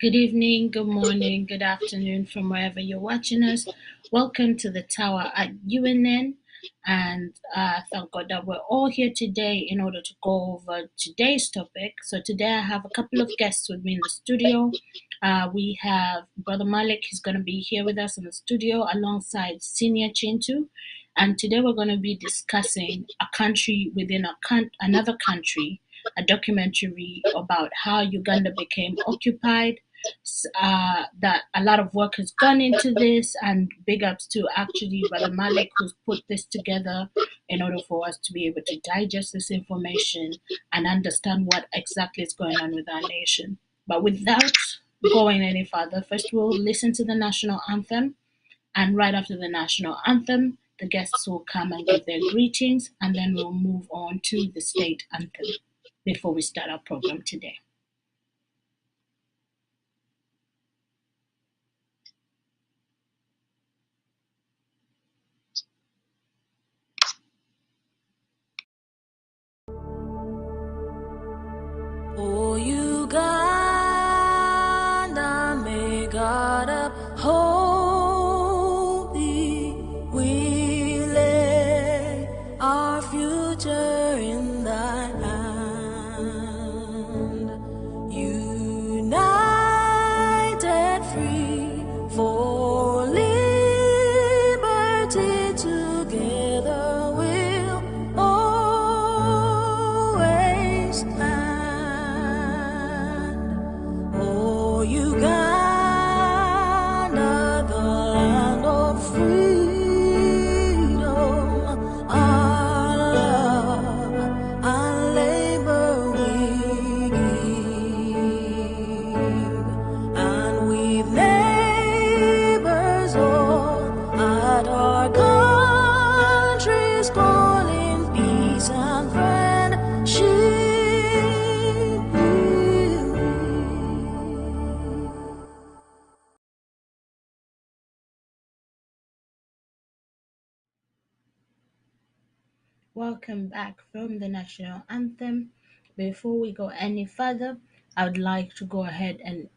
Good evening, good morning, good afternoon from wherever you're watching us. Welcome to the tower at UNN. And thank God that we're all here today in order to go over today's topic. So today I have a couple of guests with me in the studio. We have Brother Malik, he's going to be here with us in the studio alongside Senior Chintu. And today we're going to be discussing a country within another country, a documentary about how Uganda became occupied. That a lot of work has gone into this, and big ups to actually Brother Malik who's put this together in order for us to be able to digest this information and understand what exactly is going on with our nation. But without going any further, first we'll listen to the national anthem, and right after the national anthem, the guests will come and give their greetings, and then we'll move on to the state anthem before we start our program today. Oh, Uganda, may God uphold thee. We lay our future in thy hand. United, free, for liberty, together we'll always stand. Oh, Uganda, the land of freedom, our love and labor we give, and we've neighbors all at our country's calling, peace and friendship. Welcome back from the national anthem. Before we go any further, I would like to go ahead and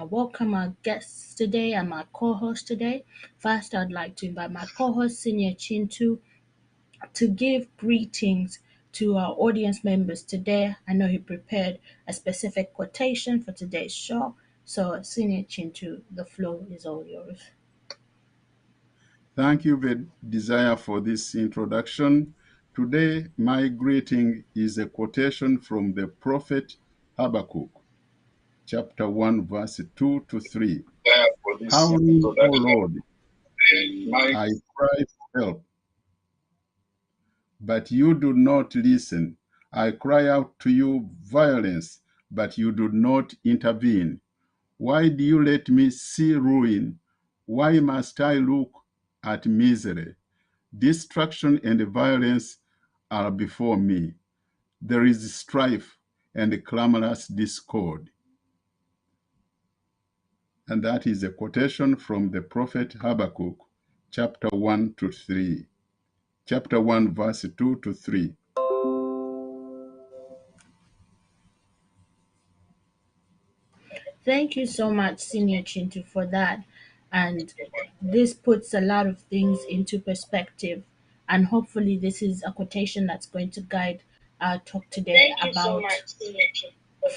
welcome our guests today and my co-host today. First, I'd like to invite my co-host, Senior Chintu, to give greetings to our audience members today. I know he prepared a specific quotation for today's show. So, Senior Chintu, the floor is all yours. Thank you, Desire, for this introduction. Today, my greeting is a quotation from the prophet Habakkuk, chapter 1, verse 2 to 3. How long, O Lord, I cry for help, but you do not listen. I cry out to you violence, but you do not intervene. Why do you let me see ruin? Why must I look at misery? Destruction and violence are before me. There is strife and clamorous discord. And that is a quotation from the prophet Habakkuk, chapter 1 to 3. Chapter 1, verse 2 to 3. Thank you so much, Senior Chintu, for that. And this puts a lot of things into perspective. And hopefully, this is a quotation that's going to guide our talk today about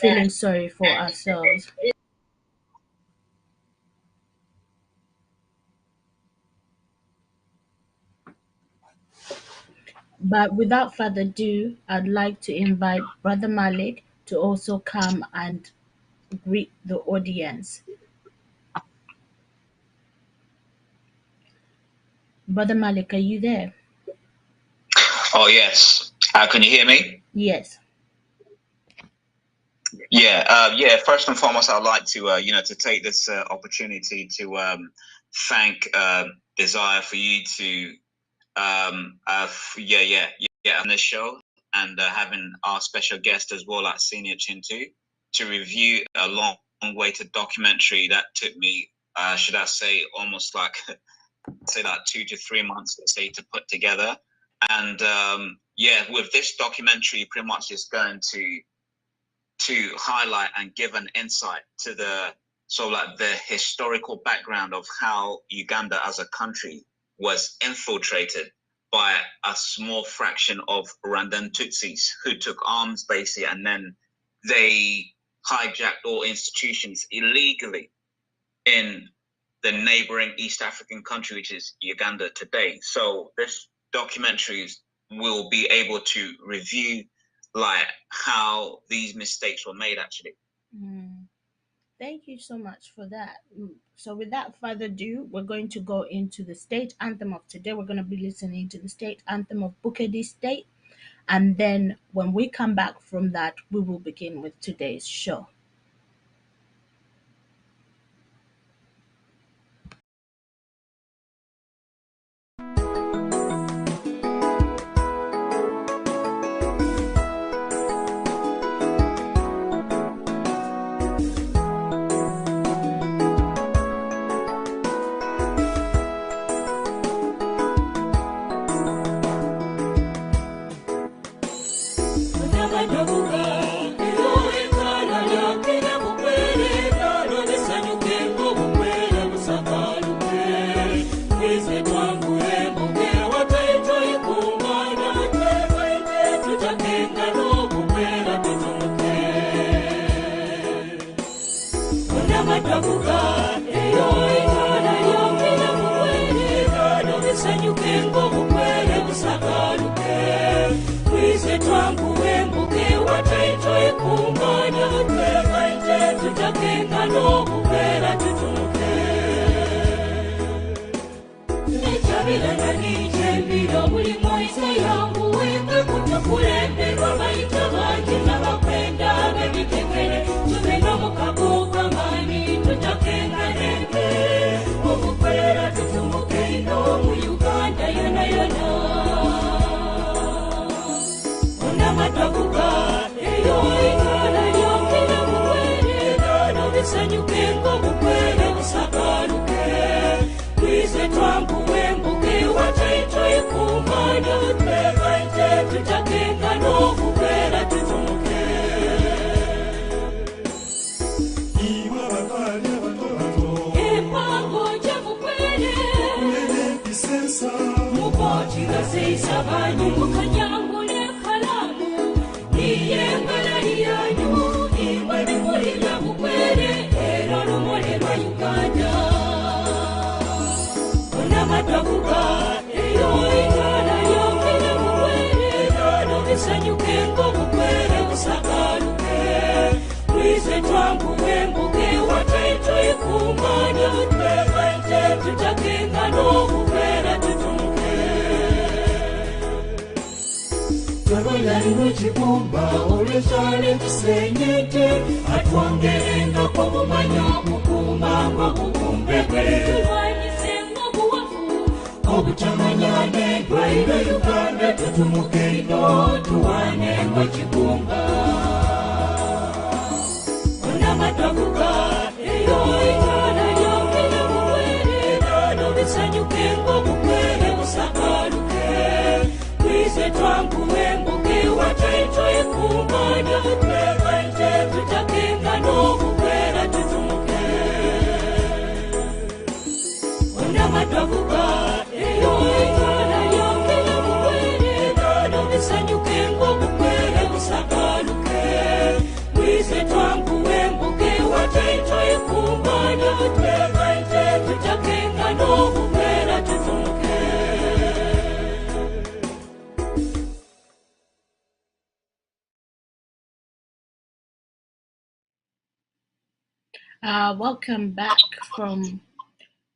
feeling sorry for ourselves. But without further ado, I'd like to invite Brother Malik to also come and greet the audience. Brother Malik, are you there? Oh, yes. Can you hear me? Yes. Yeah. First and foremost, I'd like to, to take this opportunity to thank Desire for you to, on this show, and having our special guest as well, like Senior Chintu, to review a long-awaited documentary that took me, should I say, almost like 2 to 3 months, to put together. And with this documentary, pretty much is going to highlight and give an insight to the So like the historical background of how Uganda as a country was infiltrated by a small fraction of Rwandan Tutsis who took arms basically, and then they hijacked all institutions illegally in the neighbouring East African country, which is Uganda today. So this documentary will be able to review like how these mistakes were made actually. Thank you so much for that. So, without further ado, we're going to go into the state anthem of today. We're going to be listening to the state anthem of Bukedi State. And then when we come back from that, we will begin with today's show.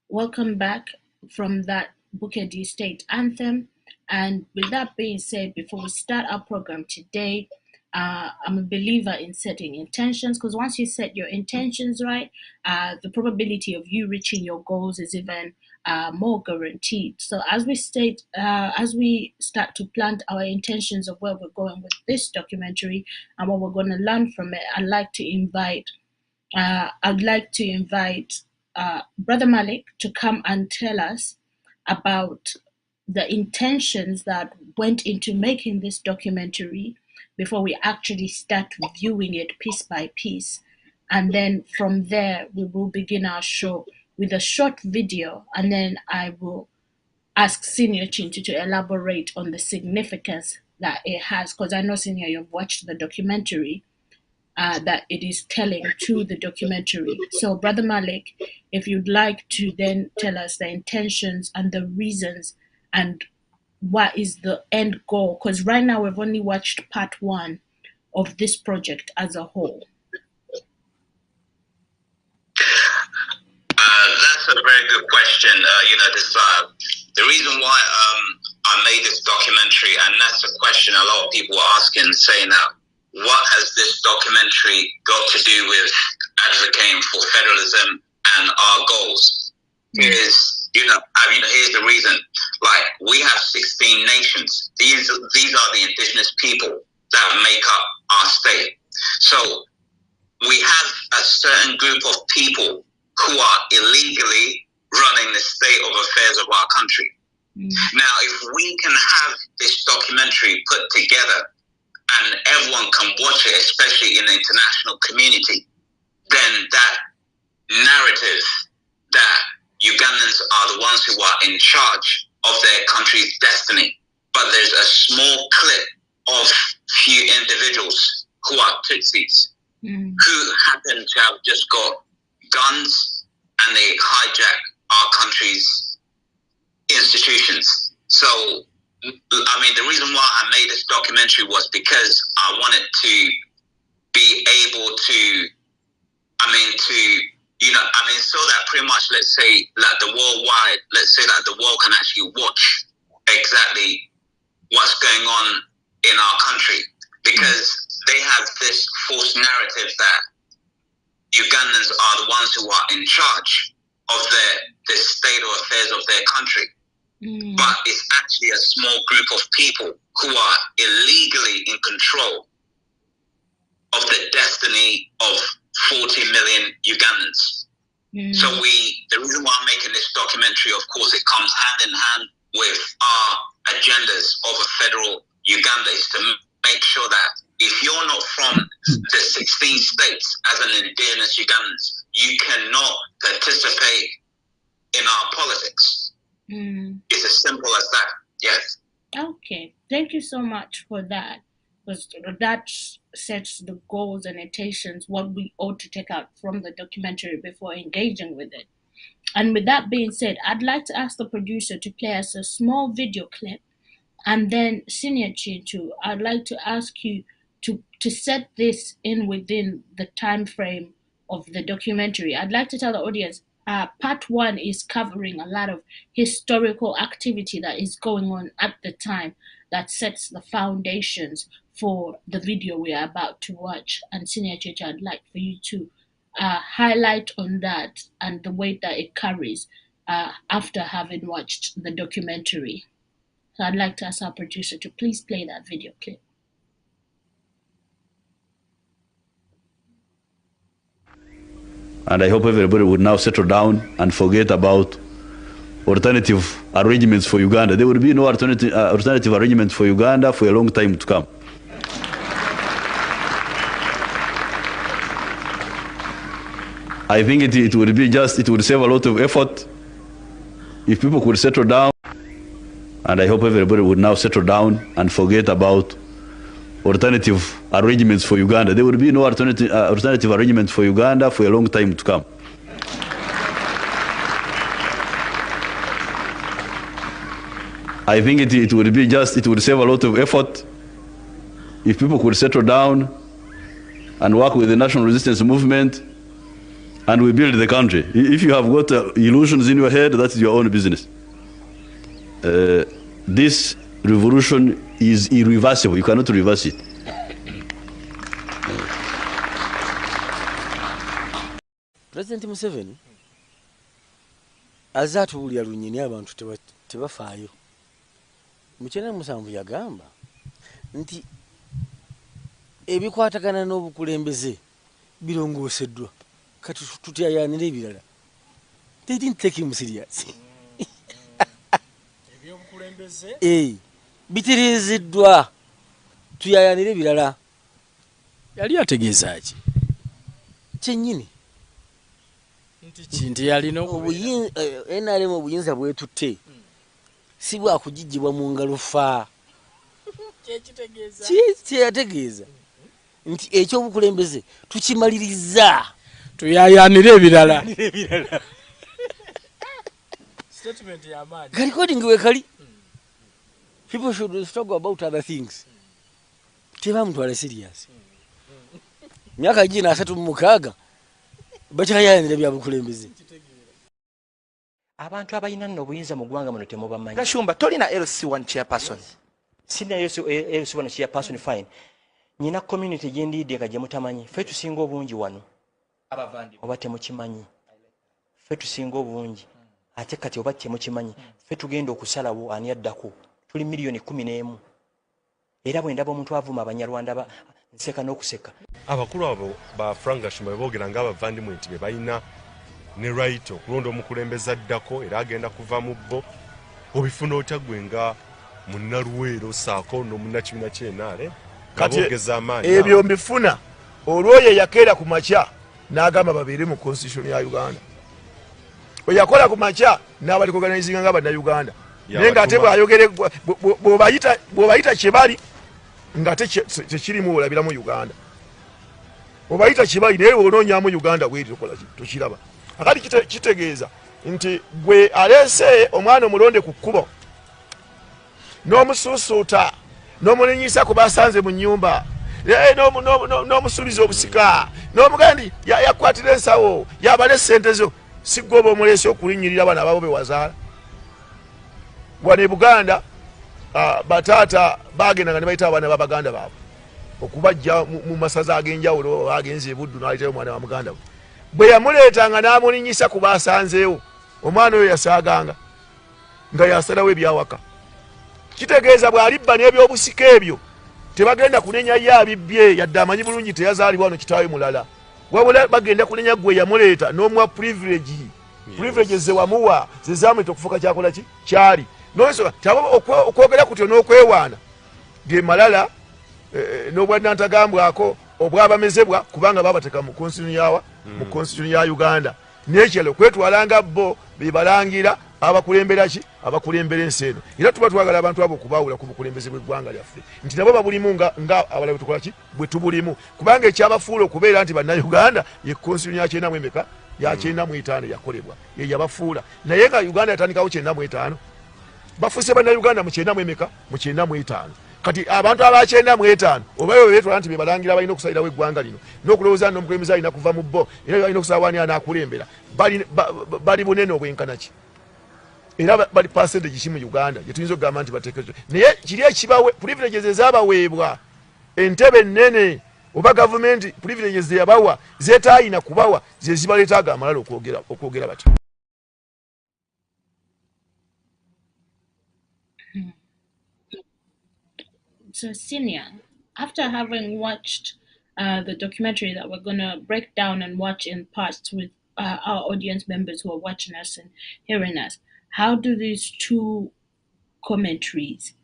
Welcome back from that Bukedi State anthem. And with that being said, before we start our program today, I'm a believer in setting intentions, because once you set your intentions right, the probability of you reaching your goals is even more guaranteed. So as we start to plant our intentions of where we're going with this documentary and what we're going to learn from it, I'd like to invite Brother Malik to come and tell us about the intentions that went into making this documentary before we actually start viewing it piece by piece. And then from there, we will begin our show with a short video, and then I will ask Senior Chintu to elaborate on the significance that it has, because I know, Senior, you've watched the documentary that it is telling to the documentary. So, Brother Malik, if you'd like to then tell us the intentions and the reasons and what is the end goal, because right now we've only watched part 1 of this project as a whole. That's a very good question. The reason why I made this documentary, and that's a question a lot of people are asking, saying that what has this documentary got to do with advocating for federalism and our goals? Here's the reason. Like, we have 16 nations. These are the indigenous people that make up our state. So we have a certain group of people who are illegally running the state of affairs of our country. Now, if we can have this documentary put together and everyone can watch it, especially in the international community, then that narrative that Ugandans are the ones who are in charge of their country's destiny, but there's a small clip of few individuals who are Tutsis, who happen to have just got guns and they hijack our country's institutions. So, I mean, the reason why I made this documentary was because I wanted to be able to, so that pretty much, let's say, like the worldwide, let's say that the world can actually watch exactly what's going on in our country, because they have this false narrative that Ugandans are the ones who are in charge of the state or affairs of their country. But it's actually a small group of people who are illegally in control of the destiny of 40 million Ugandans. So the reason why I'm making this documentary, of course, it comes hand in hand with our agendas of a federal Uganda, is to make sure that if you're not from the 16 states as an indigenous Ugandans, you cannot participate in our politics. It's as simple as that. Yes. Okay. Thank you so much for that. Because that sets the goals and intentions, what we ought to take out from the documentary before engaging with it. And with that being said, I'd like to ask the producer to play us a small video clip. And then, Senior Chintu, I'd like to ask you to set this in within the time frame of the documentary. I'd like to tell the audience, part 1 is covering a lot of historical activity that is going on at the time that sets the foundations for the video we are about to watch. And Senior Chintu, I'd like for you to highlight on that and the weight that it carries after having watched the documentary. So I'd like to ask our producer to please play that video clip. And I hope everybody would now settle down and forget about alternative arrangements for Uganda. There will be no alternative arrangements for Uganda for a long time to come. I think it would save a lot of effort if people could settle down. And I hope everybody would now settle down and forget about alternative arrangements for Uganda. There will be no alternative arrangements for Uganda for a long time to come. I think it would save a lot of effort if people could settle down and work with the national resistance movement and we build the country. If you have got illusions in your head, that's your own business. This revolution is irreversible. You cannot reverse it. President Museveni azatuulya lunyini abantu tebafaayo. Mukyala musanvu yagamba nti ebikwatagana n'obukulembeze birongooseddwa kati tutyayanira ebirala. They didn't take him serious. Bitereezeddwa tuyayanira ebirala. Yali ategeeza ki? kyennyini nti yalina NRM obuyinza bwetutte si bwakugijjibwa mu ngalo fa kyeyategeeza nti ekyobukulembeze tukimaliriza tuyayanira ebirala recording we kali people should talk about other things tebamutwala serious myaka gina 36 bakyayanira byabukulembeze abantu abalina nno obuyinza mu ggwanga muno temubamanyi. Gashumba tolina LC1 chairperson. Sina LC1 chairperson fine. Nyina community gyendiideka gye mutamanyi. Ffe tusinga obungi wano. Abavandi. Oba temukimanyi. Ffe tusinga obungi. Ate kati oba temukimanyi. Ffe tugenda okusalawo ani addako. Tuli milioni 11. Era bwe ndaba omuntu avuma Abanyarwanda nseka n'okuseka. Abakulu abo ba Frank Gashumba boogera ng'abavandimwe nti be balina ne right okulonda omukulembeze addako era agenda kuva mu bbo obifuna otya gwe nga munnaluweero saako n'omunnakibiina ky'enaale kaboogeza amaanyi ebyo mbifuna olwoyo yakeera ku makya n'agamba babeere mu constitution ya Uganda oyakola ku makya n'abali kuorganizinga ng'Abannayuganda naye ng'ate bw'ayogere bw'obayita kye bali ng'ate tekirimu olabiramu Uganda obayita kye bali naye onoonyamu Uganda bweri tokiraba akati kitegeeza nti gwe alese omwana omulonde ku kkubo n'omusuusuuta n'omulinyisa ku basanze mu nnyumba n'omusuubiza obusika n'omugandi yakwatira ensawo yabale ssente zo si gwe oba omulese okulinnyirira abaana ababo be wazaala wano e Buganda bataata bagendanga ne bayita abaana b'Abaganda baabwe okubajja mu masaza ag'enjawulo agenze e Buddu n'aleetayo omwana wa muganda we bwe yamuleetanga n'amulinyisa ku basanzeewo omwana oyo yasaaganga nga yasalawo ebyawaka kitegeeza bw'alibba n'ebyobusika ebyo tebagenda kunenya ye abibbye yadde amanyi bulungi teyazaalibwa wano kitaawe mulala wabula bagenda kunenya gwe yamuleeta n'omuwa privilege ze wamuwa ze zamuleta okufuuka kyakola ki kyali nonso okwogera kutyo n'okwewaana ge malala n'obwannantagambwako obwabamezebwa kubanga babateka mu constitution ya Uganda n'ekyalo kwetwalanga bo bebalangira abakulembera ki abakulembera ensi eno era tuba twagala abantu abo okubaawula ku bukulembeze bw'eggwanga lyaffe nti nabo babulimu nga abala bwe tukola ki bwe tubulimu kubanga ekyabafuula okubeera nti Bannayuganda ye constitution ya 95 ya 95 yakolebwa ye yabafuula naye nga Uganda yatandikawo 95 bafuuse Bannayuganda mu 95 kati abantu aba 95 oba betwala nti bebalangira balina okusalirawo eggwanga lino n'okulowooza n'omukulembeze alina kuva mu bbo era balina okusalawo anaakulembera bali bunene obwenkana ki era bali percentage ki mu Uganda gye tuyinza okugamba nti bateekezo naye kiri ekibawe privileges ezaabaweebwa entebe ennene oba gavumenti privileges zeyabawa zeetaayina kubawa ze zibaleetaaga amalala okwogera batyo. So, Senior, after having watched the documentary that we're going to break down and watch in parts with our audience members who are watching us and hearing us, how do these two commentaries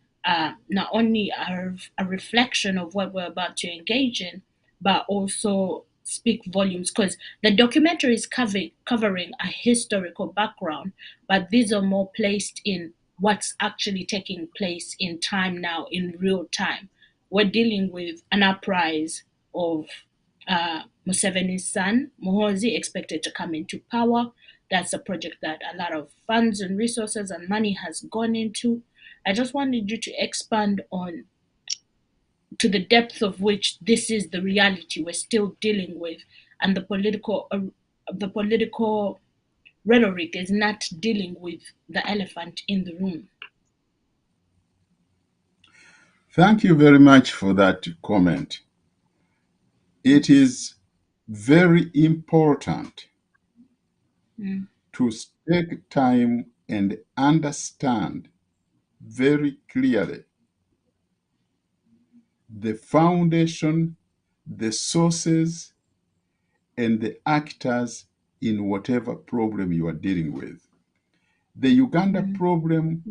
not only are a reflection of what we're about to engage in, but also speak volumes? Because the documentary is covering a historical background, but these are more placed in what's actually taking place in time now, in real time. We're dealing with an uprising of Museveni's son, Muhoozi, expected to come into power. That's a project that a lot of funds and resources and money has gone into. I just wanted you to expand on to the depth of which this is the reality we're still dealing with, and the political rhetoric is not dealing with the elephant in the room. Thank you very much for that comment. It is very important to take time and understand very clearly the foundation, the sources, and the actors in whatever problem you are dealing with. The Uganda problem,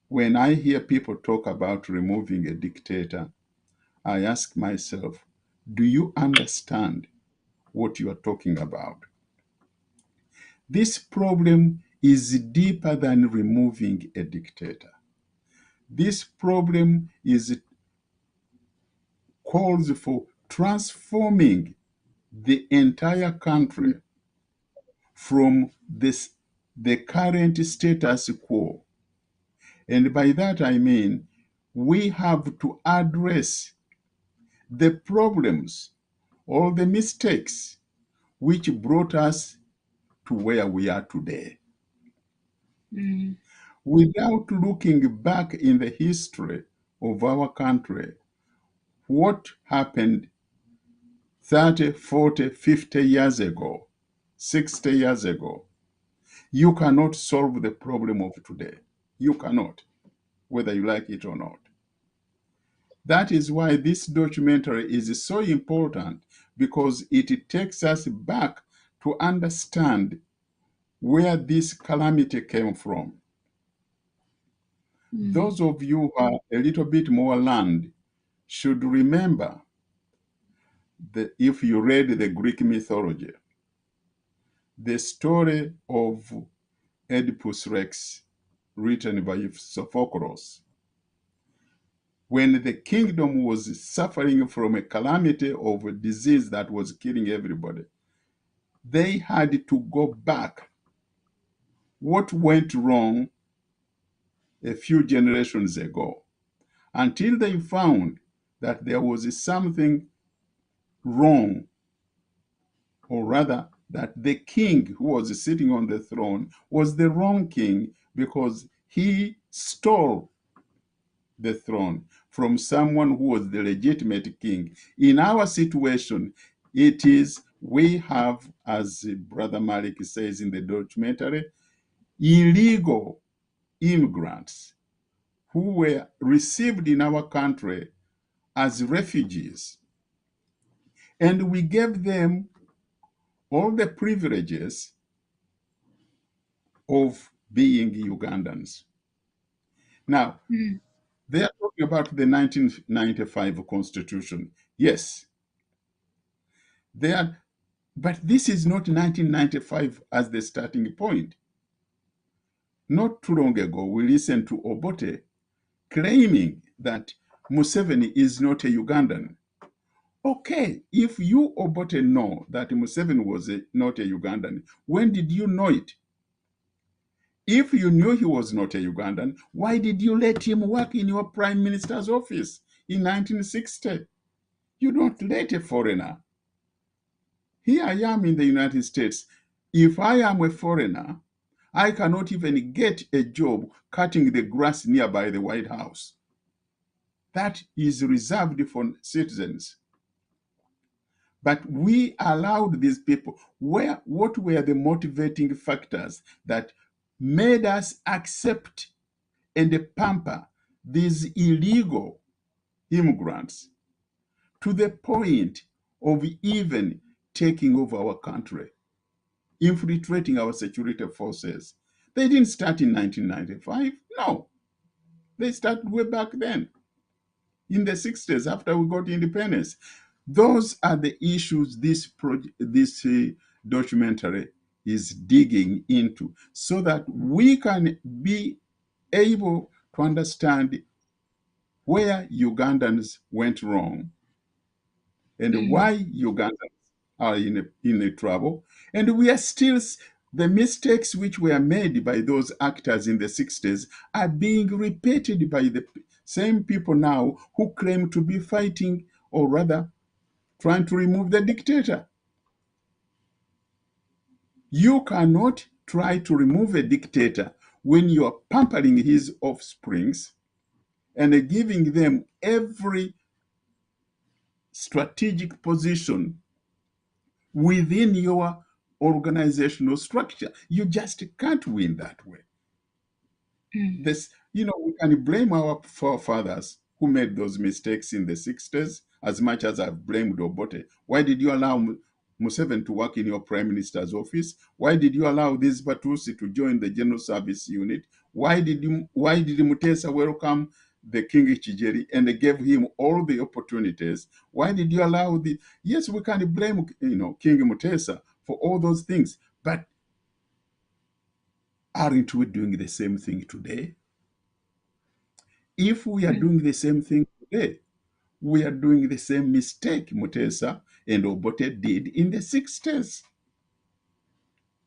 when I hear people talk about removing a dictator, I ask myself, do you understand what you are talking about. This problem is deeper than removing a dictator. This problem calls for transforming the entire country from the current status quo. And by that I mean we have to address the problems or the mistakes which brought us to where we are today. Without looking back in the history of our country, what happened 30, 40, 50 years ago, 60 years ago, you cannot solve the problem of today. You cannot, whether you like it or not. That is why this documentary is so important, because it takes us back to understand where this calamity came from. Those of you who are a little bit more learned should remember that if you read the Greek mythology, the story of Oedipus Rex, written by Sophocles, when the kingdom was suffering from a calamity of a disease that was killing everybody, they had to go back. What went wrong a few generations ago, until they found that there was something wrong, or rather that the king who was sitting on the throne was the wrong king, because he stole the throne from someone who was the legitimate king. In our situation, it is, we have, as Brother Malik says in the documentary, illegal immigrants who were received in our country as refugees. And we gave them all the privileges of being Ugandans. Now, they are talking about the 1995 Constitution. Yes, they are, but this is not 1995 as the starting point. Not too long ago, we listened to Obote claiming that Museveni is not a Ugandan. Okay, if you, Obote, know that Museveni was not a Ugandan, when did you know it? If you knew he was not a Ugandan, why did you let him work in your prime minister's office in 1960? You don't let a foreigner. Here I am in the United States. If I am a foreigner, I cannot even get a job cutting the grass nearby the White House. That is reserved for citizens. But we allowed these people. What were the motivating factors that made us accept and pamper these illegal immigrants to the point of even taking over our country, infiltrating our security forces? They didn't start in 1995. No, they started way back then, in the 60s, after we got independence. Those are the issues this documentary is digging into, so that we can be able to understand where Ugandans went wrong and why Ugandans are in a trouble. And we are still, the mistakes which were made by those actors in the 60s are being repeated by the same people now who claim to be fighting, or rather trying to remove the dictator. You cannot try to remove a dictator when you are pampering his offsprings and giving them every strategic position within your organizational structure. You just can't win that way. This, we can blame our forefathers who made those mistakes in the 60s as much as I've blamed Obote. Why did you allow Museveni to work in your prime minister's office? Why did you allow this Batusi to join the General Service Unit? Why did Mutesa welcome the King Chijeri and gave him all the opportunities. Why did you allow the... Yes, we can blame, King Mutesa for all those things, but aren't we doing the same thing today? If we are doing the same thing today, we are doing the same mistake Mutesa and Obote did in the 60s,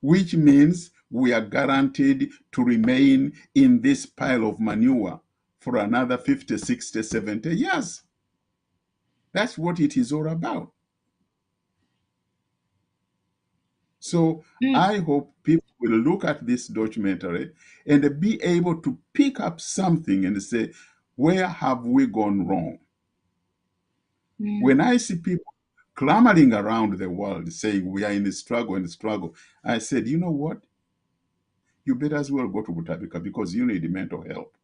which means we are guaranteed to remain in this pile of manure for another 50, 60, 70 years. That's what it is all about. So I hope people will look at this documentary and be able to pick up something and say, where have we gone wrong? When I see people clamoring around the world saying we are in a struggle, I said, you know what? You better as well go to Butabika because you need mental help.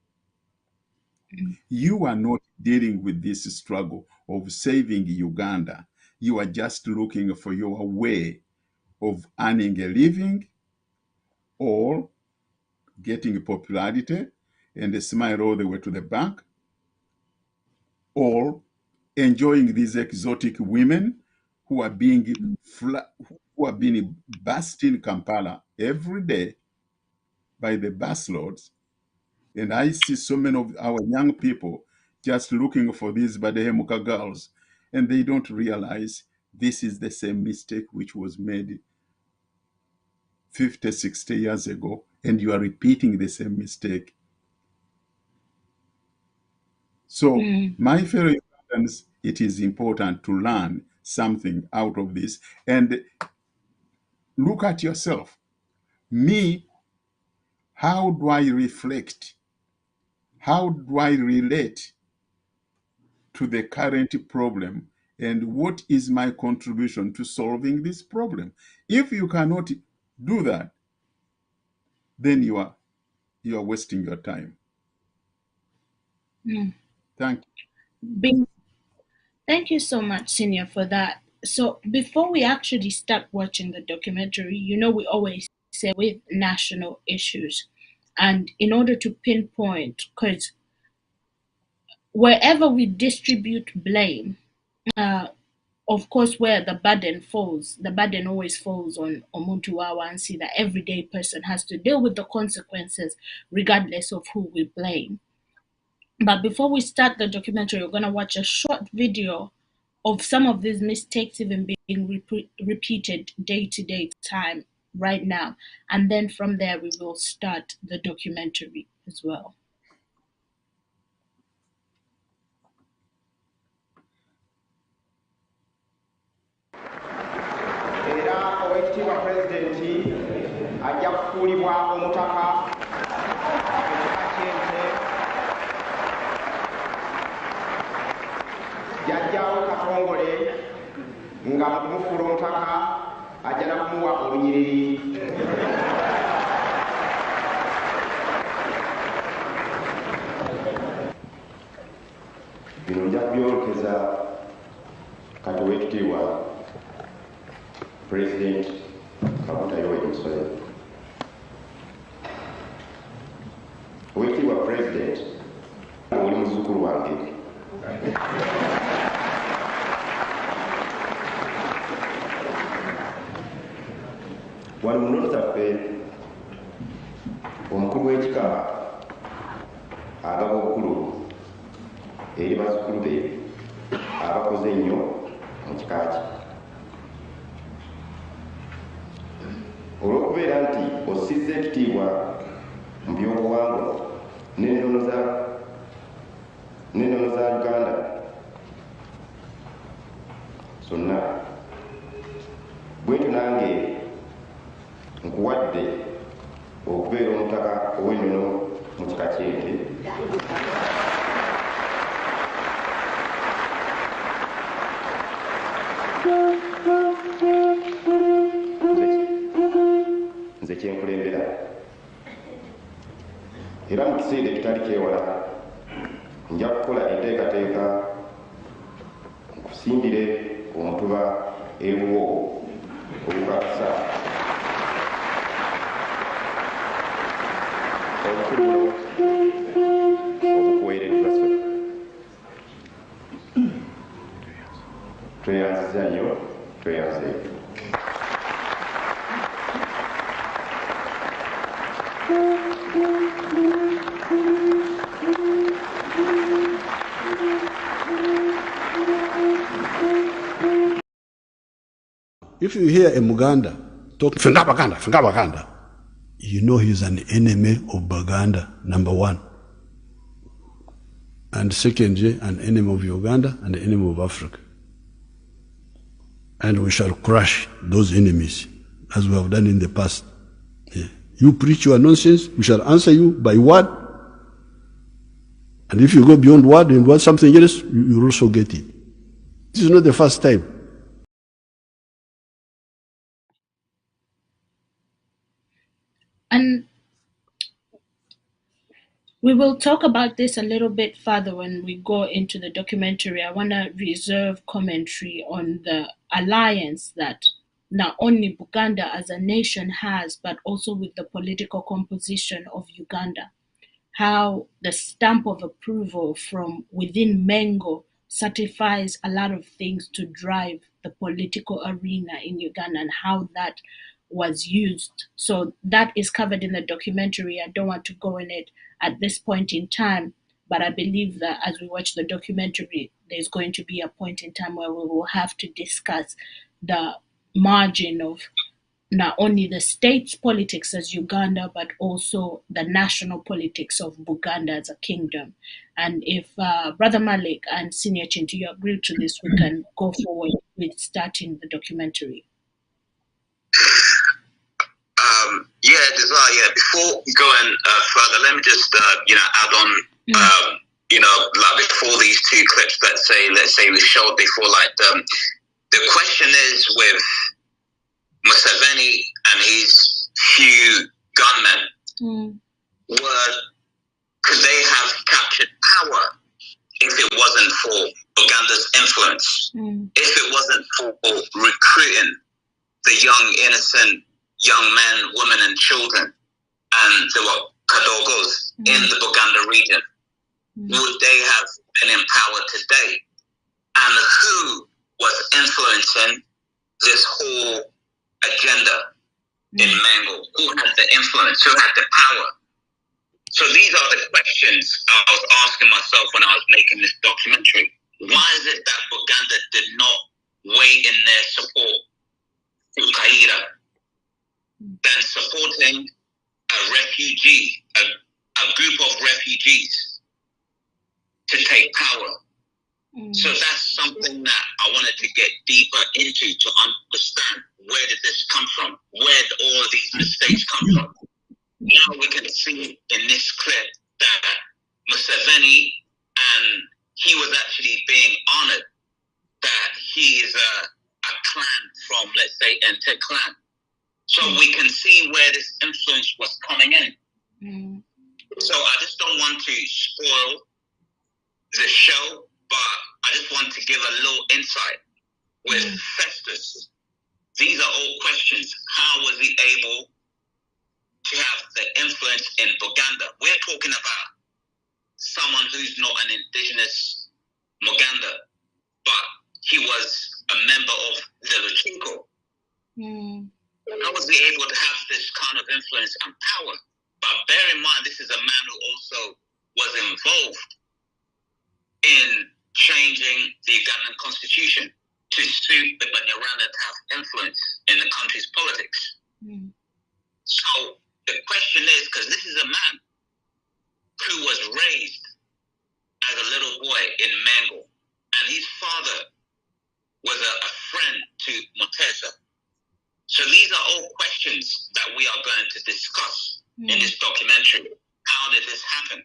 You are not dealing with this struggle of saving Uganda. You are just looking for your way of earning a living or getting popularity and a smile all the way to the bank, or enjoying these exotic women who are being bussed in Kampala every day by the bus loads. And I see so many of our young people just looking for these Badehemuka girls, and they don't realize this is the same mistake which was made 50, 60 years ago, and you are repeating the same mistake. So, my fellow Ugandans, it is important to learn something out of this and look at yourself. Me, how do I reflect? How do I relate to the current problem? And what is my contribution to solving this problem? If you cannot do that, then you are wasting your time. Thank you. Thank you so much, Senior, for that. So before we actually start watching the documentary, we always say with national issues. And in order to pinpoint, because wherever we distribute blame, of course, where the burden always falls on Omuntu Wawansi, that everyday person has to deal with the consequences regardless of who we blame. But before we start the documentary, we're going to watch a short video of some of these mistakes even being repeated day to day time right now. And then from there, we will start the documentary as well. Era oweekitiibwa pulezidenti ajja kufuulibwa omutaka ekika ky'ente jjajjaawo katongole nga mu kumufuula omutaka ajja na kumuwa olunyiriri. Bino nja kubyolekeza kati oweekitiibwa President Kaguta Yoweri Museveni. Oweekitiibwa President, oli muzzukulu wange. Wano mu Northaffe, omukulu w'ekika agaba obukulu eri bazzukulu be abakoze ennyo mu kika kye. Olw'okubeera nti ossizza ekitiibwa mu byobuwangwa n'ennono za Uganda zonna, bwetyo nange nkuwadde okubeera omutaka ow'ennono mu kika ky'ente. Nze kyenkulembera era mu kiseera ekitali kyewala nja kukola enteekateeka nkusindire omutuba ebuwo obukakasa obukulu obukuweereddwa if you hear a Muganda talking, Baganda, you know he's an enemy of Baganda, number one. And secondly, an enemy of Uganda and an enemy of Africa. And we shall crush those enemies, as we have done in the past. Yeah. You preach your nonsense, we shall answer you by word. And if you go beyond word and want something else, you'll also get it. This is not the first time. And we will talk about this a little bit further when we go into the documentary. I want to reserve commentary on the alliance that not only Buganda as a nation has, but also with the political composition of Uganda. How the stamp of approval from within Mengo certifies a lot of things to drive the political arena in Uganda and how that was used. So that is covered in the documentary. I don't want to go in it at this point in time, but I believe that as we watch the documentary, there's going to be a point in time where we will have to discuss the margin of not only the state's politics as Uganda, but also the national politics of Buganda as a kingdom. And if Brother Malik and Senior Chintu, you agree to this, we can go forward with starting the documentary. Desire. Before going further, let me just add on. Like before these two clips, let's say we showed before, like the question is with Museveni and his few gunmen, could they have captured power if it wasn't for Uganda's influence? If it wasn't for recruiting the young, innocent young men, women, and children, and there were Kadogos in the Buganda region, would they have been in power today? And who was influencing this whole agenda in Mango? Who had the influence? Who had the power? So these are the questions I was asking myself when I was making this documentary. Why is it that Buganda did not weigh in their support to Kaira than supporting a refugee, a group of refugees to take power? So that's something that I wanted to get deeper into to understand, where did this come from? Where did all of these mistakes come from? Now we can see in this clip that Museveni, and he was actually being honored that he is a clan from, let's say, Ente clan. So we can see where this influence was coming in. So I just don't want to spoil the show, but I just want to give a little insight with Festus. These are all questions. How was he able to have the influence in Buganda? We're talking about someone who's not an indigenous Muganda, but he was a member of the Luchiko. How was he able to have this kind of influence and power? But bear in mind, this is a man who also was involved in changing the Ugandan constitution to suit the Banyarwanda to have influence in the country's politics. So the question is, because this is a man who was raised as a little boy in Mango, and his father was a friend to Mutesa. So these are all questions that we are going to discuss in this documentary. How did this happen?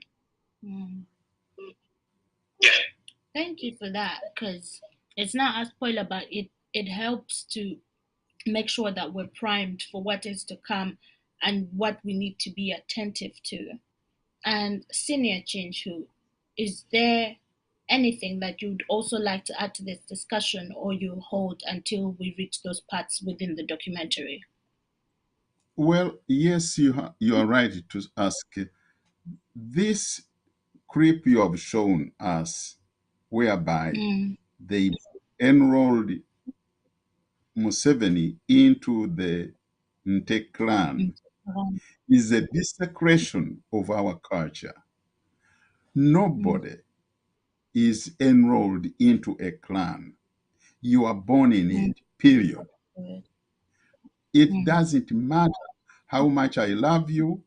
Yeah. Thank you for that, because it's not a spoiler, but it helps to make sure that we're primed for what is to come and what we need to be attentive to. And Senior Chinchu, is there anything that you'd also like to add to this discussion, or you hold until we reach those parts within the documentary? Well, yes, you are right to ask. This clip you have shown us, whereby they enrolled Museveni into the Nte clan, is a desecration of our culture. Nobody is enrolled into a clan. You are born in it, period. It doesn't matter how much I love you,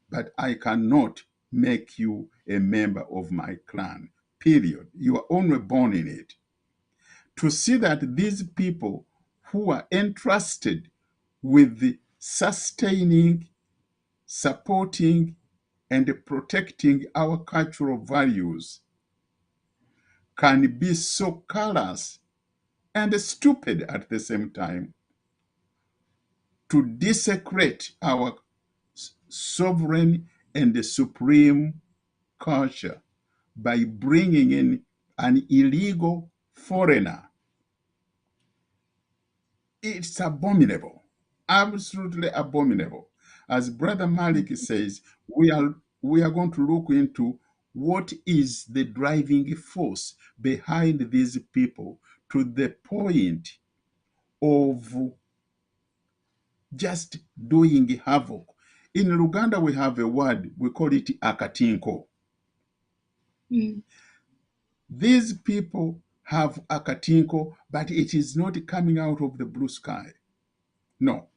but I cannot make you a member of my clan, period. You are only born in it. To see that these people who are entrusted with the sustaining, supporting, and protecting our cultural values can be so callous and stupid at the same time, to desecrate our sovereign and supreme culture by bringing in an illegal foreigner. It's abominable, absolutely abominable. As Brother Malik says, we are going to look into what is the driving force behind these people to the point of just doing havoc. In Luganda, we have a word, we call it akatinko. These people have akatinko, but it is not coming out of the blue sky. No.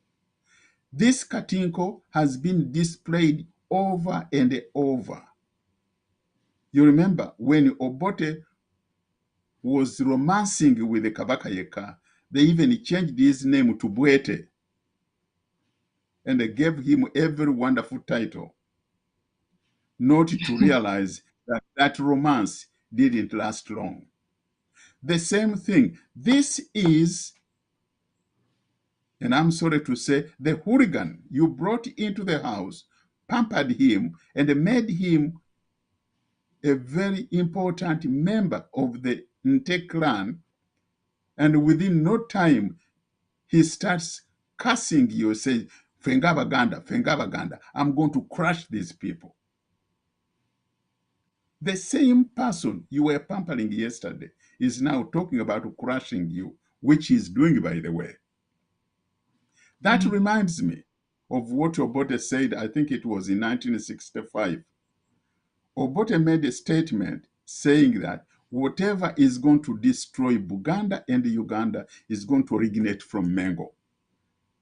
This katinko has been displayed over and over. You remember when Obote was romancing with the Kabaka Yeka, they even changed his name to Bwete, and they gave him every wonderful title, not to realize that that romance didn't last long. The same thing. This is, and I'm sorry to say, the hooligan you brought into the house, pampered him, and made him a very important member of the Nte clan, and within no time, he starts cursing you, saying, Fengabaganda, Fengabaganda, I'm going to crush these people. The same person you were pampering yesterday is now talking about crushing you, which he's doing, by the way. That reminds me of what Obote said, I think it was in 1965. Obote made a statement saying that whatever is going to destroy Buganda and Uganda is going to originate from Mengo.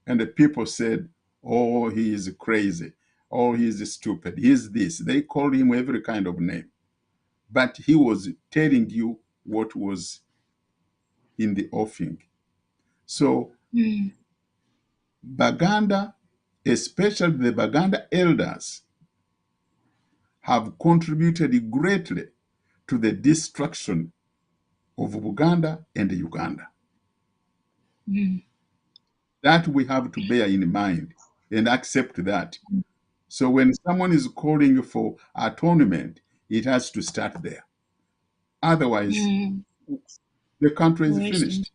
And the people said, oh, he is crazy. Oh, he is stupid. He is this. They called him every kind of name. But he was telling you what was in the offing. So Baganda, especially the Baganda elders, have contributed greatly to the destruction of Buganda and Uganda. That we have to bear in mind and accept that. So when someone is calling for atonement, it has to start there. Otherwise, the country is finished.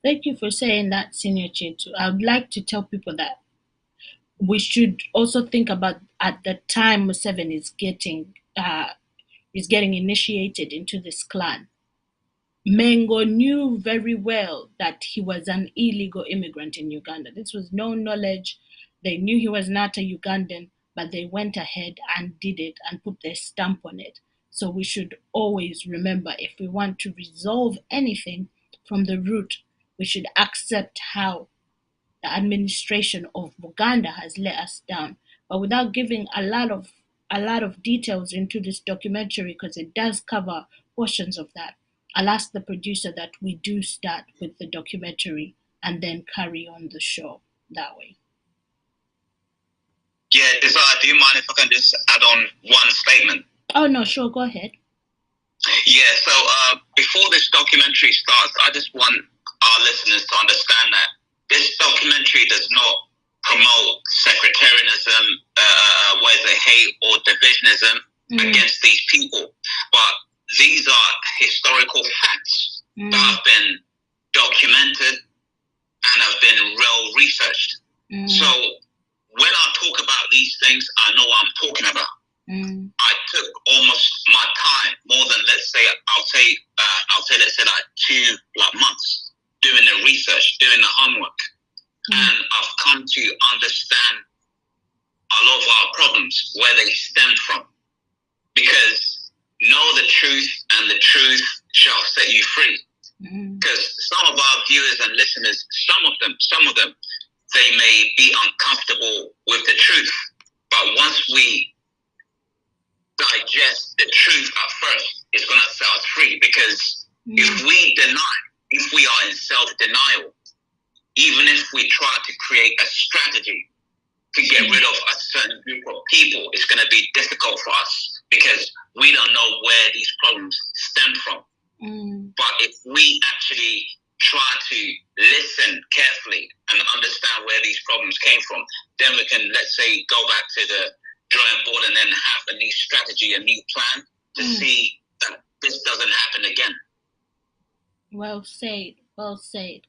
Thank you for saying that, Senior Chintu. I would like to tell people that we should also think about at the time Museveni is getting initiated into this clan. Mengo knew very well that he was an illegal immigrant in Uganda. This was no knowledge. They knew he was not a Ugandan, but they went ahead and did it and put their stamp on it. So we should always remember, if we want to resolve anything from the root, we should accept how the administration of Uganda has let us down. But without giving a lot of details into this documentary, because it does cover portions of that, I'll ask the producer that we do start with the documentary and then carry on the show that way. Yeah, Desire, do you mind if I can just add on one statement? Oh, no, sure, go ahead. Yeah, so before this documentary starts, I just want our listeners to understand that this documentary does not promote sectarianism, hate or divisionism against these people. But these are historical facts that have been documented and have been well researched. So when I talk about these things, I know what I'm talking about. I took almost my time, more than let's say 2 months doing the research, doing the homework, and I've come to understand a lot of our problems, where they stemmed from. Because know the truth, and the truth shall set you free. Because some of our viewers and listeners, some of them, they may be uncomfortable with the truth. But once we digest the truth at first, it's going to set us free. Because if we are in self-denial, even if we try to create a strategy to get rid of a certain group of people, it's going to be difficult for us because we don't know where these problems stem from. But if we actually try to listen carefully and understand where these problems came from, then we can, let's say, go back to the drawing board and then have a new strategy, a new plan to see that this doesn't happen again. Well said, well said.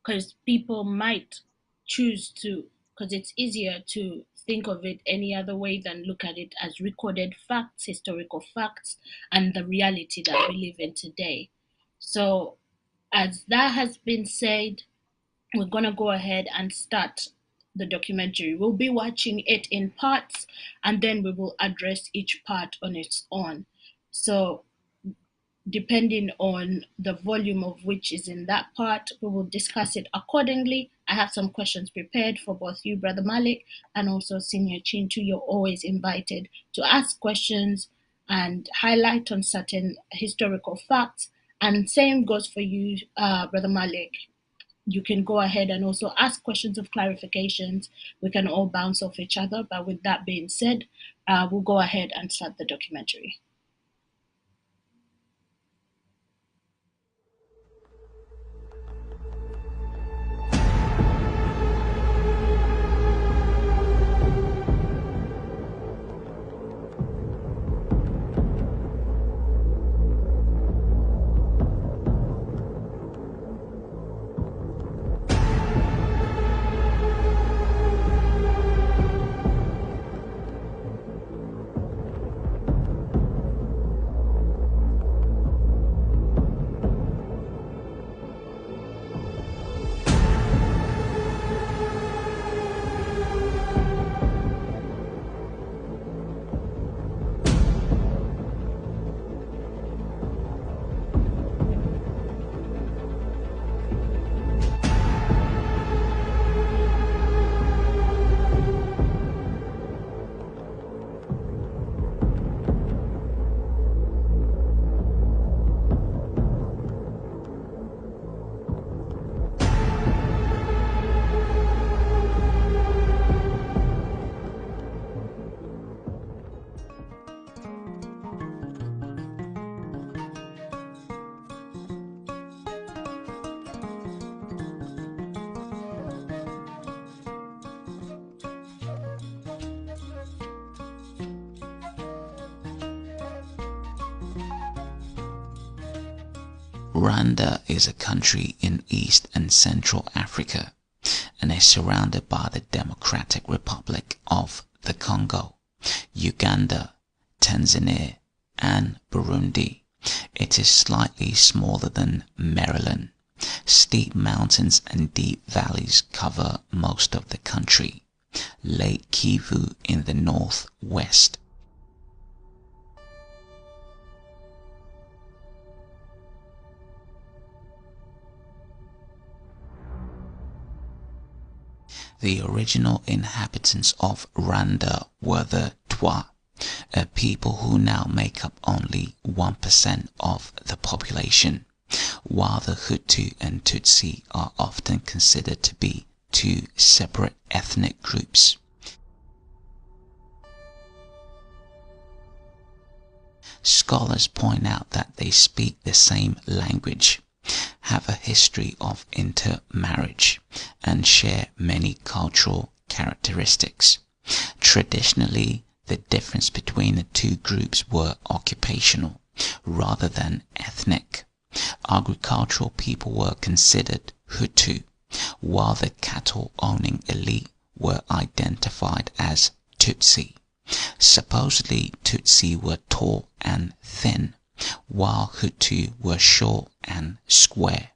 Because people might choose to, because it's easier to think of it any other way than look at it as recorded facts, historical facts, and the reality that we live in today. So, as that has been said, we're going to go ahead and start the documentary. We'll be watching it in parts, and then we will address each part on its own. So, depending on the volume of which is in that part, we will discuss it accordingly. I have some questions prepared for both you, Brother Malik, and also Senior Chintu. You're always invited to ask questions and highlight on certain historical facts. And same goes for you, Brother Malik. You can go ahead and also ask questions of clarifications. We can all bounce off each other. But with that being said, we'll go ahead and start the documentary. Rwanda is a country in East and Central Africa and is surrounded by the Democratic Republic of the Congo, Uganda, Tanzania, and Burundi. It is slightly smaller than Maryland. Steep mountains and deep valleys cover most of the country. Lake Kivu in the northwest. The original inhabitants of Rwanda were the Twa, a people who now make up only 1% of the population, while the Hutu and Tutsi are often considered to be two separate ethnic groups. Scholars point out that they speak the same language, have a history of intermarriage, and share many cultural characteristics. Traditionally, the difference between the two groups were occupational rather than ethnic. Agricultural people were considered Hutu, while the cattle-owning elite were identified as Tutsi. Supposedly, Tutsi were tall and thin, while Hutu were short and square,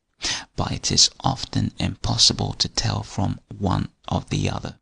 but it is often impossible to tell from one of the other.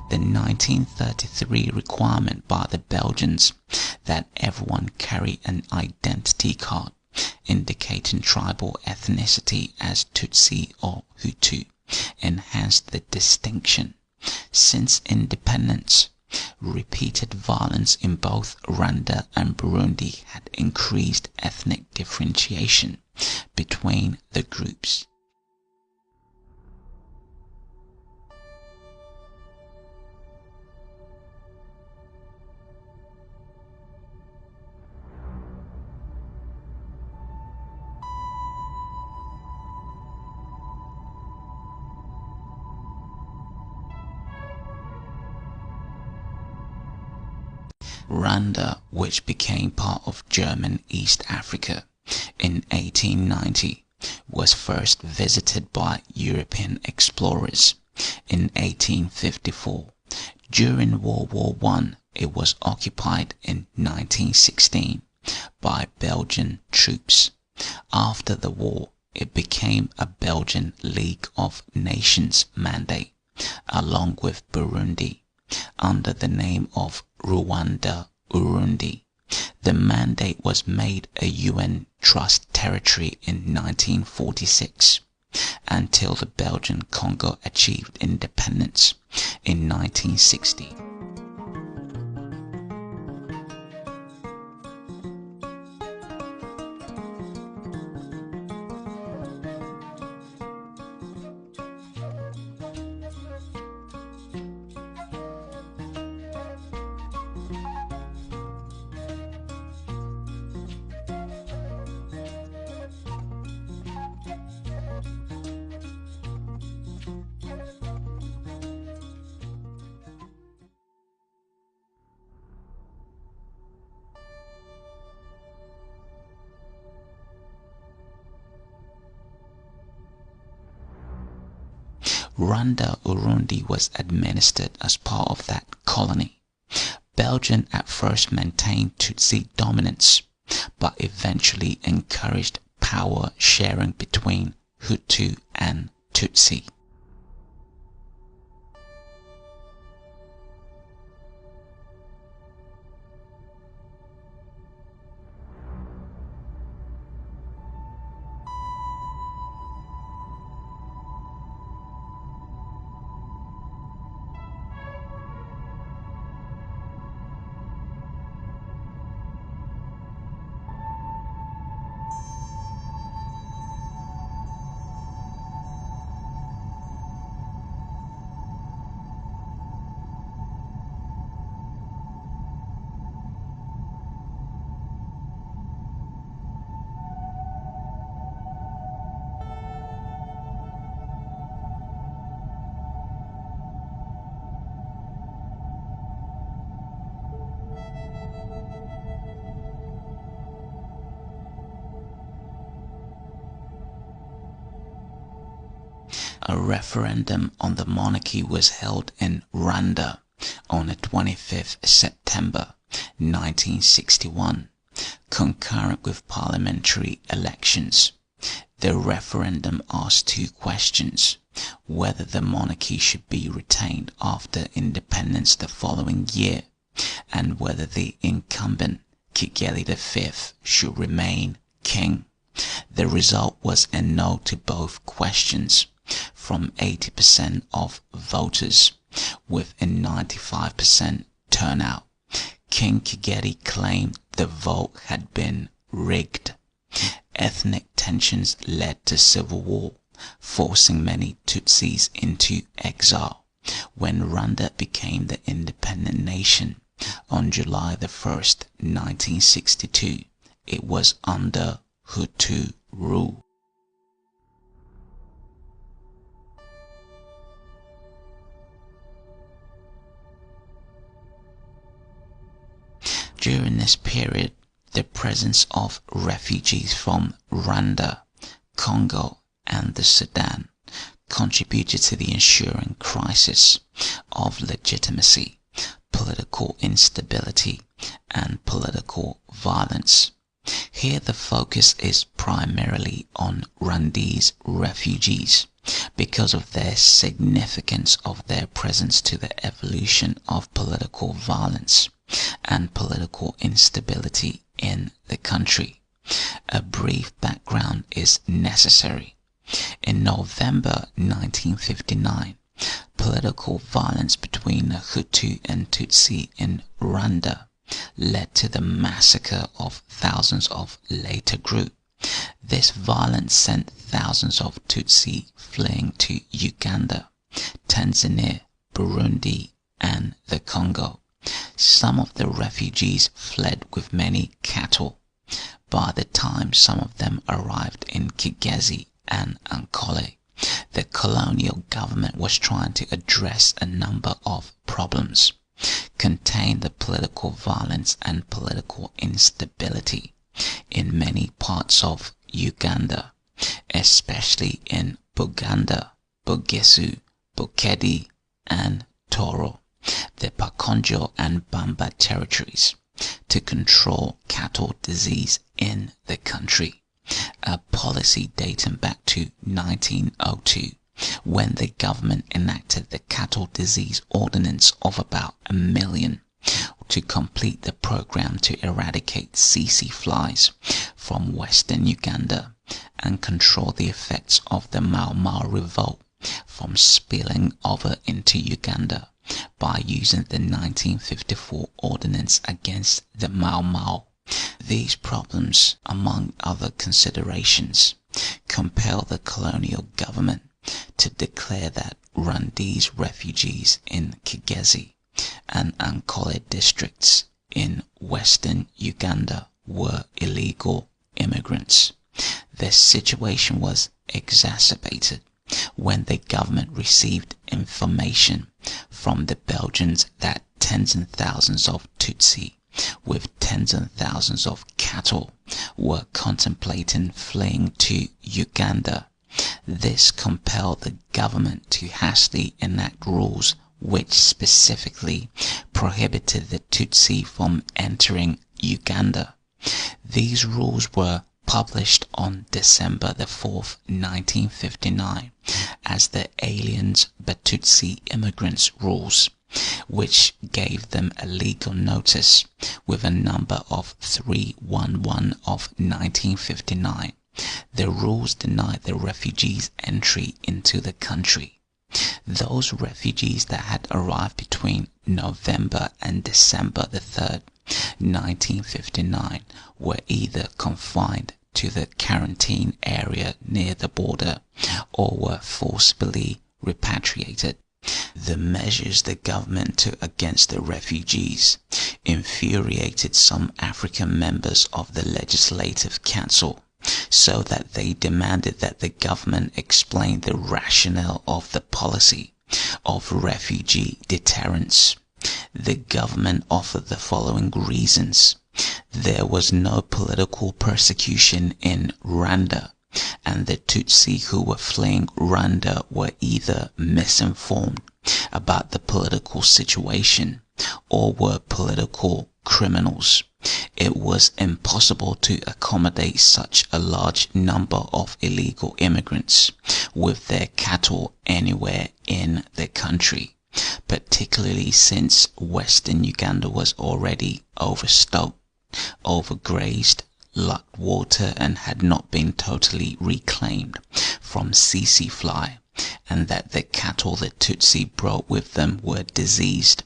The 1933 requirement by the Belgians that everyone carry an identity card indicating tribal ethnicity as Tutsi or Hutu enhanced the distinction. Since independence, repeated violence in both Rwanda and Burundi had increased ethnic differentiation between the groups. Rwanda, which became part of German East Africa in 1890, was first visited by European explorers in 1854. During World War I, it was occupied in 1916 by Belgian troops. After the war, it became a Belgian League of Nations mandate, along with Burundi, under the name of Rwanda Urundi. The mandate was made a UN trust territory in 1946 until the Belgian Congo achieved independence in 1960. Rwanda Urundi was administered as part of that colony. Belgium at first maintained Tutsi dominance, but eventually encouraged power sharing between Hutu and Tutsi. A referendum on the monarchy was held in Rwanda on the 25th September 1961, concurrent with parliamentary elections. The referendum asked two questions: whether the monarchy should be retained after independence the following year, and whether the incumbent, Kigeli V, should remain king. The result was a no to both questions from 80% of voters, with a 95% turnout. King Kigeli claimed the vote had been rigged. Ethnic tensions led to civil war, forcing many Tutsis into exile. When Rwanda became the independent nation on July the 1st, 1962, it was under Hutu rule. During this period, the presence of refugees from Rwanda, Congo, and the Sudan contributed to the ensuing crisis of legitimacy, political instability, and political violence. Here the focus is primarily on Rwandese refugees because of their significance of their presence to the evolution of political violence and political instability in the country. A brief background is necessary. In November 1959, political violence between the Hutu and Tutsi in Rwanda led to the massacre of thousands of later groups. This violence sent thousands of Tutsi fleeing to Uganda, Tanzania, Burundi, and the Congo. Some of the refugees fled with many cattle. By the time some of them arrived in Kigezi and Ankole, the colonial government was trying to address a number of problems, contain the political violence and political instability in many parts of Uganda, especially in Buganda, Bugesu, Bukedi, and Toro, the Pakonjo and Bamba territories, to control cattle disease in the country, a policy dating back to 1902, when the government enacted the cattle disease ordinance of about 1 million to complete the program to eradicate tsetse flies from western Uganda and control the effects of the Mau Mau revolt from spilling over into Uganda by using the 1954 ordinance against the Mau Mau. These problems, among other considerations, compel the colonial government to declare that Rwandese refugees in Kigezi and Ankole districts in western Uganda were illegal immigrants. Their situation was exacerbated when the government received information from the Belgians that tens and thousands of Tutsi with tens and thousands of cattle were contemplating fleeing to Uganda. This compelled the government to hastily enact rules which specifically prohibited the Tutsi from entering Uganda. These rules were published on December the 4th, 1959 as the Aliens but Tutsi Immigrants Rules, which gave them a legal notice with a number of 311 of 1959. The rules denied the refugees entry into the country. Those refugees that had arrived between November and December the 3rd, 1959 were either confined to the quarantine area near the border or were forcibly repatriated. The measures the government took against the refugees infuriated some African members of the Legislative Council, so that they demanded that the government explain the rationale of the policy of refugee deterrence. The government offered the following reasons. There was no political persecution in Rwanda, and the Tutsi who were fleeing Rwanda were either misinformed about the political situation or were political criminals. It was impossible to accommodate such a large number of illegal immigrants with their cattle anywhere in the country, particularly since Western Uganda was already overstocked, overgrazed, lacked water, and had not been totally reclaimed from tsetse fly, and that the cattle the Tutsi brought with them were diseased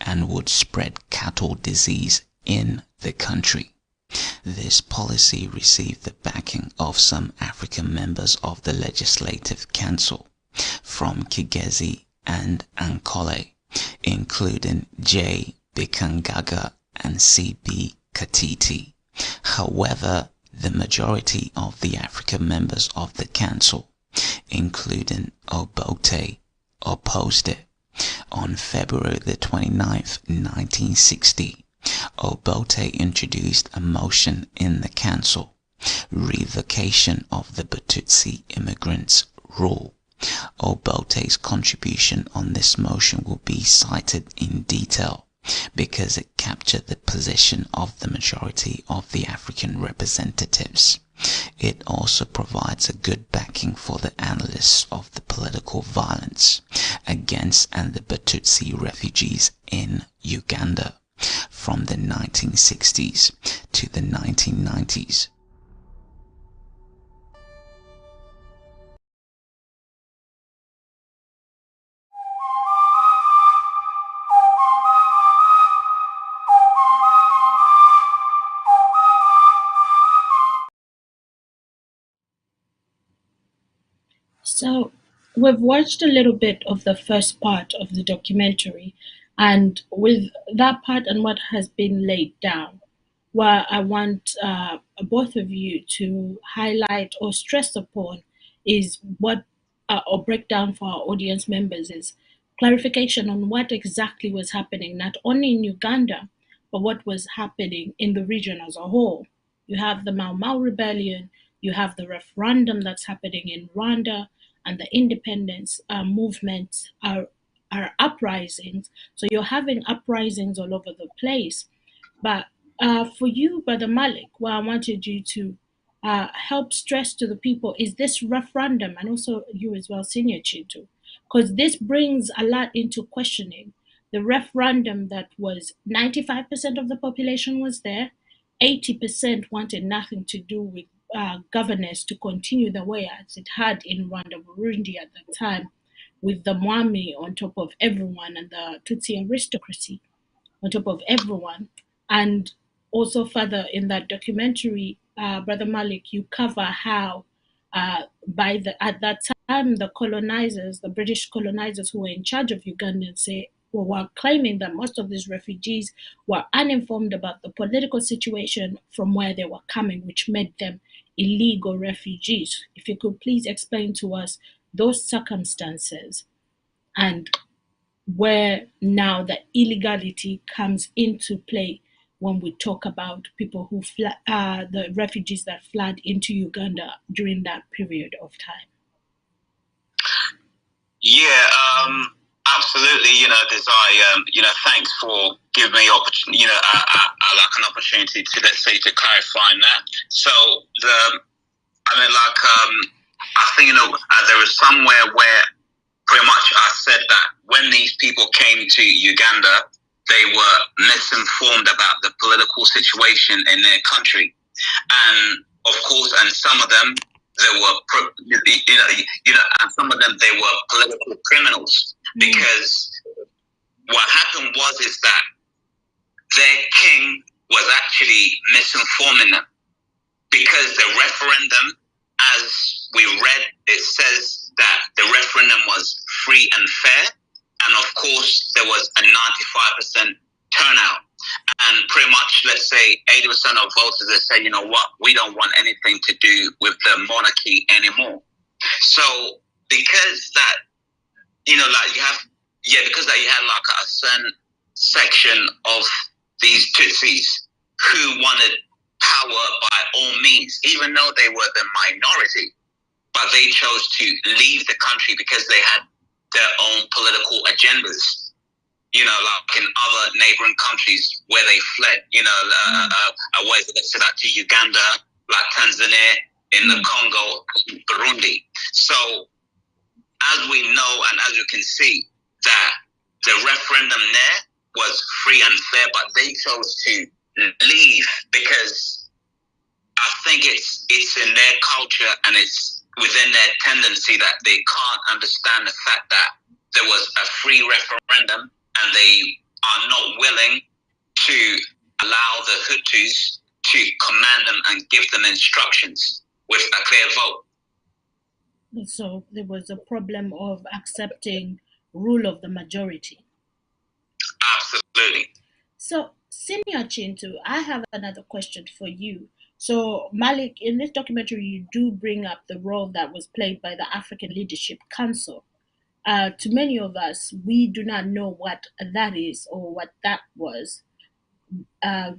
and would spread cattle disease in the country. This policy received the backing of some African members of the Legislative Council from Kigezi and Ankole, including J. Bikangaga and C.B. Katiti. However, the majority of the African members of the council, including Obote, opposed it. On February the 29th, 1960, Obote introduced a motion in the council, revocation of the Batutsi immigrants rule, Obelte's contribution on this motion will be cited in detail because it captured the position of the majority of the African representatives. It also provides a good backing for the analysis of the political violence against and the Batutsi refugees in Uganda from the 1960s to the 1990s. So we've watched a little bit of the first part of the documentary, and with that part and what has been laid down, what I want both of you to highlight or stress upon is what, or break down for our audience members, is clarification on what exactly was happening, not only in Uganda, but what was happening in the region as a whole. You have the Mau Mau rebellion, you have the referendum that's happening in Rwanda, and the independence movements are uprisings. So you're having uprisings all over the place. But for you, Brother Malik, what I wanted you to help stress to the people is this referendum, and also you as well, Senior Chintu, because this brings a lot into questioning. The referendum that was 95% of the population was there, 80% wanted nothing to do with governance to continue the way as it had in Rwanda, Burundi at that time, with the Mwami on top of everyone and the Tutsi aristocracy on top of everyone. And also further in that documentary, Brother Malik, you cover how at that time the colonizers, the British colonizers who were in charge of Uganda, were claiming that most of these refugees were uninformed about the political situation from where they were coming, which made them illegal refugees. If you could please explain to us those circumstances and where now the illegality comes into play when we talk about people who the refugees that fled into Uganda during that period of time. Yeah, absolutely. Desire. Thanks for giving me opportunity. I like an opportunity to, let's say, to clarify that. So I think there is somewhere where pretty much I said that when these people came to Uganda, they were misinformed about the political situation in their country, and of course, and some of them they were, and some of them they were political criminals, because what happened is that their king was actually misinforming them, because the referendum, as we read, it says that the referendum was free and fair, and of course there was a 95% turnout. And pretty much, let's say 80% of voters that say, you know what, we don't want anything to do with the monarchy anymore. So because that, because that you had like a certain section of these Tutsis who wanted power by all means, even though they were the minority, but they chose to leave the country because they had their own political agendas. Like in other neighboring countries where they fled, ways that said that to Uganda, like Tanzania, in the Congo, Burundi. So, as we know and as you can see, that the referendum there was free and fair, but they chose to leave because I think it's in their culture and it's within their tendency that they can't understand the fact that there was a free referendum and they are not willing to allow the Hutus to command them and give them instructions with a clear vote. So there was a problem of accepting rule of the majority. Absolutely. So, Senior Chintu, I have another question for you. So, Malik, in this documentary, you do bring up the role that was played by the African Leadership Council. To many of us, we do not know what that is or what that was.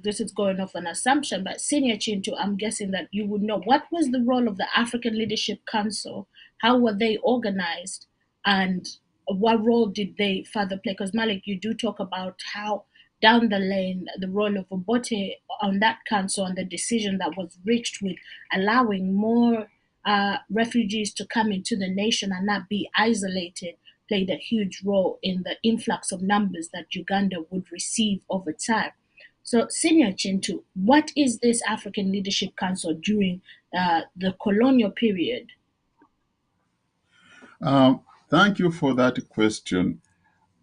This is going off an assumption, but Senior Chintu, I'm guessing that you would know what was the role of the African Leadership Council how were they organized, and what role did they further play? Because Malik, you do talk about how down the lane the role of Obote on that council and the decision that was reached with allowing more refugees to come into the nation and not be isolated played a huge role in the influx of numbers that Uganda would receive over time. So, Senior Chintu, what is this African Leadership Council during the colonial period? Thank you for that question.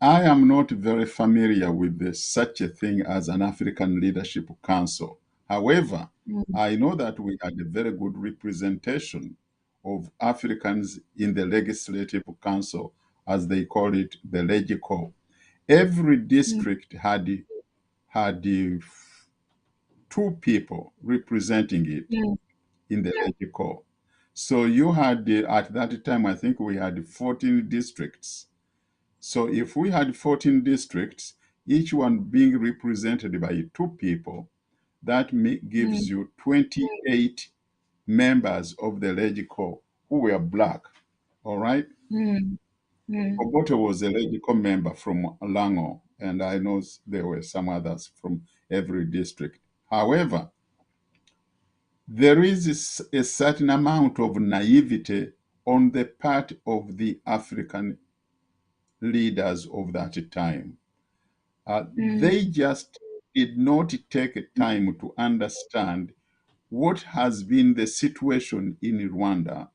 I am not very familiar with such a thing as an African Leadership Council. However, I know that we had a very good representation of Africans in the Legislative Council, as they call it, the Legico. Every district had 2 people representing it in the Legico. So you had, at that time, I think we had 14 districts. So if we had 14 districts, each one being represented by 2 people, that gives you 28 members of the Legico who were black. All right? Obote was a Legico member from Lango, and I know there were some others from every district. However, there is a certain amount of naivety on the part of the African leaders of that time. They just did not take time to understand what has been the situation in Rwanda,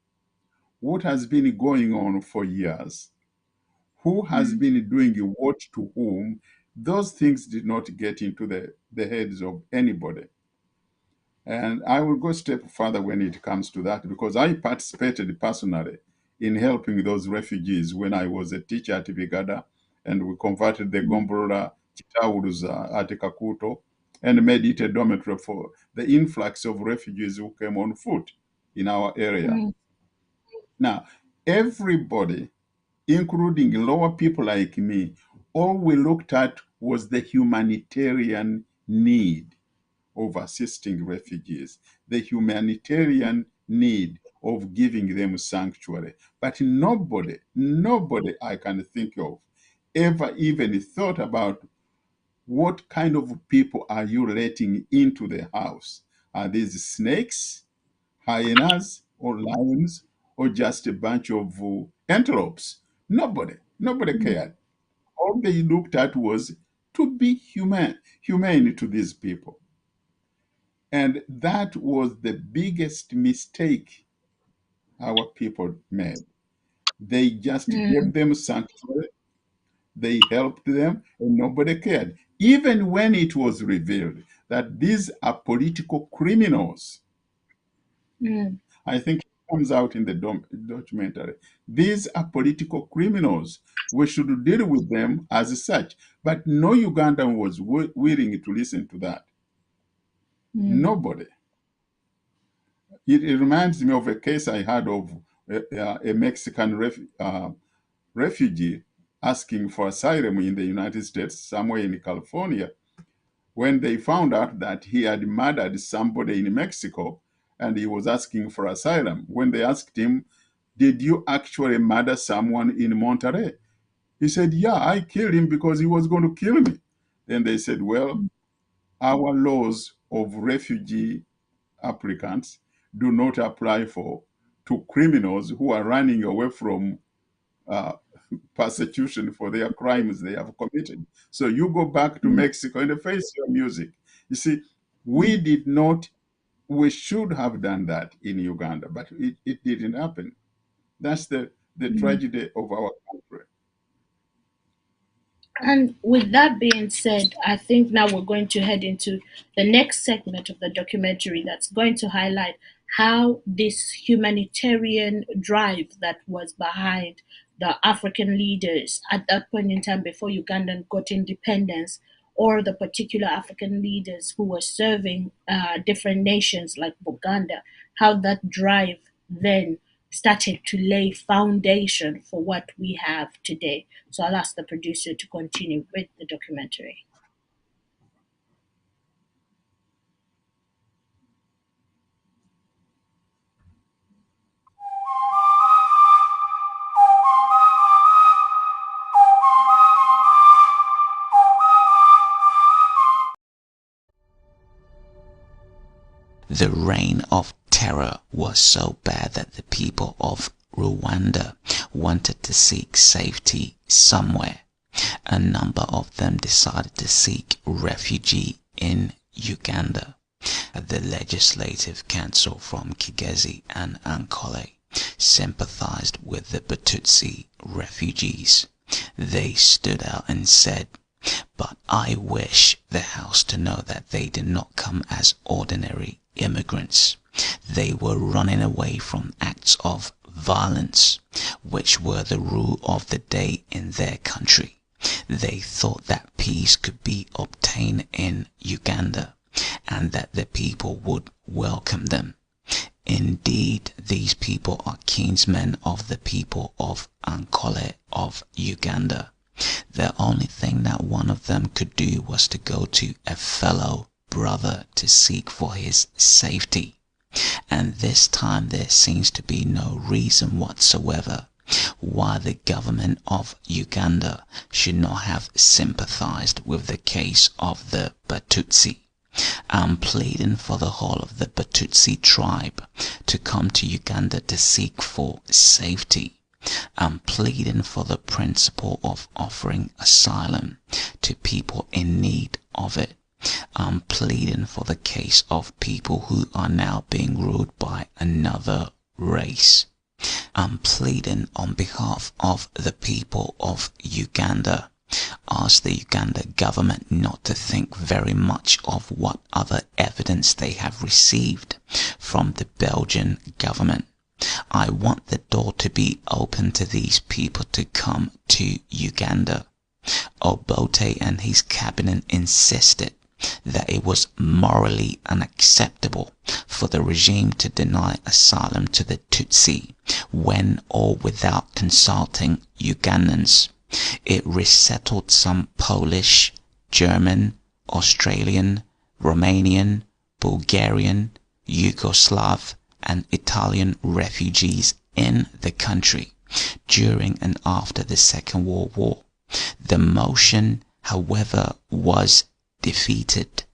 what has been going on for years, who has been doing what to whom. Those things did not get into the heads of anybody. And I will go a step further when it comes to that, because I participated personally in helping those refugees when I was a teacher at Vigada, and we converted the Gombolola Chitauruza at Kakuto and made it a dormitory for the influx of refugees who came on foot in our area. Now, everybody, including lower people like me, all we looked at was the humanitarian need of assisting refugees, the humanitarian need of giving them sanctuary. But nobody I can think of ever even thought about what kind of people are you letting into the house? Are these snakes, hyenas, or lions, or just a bunch of antelopes? Nobody cared. All they looked at was to be humane to these people. And that was the biggest mistake our people made. They just gave them sanctuary, they helped them, and nobody cared. Even when it was revealed that these are political criminals, I think it comes out in the documentary. These are political criminals. We should deal with them as such. But no Ugandan was willing to listen to that. Nobody. It reminds me of a case I had of a Mexican refugee asking for asylum in the United States, somewhere in California, when they found out that he had murdered somebody in Mexico and he was asking for asylum. When they asked him, "Did you actually murder someone in Monterrey?" He said, "Yeah, I killed him because he was going to kill me." Then they said, "Well, our laws of refugee applicants do not apply to criminals who are running away from uh, persecution for their crimes they have committed. So you go back to Mexico and face your music." You see, we should have done that in Uganda, but it didn't happen. That's the tragedy of our country. And with that being said, I think now we're going to head into the next segment of the documentary that's going to highlight how this humanitarian drive that was behind the African leaders at that point in time before Ugandan got independence, or the particular African leaders who were serving different nations like Buganda, how that drive then started to lay foundation for what we have today. So I'll ask the producer to continue with the documentary. The reign of terror was so bad that the people of Rwanda wanted to seek safety somewhere. A number of them decided to seek refuge in Uganda. The Legislative Council from Kigezi and Ankole sympathized with the Batutsi refugees. They stood out and said, "But I wish the House to know that they did not come as ordinary immigrants. They were running away from acts of violence, which were the rule of the day in their country. They thought that peace could be obtained in Uganda, and that the people would welcome them. Indeed, these people are kinsmen of the people of Ankole of Uganda. The only thing that one of them could do was to go to a fellow brother to seek for his safety. And this time there seems to be no reason whatsoever why the government of Uganda should not have sympathized with the case of the Batutsi. I'm pleading for the whole of the Batutsi tribe to come to Uganda to seek for safety. I'm pleading for the principle of offering asylum to people in need of it. I'm pleading for the case of people who are now being ruled by another race. I'm pleading on behalf of the people of Uganda. Ask the Uganda government not to think very much of what other evidence they have received from the Belgian government. I want the door to be open to these people to come to Uganda. Obote and his cabinet insisted that it was morally unacceptable for the regime to deny asylum to the Tutsi when or without consulting Ugandans. It resettled some Polish, German, Australian, Romanian, Bulgarian, Yugoslav, and Italian refugees in the country during and after the Second World War. The motion, however, was defeated.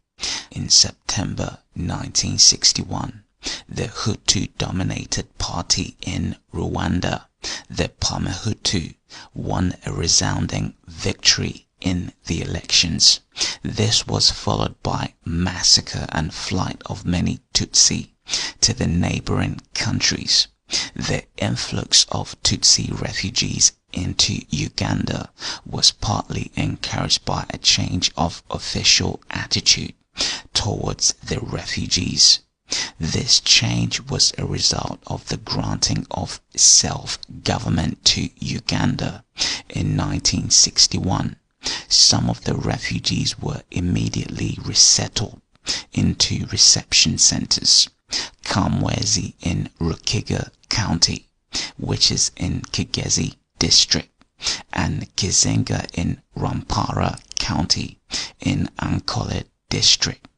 In September 1961, the Hutu-dominated party in Rwanda, the Parmehutu, won a resounding victory in the elections. This was followed by massacre and flight of many Tutsi to the neighbouring countries. The influx of Tutsi refugees into Uganda was partly encouraged by a change of official attitude towards the refugees. This change was a result of the granting of self-government to Uganda in 1961. Some of the refugees were immediately resettled into reception centres. Kamwezi in Rukiga County, which is in Kigezi District, and Kizenga in Rwampara County in Ankole District.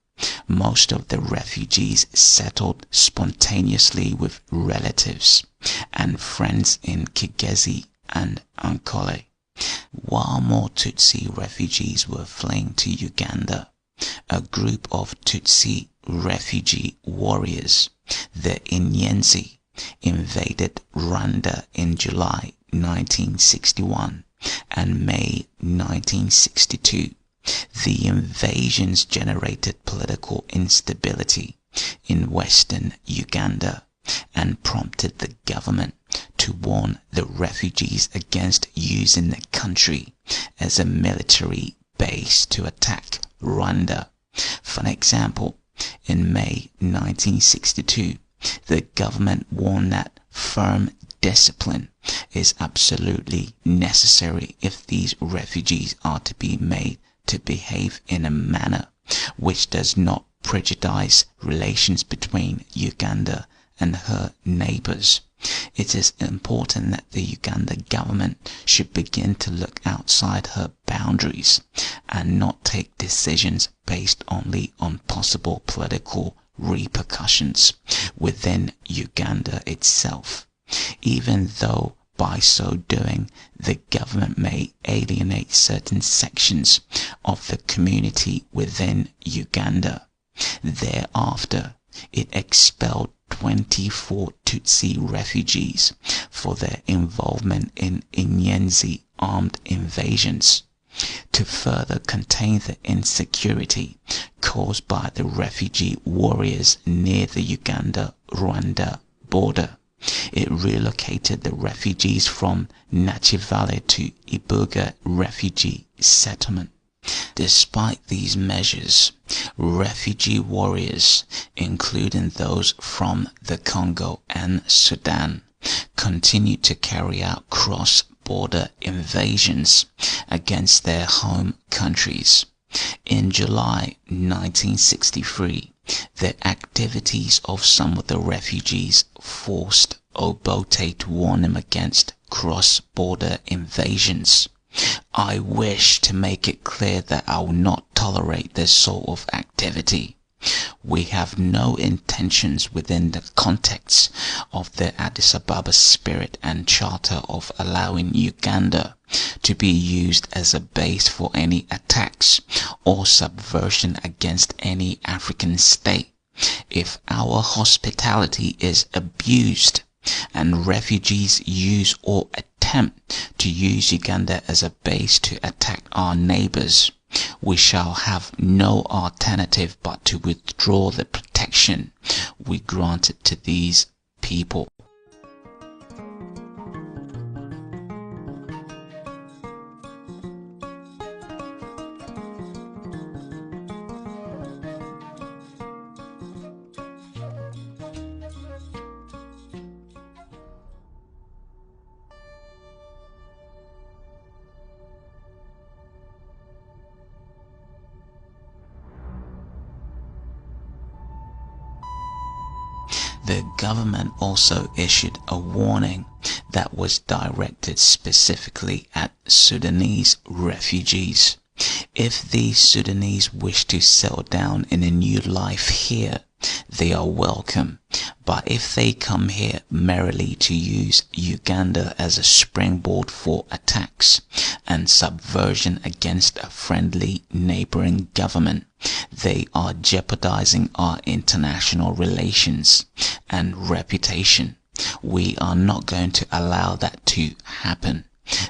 Most of the refugees settled spontaneously with relatives and friends in Kigezi and Ankole. While more Tutsi refugees were fleeing to Uganda, a group of Tutsi refugee warriors, the Inyenzi, invaded Rwanda in July 1961 and May 1962. The invasions generated political instability in western Uganda and prompted the government to warn the refugees against using the country as a military base to attack Rwanda. For example, in May 1962, the government warned that firm discipline is absolutely necessary if these refugees are to be made to behave in a manner which does not prejudice relations between Uganda and her neighbours. It is important that the Uganda government should begin to look outside her boundaries and not take decisions based only on possible political repercussions within Uganda itself, even though by so doing the government may alienate certain sections of the community within Uganda. Thereafter, it expelled 24 Tutsi refugees for their involvement in Inyenzi armed invasions. To further contain the insecurity caused by the refugee warriors near the Uganda-Rwanda border, it relocated the refugees from Nachivale to Ibuga refugee settlement. Despite these measures, refugee warriors, including those from the Congo and Sudan, continued to carry out cross-border invasions against their home countries. In July 1963, the activities of some of the refugees forced Obote to warn them against cross-border invasions. I wish to make it clear that I will not tolerate this sort of activity. We have no intentions within the context of the Addis Ababa spirit and charter of allowing Uganda to be used as a base for any attacks or subversion against any African state. If our hospitality is abused and refugees use or attempt to use Uganda as a base to attack our neighbors, we shall have no alternative but to withdraw the protection we granted to these people. The government also issued a warning that was directed specifically at Sudanese refugees. If these Sudanese wish to settle down in a new life here, they are welcome. But if they come here merely to use Uganda as a springboard for attacks and subversion against a friendly neighboring government, they are jeopardizing our international relations and reputation. We are not going to allow that to happen.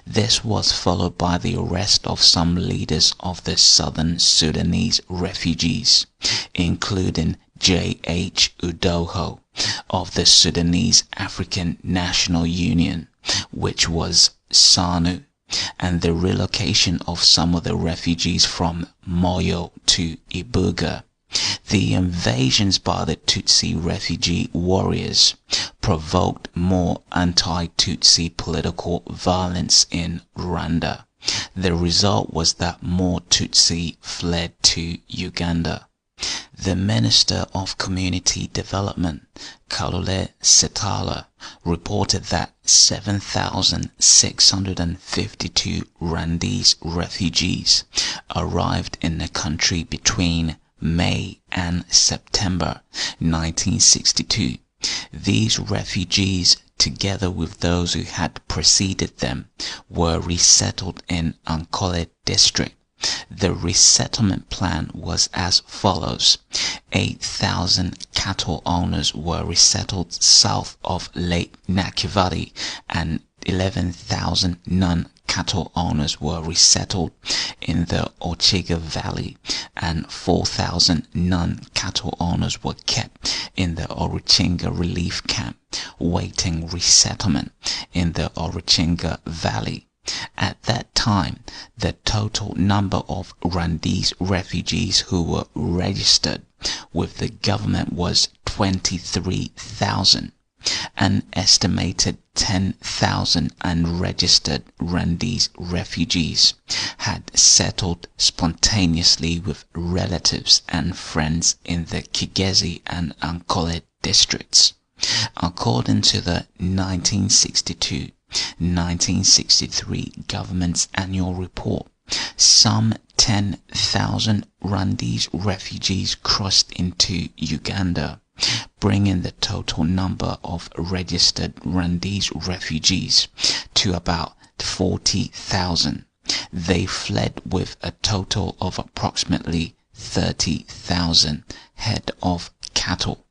This was followed by the arrest of some leaders of the southern Sudanese refugees, including J.H. Udoho of the Sudanese African National Union, which was SANU, and the relocation of some of the refugees from Moyo to Ibuga. The invasions by the Tutsi refugee warriors provoked more anti-Tutsi political violence in Rwanda. The result was that more Tutsi fled to Uganda. The Minister of Community Development, Kalule Setala, reported that 7,652 Rwandese refugees arrived in the country between May and September 1962. These refugees, together with those who had preceded them, were resettled in Ankole district. The resettlement plan was as follows. 8,000 cattle owners were resettled south of Lake Nakivali and 11,000 non-cattle owners were resettled in the Ochiga Valley, and 4,000 non-cattle owners were kept in the Orichinga Relief Camp, waiting resettlement in the Orichinga Valley. At that time, the total number of Rwandese refugees who were registered with the government was 23,000. An estimated 10,000 unregistered Rwandese refugees had settled spontaneously with relatives and friends in the Kigezi and Ankole districts. According to the 1962-1963 government's annual report, some 10,000 Rwandese refugees crossed into Uganda, bringing the total number of registered Rwandese refugees to about 40,000. They fled with a total of approximately 30,000 head of cattle.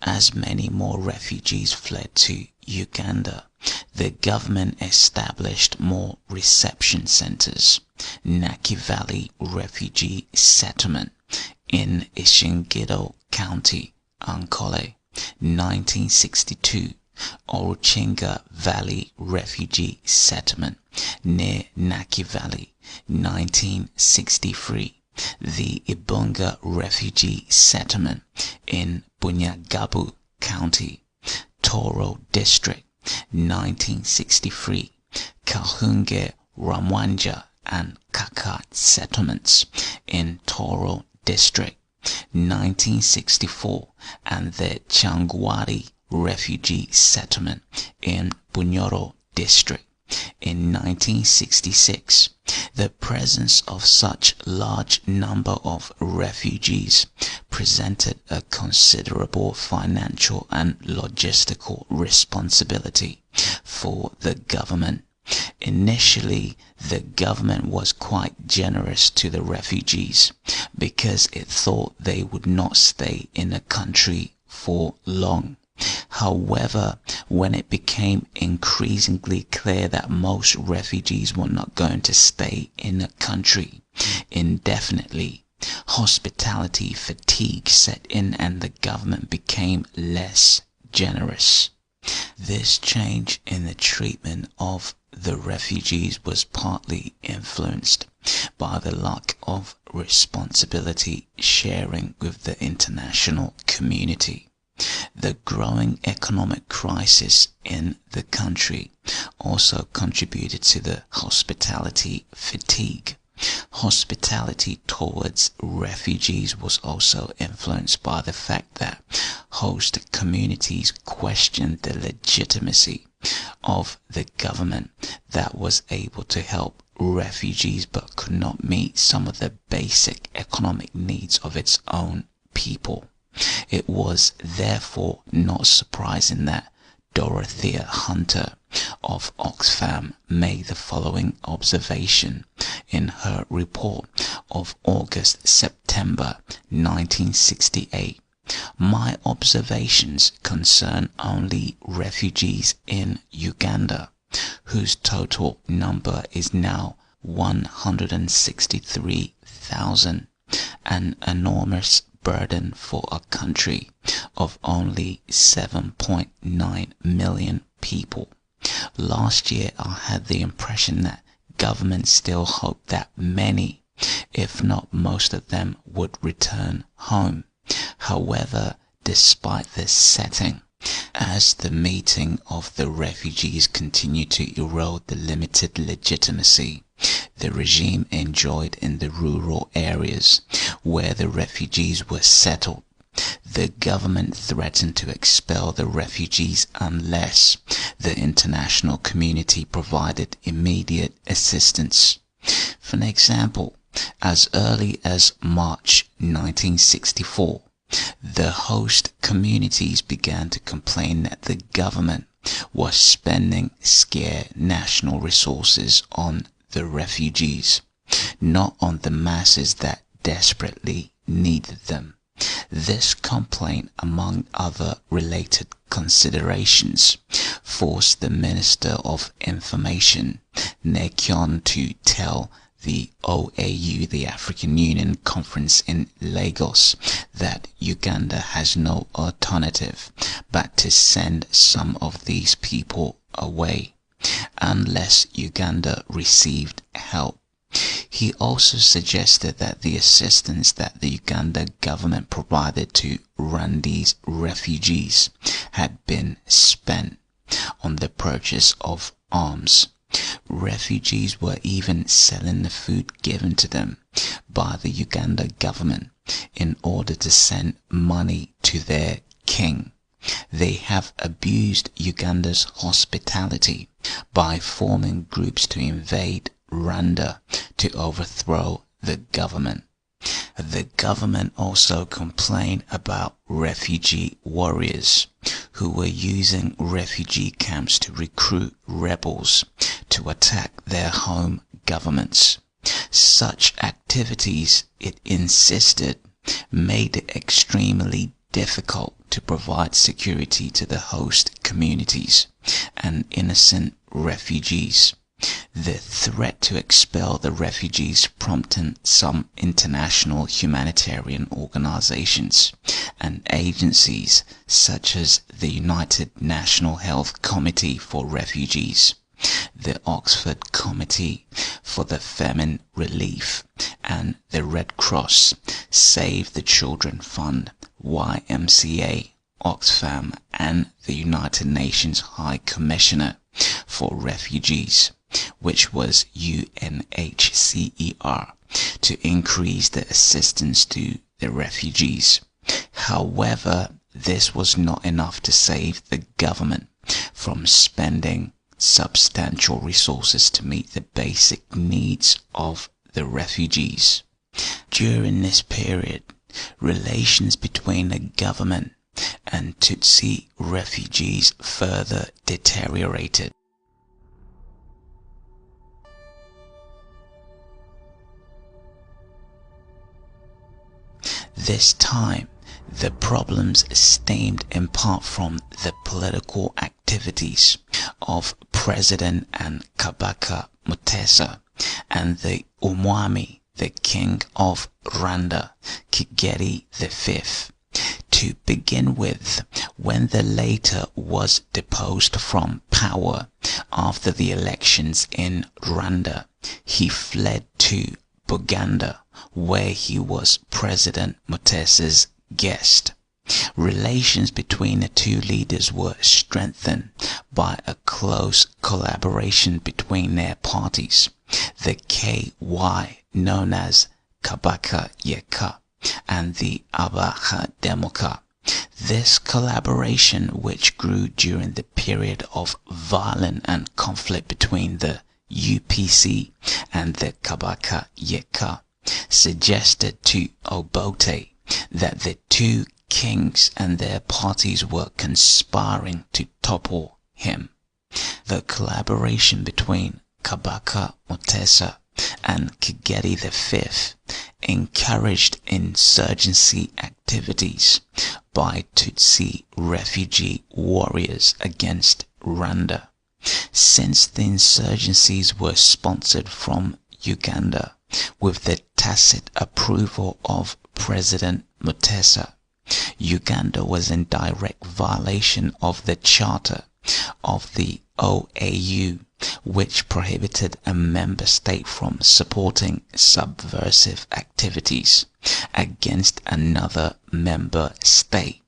as many more refugees fled to Uganda, the government established more reception centers. Naki Valley Refugee Settlement in Ishingido County, Ankole, 1962. Oruchinga Valley Refugee Settlement near Naki Valley, 1963. The Ibunga Refugee Settlement in Bunyagabu County, Toro District, 1963. Kahunge, Ramwanja and Kakat settlements in Toro District, 1964, and the Changwari Refugee Settlement in Bunyoro District in 1966. The presence of such large number of refugees presented a considerable financial and logistical responsibility for the government. Initially, the government was quite generous to the refugees because it thought they would not stay in the country for long. However, when it became increasingly clear that most refugees were not going to stay in the country indefinitely, hospitality fatigue set in and the government became less generous. This change in the treatment of the refugees was partly influenced by the lack of responsibility sharing with the international community. The growing economic crisis in the country also contributed to the hospitality fatigue. Hospitality towards refugees was also influenced by the fact that host communities questioned the legitimacy of the government that was able to help refugees but could not meet some of the basic economic needs of its own people. It was therefore not surprising that Dorothea Hunter of Oxfam made the following observation in her report of August-September 1968. My observations concern only refugees in Uganda, whose total number is now 163,000, an enormous burden for a country of only 7.9 million people. Last year I had the impression that government still hoped that many, if not most of them, would return home. However, despite this setting, as the meeting of the refugees continued to erode the limited legitimacy the regime enjoyed in the rural areas where the refugees were settled, the government threatened to expel the refugees unless the international community provided immediate assistance. For an example, as early as March 1964, the host communities began to complain that the government was spending scarce national resources on the refugees, not on the masses that desperately needed them. This complaint, among other related considerations, forced the Minister of Information, Nekyon, to tell the OAU, the African Union Conference in Lagos, that Uganda has no alternative but to send some of these people away unless Uganda received help. He also suggested that the assistance that the Uganda government provided to Rwandese refugees had been spent on the purchase of arms. Refugees were even selling the food given to them by the Uganda government in order to send money to their king. They have abused Uganda's hospitality by forming groups to invade Rwanda to overthrow the government. The government also complained about refugee warriors who were using refugee camps to recruit rebels to attack their home governments. Such activities, it insisted, made it extremely difficult to provide security to the host communities and innocent refugees. The threat to expel the refugees prompted some international humanitarian organizations and agencies such as the United National Health Committee for Refugees, the Oxford Committee for the Famine Relief, and the Red Cross, Save the Children Fund, YMCA, Oxfam, and the United Nations High Commissioner for Refugees, which was UNHCR, to increase the assistance to the refugees. However, this was not enough to save the government from spending substantial resources to meet the basic needs of the refugees. During this period, relations between the government and Tutsi refugees further deteriorated. This time, the problems stemmed in part from the political activities of President and Kabaka Mutesa and the Umwami, the king of Rwanda, Kigeli V. To begin with, when the latter was deposed from power after the elections in Rwanda, he fled to Buganda, where he was President Mutesa's guest. Relations between the two leaders were strengthened by a close collaboration between their parties, the KY known as Kabaka Yeka and the Abaha Demoka. This collaboration, which grew during the period of violence and conflict between the UPC and the Kabaka Yeka, suggested to Obote that the two kings and their parties were conspiring to topple him. The collaboration between Kabaka Mutesa and Kigeli V encouraged insurgency activities by Tutsi refugee warriors against Rwanda. Since the insurgencies were sponsored from Uganda with the tacit approval of President Mutesa, Uganda was in direct violation of the Charter of the OAU, which prohibited a member state from supporting subversive activities against another member state.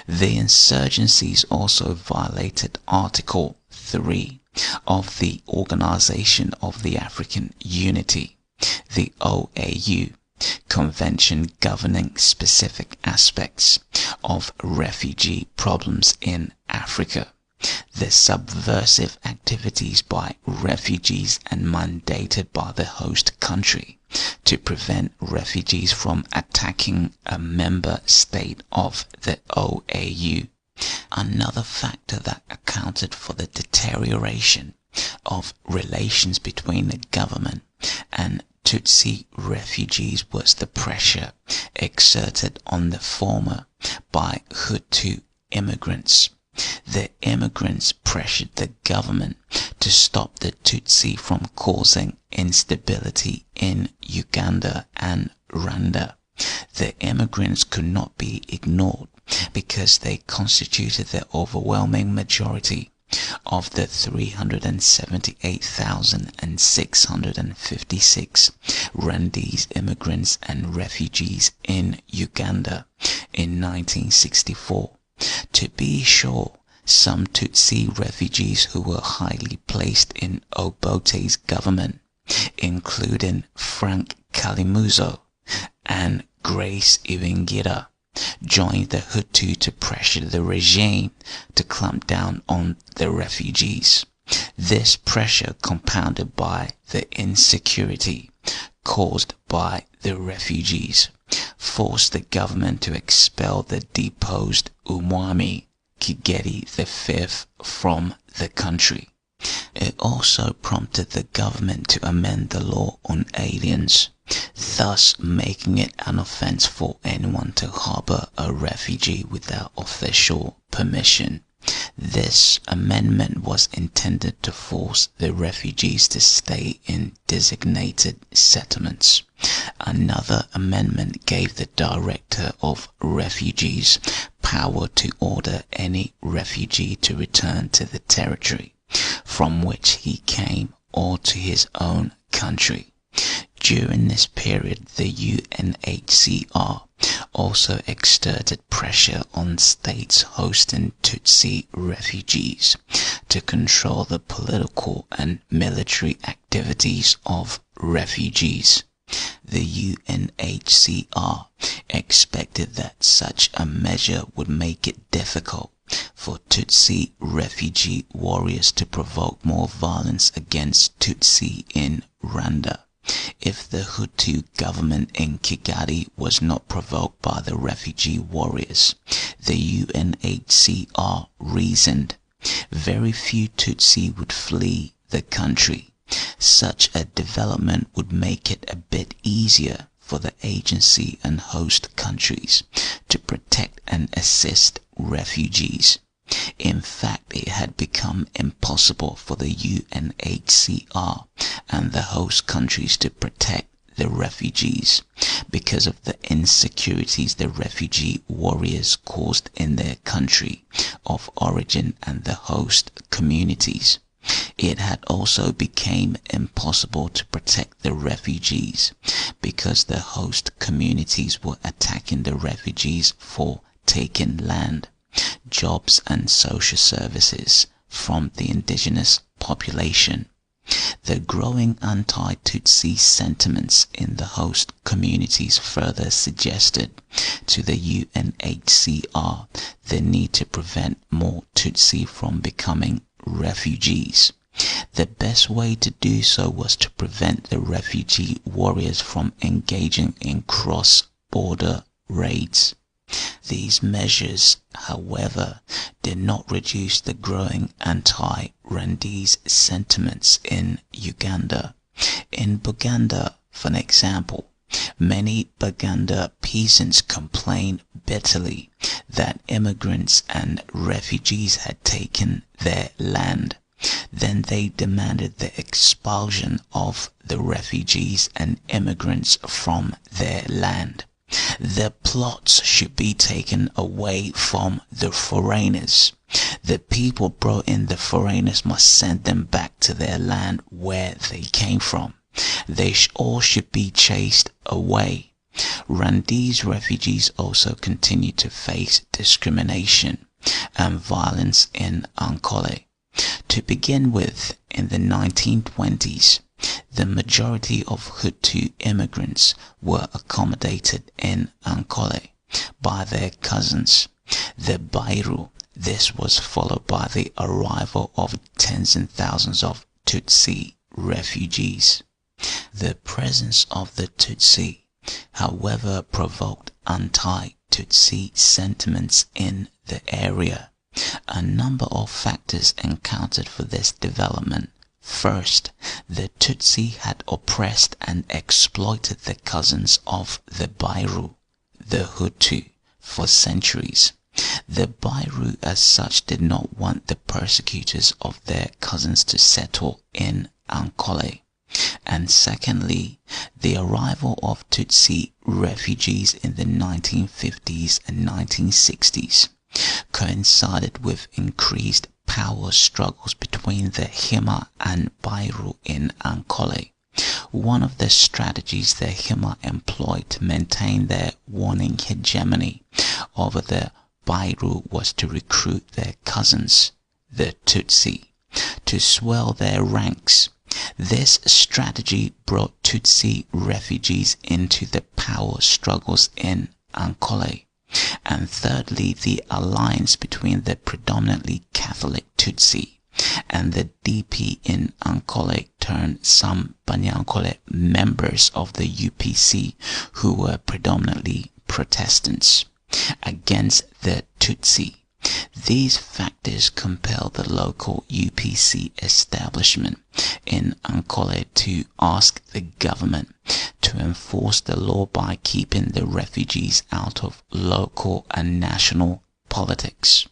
The insurgencies also violated Article 3 of the Organization of the African Unity, the OAU, Convention governing specific aspects of refugee problems in Africa. The subversive activities by refugees and mandated by the host country to prevent refugees from attacking a member state of the OAU. Another factor that accounted for the deterioration of relations between the government and Tutsi refugees was the pressure exerted on the former by Hutu immigrants. The immigrants pressured the government to stop the Tutsi from causing instability in Uganda and Rwanda. The immigrants could not be ignored because they constituted the overwhelming majority of the 378,656 Rwandese immigrants and refugees in Uganda in 1964. To be sure, some Tutsi refugees who were highly placed in Obote's government, including Frank Kalimuzo and Grace Ibingira, joined the Hutu to pressure the regime to clamp down on the refugees. This pressure, compounded by the insecurity caused by the refugees, forced the government to expel the deposed Umwami Kigeli V from the country. It also prompted the government to amend the law on aliens thus making it an offense for anyone to harbor a refugee without official permission. This amendment was intended to force the refugees to stay in designated settlements. Another amendment gave the Director of Refugees power to order any refugee to return to the territory from which he came or to his own country. During this period, the UNHCR also exerted pressure on states hosting Tutsi refugees to control the political and military activities of refugees. The UNHCR expected that such a measure would make it difficult for Tutsi refugee warriors to provoke more violence against Tutsi in Rwanda. If the Hutu government in Kigali was not provoked by the refugee warriors, the UNHCR reasoned, very few Tutsi would flee the country. Such a development would make it a bit easier for the agency and host countries to protect and assist refugees. In fact, it had become impossible for the UNHCR and the host countries to protect the refugees because of the insecurities the refugee warriors caused in their country of origin and the host communities. It had also become impossible to protect the refugees because the host communities were attacking the refugees for taking land, jobs and social services from the indigenous population. The growing anti-Tutsi sentiments in the host communities further suggested to the UNHCR the need to prevent more Tutsi from becoming refugees. The best way to do so was to prevent the refugee warriors from engaging in cross-border raids. These measures, however, did not reduce the growing anti-Rwandese sentiments in Uganda. In Buganda, for an example, many Buganda peasants complained bitterly that immigrants and refugees had taken their land. Then they demanded the expulsion of the refugees and immigrants from their land. The plots should be taken away from the foreigners. The people brought in the foreigners must send them back to their land where they came from. They all should be chased away. Rwandese refugees also continue to face discrimination and violence in Ankole. To begin with, in the 1920s, the majority of Hutu immigrants were accommodated in Ankole by their cousins, the Bairu. This was followed by the arrival of tens and thousands of Tutsi refugees. The presence of the Tutsi, however, provoked anti-Tutsi sentiments in the area. A number of factors encountered for this development. First, the Tutsi had oppressed and exploited the cousins of the Bairu, the Hutu, for centuries. The Bairu as such did not want the persecutors of their cousins to settle in Ankole. And secondly, the arrival of Tutsi refugees in the 1950s and 1960s coincided with increased power struggles between the Hima and Bairu in Ankole. One of the strategies the Hima employed to maintain their waning hegemony over the Bairu was to recruit their cousins, the Tutsi, to swell their ranks. This strategy brought Tutsi refugees into the power struggles in Ankole. And thirdly, the alliance between the predominantly Catholic Tutsi and the DP in Ankole turned some Banyankole members of the UPC, who were predominantly Protestants, against the Tutsi. These factors compelled the local UPC establishment in Ankole to ask the government to to enforce the law by keeping the refugees out of local and national politics.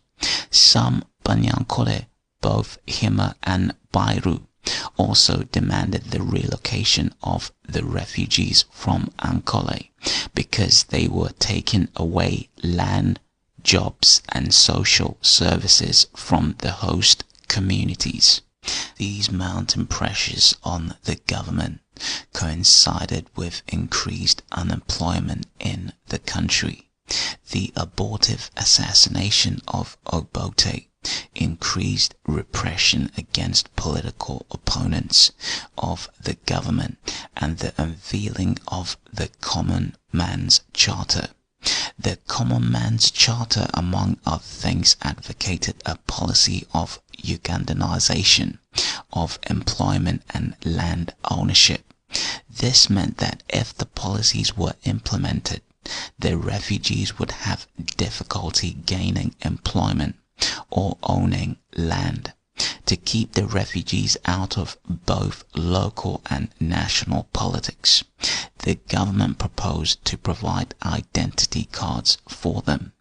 Some Banyankole, both Hima and Bairu, also demanded the relocation of the refugees from Ankole because they were taking away land, jobs and social services from the host communities. These mounting pressures on the government coincided with increased unemployment in the country. The abortive assassination of Obote increased repression against political opponents of the government and the unveiling of the Common Man's Charter. The Common Man's Charter, among other things, advocated a policy of Ugandanization of employment and land ownership. This meant that if the policies were implemented, the refugees would have difficulty gaining employment or owning land. To keep the refugees out of both local and national politics, the government proposed to provide identity cards for them.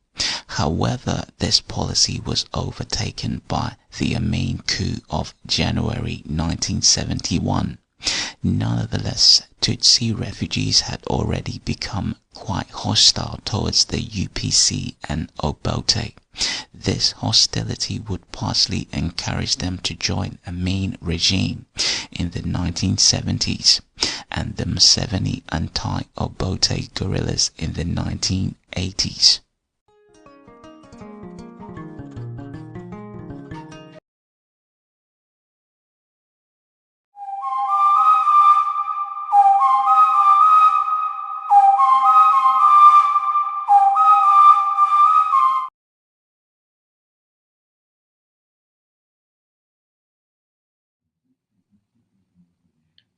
However, this policy was overtaken by the Amin coup of January 1971. Nonetheless, Tutsi refugees had already become quite hostile towards the UPC and Obote. This hostility would partly encourage them to join Amin regime in the 1970s and the Museveni anti-Obote guerrillas in the 1980s.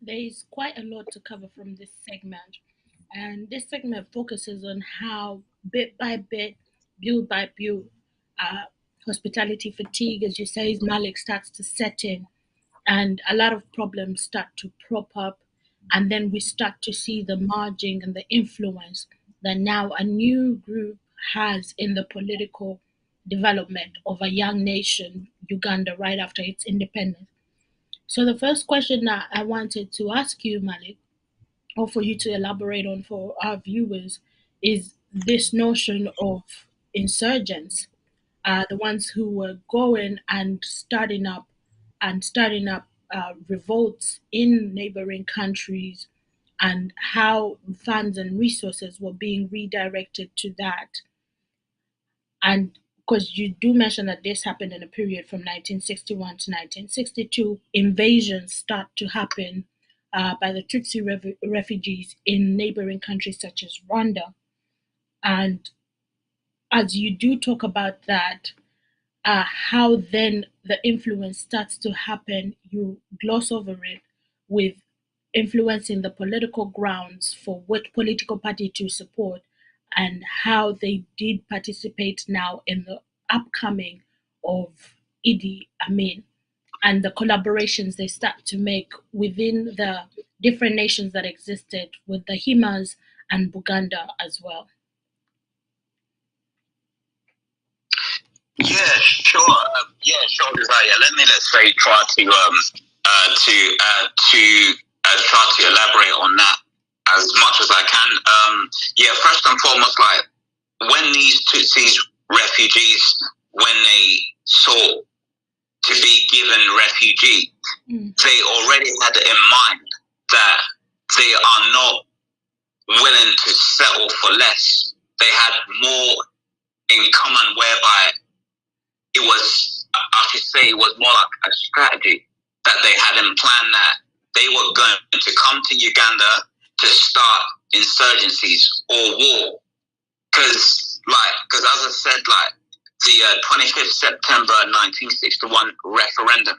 There is quite a lot to cover from this segment, and this segment focuses on how, bit by bit, build by build, uh, hospitality fatigue, as you say, Malik, starts to set in, and a lot of problems start to prop up, and then we start to see the margin and the influence that now a new group has in the political development of a young nation, Uganda, right after its independence. So the first question that I wanted to ask you, Malik, or for you to elaborate on for our viewers, is this notion of insurgents, the ones who were going and starting up revolts in neighboring countries, and how funds and resources were being redirected to that. And because you do mention that this happened in a period from 1961 to 1962, invasions start to happen by the Tutsi refugees in neighboring countries such as Rwanda. And as you do talk about that, how then the influence starts to happen, you gloss over it with influencing the political grounds for which political party to support, and how they did participate now in the upcoming of Idi Amin, and the collaborations they start to make within the different nations that existed with the Himas and Buganda as well. Yeah, sure. Sure, Desire. Let's say try to try to elaborate on that as much as I can. First and foremost, like when these Tutsis refugees, when they sought to be given refugee, they already had in mind that they are not willing to settle for less. They had more in common, whereby it was, I should say, it was more like a strategy that they had in plan, that they were going to come to Uganda to start insurgencies or war. Because as I said, like the 25th September 1961 referendum,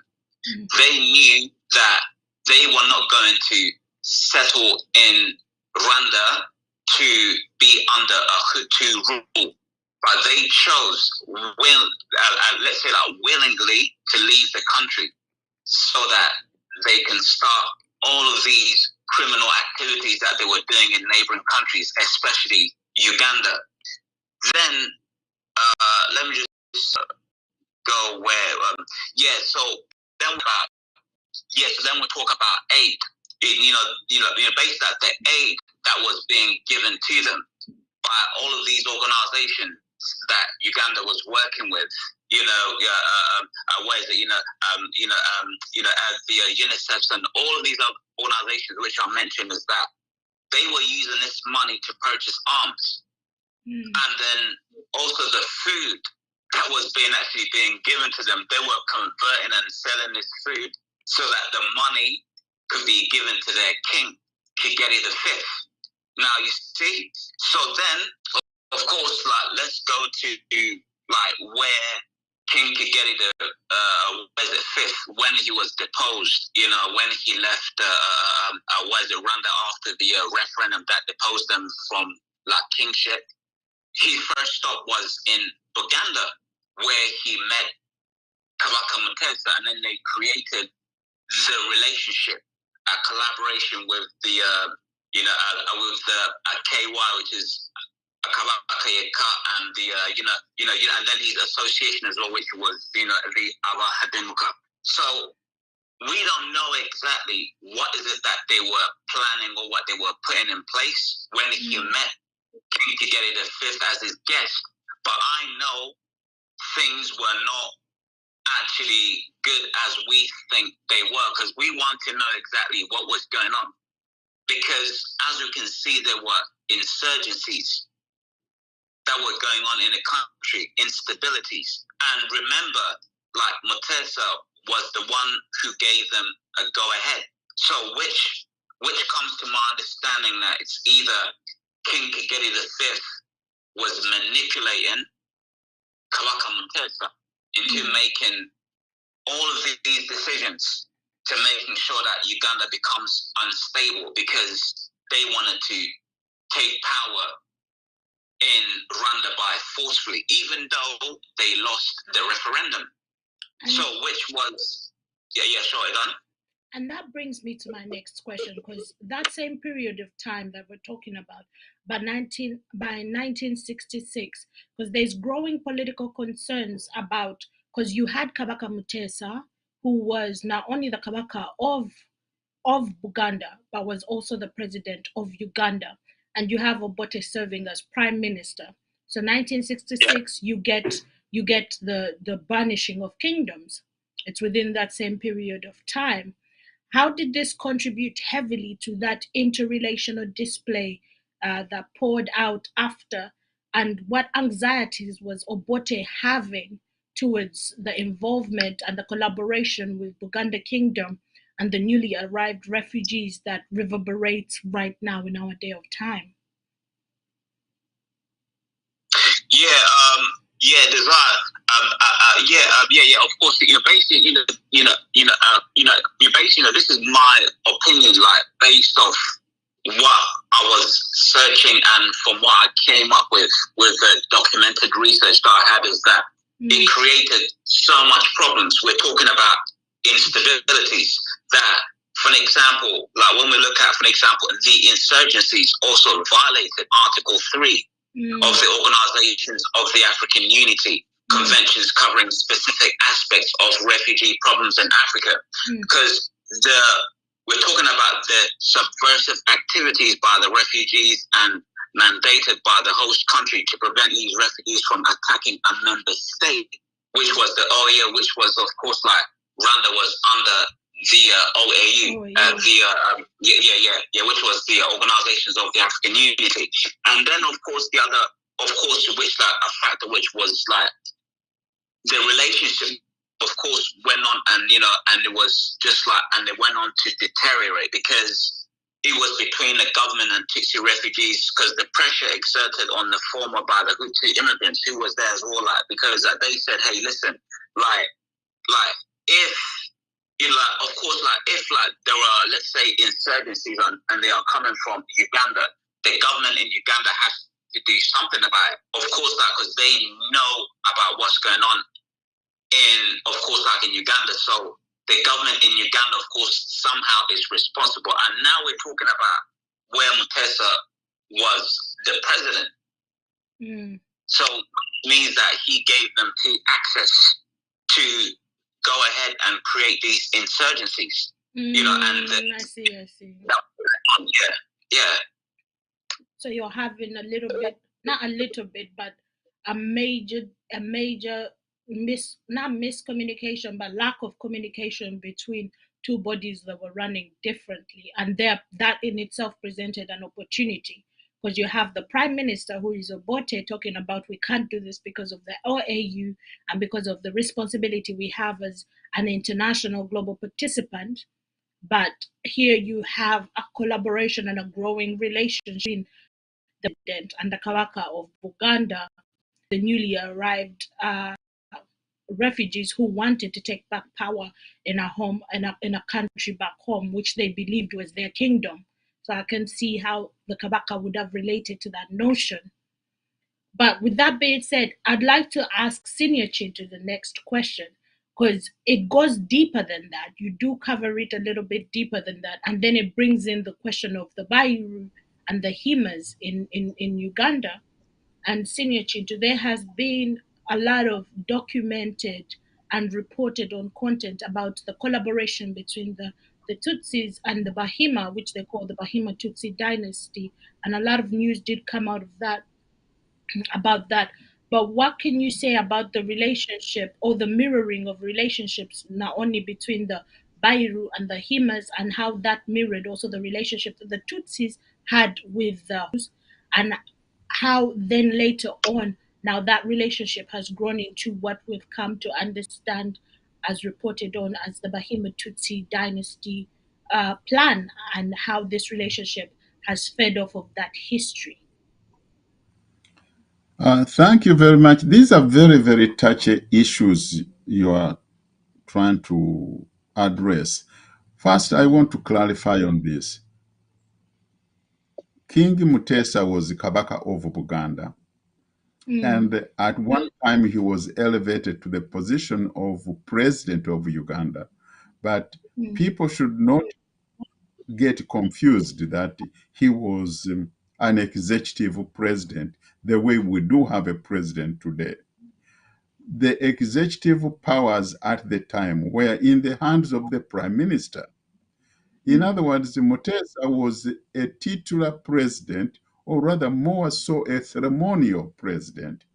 they knew that they were not going to settle in Rwanda to be under a Hutu rule. But they chose, let's say, willingly to leave the country so that they can start all of these criminal activities that they were doing in neighboring countries, especially Uganda. Then, let me just go where, so then we'll talk about aid. Based on the aid that was being given to them by all of these organizations that Uganda was working with, the UNICEF and all of these other organizations which I mentioned, is that they were using this money to purchase arms. And then also the food that was actually being given to them, they were converting and selling this food so that the money could be given to their king, Kigeli V. Now you see, so then of course, let's go to where King Kigeli V, when he was deposed, when he left Rwanda after the referendum that deposed them from kingship. His first stop was in Buganda, where he met Kabaka Mutesa, and then they created the relationship, a collaboration with the KY, which is Kabaka Yeka, and and then his association as well, which was the Aba Hademuka. So we don't know exactly what is it that they were planning or what they were putting in place when he met King Kigeli V as his guest, but I know things were not actually good as we think they were, because we want to know exactly what was going on. Because as you can see, there were insurgencies that were going on in the country, instabilities. And remember, Mutesa was the one who gave them a go-ahead. So which comes to my understanding that it's either King Kigeli V was manipulating Kabaka Mutesa into making all of these decisions to making sure that Uganda becomes unstable, because they wanted to take power in Rwanda by forcefully, even though they lost the referendum. So which was, sure, done. And that brings me to my next question, because that same period of time that we're talking about, by 1966, because there's growing political concerns about, because you had Kabaka Mutesa, who was not only the Kabaka of Buganda, but was also the president of Uganda, and you have Obote serving as prime minister. So 1966, you get the banishing of kingdoms. It's within that same period of time. How did this contribute heavily to that interrelational display that poured out after, and what anxieties was Obote having towards the involvement and the collaboration with Buganda Kingdom and the newly arrived refugees that reverberates right now in our day of time? Of course, basically, this is my opinion, based off what I was searching and from what I came up with the documented research that I had, is that it created so much problems. We're talking about instabilities that, for an example, when we look at, for example, the insurgencies also violated Article 3 of the Organizations of the African Unity, conventions covering specific aspects of refugee problems in Africa. Because we're talking about the subversive activities by the refugees and mandated by the host country to prevent these refugees from attacking a member state, which was the OAU, which was, of course, Rwanda was under the OAU, which was the Organizations of the African Unity. And then, of course, which a factor which was the relationship, of course, went on, and it was just and it went on to deteriorate, because it was between the government and Tutsi refugees, because the pressure exerted on the former by the Hutu immigrants who was there as well, because they said, hey, listen, if of course, if there are, let's say, insurgencies and they are coming from Uganda, the government in Uganda has to do something about it. Of course, because they know about what's going on in Uganda. So the government in Uganda, of course, somehow is responsible. And now we're talking about where Mutesa was the president. So it means that he gave them access to go ahead and create these insurgencies. You know, and I see. Yeah. So you're having a little bit, not a little bit, but a major not miscommunication, but lack of communication between two bodies that were running differently, and that in itself presented an opportunity, because you have the prime minister, who is Obote, talking about we can't do this because of the OAU and because of the responsibility we have as an international global participant. But here you have a collaboration and a growing relationship between the president and the Kabaka of Buganda, the newly arrived refugees who wanted to take back power in a home, in a country back home, which they believed was their kingdom. So I can see how the Kabaka would have related to that notion. But with that being said, I'd like to ask Senior Chintu the next question, because it goes deeper than that. You do cover it a little bit deeper than that. And then it brings in the question of the Bairu and the Himas in Uganda. And Senior Chintu, there has been a lot of documented and reported on content about the collaboration between the Tutsis and the Bahima, which they call the Bahima Tutsi dynasty. And a lot of news did come out of that, about that. But what can you say about the relationship or the mirroring of relationships, not only between the Bairu and the Himas, and how that mirrored also the relationship that the Tutsis had with the Hutus, and how then later on, now that relationship has grown into what we've come to understand as reported on as the Bahima Tutsi dynasty plan, and how this relationship has fed off of that history. Thank you very much. These are very, very touchy issues you are trying to address. First, I want to clarify on this. King Mutesa was the Kabaka of Buganda. And at one time, he was elevated to the position of president of Uganda. But people should not get confused that he was an executive president, the way we do have a president today. The executive powers at the time were in the hands of the prime minister. In other words, Mutesa was a titular president, or rather more so a ceremonial president,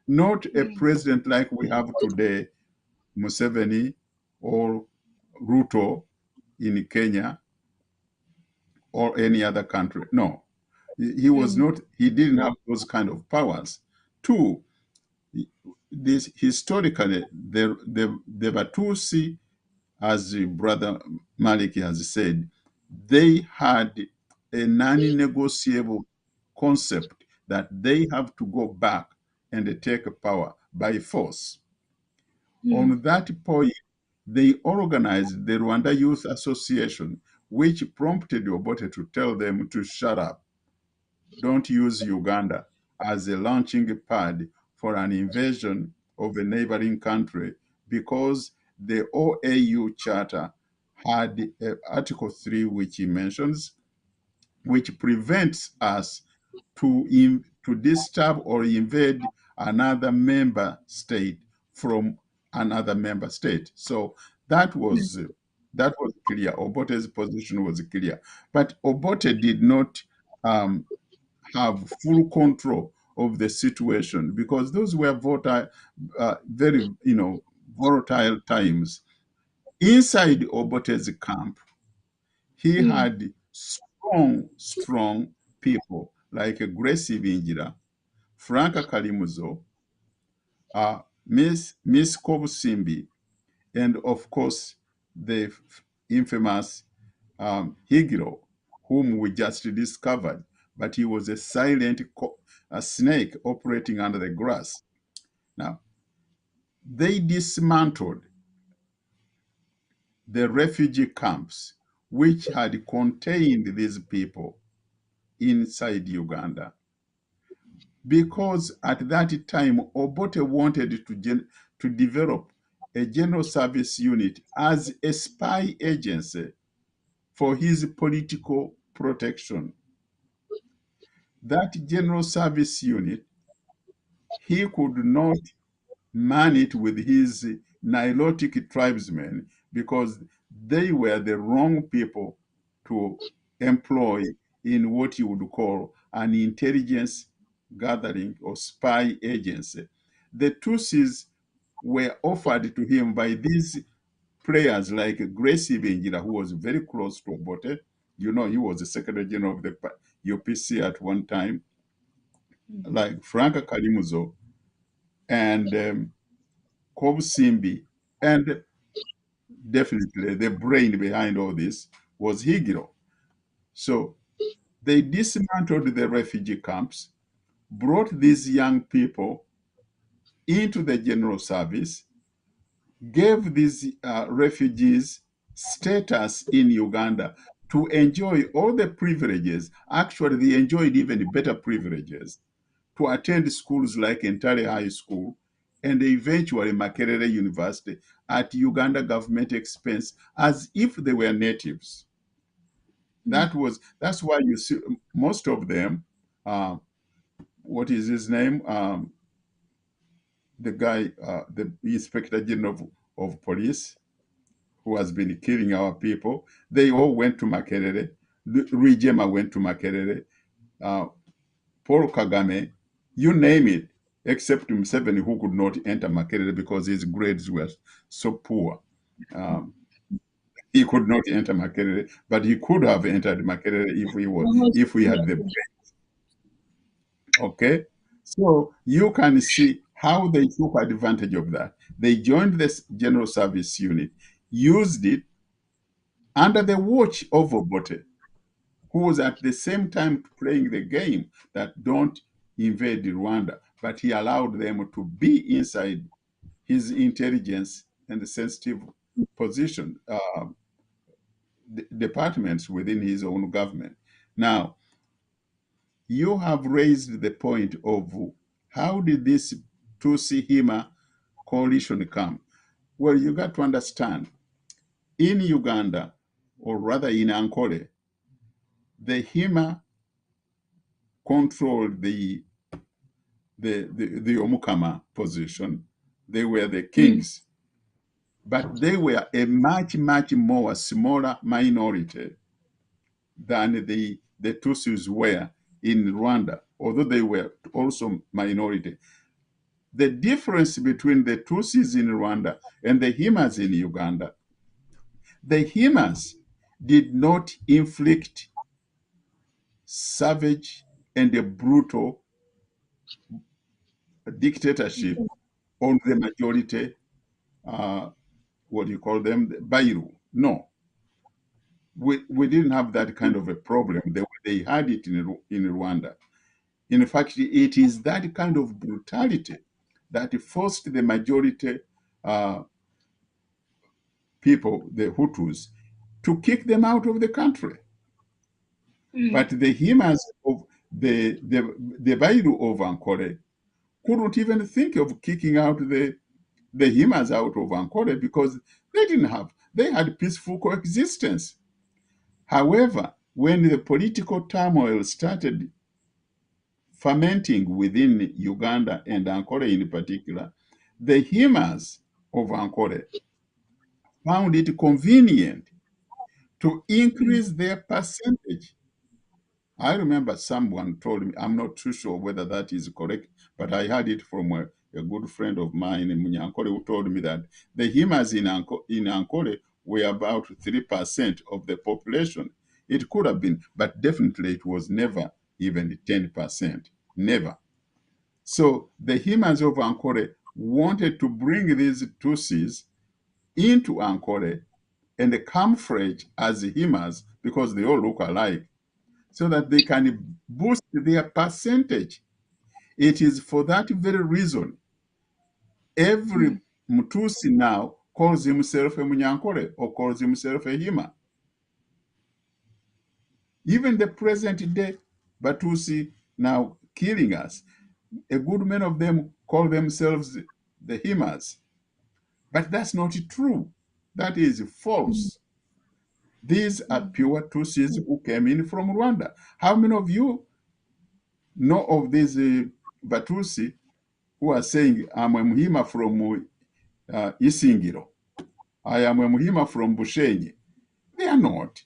not a president like we have today, Museveni or Ruto in Kenya or any other country. No, he was not, he didn't have those kind of powers. Two, this historically, the Batusi, as Brother Malik has said, they had a non-negotiable concept that they have to go back and take power by force. On that point, they organized the Rwanda Youth Association, which prompted Obote to tell them to shut up. Don't use Uganda as a launching pad for an invasion of a neighboring country, because the OAU Charter had Article 3, which he mentions, which prevents us to disturb or invade another member state from another member state. So that was clear. Obote's position was clear. But Obote did not have full control of the situation, because those were very, volatile times. Inside Obote's camp, he had strong people like Grace Bingira, Franka Kalimuzo, Miss Kobusimbi, and of course the infamous Higiro, whom we just discovered, but he was a silent snake operating under the grass. Now, they dismantled the refugee camps which had contained these people inside Uganda, because at that time Obote wanted to develop a general service unit as a spy agency for his political protection. That general service unit, he could not man it with his Nilotic tribesmen because they were the wrong people to employ in what you would call an intelligence gathering or spy agency. The Tutsis were offered to him by these players like Grace Bengira, who was very close to Obote. You know, he was the Secretary General of the UPC at one time, like Frank Kalimuzo and Kob Simbi, and definitely the brain behind all this was Higiro. So they dismantled the refugee camps, brought these young people into the general service, gave these refugees status in Uganda to enjoy all the privileges. Actually, they enjoyed even better privileges to attend schools like Entare High School and eventually Makerere University at Uganda government expense as if they were natives. That's why you see most of them, what is his name? The guy, the Inspector General of Police, who has been killing our people, they all went to Makerere. Rijema went to Makerere. Paul Kagame, you name it, except Museveni, who could not enter Makerere because his grades were so poor. He could not enter Makerere, but he could have entered Makerere if we had the brains. Okay, so you can see how they took advantage of that. They joined this general service unit, used it under the watch of Obote, who was at the same time playing the game that don't invade Rwanda, but he allowed them to be inside his intelligence and sensitive position departments within his own government. Now, you have raised the point of how did this Tutsi-Hima coalition come? Well, you got to understand, in Uganda, or rather in Ankole, the Hima controlled the Omukama position. They were the kings, but they were a much, much more smaller minority than the Tutsis were in Rwanda, although they were also minority. The difference between the Tutsis in Rwanda and the Himas in Uganda, the Himas did not inflict savage and a brutal dictatorship on the majority, what do you call them, the Bairu. No. We didn't have that kind of a problem. They had it in Rwanda. In fact, it is that kind of brutality that forced the majority people, the Hutus, to kick them out of the country. But the Himas of the Bairu of Ankole couldn't even think of kicking out the Himas out of Ankole because they had peaceful coexistence. However, when the political turmoil started fermenting within Uganda and Ankole in particular, the Himas of Ankole found it convenient to increase their percentage. I remember someone told me, I'm not too sure whether that is correct, but I heard it from a good friend of mine in Munyankole who told me that the Himas in Ankole were about 3% of the population. It could have been, but definitely it was never even 10%. Never. So the Himas of Ankole wanted to bring these Tutsis into Ankole and camouflage as Himas because they all look alike, so that they can boost their percentage. It is for that very reason every Mtusi now calls himself a Munyankole or calls himself a Hima. Even the present day Batusi now killing us, a good many of them call themselves the Himas. But that's not true. That is false. These are pure Tutsis who came in from Rwanda. How many of you know of these Batusi who are saying, I'm a Muhima from Isingiro, I am a Muhima from Bushenyi? They are not.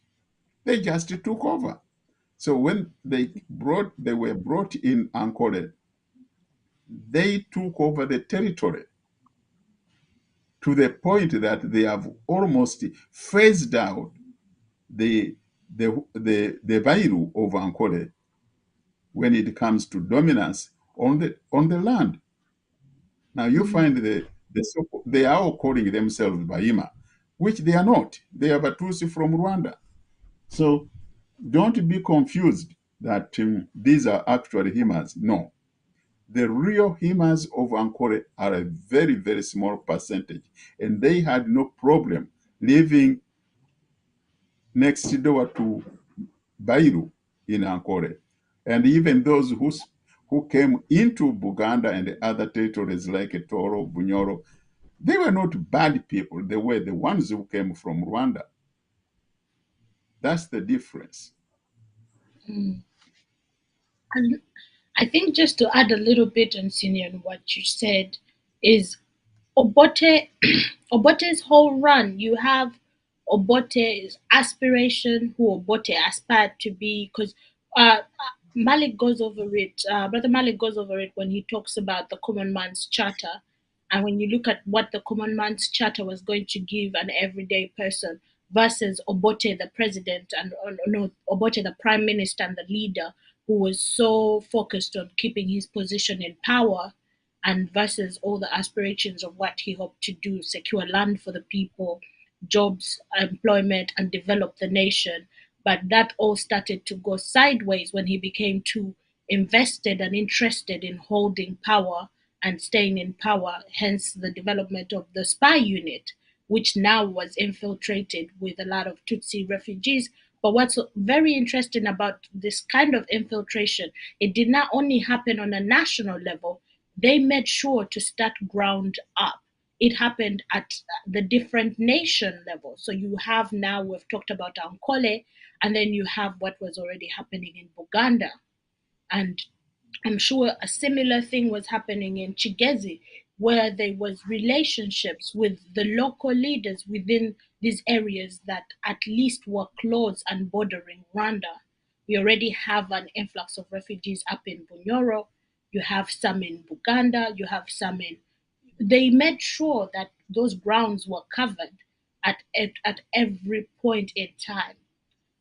They just took over. So when they were brought in Ankole, they took over the territory to the point that they have almost phased out the Bairu of Ankole when it comes to dominance on the land. Now you find they are all calling themselves Bahima, which they are not. They are Batusi from Rwanda. So don't be confused that these are actually Himas. No. The real Himas of Ankole are a very, very small percentage, and they had no problem living next door to Bairu in Ankole. And even those who came into Buganda and the other territories like Toro, Bunyoro, they were not bad people. They were the ones who came from Rwanda. That's the difference. And I think just to add a little bit on Senior on what you said is Obote's whole run. You have Obote's aspiration, who Obote aspired to be, because Malik goes over it. Brother Malik goes over it when he talks about the Common Man's Charter, and when you look at what the Common Man's Charter was going to give an everyday person versus Obote, the president, and no, Obote, the prime minister and the leader, who was so focused on keeping his position in power, and versus all the aspirations of what he hoped to do: secure land for the people, jobs, employment, and develop the nation. But that all started to go sideways when he became too invested and interested in holding power and staying in power, hence the development of the spy unit, which now was infiltrated with a lot of Tutsi refugees. But what's very interesting about this kind of infiltration, it did not only happen on a national level, they made sure to start ground up. It happened at the different nation level. So you have now, we've talked about Ankole, and then you have what was already happening in Buganda. And I'm sure a similar thing was happening in Chigezi, where there was relationships with the local leaders within these areas that at least were close and bordering Rwanda. We already have an influx of refugees up in Bunyoro. You have some in Buganda. You have some in. They made sure that those grounds were covered at every point in time.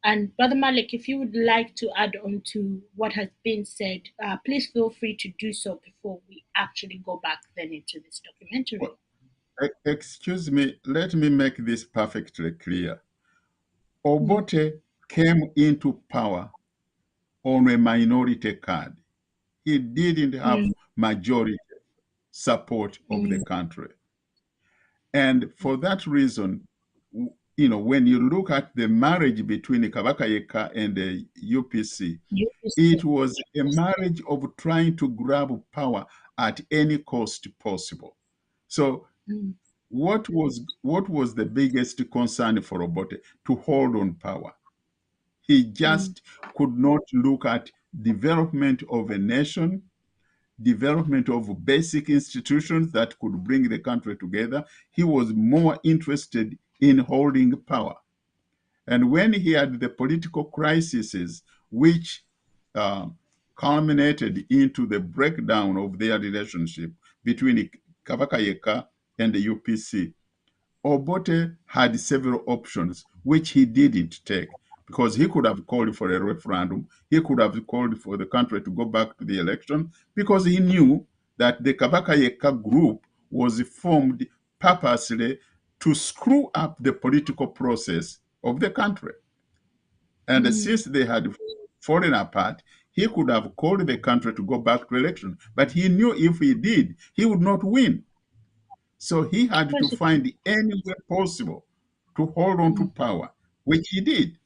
And Brother Malik, if you would like to add on to what has been said, please feel free to do so before we actually go back then into this documentary. Well, excuse me, let me make this perfectly clear. Obote came into power on a minority card. He didn't have majority support of the country. And for that reason, when you look at the marriage between Kabaka Yeka and the UPC, it was a marriage of trying to grab power at any cost possible. So what was the biggest concern for Obote? To hold on power. He just could not look at development of a nation, development of basic institutions that could bring the country together. He was more interested in holding power. And when he had the political crises, which culminated into the breakdown of their relationship between Kabaka Yeka and the UPC, Obote had several options, which he didn't take, because he could have called for a referendum. He could have called for the country to go back to the election, because he knew that the Kabaka Yeka group was formed purposely to screw up the political process of the country. And since they had fallen apart, he could have called the country to go back to election. But he knew if he did, he would not win. So he had to find any way possible to hold on to power, which he did.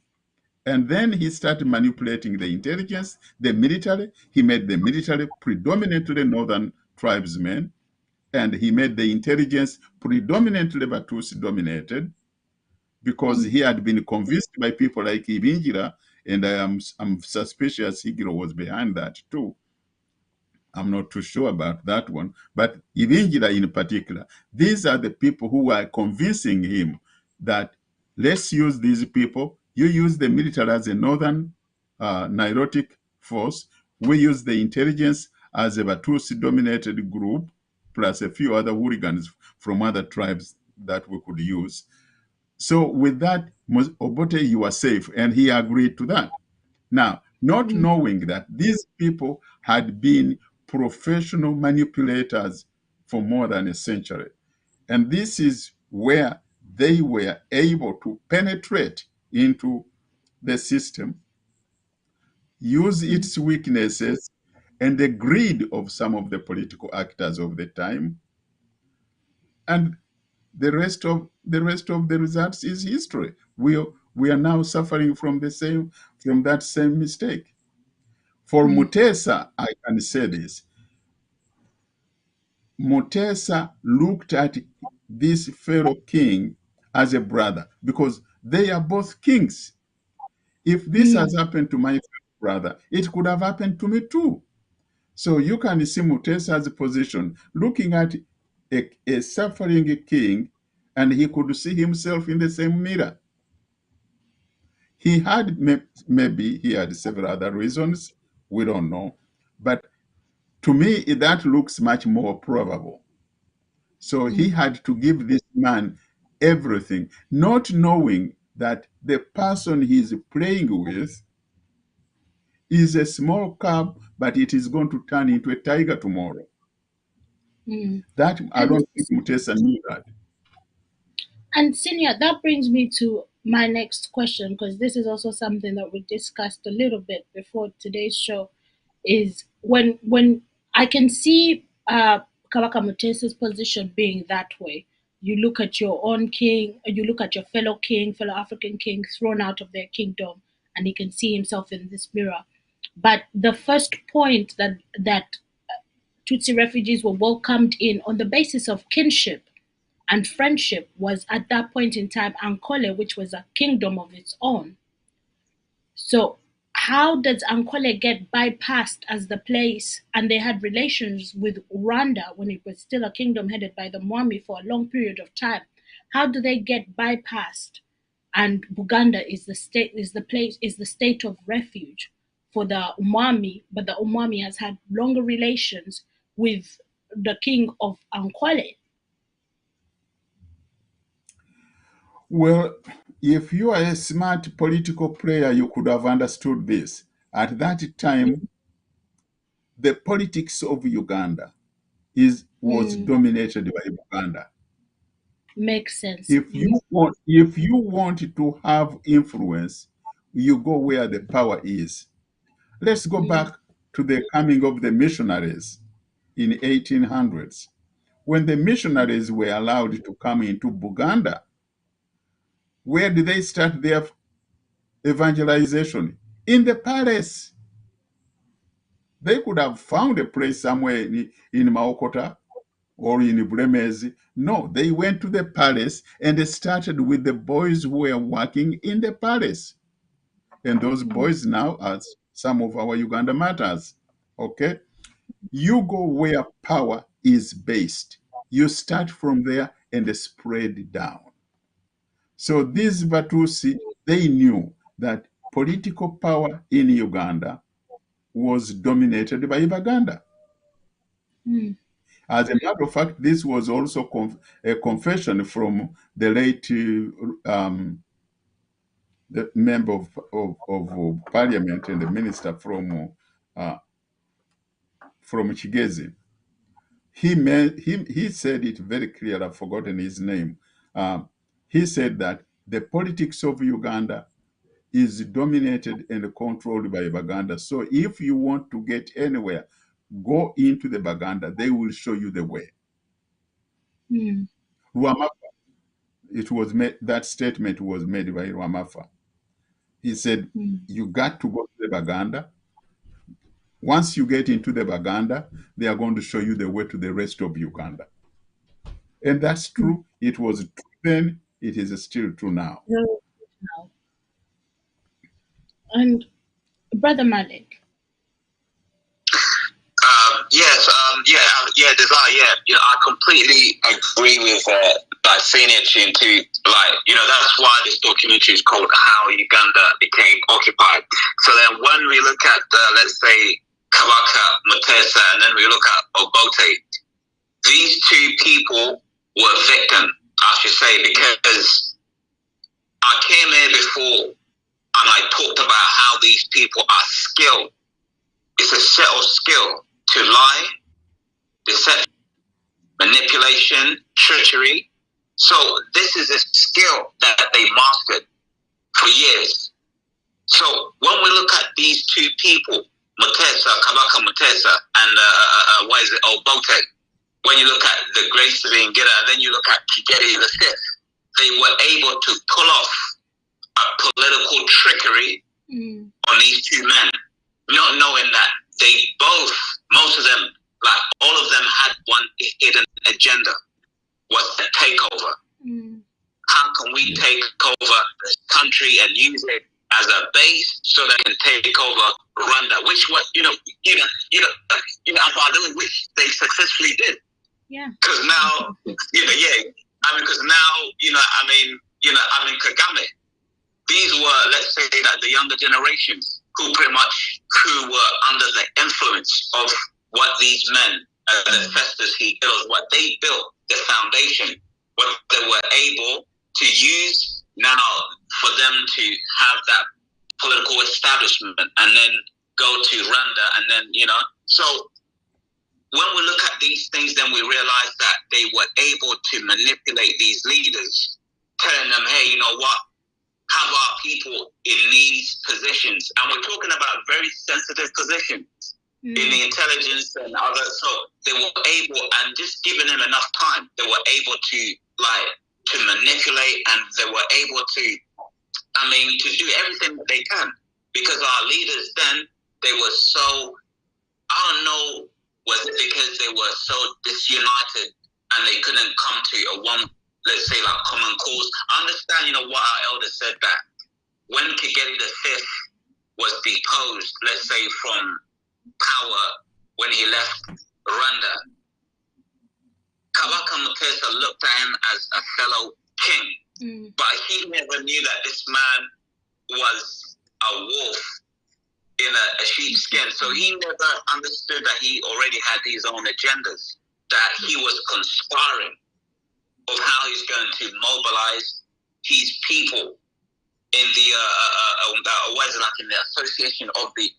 And then he started manipulating the intelligence, the military. He made the military predominantly northern tribesmen. and he made the intelligence predominantly Batusi dominated, because he had been convinced by people like Ibingira, and I'm suspicious Higiro was behind that too. I'm not too sure about that one, but Ibingira in particular, these are the people who are convincing him that let's use these people. You use the military as a northern Nilotic force. We use the intelligence as a Batusi-dominated group, plus a few other hooligans from other tribes that we could use. So with that, Obote, you are safe, and he agreed to that. Now, not knowing that these people had been professional manipulators for more than a century. And this is where they were able to penetrate into the system, use its weaknesses and the greed of some of the political actors of the time. And the rest of the results is history. We are now suffering from that same mistake. For Mutesa, I can say this. Mutesa looked at this fellow king as a brother, because they are both kings. If this has happened to my brother, it could have happened to me too. So you can see Mutesa's position, looking at a suffering king, and he could see himself in the same mirror. He had, maybe he had several other reasons, we don't know. But to me, that looks much more probable. So he had to give this man everything, not knowing that the person he's playing with is a small cub, but it is going to turn into a tiger tomorrow. That I don't think Mutesa knew that. And Senior, that brings me to my next question, because this is also something that we discussed a little bit before today's show. Is when I can see Kabaka Mutesa's position being that way. You look at your own king, you look at your fellow African king thrown out of their kingdom, and he can see himself in this mirror. But the first point that Tutsi refugees were welcomed in on the basis of kinship and friendship was at that point in time Ankole, which was a kingdom of its own. So how does Ankole get bypassed as the place? And they had relations with Rwanda when it was still a kingdom headed by the Mwami for a long period of time. How do they get bypassed? And Buganda is the state of refuge for the Umwami, but the Umwami has had longer relations with the king of Ankole. Well, if you are a smart political player, you could have understood this. At that time, the politics of Uganda was dominated by Uganda. Makes sense. If you want to have influence, you go where the power is. Let's go back to the coming of the missionaries in 1800s. When the missionaries were allowed to come into Buganda, where did they start their evangelization? In the palace. They could have found a place somewhere in Maokota or in Bulemezi. No, they went to the palace and they started with the boys who were working in the palace. And those boys now are some of our Uganda martyrs. Okay? You go where power is based. You start from there and spread down. So these Batusi, they knew that political power in Uganda was dominated by Baganda. As a matter of fact, this was also a confession from the late the member of parliament and the minister from Kigezi. He said it very clearly. I've forgotten his name. He said that the politics of Uganda is dominated and controlled by Baganda. So if you want to get anywhere, go into the Baganda. They will show you the way. Rwamafa, that statement was made by Rwamafa. He said, you got to go to the Baganda. Once you get into the Baganda, they are going to show you the way to the rest of Uganda. And that's true. It was true then. It is still true now. And Brother Malik. Desire. I completely agree with like Phoenix into that's why this documentary is called How Uganda Became Occupied. So then when we look at let's say Kabaka, Mutesa, and then we look at Obote, these two people were victims, I should say, because I came here before and I talked about how these people are skilled. It's a set of skill to lie, deception, manipulation, treachery. So this is a skill that they mastered for years. So when we look at these two people, Mutesa, Kabaka Mutesa, and Obote, when you look at the Grace of Ngida, and then you look at Kigeri V, they were able to pull off a political trickery on these two men, not knowing that they both, most of them, like all of them, had one hidden agenda, was the takeover. How can we take over this country and use it as a base so that they can take over Rwanda, which was, which they successfully did. Yeah. Because now, because now, Kagame, these were, let's say that the younger generations who were under the influence of what these men, the Festus he built, what they built, the foundation, what they were able to use now for them to have that political establishment and then go to Rwanda and then, so when we look at these things, then we realize that they were able to manipulate these leaders, telling them, hey, you know what? Have our people in these positions. And we're talking about very sensitive positions in the intelligence and others. So they were able, and just giving them enough time, they were able to manipulate, and they were able to do everything that they can. Because our leaders then, they were so, I don't know, was it because they were so disunited and they couldn't come to a one, let's say, like common cause? I understand, what our elders said, that when Kigeri V was deposed, let's say, from power when he left Rwanda, Kabaka Mutesa looked at him as a fellow king, but he never knew that this man was a wolf in a sheep's skin. So he never understood that he already had his own agendas, that he was conspiring of how he's going to mobilize his people in the in the association of the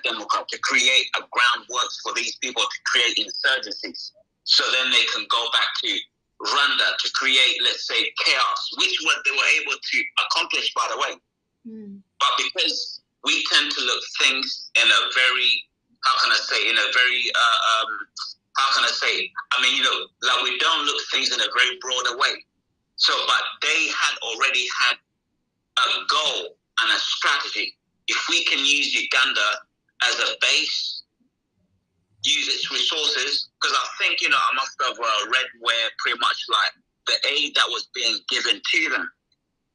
Democrat to create a groundwork for these people to create insurgencies, so then they can go back to Rwanda to create, let's say, chaos, which what they were able to accomplish, by the way. But because we tend to look things in a very, like we don't look things in a very broader way. So, but they had already had a goal and a strategy. If we can use Uganda as a base, use its resources, because I think, I must have read where pretty much like the aid that was being given to them,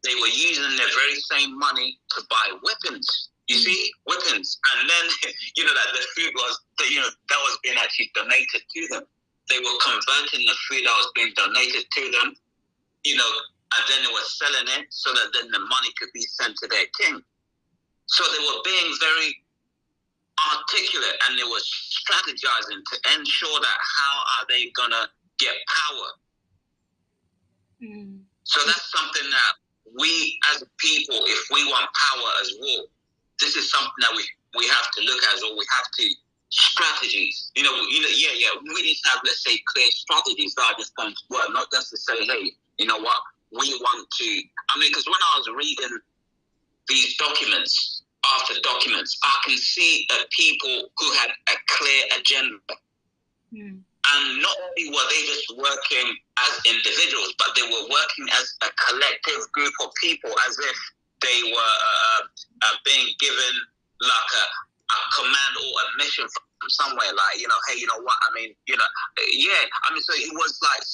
they were using their very same money to buy weapons. You see, weapons. And then, that the food was, that was being actually donated to them. They were converting the food that was being donated to them, and then they were selling it so that then the money could be sent to their king. So they were being very articulate, and they were strategizing to ensure that how are they going to get power. So that's something that we as a people, if we want power as well, this is something that we have to look at, or we have to strategies. We need to have, let's say, clear strategies that are just going to work, not just to say, hey, you know what, we want to. Because when I was reading these documents after documents, I can see people who had a clear agenda. And not only were they just working as individuals, but they were working as a collective group of people, as if they were being given like command or a mission from somewhere, like, you know, hey, you know what, I mean, you know, yeah, I mean, so it was like,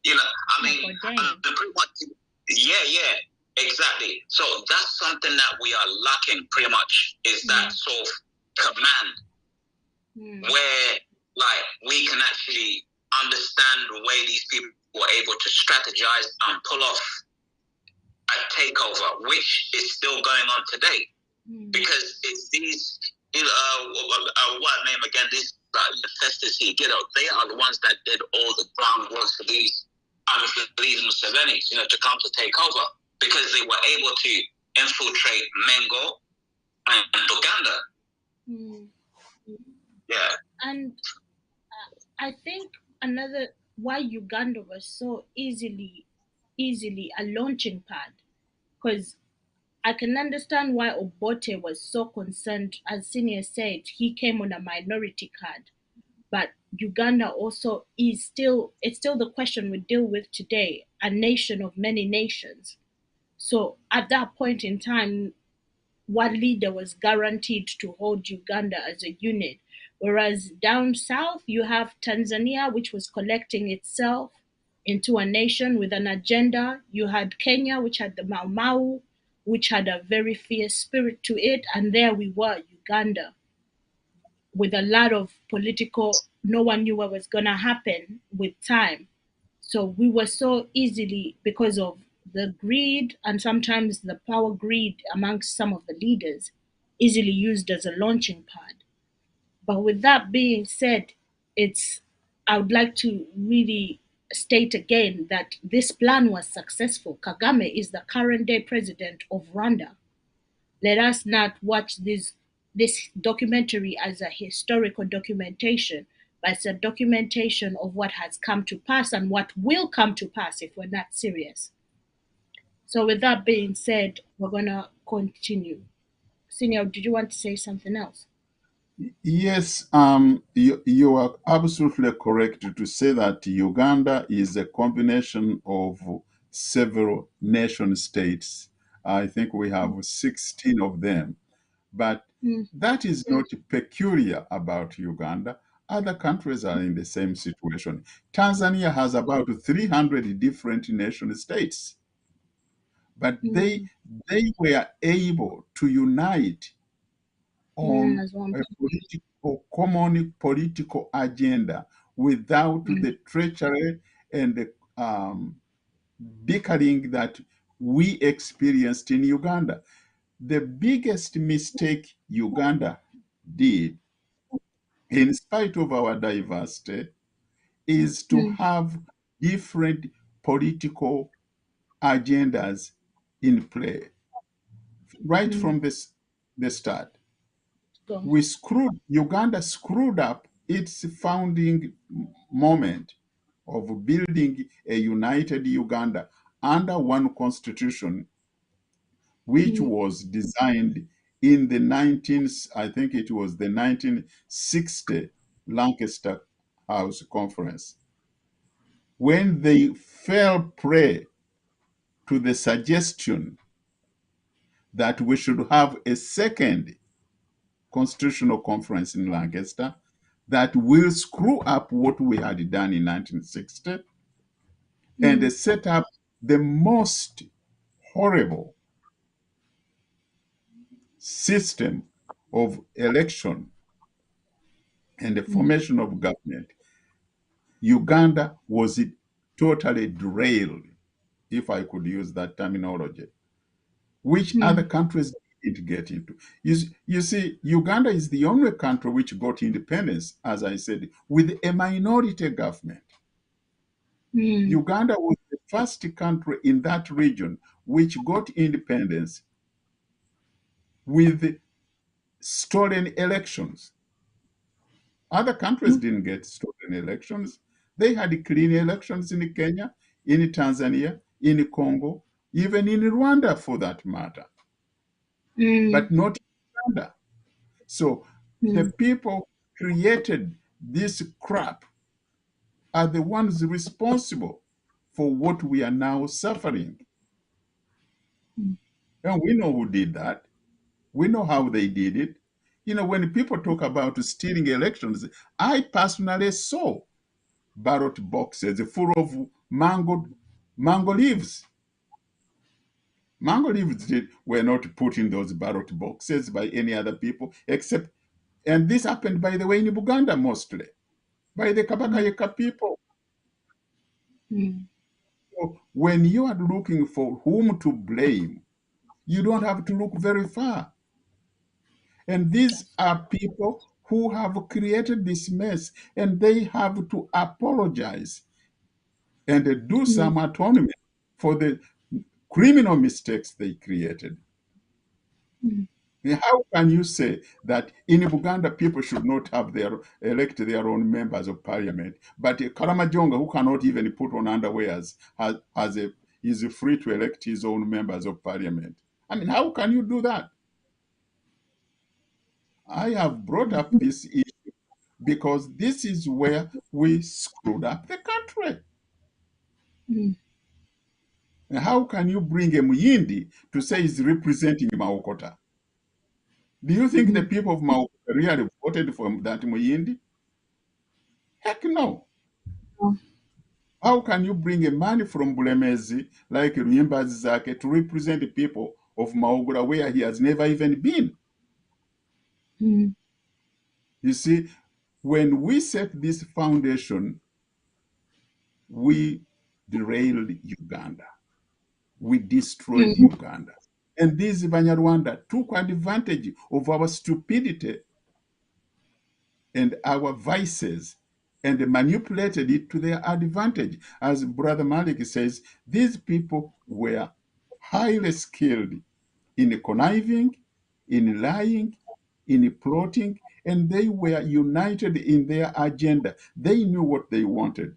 you know, I mean, pretty much, yeah, exactly. So that's something that we are lacking pretty much, is that sort of command, where like we can actually understand the way these people were able to strategize and pull off a takeover, which is still going on today. Because it's these, you know, what name again? These testers here, you know, they are the ones that did all the groundwork for these Musevenis, you know, to come to take over, because they were able to infiltrate Mengo and Uganda. Yeah. And I think another why Uganda was so easily a launching pad, because I can understand why Obote was so concerned. As Senior said, he came on a minority card. But Uganda also it's still the question we deal with today, a nation of many nations. So at that point in time, one leader was guaranteed to hold Uganda as a unit. Whereas down south, you have Tanzania, which was collecting itself into a nation with an agenda. You had Kenya, which had the Mau Mau, which had a very fierce spirit to it. And there we were, Uganda, with a lot of political, no one knew what was going to happen with time. So we were so easily, because of the greed and sometimes the power greed amongst some of the leaders, easily used as a launching pad. But with that being said, I would like to really state again that this plan was successful. Kagame is the current day president of Rwanda. Let us not watch this documentary as a historical documentation, but it's a documentation of what has come to pass and what will come to pass if we're not serious. So with that being said, we're gonna continue. Senior, did you want to say something else? Yes, you are absolutely correct to say that Uganda is a combination of several nation states. I think we have 16 of them. But that is not peculiar about Uganda. Other countries are in the same situation. Tanzania has about 300 different nation states. But they were able to unite on a common political agenda without the treachery and the bickering that we experienced in Uganda. The biggest mistake Uganda did, in spite of our diversity, is to have different political agendas in play right from the start. Uganda screwed up its founding moment of building a united Uganda under one constitution, which was designed in the I think it was the 1960 Lancaster House Conference. When they fell prey to the suggestion that we should have a second constitutional conference in Lancaster that will screw up what we had done in 1960 and set up the most horrible system of election and the formation of government. Uganda was totally derailed, if I could use that terminology, which other countries didn't get into. You see, Uganda is the only country which got independence, as I said, with a minority government. Uganda was the first country in that region which got independence with stolen elections. Other countries didn't get stolen elections. They had clean elections in Kenya, in Tanzania, in Congo, even in Rwanda for that matter, but not in Uganda. So the people created this crap are the ones responsible for what we are now suffering. And we know who did that. We know how they did it. When people talk about stealing elections, I personally saw ballot boxes full of mango leaves. Mango leaves were not put in those ballot boxes by any other people except, and this happened, by the way, in Buganda mostly, by the Kabakayeka people. So when you are looking for whom to blame, you don't have to look very far. And these are people who have created this mess, and they have to apologize and do some atonement for the criminal mistakes they created. How can you say that in Uganda people should not have elect their own members of parliament, but Karamajonga, who cannot even put on underwears, is free to elect his own members of parliament? I mean, how can you do that? I have brought up this issue because this is where we screwed up the country. How can you bring a Muyindi to say he's representing Maokota? Do you think the people of Maokota really voted for that Muyindi? Heck no. How can you bring a man from Bulemezi like Ruyimba Zake to represent the people of Maugura where he has never even been? You see, when we set this foundation, we derailed Uganda. We destroyed Uganda. And these Banyarwanda took advantage of our stupidity and our vices and manipulated it to their advantage. As Brother Malik says, these people were highly skilled in conniving, in lying, in plotting, and they were united in their agenda. They knew what they wanted.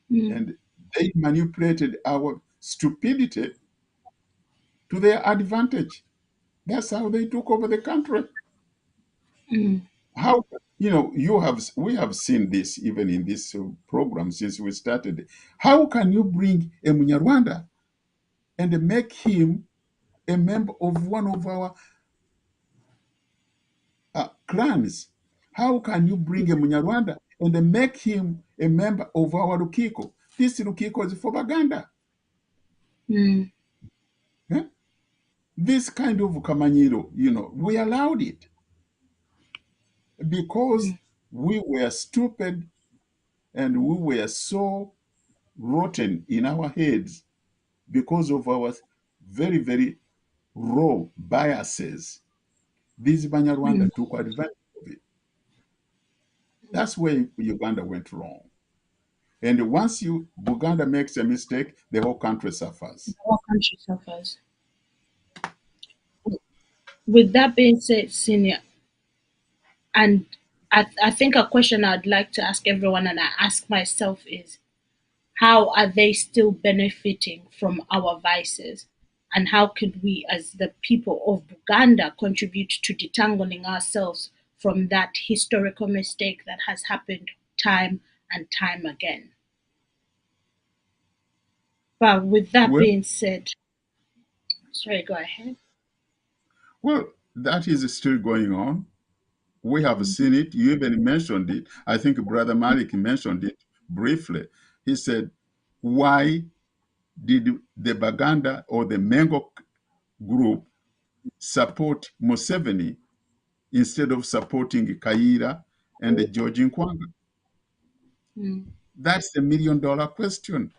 And they manipulated our stupidity to their advantage. That's how they took over the country. How we have seen this even in this program since we started. How can you bring a Munyarwanda and make him a member of one of our clans? How can you bring a Munyarwanda and make him a member of our Lukiko? This Lukiko is for Baganda. Eh? This kind of Kamanyiro, we allowed it because we were stupid and we were so rotten in our heads because of our very, very raw biases. These Banyarwanda took advantage of it. That's where Uganda went wrong. And once Uganda makes a mistake, the whole country suffers. The whole country suffers. With that being said, Senior, and I think a question I'd like to ask everyone and I ask myself is, how are they still benefiting from our vices? And how could we, as the people of Buganda, contribute to detangling ourselves from that historical mistake that has happened time and time again? But with that being said, sorry, go ahead. Well, that is still going on. We have seen it. You even mentioned it. I think Brother Malik mentioned it briefly. He said, why did the Baganda or the Mengo group support Museveni instead of supporting Kaira and George Nkwanga? That's the $1 million question.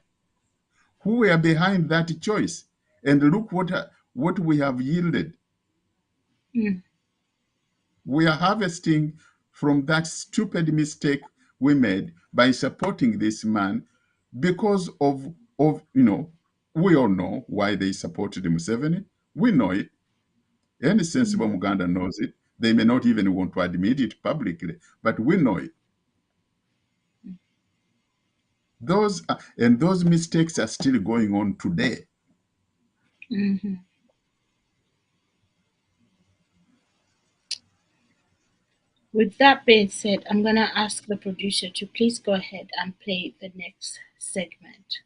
Who were behind that choice? And look what we have yielded. We are harvesting from that stupid mistake we made by supporting this man because of we all know why they supported Museveni. We know it. Any sensible Muganda knows it. They may not even want to admit it publicly, but we know it. Those mistakes are still going on today. With that being said, I'm going to ask the producer to please go ahead and play the next segment.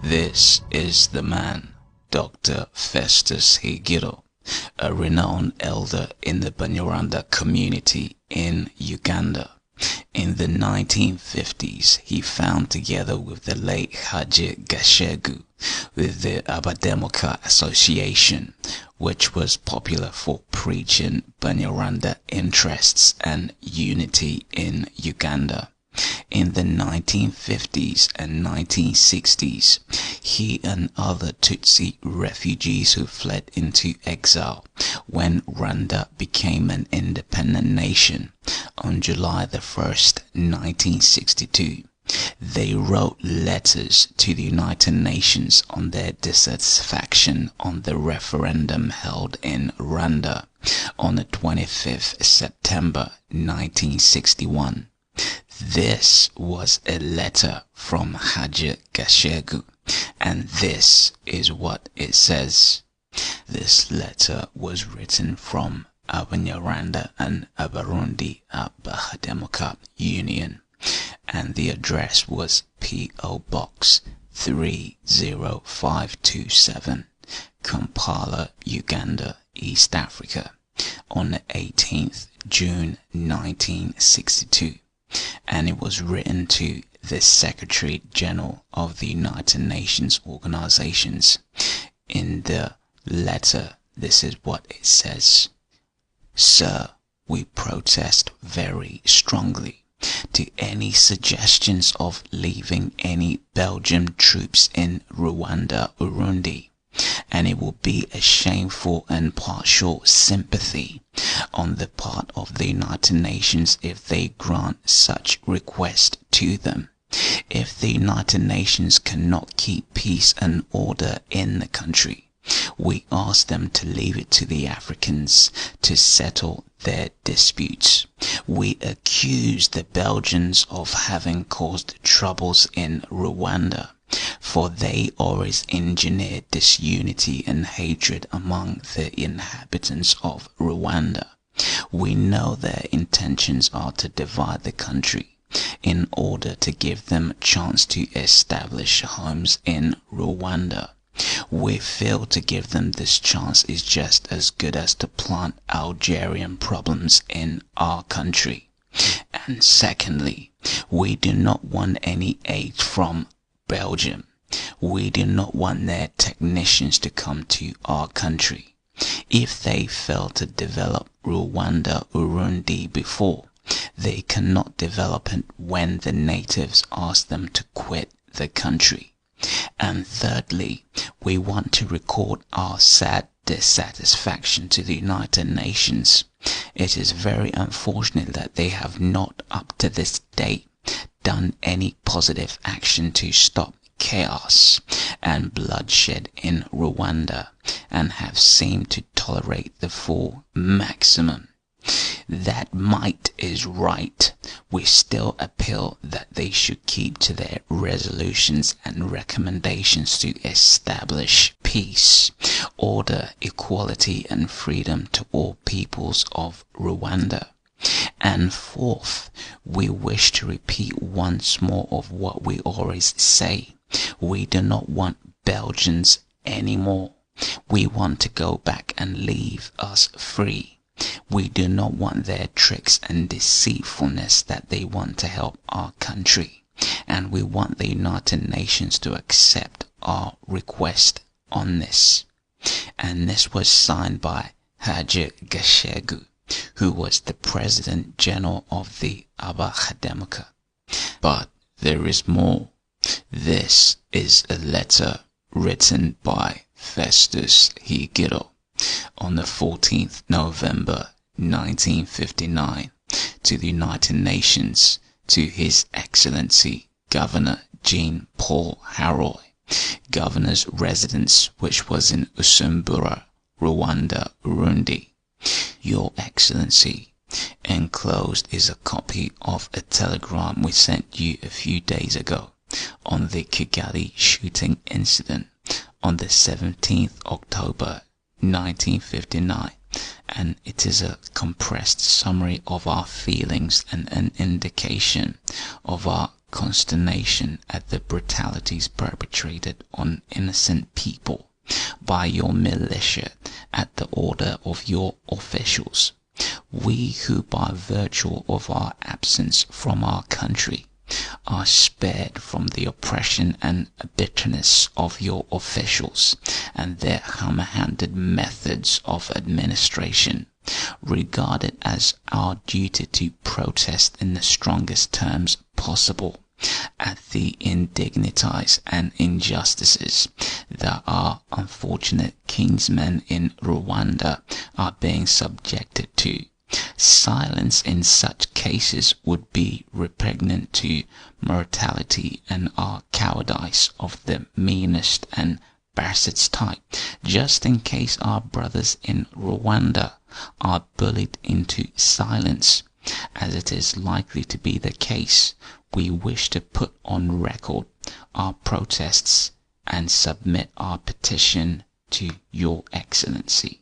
This is the man, Dr. Festus Higiro, a renowned elder in the Banyarwanda community in Uganda. In the 1950s, he found, together with the late Hijacked, with the Abademoka Association, which was popular for preaching Banyarwanda interests and unity in Uganda. In the 1950s and 1960s, he and other Tutsi refugees who fled into exile when Rwanda became an independent nation on July the 1st, 1962. They wrote letters to the United Nations on their dissatisfaction on the referendum held in Rwanda on the 25th September 1961. This was a letter from Hijacked, and this is what it says. This letter was written from Abanyarwanda and Abarundi Abahademoka Union, and the address was P.O. Box 30527, Kampala, Uganda, East Africa, on the 18th June 1962. And it was written to the Secretary General of the United Nations organizations. In the letter, this is what it says. Sir, we protest very strongly to any suggestions of leaving any Belgian troops in Rwanda, Burundi, and it will be a shameful and partial sympathy on the part of the United Nations if they grant such request to them. If the United Nations cannot keep peace and order in the country, we ask them to leave it to the Africans to settle their disputes. We accuse the Belgians of having caused troubles in Rwanda, for they always engineered disunity and hatred among the inhabitants of Rwanda. We know their intentions are to divide the country in order to give them a chance to establish homes in Rwanda. We feel to give them this chance is just as good as to plant Algerian problems in our country. And secondly, we do not want any aid from Belgium. We do not want their technicians to come to our country. If they fail to develop Rwanda, Burundi before, they cannot develop it when the natives ask them to quit the country. And thirdly, we want to record our sad dissatisfaction to the United Nations. It is very unfortunate that they have not up to this date done any positive action to stop chaos and bloodshed in Rwanda, and have seemed to tolerate the full maximum. That might is right. We still appeal that they should keep to their resolutions and recommendations to establish peace, order, equality and freedom to all peoples of Rwanda. And fourth, we wish to repeat once more of what we always say. We do not want Belgians anymore. We want to go back and leave us free. We do not want their tricks and deceitfulness that they want to help our country. And we want the United Nations to accept our request on this. And this was signed by Hijacked, who was the President General of the Abademoka. But there is more. This is a letter written by Festus Higiro on the 14th November 1959 to the United Nations, to His Excellency Governor Jean Paul Haroy, Governor's residence, which was in Bujumbura, Rwanda, Burundi. Your Excellency, enclosed is a copy of a telegram we sent you a few days ago on the Kigali shooting incident on the 17th October 1959, and it is a compressed summary of our feelings and an indication of our consternation at the brutalities perpetrated on innocent people by your militia at the order of your officials. We who by virtue of our absence from our country are spared from the oppression and bitterness of your officials and their hammer-handed methods of administration, regard it as our duty to protest in the strongest terms possible at the indignities and injustices that our unfortunate kinsmen in Rwanda are being subjected to. Silence in such cases would be repugnant to mortality and our cowardice of the meanest and basest type. Just in case our brothers in Rwanda are bullied into silence, as it is likely to be the case, we wish to put on record our protests and submit our petition to Your Excellency.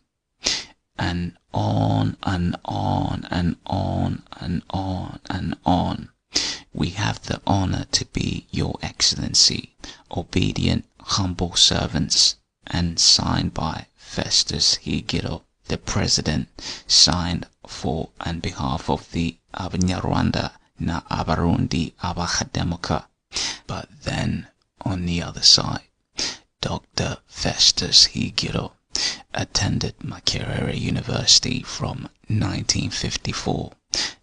And on and on and on and on and on. We have the honor to be Your Excellency, obedient, humble servants, and signed by Festus Higiro, the President, signed for and behalf of the Abanyarwanda na Abarundi Abahademoka. But then, on the other side, Dr. Festus Higiro attended Makerere University from 1954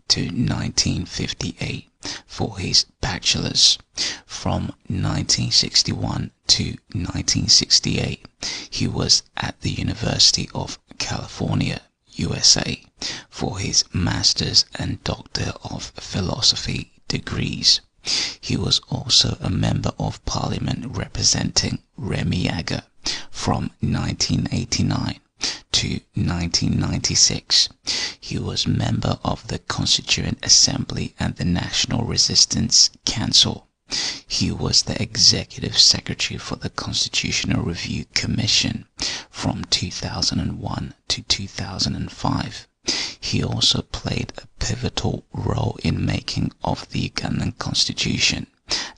to 1958 for his bachelor's. From 1961 to 1968, he was at the University of California, USA, for his master's and Doctor of Philosophy degrees. He was also a member of Parliament representing Remiaga from 1989 to 1996. He was member of the Constituent Assembly and the National Resistance Council. He was the Executive Secretary for the Constitutional Review Commission from 2001 to 2005. He also played a pivotal role in making of the Ugandan Constitution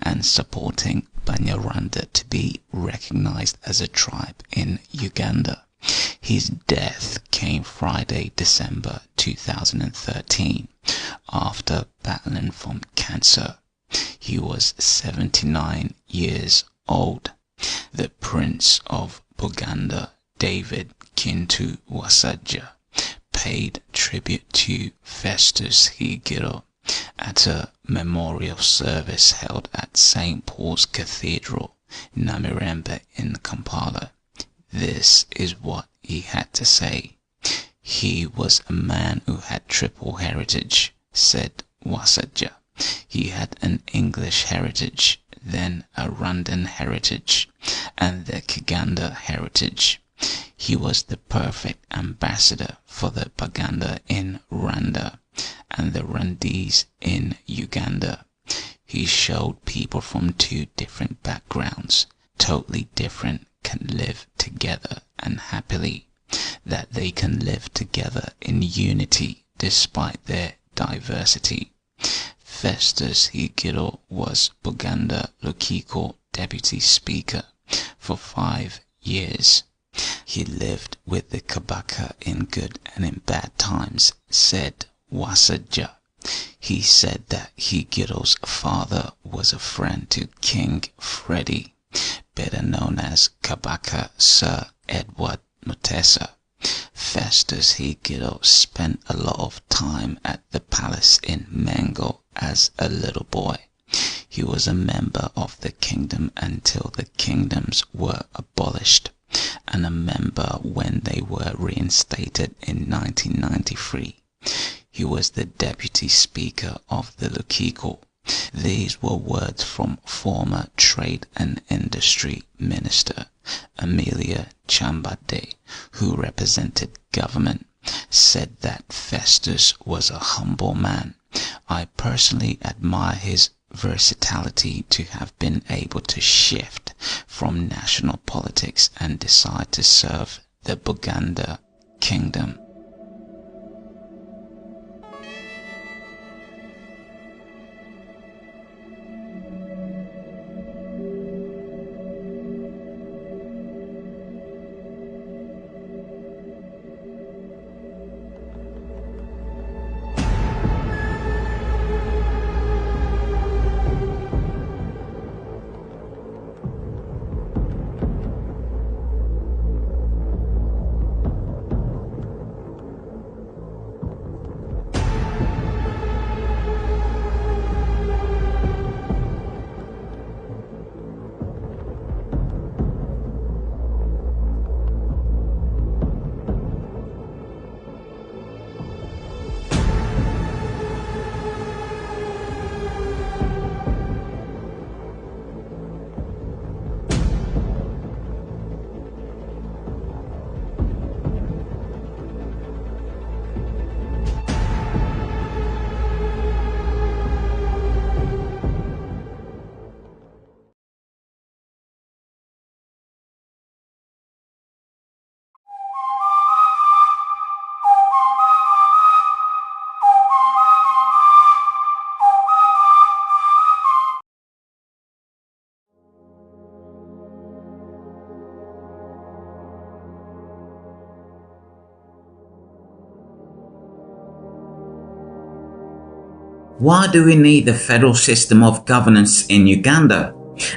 and supporting Banyarwanda to be recognized as a tribe in Uganda. His death came Friday, December 2013, after battling from cancer. He was 79 years old. The Prince of Buganda, David Kintu Wasajja, paid tribute to Festus Higiro at a memorial service held at St. Paul's Cathedral, Namirembe in Kampala. This is what he had to say. He was a man who had triple heritage, said Wasajja. He had an English heritage, then a Rwandan heritage, and the Kiganda heritage. He was the perfect ambassador for the Baganda in Rwanda and the Rwandese in Uganda. He showed people from two different backgrounds, totally different, can live together and happily, that they can live together in unity despite their diversity. Festus Higiro was Buganda Lukiko Deputy Speaker for 5 years. He lived with the Kabaka in good and in bad times, said Wasajja. He said that Higiro's father was a friend to King Freddy, better known as Kabaka Sir Edward Mutesa. Festus Higiro spent a lot of time at the palace in Mengo as a little boy. He was a member of the kingdom until the kingdoms were abolished, and a member when they were reinstated in 1993. He was the deputy speaker of the Lukiko. These were words from former Trade and Industry Minister Amelia Chambade, who represented government, said that Festus was a humble man. I personally admire his versatility to have been able to shift from national politics and decide to serve the Buganda kingdom. Why do we need the federal system of governance in Uganda?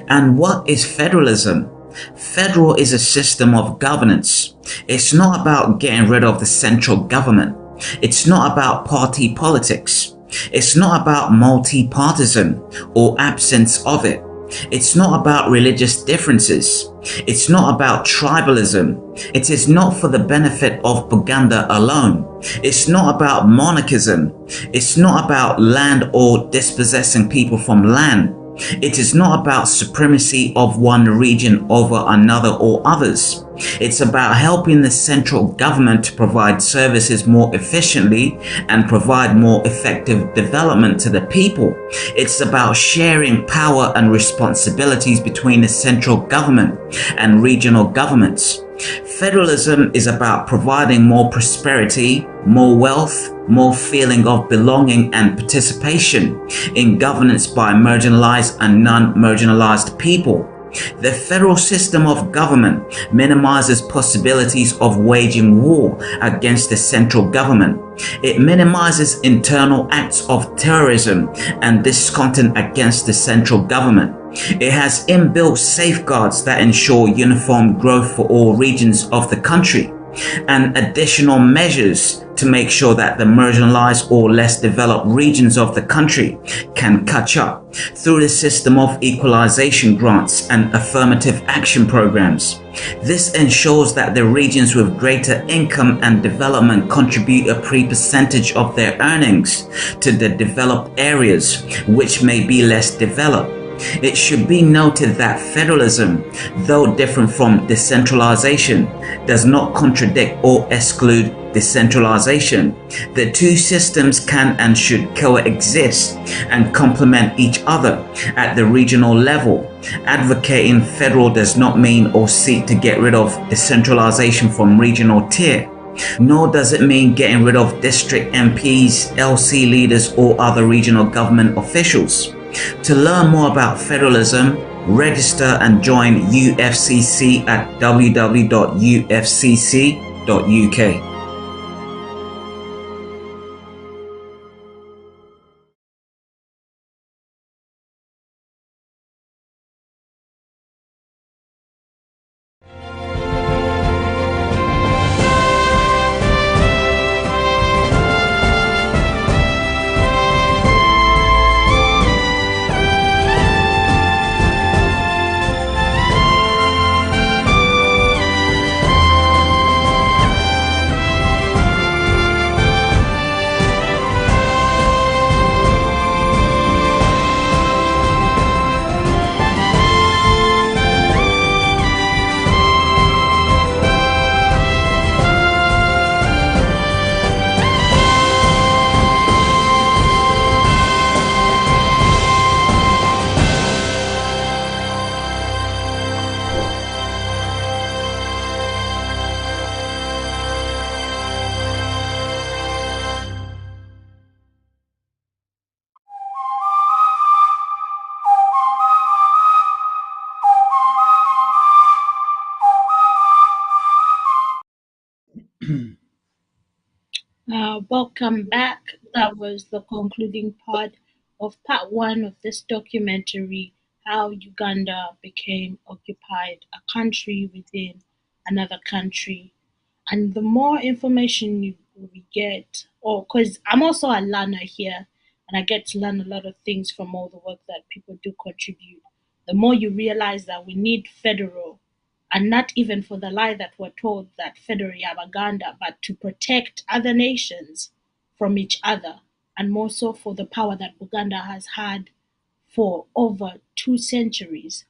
And what is federalism? Federal is a system of governance. It's not about getting rid of the central government. It's not about party politics. It's not about multi-partisan or absence of it. It's not about religious differences. It's not about tribalism. It is not for the benefit of Buganda alone. It's not about monarchism. It's not about land or dispossessing people from land. It is not about supremacy of one region over another or others. It's about helping the central government to provide services more efficiently and provide more effective development to the people. It's about sharing power and responsibilities between the central government and regional governments. Federalism is about providing more prosperity, more wealth, more feeling of belonging and participation in governance by marginalized and non-marginalized people. The federal system of government minimizes possibilities of waging war against the central government. It minimizes internal acts of terrorism and discontent against the central government. It has inbuilt safeguards that ensure uniform growth for all regions of the country, and additional measures to make sure that the marginalized or less developed regions of the country can catch up through the system of equalization grants and affirmative action programs. This ensures that the regions with greater income and development contribute a percentage of their earnings to the developed areas which may be less developed. It should be noted that federalism, though different from decentralization, does not contradict or exclude decentralization. The two systems can and should coexist and complement each other at the regional level. Advocating federal does not mean or seek to get rid of decentralization from regional tier. Nor does it mean getting rid of district MPs, LC leaders, or other regional government officials. To learn more about federalism, register and join UFCC at www.ufcc.uk. Welcome back. That was the concluding part of part one of this documentary, How Uganda Became Occupied, a Country Within Another Country. And the more information we get, or because I'm also a learner here and I get to learn a lot of things from all the work that people do contribute, the more you realize that we need federal, and not even for the lie that we're told that federal Yabaganda, but to protect other nations from each other, and more so for the power that Buganda has had for over 2 centuries,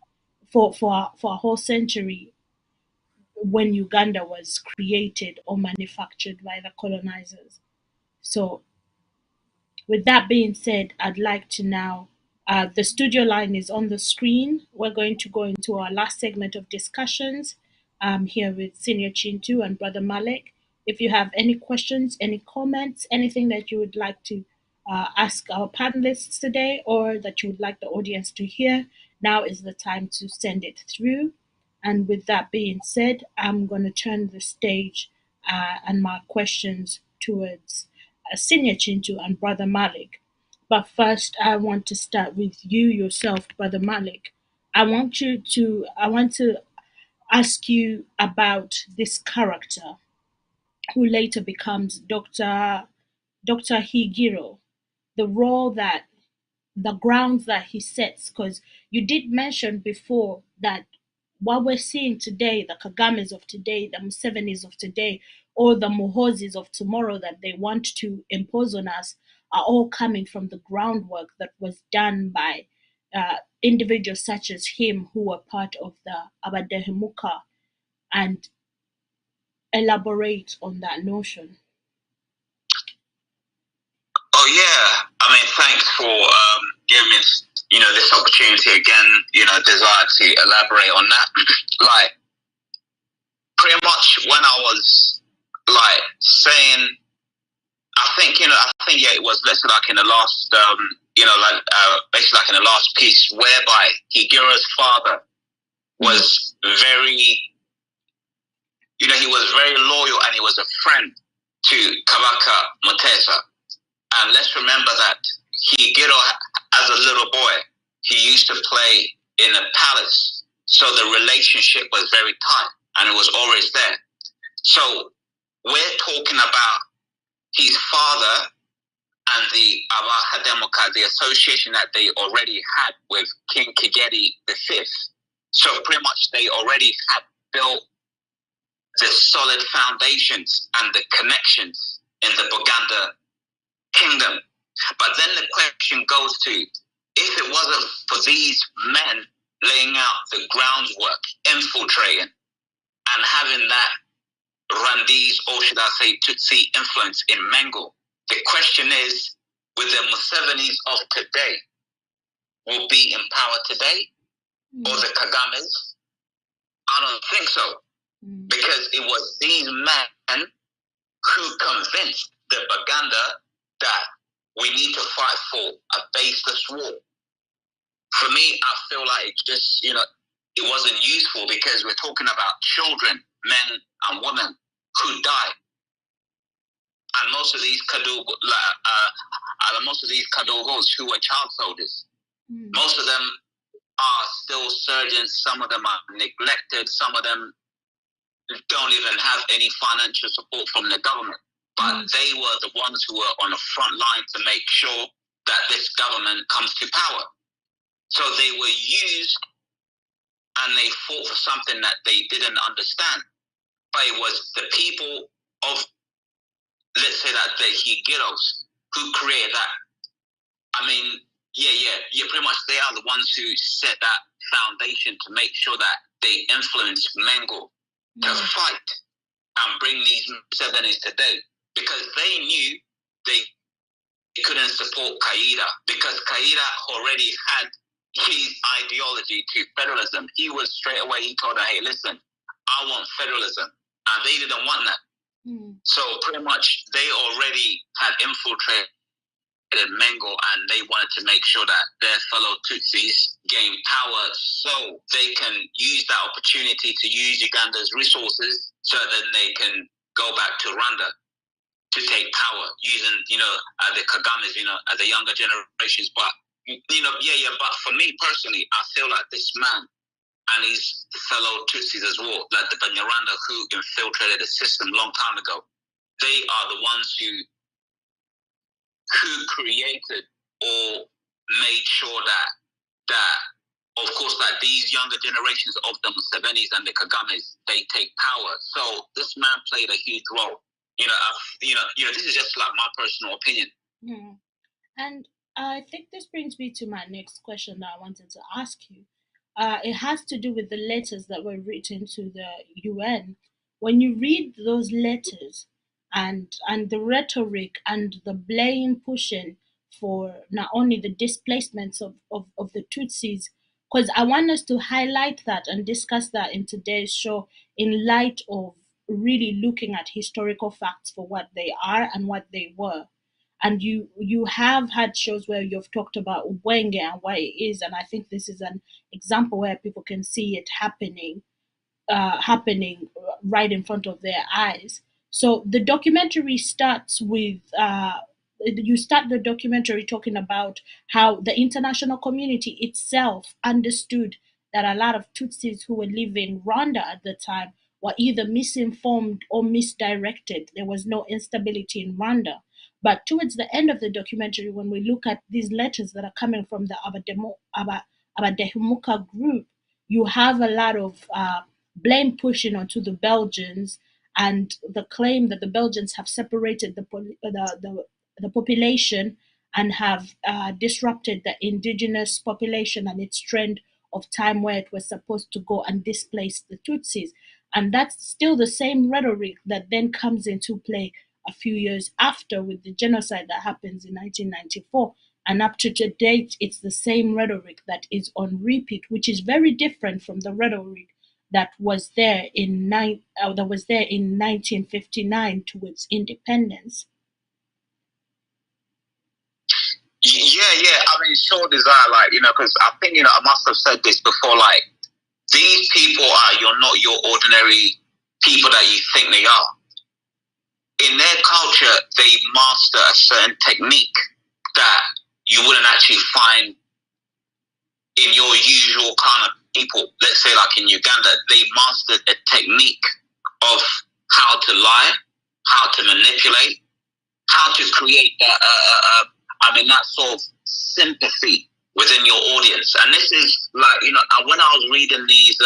for a whole century when Uganda was created or manufactured by the colonizers. So, with that being said, I'd like to now, the studio line is on the screen. We're going to go into our last segment of discussions here with Senior Chintu and Brother Malek. If you have any questions, any comments, anything that you would like to ask our panelists today or that you would like the audience to hear, now is the time to send it through. And with that being said, I'm going to turn the stage and my questions towards Senior Chintu and Brother Malik. But first, I want to start with you yourself, Brother Malik. I want to ask you about this character who later becomes Dr. Higiro, the role that the grounds that he sets, because you did mention before that what we're seeing today, the Kagames of today, the Musevenis of today, or the Muhozis of tomorrow that they want to impose on us are all coming from the groundwork that was done by individuals such as him who were part of the Abadehemuka and elaborate on that notion. Oh yeah, I mean, thanks for giving me this opportunity again. Desire to elaborate on that. Like, pretty much when I was like saying, I think yeah, it was less like in the last basically like in the last piece, whereby Higiro's father was very, he was very loyal and he was a friend to Kabaka Mutesa. And let's remember that Higiro, as a little boy, he used to play in a palace. So the relationship was very tight and it was always there. So we're talking about his father and the Abahademoka, the association that they already had with King Kigeri V. So pretty much they already had built the solid foundations and the connections in the Buganda kingdom. But then the question goes to, if it wasn't for these men laying out the groundwork, infiltrating, and having that Rwandese, or should I say Tutsi influence in Mengo, the question is, with the Musevenis of today, will be in power today, or the Kagames? I don't think so. Because it was these men who convinced the Baganda that we need to fight for a baseless war. For me, I feel like it just, it wasn't useful because we're talking about children, men and women who died. And most of these Kadogos who were child soldiers, most of them are still surgeons, some of them are neglected, some of them don't even have any financial support from the government. But they were the ones who were on the front line to make sure that this government comes to power. So they were used and they fought for something that they didn't understand. But it was the people of, let's say that the Higiros who created that. I mean, pretty much they are the ones who set that foundation to make sure that they influence Mengo to fight and bring these 70s today. Because they knew they couldn't support Kaida, because Kaida already had his ideology to federalism. He was straight away, he told her, hey, listen, I want federalism. And they didn't want that. So pretty much they already had infiltrated Mengo and they wanted to make sure that their fellow Tutsis gained power so they can use that opportunity to use Uganda's resources so then they can go back to Rwanda to take power using, the Kagames, the younger generations. But, but for me personally, I feel like this man and his fellow Tutsis as well, like the Banyarwanda who infiltrated the system a long time ago, they are the ones who created or made sure that of course, that these younger generations of the Musevenis and the Kagames, they take power. So this man played a huge role. This is just like my personal opinion. And I think this brings me to my next question that I wanted to ask you. It has to do with the letters that were written to the UN. When you read those letters and the rhetoric and the blame pushing for not only the displacements of the Tutsis, because I want us to highlight that and discuss that in today's show in light of really looking at historical facts for what they are and what they were. And you have had shows where you've talked about Ubwenge and what it is, and I think this is an example where people can see it happening right in front of their eyes. So the documentary starts with you start the documentary talking about how the international community itself understood that a lot of Tutsis who were living in Rwanda at the time were either misinformed or misdirected. There was no instability in Rwanda. But towards the end of the documentary, when we look at these letters that are coming from the Abadehemuka group, you have a lot of blame pushing onto the Belgians and the claim that the Belgians have separated the population and have disrupted the indigenous population and its trend of time where it was supposed to go and displace the Tutsis. And that's still the same rhetoric that then comes into play a few years after with the genocide that happens in 1994. And up to date, it's the same rhetoric that is on repeat, which is very different from the rhetoric that was there in 1959 towards independence. Yeah. I mean, sure, Desire, like, because I think, I must have said this before, like, these people you're not your ordinary people that you think they are. In their culture, they master a certain technique that you wouldn't actually find in your usual kind of people. Let's say, like in Uganda, they mastered a technique of how to lie, how to manipulate, how to create that sort of sympathy within your audience. And this is like, when I was reading these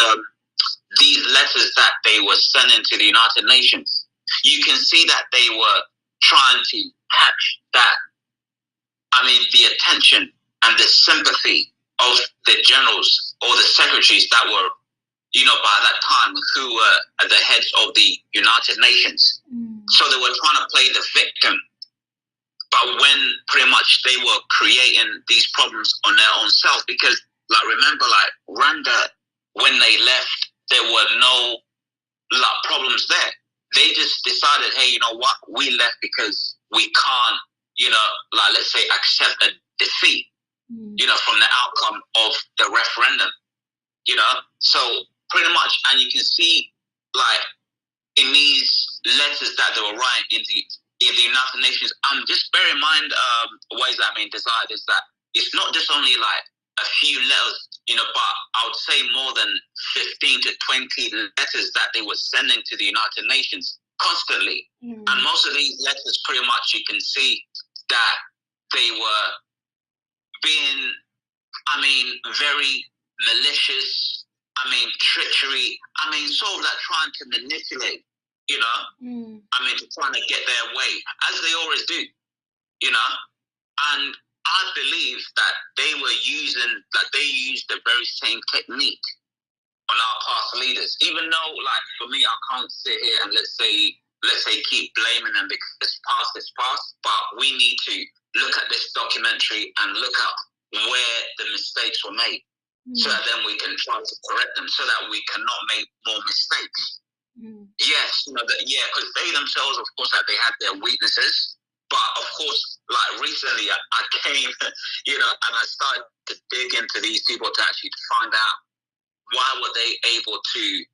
letters that they were sending to the United Nations, you can see that they were trying to catch that, the attention and the sympathy of the generals or the secretaries that were, by that time, who were at the heads of the United Nations. So they were trying to play the victim. But when pretty much they were creating these problems on their own self, because, like, remember, like, Rwanda, when they left, there were no, like, problems there. They just decided, hey, you know what, we left because we can't, like, let's say, accept a defeat, from the outcome of the referendum, So pretty much, and you can see, like, in these letters that they were writing in the United Nations, just bear in mind ways that desired is that it's not just only like a few letters, but I would say more than 15 to 20 letters that they were sending to the United Nations constantly. And most of these letters, pretty much, you can see that they were being, very malicious, treachery, sort of like trying to manipulate, to trying to get their way, as they always do, And I believe that they used the very same technique on our past leaders. Even though, like, for me, I can't sit here and let's say keep blaming them because past is past, but we need to look at this documentary and look at where the mistakes were made, so that then we can try to correct them, so that we cannot make more mistakes. Yes, because they themselves, of course, they had their weaknesses, but of course, like, recently I came, and I started to dig into these people to actually find out why were they able to,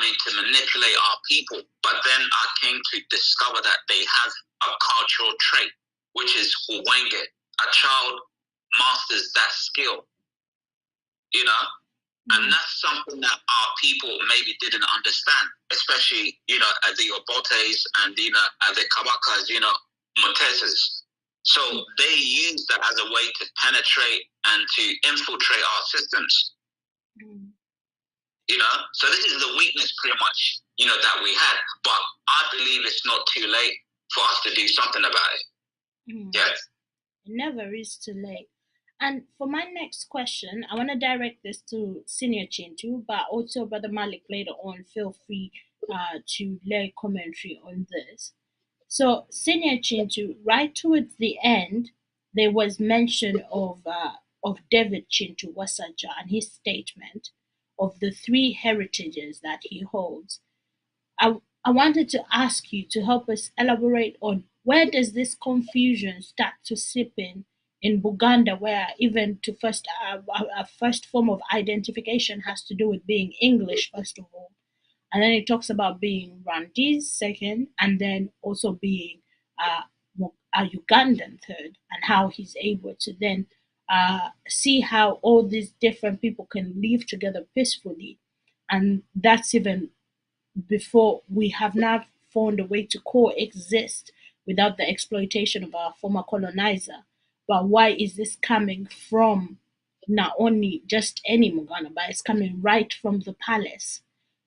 to manipulate our people. But then I came to discover that they have a cultural trait, which is uwenge. A child masters that skill, and that's something that our people maybe didn't understand, especially, the Obotes and, the Kabakas, Moteses. So they use that as a way to penetrate and to infiltrate our systems. So this is the weakness pretty much, that we had. But I believe it's not too late for us to do something about it. Yes. It never is too late. And for my next question, I want to direct this to Senior Chintu, but also Brother Malik later on. Feel free to lay commentary on this. So, Senior Chintu, right towards the end, there was mention of David Chintu Wasaja and his statement of the three heritages that he holds. I wanted to ask you to help us elaborate on where does this confusion start to seep in Buganda, where even to first a first form of identification has to do with being English first of all, and then it talks about being Rwandese second, and then also being a Ugandan third, and how he's able to then see how all these different people can live together peacefully. And that's even before we have now found a way to coexist without the exploitation of our former colonizer. But why is this coming from not only just any Muganda, but it's coming right from the palace?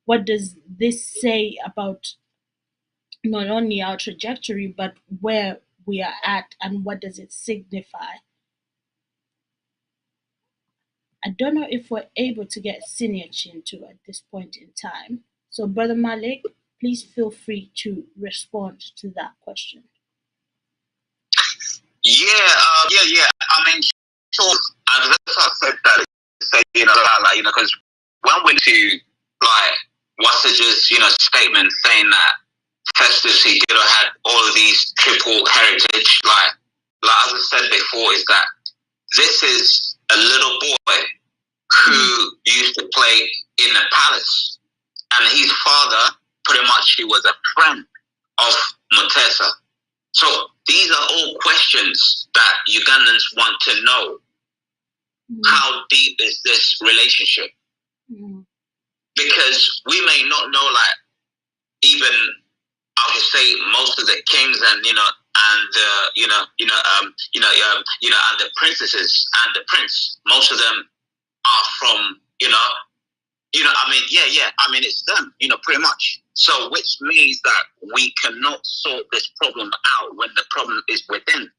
What does this say about not only our trajectory, but where we are at, and what does it signify? I don't know if we're able to get Senior Chintu at this point in time. So, Brother Malik, please feel free to respond to that question. Yeah. I mean, so and that's what I said that, because when we to like Wasage's, statement saying that Festus Higuero had all of these triple heritage, like as I said before, is that this is a little boy who used to play in the palace, and his father, pretty much, he was a friend of Mutesa. So these are all questions that Ugandans want to know. How deep is this relationship? Because we may not know, like, even I would say most of the kings and and the princesses and the prince. Most of them are from it's them, pretty much. So which means that we cannot sort this problem out when the problem is within.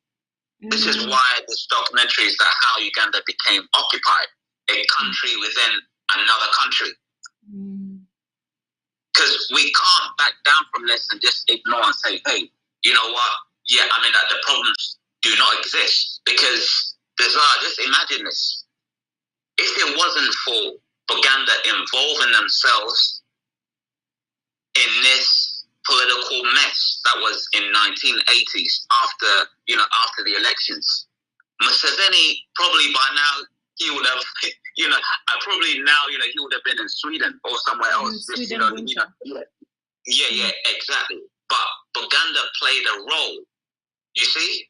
This is why this documentary is that how Uganda became occupied, a country within another country. Because we can't back down from this and just ignore and say, hey, you know what? Yeah, that the problems do not exist. Because just imagine this. If it wasn't for Uganda involving themselves in this political mess that was in 1980s after the elections, Museveni probably by now he would have probably now he would have been in Sweden or somewhere else. Yeah, exactly. But Uganda played a role, you see.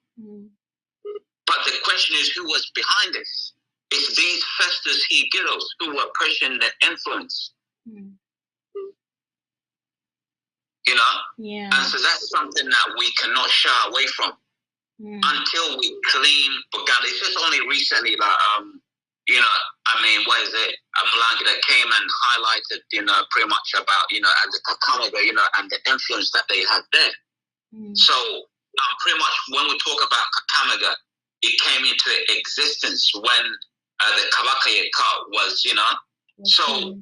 But the question is, who was behind this? It's these Festus Higueros who were pushing the influence. Yeah. And so that's something that we cannot shy away from until we clean Uganda. It's just only recently that what is it? Malanga that came and highlighted, pretty much about, and the Kakamaga, and the influence that they had there. So pretty much when we talk about Kakamaga, it came into existence when the Kabaka was, so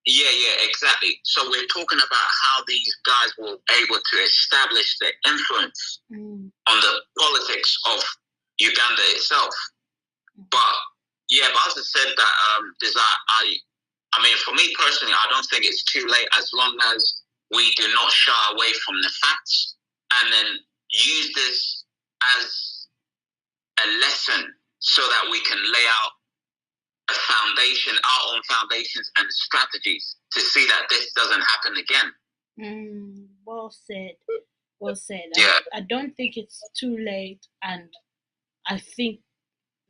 yeah, exactly. So we're talking about how these guys were able to establish their influence on the politics of Uganda itself. But as I said that, for me personally, I don't think it's too late as long as we do not shy away from the facts and then use this as a lesson so that we can lay out a foundation, our own foundations and strategies to see that this doesn't happen again. Well said. Well said. Yeah. I don't think it's too late, and I think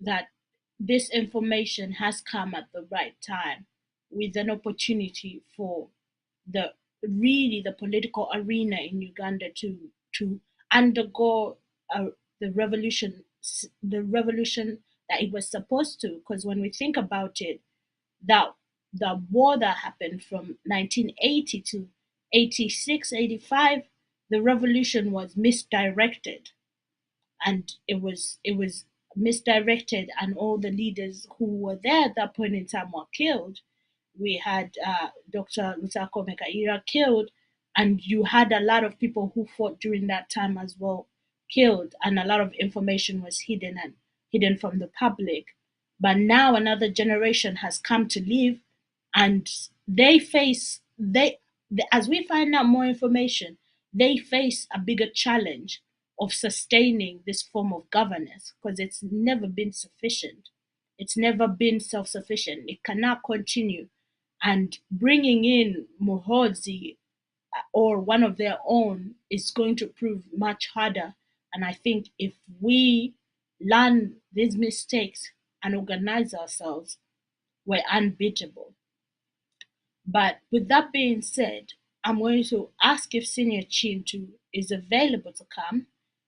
that this information has come at the right time with an opportunity for the political arena in Uganda to undergo the revolution that it was supposed to. Because when we think about it, that the war that happened from 1980 to 86, 85, the revolution was misdirected, and it was misdirected, and all the leaders who were there at that point in time were killed. We had Dr. Lusako Mekaira killed, and you had a lot of people who fought during that time as well killed, and a lot of information was hidden from the public. But now another generation has come to live, and as we find out more information, they face a bigger challenge of sustaining this form of governance, because it's never been sufficient. It's never been self-sufficient. It cannot continue. And bringing in Muhozi or one of their own is going to prove much harder And I think if we learn these mistakes and organize ourselves, we're unbeatable. But with that being said, I'm going to ask if Senior Chintu is available to come.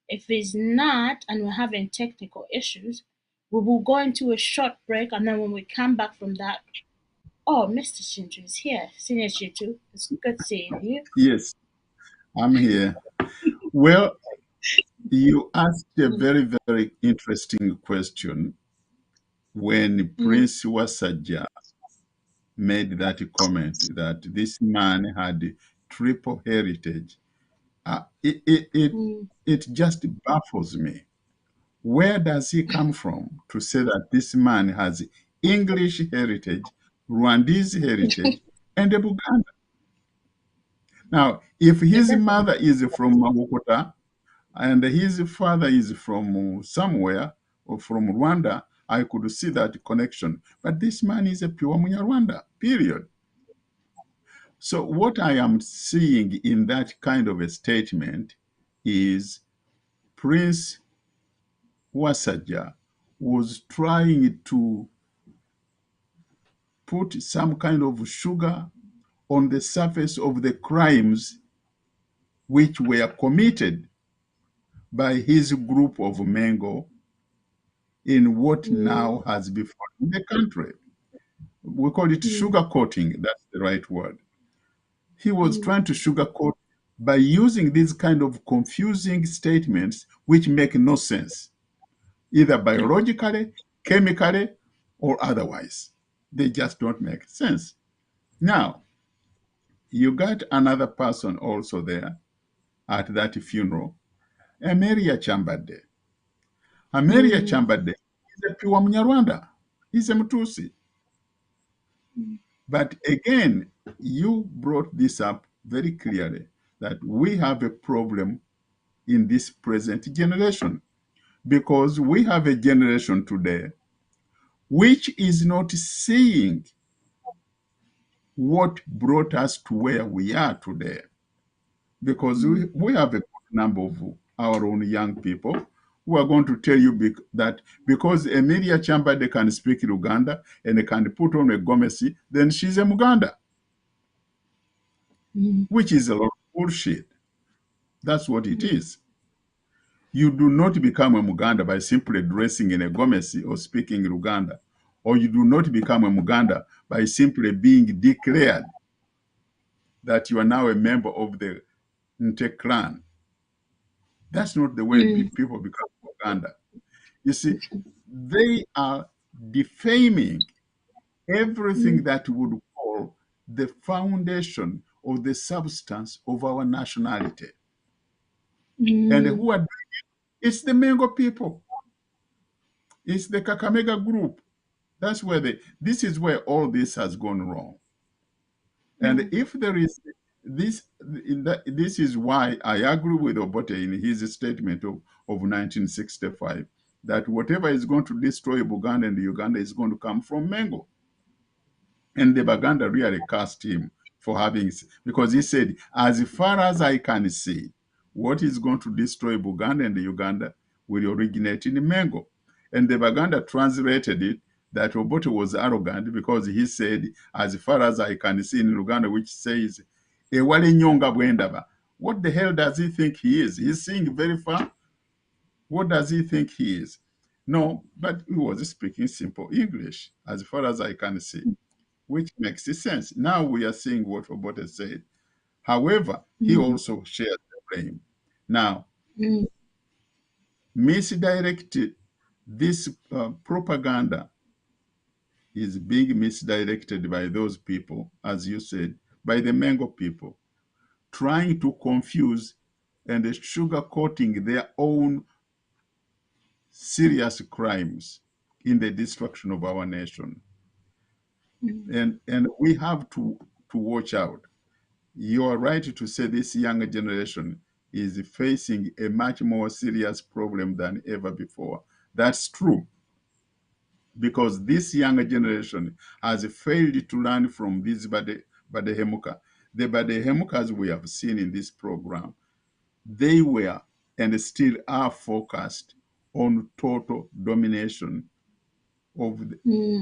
If he's not, and we're having technical issues, we will go into a short break, and then when we come back from that, oh, Mr. Chintu is here. Senior Chintu, it's good seeing you. Yes, I'm here. Well, you asked a very, very interesting question when Prince Wasaja made that comment that this man had triple heritage. It just baffles me. Where does he come from to say that this man has English heritage, Rwandese heritage, and a Buganda? Now, if his mother is from Mahukota and his father is from somewhere or from Rwanda, I could see that connection. But this man is a pure Munyarwanda, period. So what I am seeing in that kind of a statement is Prince Wasaja was trying to put some kind of sugar on the surface of the crimes which were committed by his group of Mengo in what now has befallen the country. We call it sugarcoating, that's the right word. He was trying to sugarcoat by using these kind of confusing statements which make no sense, either biologically, chemically, or otherwise. They just don't make sense. Now, you got another person also there at that funeral, Emeria Chambade. Emeria Chambade is a pure Munyarwanda. He's a Mutusi. But again, you brought this up very clearly that we have a problem in this present generation because we have a generation today which is not seeing what brought us to where we are today. Because we have a good number of our own young people who are going to tell you that because Emilia Chambade can speak Luganda and can put on a gomesi, then she's a Muganda, which is a lot of bullshit. That's what it is. You do not become a Muganda by simply dressing in a gomesi or speaking Luganda, or you do not become a Muganda by simply being declared that you are now a member of the Nte clan. That's not the way people become Uganda. You see, they are defaming everything that would call the foundation or the substance of our nationality. And who are doing it? It's the Mengo people. It's the Kakamega group. That's where this is where all this has gone wrong. And if there is this is why I agree with Obote in his statement of 1965 that whatever is going to destroy Buganda and Uganda is going to come from Mengo. And the Baganda really cast him for having, because he said, as far as I can see, what is going to destroy Buganda and Uganda will originate in Mengo. And the Baganda translated it that Obote was arrogant because he said, as far as I can see in Uganda, which says, Ewale nyonga bwendaba. What the hell does he think he is? He's seeing very far. What does he think he is? No, but he was speaking simple English, as far as I can see, which makes sense. Now we are seeing what Obote said. However, he also shared the blame. Now, misdirected, this propaganda is being misdirected by those people, as you said, by the Mengo people, trying to confuse and sugarcoating their own serious crimes in the destruction of our nation. And we have to watch out. You are right to say this younger generation is facing a much more serious problem than ever before. That's true. Because this younger generation has failed to learn from these Badehemuka. The Badehemukas we have seen in this program, they were and still are focused on total domination of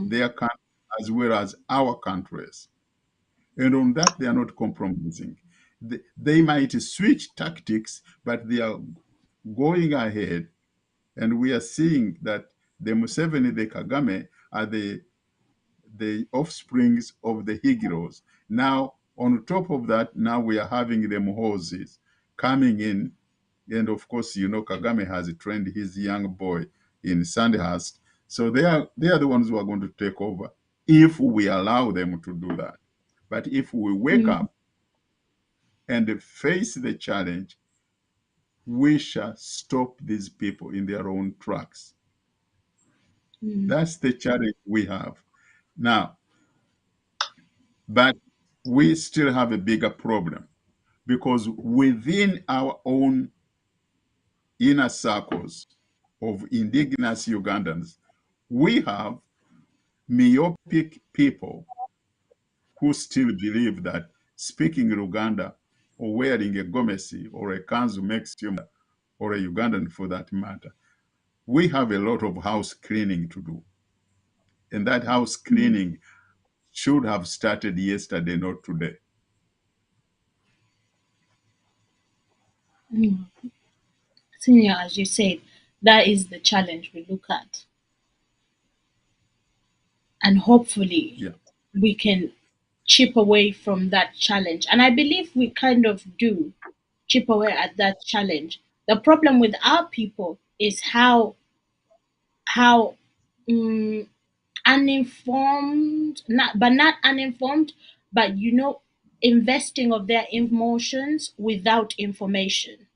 their country as well as our countries. And on that, they are not compromising. They might switch tactics, but they are going ahead. And we are seeing that the Museveni, the Kagame, are the offsprings of the Higiros. Now, on top of that, now we are having the Muhozis coming in. And of course, you know, Kagame has trained his young boy in Sandhurst. So they are the ones who are going to take over if we allow them to do that. But if we wake up and face the challenge, we shall stop these people in their own tracks. That's the challenge we have. Now, but we still have a bigger problem because within our own inner circles of indigenous Ugandans, we have myopic people who still believe that speaking Luganda or wearing a gomesi or a kanzu makes you, or a Ugandan for that matter. We have a lot of house cleaning to do. And that house cleaning should have started yesterday, not today. Senior, as you said, that is the challenge we look at. And hopefully we can chip away from that challenge. And I believe we kind of do chip away at that challenge. The problem with our people is how uninformed, not uninformed, but investing of their emotions without information.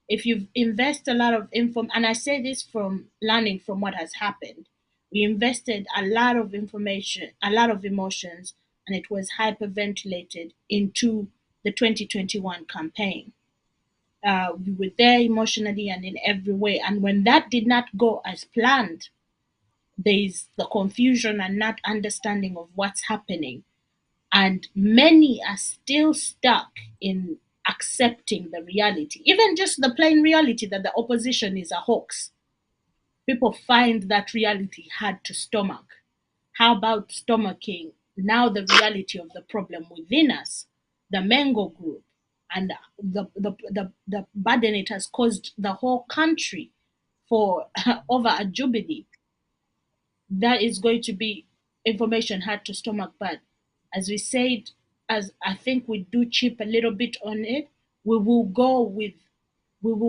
If you invest a lot of and I say this from learning from what has happened, we invested a lot of information, a lot of emotions, and it was hyperventilated into the 2021 campaign. We were there emotionally and in every way, and when that did not go as planned, there is the confusion and not understanding of what's happening. And many are still stuck in accepting the reality, even just the plain reality that the opposition is a hoax. People find that reality hard to stomach. How about stomaching now the reality of the problem within us, the Mengo group, and the burden it has caused the whole country for over a jubilee? That is going to be information hard to stomach. But as we said, as I think we do chip a little bit on it, we will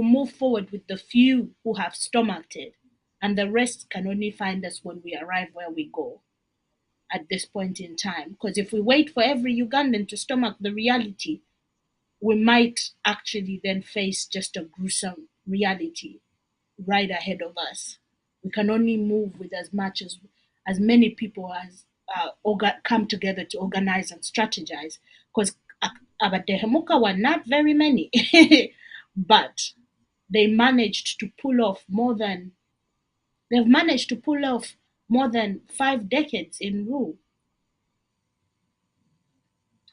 move forward with the few who have stomached it, and the rest can only find us when we arrive where we go at this point in time. Because if we wait for every Ugandan to stomach the reality, we might actually then face just a gruesome reality right ahead of us. We can only move with as many people as come together to organize and strategize. Because Abadehemuka were not very many, but they managed to pull off they've managed to pull off more than 5 decades in rule.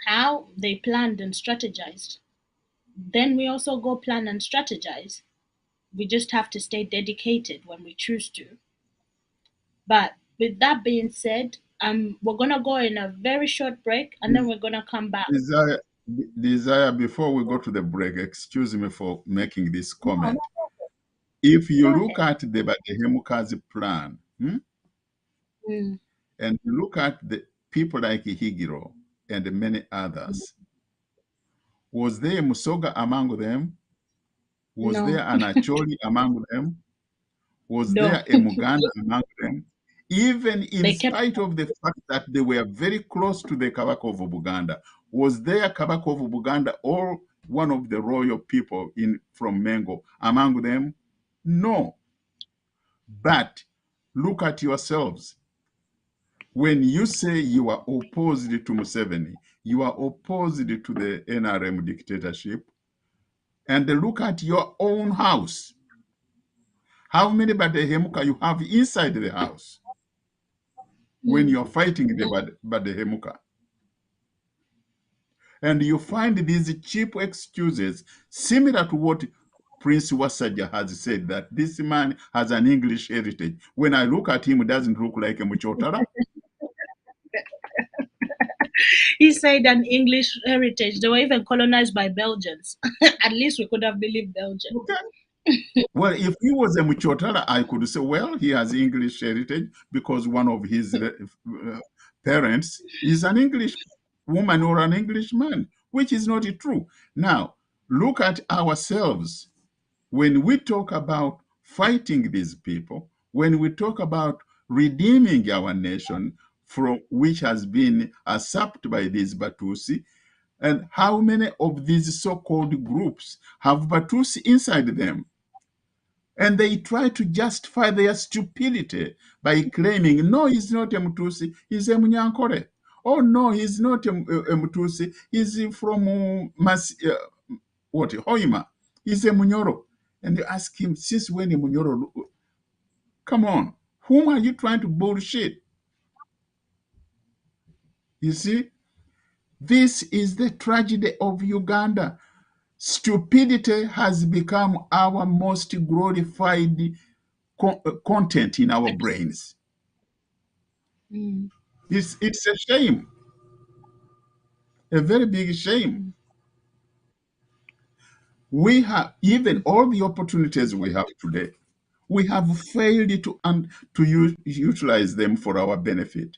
How? They planned and strategized. Then we also go plan and strategize. We just have to stay dedicated when we choose to. But with that being said, we're gonna go in a very short break, and then we're gonna come back. Desire, before we go to the break, excuse me for making this comment. If you look at the Badehemuka's plan, and you look at the people like Higiro and many others, was there a Musoga among them? Was there an Acholi among them? Was there a Muganda among them? Even in spite of the fact that they were very close to the Kabaka of Buganda, was there Kabaka of Buganda or one of the royal people from Mengo among them? No. But look at yourselves. When you say you are opposed to Museveni, you are opposed to the NRM dictatorship, and look at your own house. How many Badehemuka you have inside the house when you're fighting the Badehemuka? And you find these cheap excuses similar to what Prince Wasaja has said that this man has an English heritage. When I look at him, it doesn't look like a Muchotara. He said an English heritage. They were even colonized by Belgians. At least we could have believed Belgians. Okay. Well, if he was a Muchotara, I could say, well, he has English heritage because one of his parents is an English woman or an English man, which is not true. Now, look at ourselves. When we talk about fighting these people, when we talk about redeeming our nation from which has been usurped by these Batusi, and how many of these so-called groups have Batusi inside them? And they try to justify their stupidity by claiming, no, he's not a Mutusi, he's a Munyankore. Oh, no, he's not a Mutusi, he's from Hoima. He's a Munyoro. And you ask him, since when a Munyoro? Come on, whom are you trying to bullshit? You see, this is the tragedy of Uganda. Stupidity has become our most glorified content in our brains. It's a shame, a very big shame. We have, even all the opportunities we have today, we have failed to utilize them for our benefit.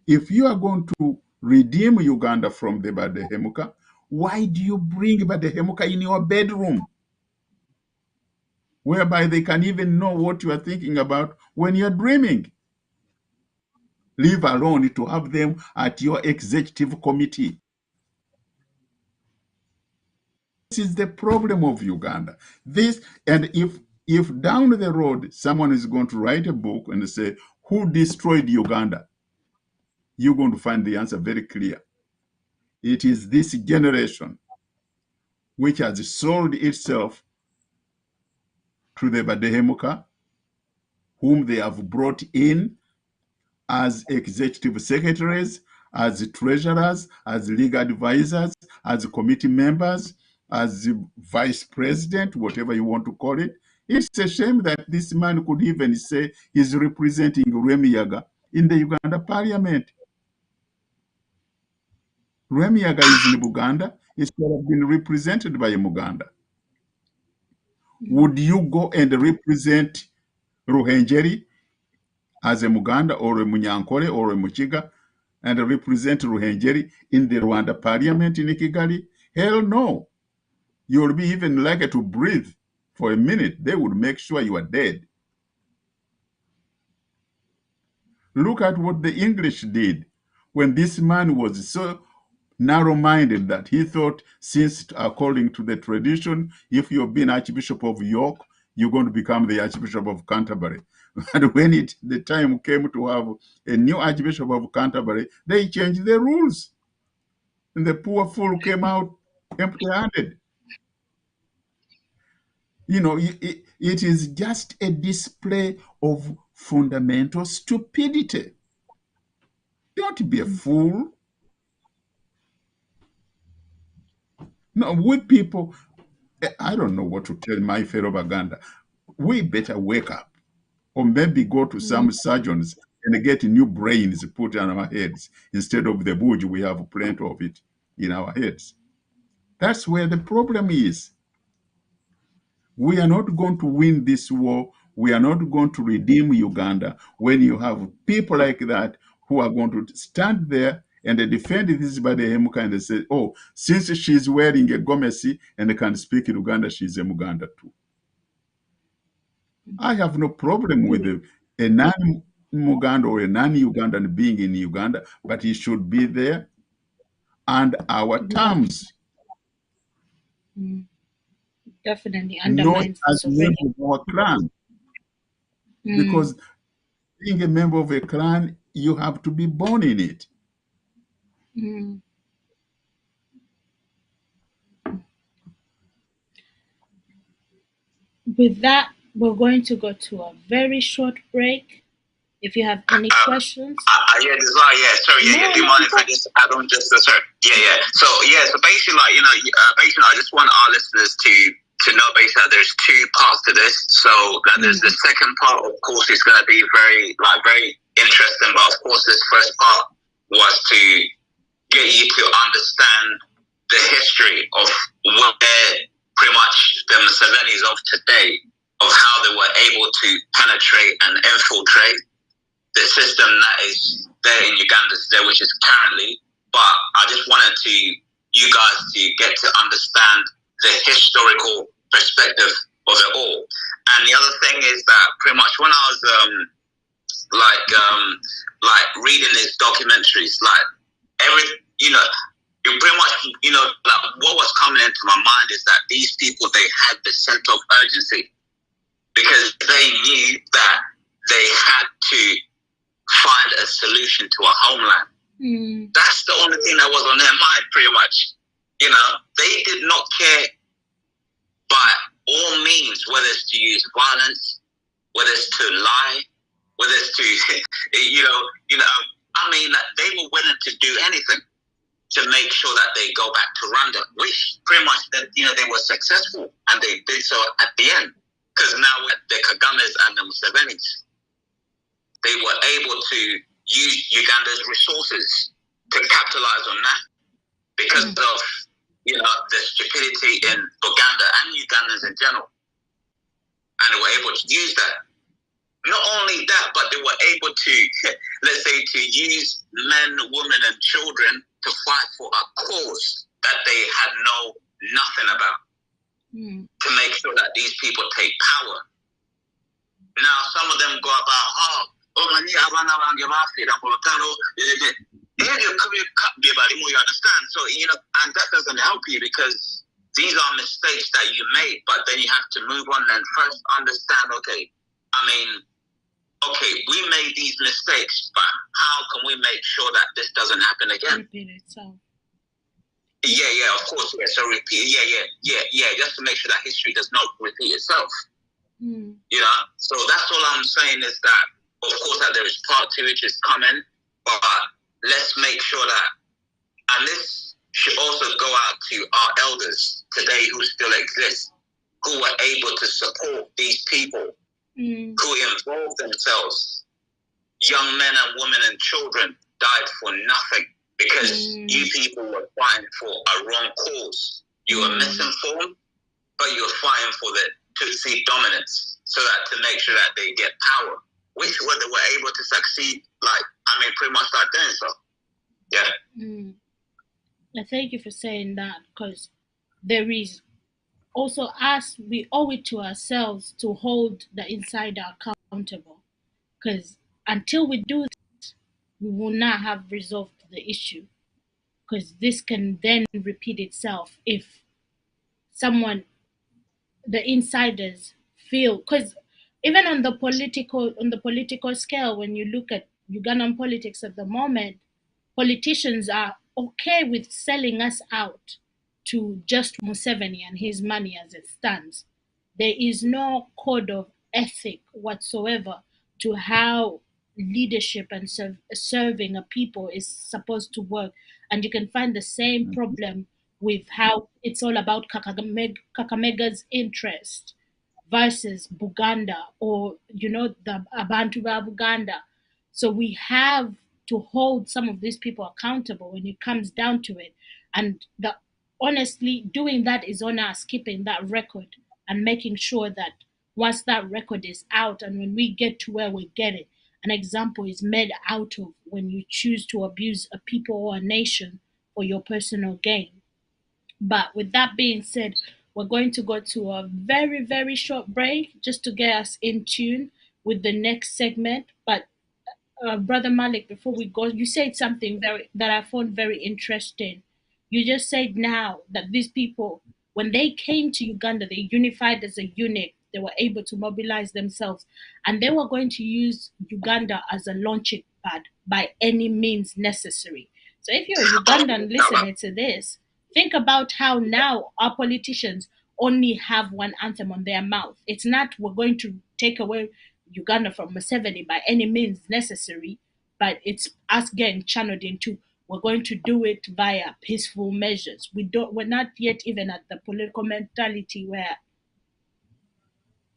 If you are going to redeem Uganda from the Badehemuka, why do you bring Badehemuka in your bedroom? Whereby they can even know what you are thinking about when you're dreaming. Leave alone to have them at your executive committee. This is the problem of Uganda. And if down the road someone is going to write a book and say, who destroyed Uganda? You're going to find the answer very clear. It is this generation which has sold itself to the Badehemuka, whom they have brought in as executive secretaries, as treasurers, as legal advisors, as committee members, as vice president, whatever you want to call it. It's a shame that this man could even say he's representing Remiyaga in the Uganda parliament. Remiyaga is in Buganda. It should have been represented by Muganda. Would you go and represent Ruhengeri as a Muganda or a Munyankole or a Muchiga and represent Ruhengeri in the Rwanda parliament in Kigali? Hell no. You'll be even likely to breathe for a minute. They would make sure you are dead. Look at what the English did when this man was so narrow-minded that he thought, since according to the tradition, if you've been Archbishop of York, you're going to become the Archbishop of Canterbury. And when the time came to have a new Archbishop of Canterbury, they changed the rules. And the poor fool came out empty-handed. You know, it is just a display of fundamental stupidity. Don't be a fool. No, we people, I don't know what to tell my fellow Baganda. We better wake up, or maybe go to some surgeons and get new brains put on our heads instead of the budge. We have plenty of it in our heads. That's where the problem is. We are not going to win this war. We are not going to redeem Uganda when you have people like that who are going to stand there and they defend this Badehemuka and they say, oh, since she's wearing a gomesi and can speak in Uganda, she's a Muganda too. I have no problem with a non-Muganda or a non-Ugandan being in Uganda, but he should be there and our terms. Definitely Not undermines as a member of our clan. Because being a member of a clan, you have to be born in it. With that, we're going to go to a very short break. If you have any questions. Yeah, sorry, do you mind if I just add on just sorry? So basically, basically, I just want our listeners to know basically that there's two parts to this. So that there's the second part, of course, is going to be very interesting. But of course, this first part was to get you to understand the history of where pretty much the Musevenis of today, of how they were able to penetrate and infiltrate the system that is there in Uganda today, which is currently. But I just wanted you guys to get to understand the historical perspective of it all. And the other thing is that pretty much when I was reading these documentaries, it pretty much, what was coming into my mind is that these people, they had the sense of urgency because they knew that they had to find a solution to a homeland. That's the only thing that was on their mind, pretty much. They did not care by all means, whether it's to use violence, whether it's to lie, whether it's to, they were willing to do anything to make sure that they go back to Rwanda, which pretty much, they were successful, and they did so at the end. Because now with the Kagames and the Musevenis, they were able to use Uganda's resources to capitalize on that because of, the stupidity in Uganda and Ugandans in general. And they were able to use that. Not only that, but they were able to, let's say, to use men, women, and children to fight for a cause that they had nothing about, to make sure that these people take power. Now, some of them go about, you understand? So, and that doesn't help you because these are mistakes that you made, but then you have to move on and first understand, okay, we made these mistakes, but how can we make sure that this doesn't happen again? Repeat itself. Yeah, of course, yeah. So repeat, just to make sure that history does not repeat itself. So that's all I'm saying is that, of course, that there is part two which is coming, but let's make sure that, and this should also go out to our elders today who still exist, who were able to support these people, who involved themselves. Young men and women and children died for nothing because you people were fighting for a wrong cause. You were misinformed, but you were fighting for the Tutsi dominance so that to make sure that they get power, which were they were able to succeed, pretty much start doing so. Yeah. I thank you for saying that because there is also we owe it to ourselves to hold the insider accountable because until we do this, we will not have resolved the issue because this can then repeat itself if the insiders feel, because even on the political scale, when you look at Ugandan politics at the moment, politicians are okay with selling us out to just Museveni and his money as it stands. There is no code of ethic whatsoever to how leadership and serving a people is supposed to work. And you can find the same problem with how it's all about Kakamega's interest versus Buganda or, the Abantu of Buganda. So we have to hold some of these people accountable when it comes down to it. And honestly, doing that is on us, keeping that record and making sure that once that record is out and when we get to where we get it, an example is made out of when you choose to abuse a people or a nation for your personal gain. But with that being said, we're going to go to a very, very short break just to get us in tune with the next segment. But Brother Malik, before we go, you said something that I found very interesting. You just said now that these people, when they came to Uganda, they unified as a unit. They were able to mobilize themselves, and they were going to use Uganda as a launching pad by any means necessary. So if you're a Ugandan listening to this, think about how now our politicians only have one anthem on their mouth. It's not we're going to take away Uganda from Museveni by any means necessary, but it's us getting channeled into we're going to do it via peaceful measures. We're not yet even at the political mentality where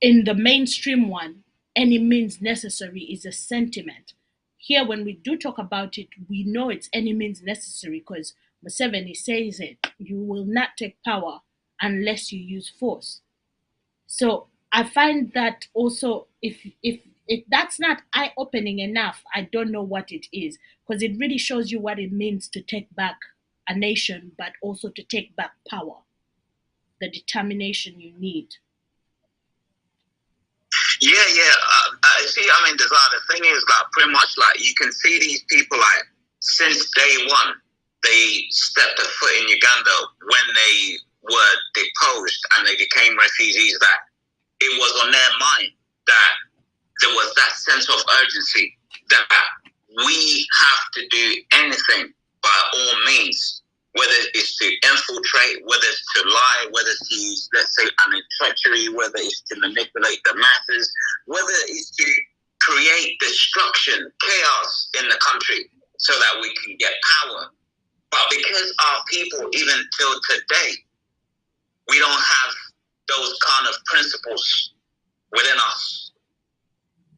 in the mainstream one, any means necessary is a sentiment. Here, when we do talk about it, we know it's any means necessary because Museveni says it. You will not take power unless you use force. So I find that also, if that's not eye-opening enough, I don't know what it is, because it really shows you what it means to take back a nation, but also to take back power, the determination you need. See, I mean, the thing is, like, pretty much, like, you can see these people, like, since day one, they stepped a foot in Uganda when they were deposed and they became refugees, that it was on their mind that there was that sense of urgency that we have to do anything by all means, whether it's to infiltrate, whether it's to lie, whether it's to use, let's say, treachery, whether it's to manipulate the masses, whether it's to create destruction, chaos in the country so that we can get power. But because our people, even till today, we don't have those kind of principles within us.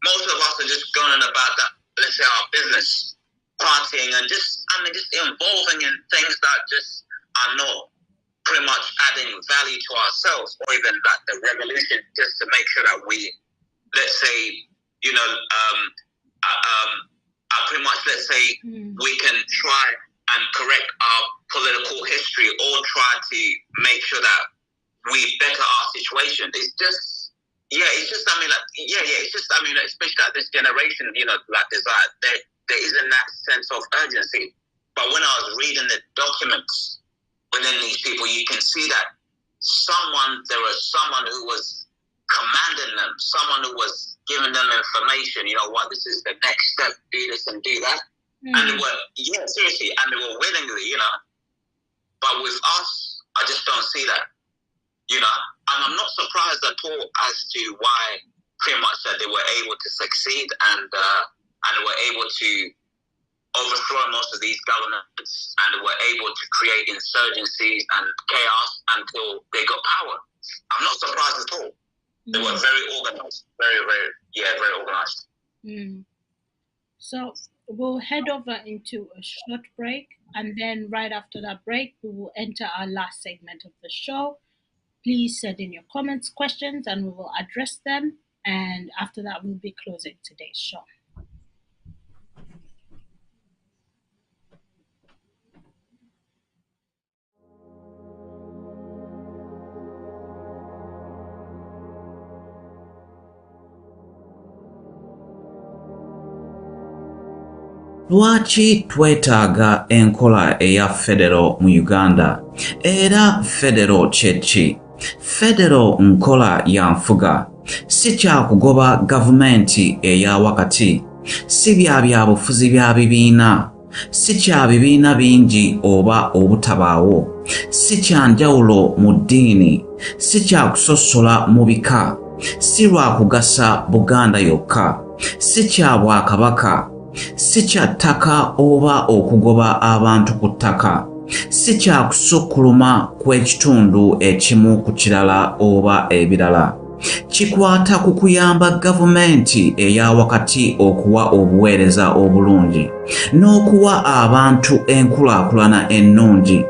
Most of us are just going about that, let's say, our business, partying and just involving in things that just are not pretty much adding value to ourselves, or even like the revolution, just to make sure that we, let's say, pretty much, let's say, we can try and correct our political history, or try to make sure that we better our situation. It's just, especially at this generation, like desire, there isn't that sense of urgency. But when I was reading the documents within these people, you can see that there was someone who was commanding them, someone who was giving them information, this is the next step, do this and do that. And they were, seriously, and they were willingly, But with us, I just don't see that, and I'm not surprised at all as to why pretty much that they were able to succeed and they were able to overthrow most of these governments, and they were able to create insurgencies and chaos until they got power. I'm not surprised at all. They were very organized, very organized. So we'll head over into a short break, and then right after that break, we will enter our last segment of the show. Please send in your comments, questions, and we will address them. And after that, we'll be closing today's show. Lwaki twetaaga enkola eya federo mu Uganda? Era federo kye? Federo nkola ya nfuga, si kya kugoba gavumenti eya wakati, si bya bufuzi bya bibiina, si kya bibiina bingi oba obutabaawo, si kya njawulo mu ddiini, si kya kusosola mu bika, si lwa kugasa Buganda yokka, si kya bwakabaka, si kya ttaka oba okugoba abantu ku ttaka, si kya kusukkuluma kw'ekitundu ekimu ku kirala oba ebirala. Kikwata ku kuyamba gavumenti eya wakati okuwa obuweereza obulungi n'okuwa abantu enkulaakulana ennungi.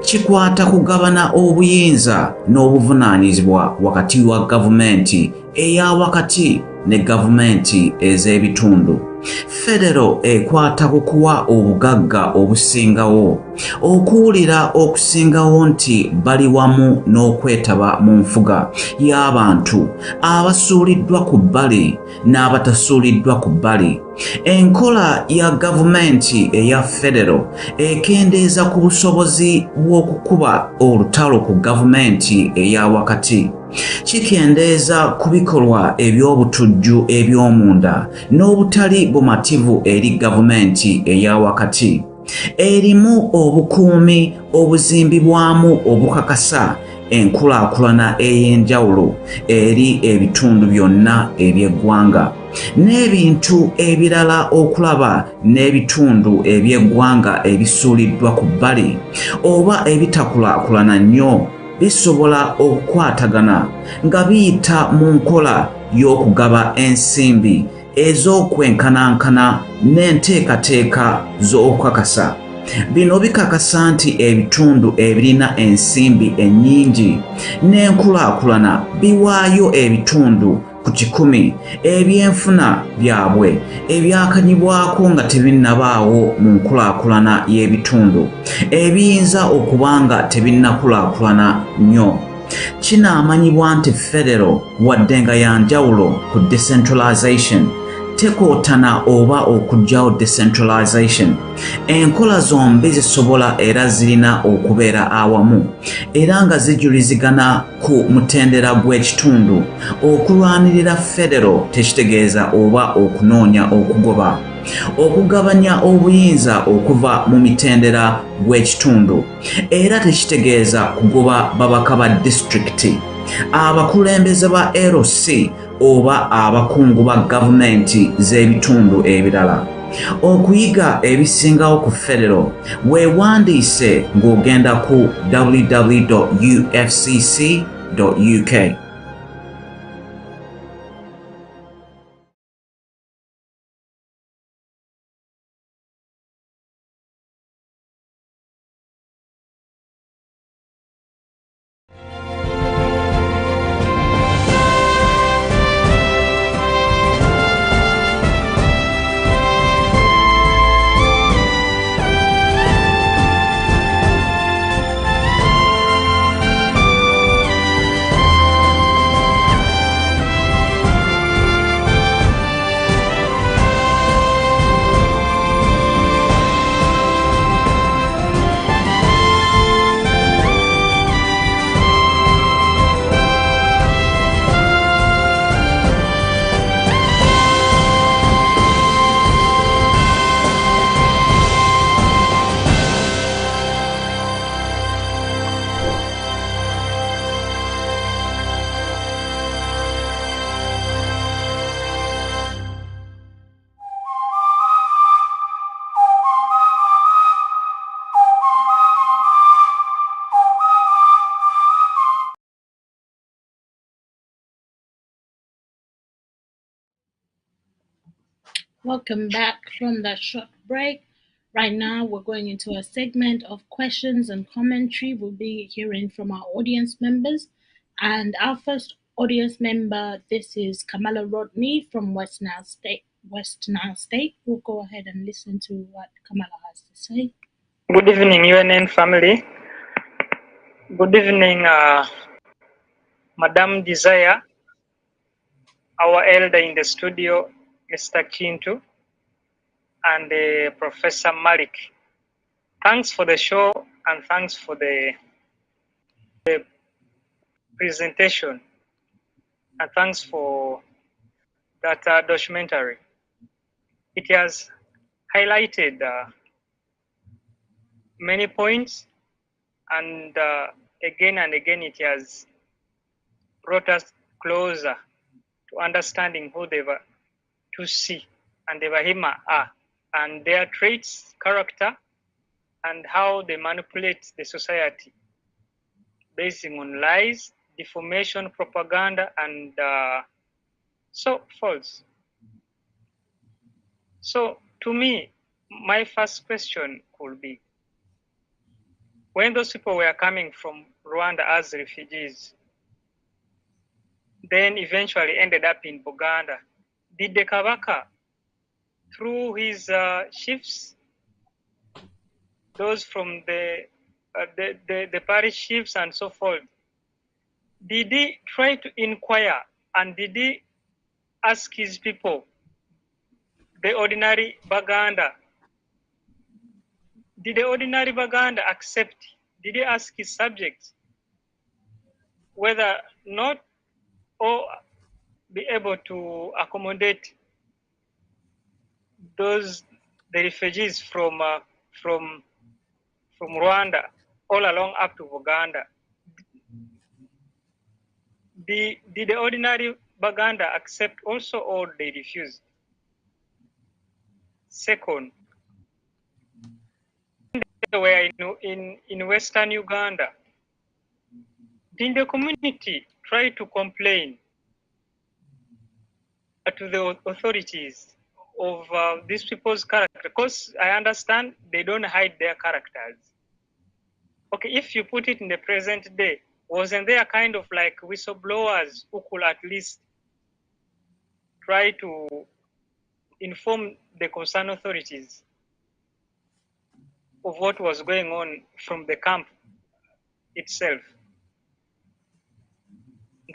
Kikwata kugabana obuyinza n'obuvunaanyizibwa wakati wa gavumenti eya wakati ne gavumenti ez'ebitundu. Federo ekwata ku kuwa obugagga obusingawo, okuwulira okusingawo nti bali wamu n'okwetaba mu nfuga y'abantu abasuuliddwa ku bbali n'abatasuuliddwa ku bbali. Enkola ya gavumenti eya federo ekendeeza ku busobozi bw'okukuba olutalo ku gavumenti eya wakati. Kikendeeza ku bikolwa eby'obutujju eby'omunda n'obutali bumativu eri gavumenti eya wakati. Erimu obukuumi obuzimbibwamu obukakasa enkulaakulana ey'enjawulo eri ebitundu byonna eby'eggwanga, n'ebintu ebirala okulaba n'ebitundu eby'eggwanga ebisuuliddwa ku bbali oba ebitakulaakulana nnyo bisobola okukwatagana nga biyita mu nkola y'okugaba ensimbi ez'okwenkanankana n'enteekateeka z'okukakasa. Bino bikakasa nti ebitundu ebirina ensimbi ennyingi n'enkulaakulana biwaayo ebitundu ku 100 ebyenfuna byabwe ebyakanyibwako nga tebinnabaawo mu nkulaakulana y'ebitundu ebiyinza okuba nga tebinnakulaakulana nnyo. Kinaamanyibwa nti federal wadde nga ya njawulo ku decentralization tekootana oba okuggyawo decentralization. Enkola zombi zisobola era zirina okubeera awamu era nga zijulizigana ku mutendera gw'ekitundu. Okulwanirira federal tekitegeeza oba okunoonya okugoba okugabanya obuyinza okuva mu mitendera gw'ekitundu era tekitegeeza kugoba babaka ba disitulikiti, abakulembeze ba LC oba abakungu ba gavumenti z'ebitundu ebirala. Okuyiga ebisingawo ku federal weewandiise ng'ogenda ku www.ufcc.uk. Welcome back from that short break. Right now, we're going into a segment of questions and commentary. We'll be hearing from our audience members. And our first audience member, this is Kamala Rodney from West Nile State. We'll go ahead and listen to what Kamala has to say. Good evening, UNN family. Good evening, Madam Desire, our elder in the studio, Mr. Kintu, and Professor Malik. Thanks for the show and thanks for the presentation, and thanks for that documentary. It has highlighted many points, and again and again it has brought us closer to understanding who they were to see and the Wahima are, and their traits, character, and how they manipulate the society based on lies, defamation, propaganda, and so false. So to me, my first question could be, when those people were coming from Rwanda as refugees, then eventually ended up in Buganda, did the Kabaka, through his chiefs, those from the parish chiefs and so forth, did he try to inquire and did he ask his people, the ordinary Baganda, did the ordinary Baganda accept? Did he ask his subjects whether not or be able to accommodate the refugees from Rwanda all along up to Uganda? Did the ordinary Baganda accept also, or they refused? Second, they were in Western Uganda, Did the community try to complain to the authorities of these people's character? Because I understand they don't hide their characters. Okay, if you put it in the present day, wasn't there kind of like whistleblowers who could at least try to inform the concerned authorities of what was going on from the camp itself?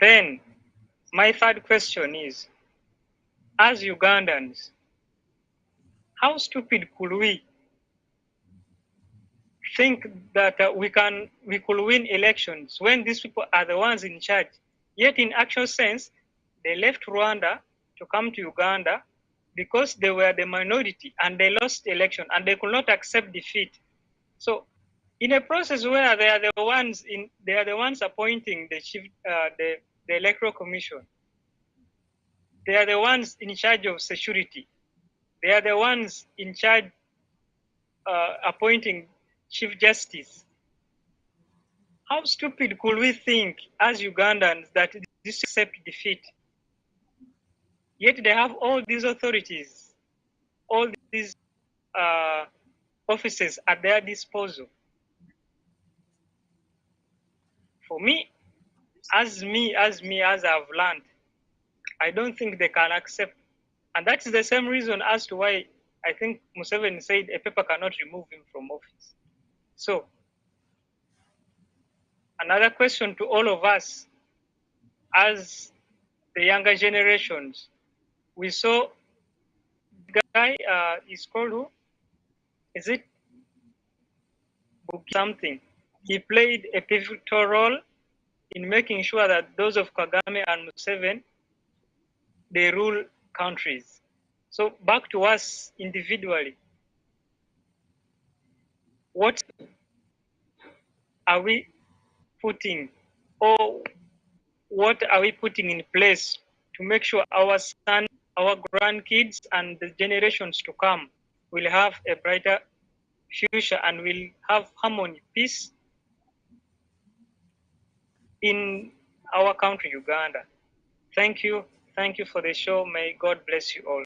Then, my third question is, as Ugandans, how stupid could we think that we could win elections when these people are the ones in charge? Yet in actual sense, they left Rwanda to come to Uganda because they were the minority and they lost election and they could not accept defeat. So in a process where they are the ones appointing the chief, the electoral commission, they are the ones in charge of security, they are the ones in charge appointing chief justice. How stupid could we think as Ugandans that this accept defeat? Yet they have all these authorities, all these offices at their disposal. For me, as I've learned, I don't think they can accept. And that's the same reason as to why I think Museveni said a paper cannot remove him from office. So, another question to all of us, as the younger generations, we saw the guy is called who? Is it something? He played a pivotal role in making sure that those of Kagame and Museveni, they rule countries. So back to us individually. What are we putting, or what are we putting in place to make sure our son, our grandkids, and the generations to come will have a brighter future and will have harmony, peace in our country, Uganda? Thank you. Thank you for the show. May God bless you all.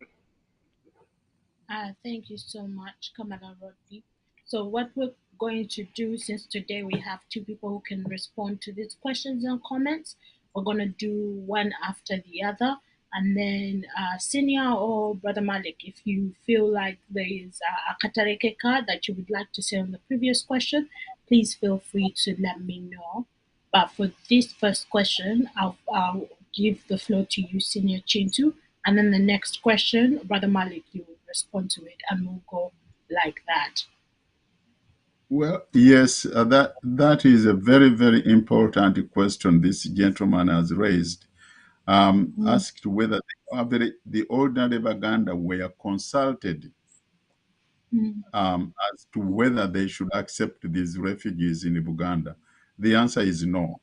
Thank you so much, Kamala Rodney. So what we're going to do, since today we have two people who can respond to these questions and comments, we're going to do one after the other. And then Senior or Brother Malik, if you feel like there is a katareke card that you would like to say on the previous question, please feel free to let me know. But for this first question, I'll give the floor to you, Senior Chintu. And then the next question, Brother Malik, you will respond to it, and we'll go like that. Well, yes, that is a very, very important question this gentleman has raised. Asked whether the ordinary Baganda were consulted as to whether they should accept these refugees in Uganda. The answer is no.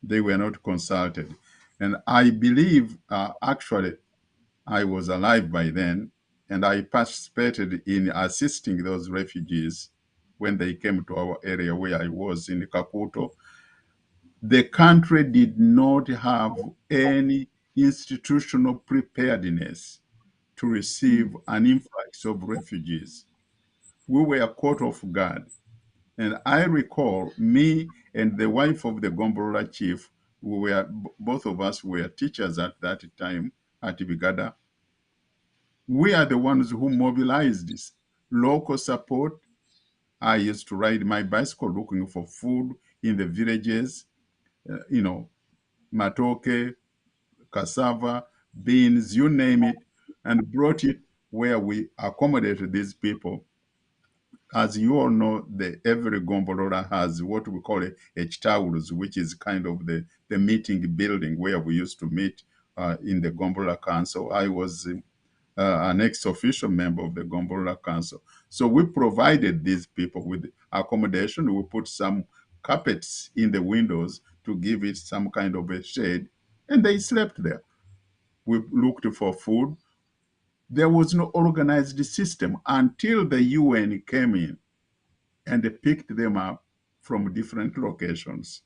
They were not consulted. And I believe, actually, I was alive by then, and I participated in assisting those refugees when they came to our area where I was in Kakuto. The country did not have any institutional preparedness to receive an influx of refugees. We were caught off guard. And I recall me and the wife of the Gombolola chief, both of us were teachers at that time at Bigada. We are the ones who mobilized this local support. I used to ride my bicycle looking for food in the villages, matoke, cassava, beans, you name it, and brought it where we accommodated these people. As you all know, every Gombolora has what we call a Chitawulus, which is kind of the meeting building where we used to meet in the Gombolora Council. I was an ex-official member of the Gombolora Council. So we provided these people with accommodation. We put some carpets in the windows to give it some kind of a shade, and they slept there. We looked for food. There was no organized system until the UN came in and they picked them up from different locations.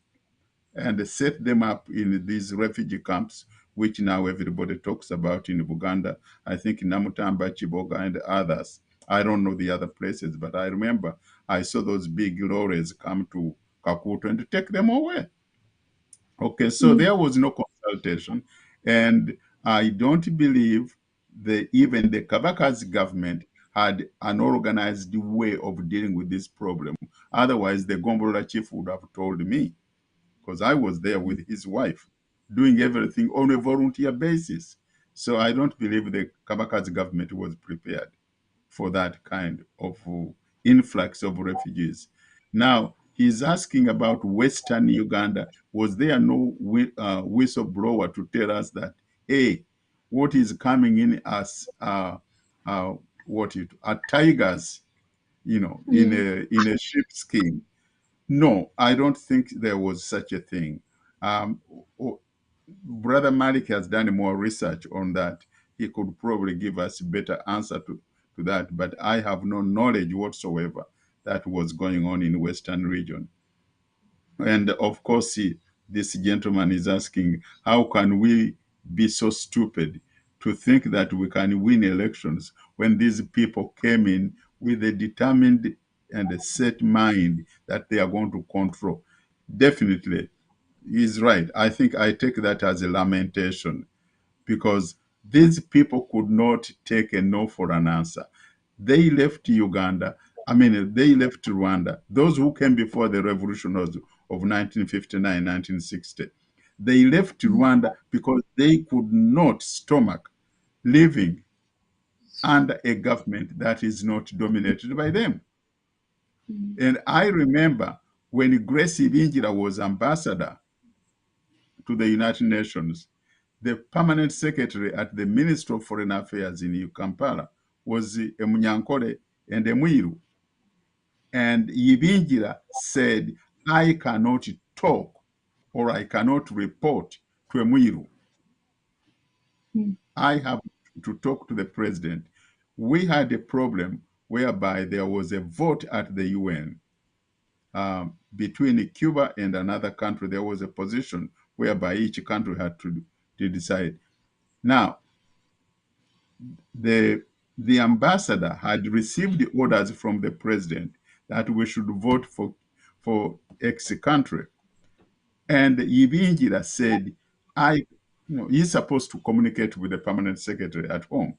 and set them up in these refugee camps, which now everybody talks about in Uganda. I think Namutamba, Chiboga, and others. I don't know the other places, but I remember I saw those big lorries come to Kakuto and take them away. Okay, so there was no consultation, and I don't believe even the Kabaka's government had an organized way of dealing with this problem. Otherwise, the Gombolola chief would have told me, because I was there with his wife, doing everything on a volunteer basis. So I don't believe the Kabaka's government was prepared for that kind of influx of refugees. Now, he's asking about Western Uganda. Was there no whistleblower to tell us that, hey, what is coming in as tigers, in a sheepskin? No, I don't think there was such a thing. Um, Brother Malik has done more research on that. He could probably give us a better answer to that, but I have no knowledge whatsoever that was going on in Western region. And of course, this gentleman is asking, how can we be so stupid to think that we can win elections when these people came in with a determined and a set mind that they are going to control? Definitely, he's right. I think I take that as a lamentation, because these people could not take a no for an answer. They left Uganda. They left Rwanda. Those who came before the revolution of 1959, 1960, they left Rwanda because they could not stomach living under a government that is not dominated by them. And I remember when Grace Ibingira was ambassador to the United Nations, the permanent secretary at the Ministry of Foreign Affairs in Kampala was Munyankole and Mwiru. And Ibingira said, I cannot talk or I cannot report to Mwiru. I have to talk to the president. We had a problem whereby there was a vote at the UN between Cuba and another country. There was a position whereby each country had to decide. Now, the ambassador had received the orders from the president that we should vote for X country. And Ibingira said, he's supposed to communicate with the permanent secretary at home.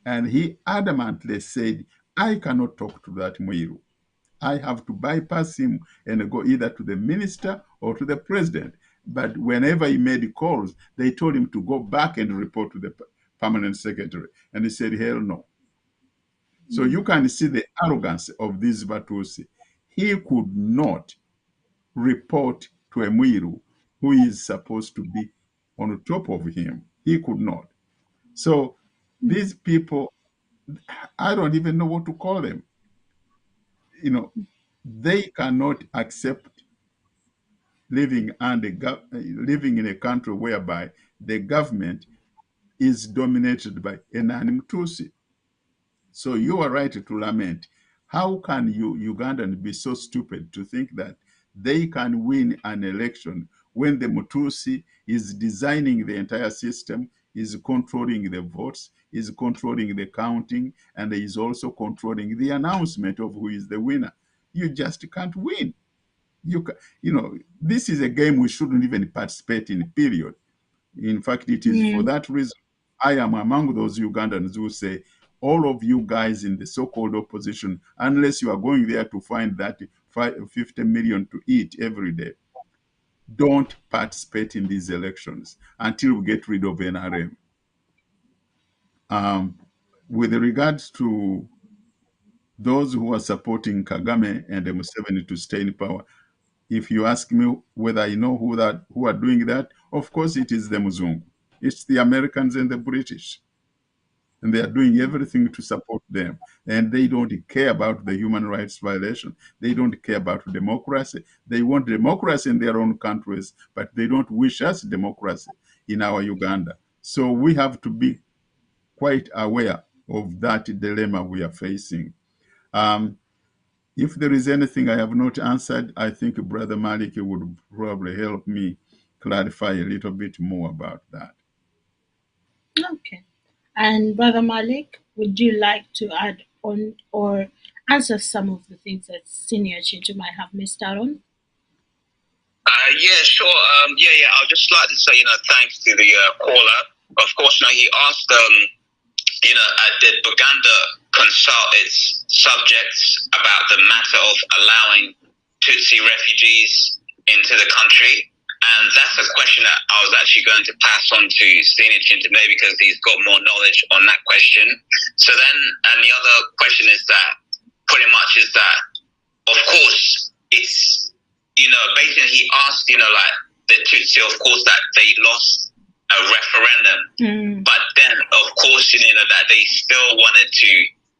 And he adamantly said, I cannot talk to that Mwiru. I have to bypass him and go either to the minister or to the president. But whenever he made calls, they told him to go back and report to the permanent secretary. And he said, hell no. So you can see the arrogance of this Batusi. He could not report to a Mwiru who is supposed to be on top of him. He could not. So these people, I don't even know what to call them. They cannot accept living in a country whereby the government is dominated by a non-Tutsi. So you are right to lament. How can Ugandans be so stupid to think that they can win an election when the Mutusi is designing the entire system, is controlling the votes, is controlling the counting, and is also controlling the announcement of who is the winner? You just can't win. This is a game we shouldn't even participate in, period. In fact, it is for that reason I am among those Ugandans who say, all of you guys in the so-called opposition, unless you are going there to find that 50 million to eat every day, don't participate in these elections until we get rid of NRM. With regards to those who are supporting Kagame and Museveni to stay in power, if you ask me whether I know who are doing that, of course it is the Muzungu. It's the Americans and the British. And they are doing everything to support them. And they don't care about the human rights violation. They don't care about democracy. They want democracy in their own countries, but they don't wish us democracy in our Uganda. So we have to be quite aware of that dilemma we are facing. If there is anything I have not answered, I think Brother Malik would probably help me clarify a little bit more about that. Okay. And Brother Malik, would you like to add on or answer some of the things that Senior Chintu might have missed out on? Yeah, sure. I'll just like to say, thanks to the caller. Of course, he asked, did Buganda consult its subjects about the matter of allowing Tutsi refugees into the country? And that's a question that I was actually going to pass on to Senior today because he's got more knowledge on that question. So then, and the other question is that, pretty much is that, of course, it's, basically he asked, like the Tutsi, of course, that they lost a referendum, but then, of course, that they still wanted to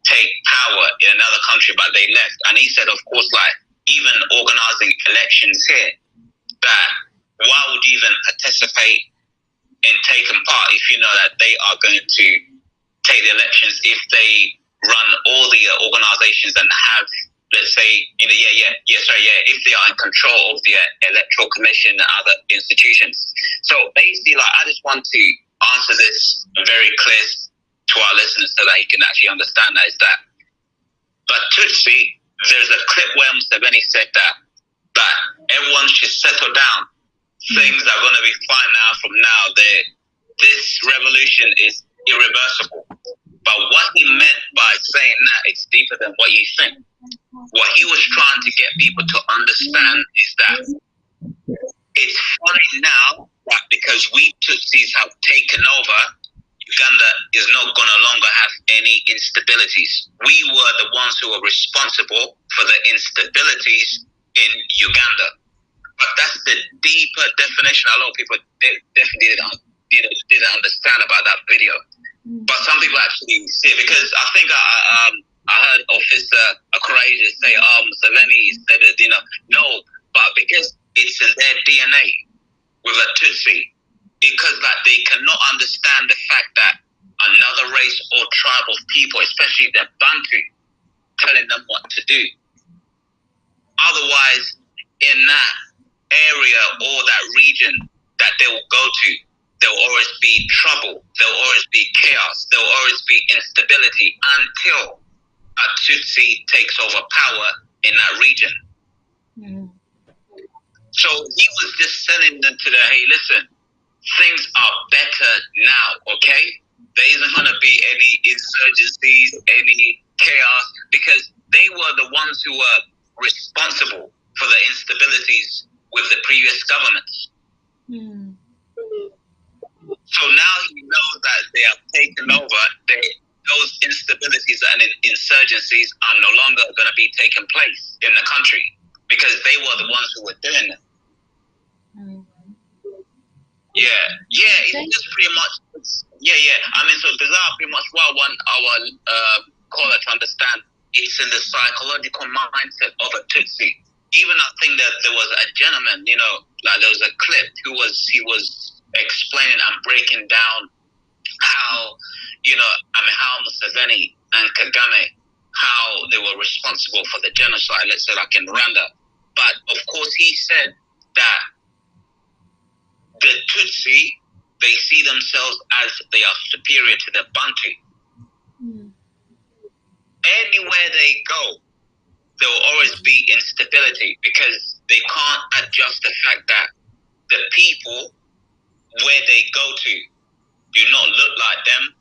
take power in another country, but they left. And he said, of course, like even organizing elections here, that why would you even participate in taking part if you know that they are going to take the elections if they run all the organizations and have, let's say, if they are in control of the electoral commission and other institutions. So basically, like, I just want to answer this very clear to our listeners so that he can actually understand that is that. But Tutsi, there's a clip where Museveni said that everyone should settle down. Things are going to be fine now from now. This revolution is irreversible. But what he meant by saying that, it's deeper than what you think. What he was trying to get people to understand is that it's funny now that because we Tutsis have taken over, Uganda is not going to longer have any instabilities. We were the ones who were responsible for the instabilities in Uganda. But that's the deeper definition. A lot of people definitely didn't understand about that video. But some people actually see it because I think I heard Officer Courageous say, Museveni said it, no, but because it's in their DNA with a Tutsi, because they cannot understand the fact that another race or tribe of people, especially the Bantu, telling them what to do. Otherwise, in that area or that region that they will go to, there will always be trouble, there will always be chaos, there will always be instability until a Tutsi takes over power in that region. So he was just telling them hey, listen, things are better now, okay? There isn't going to be any insurgencies, any chaos, because they were the ones who were responsible for the instabilities with the previous governments. So now he knows that they have taken over. Those instabilities and insurgencies are no longer going to be taking place in the country because they were the ones who were doing it. It's just pretty much, I mean, so bizarre, pretty much what I want our caller to understand. It's in the psychological mindset of a Tutsi. Even I think that there was a gentleman, like there was a clip he was explaining and breaking down how, how Museveni and Kagame, how they were responsible for the genocide, let's say like in Rwanda. But of course he said that the Tutsi, they see themselves as they are superior to the Bantu. Anywhere they go, there will always be instability because they can't adjust the fact that the people where they go to do not look like them,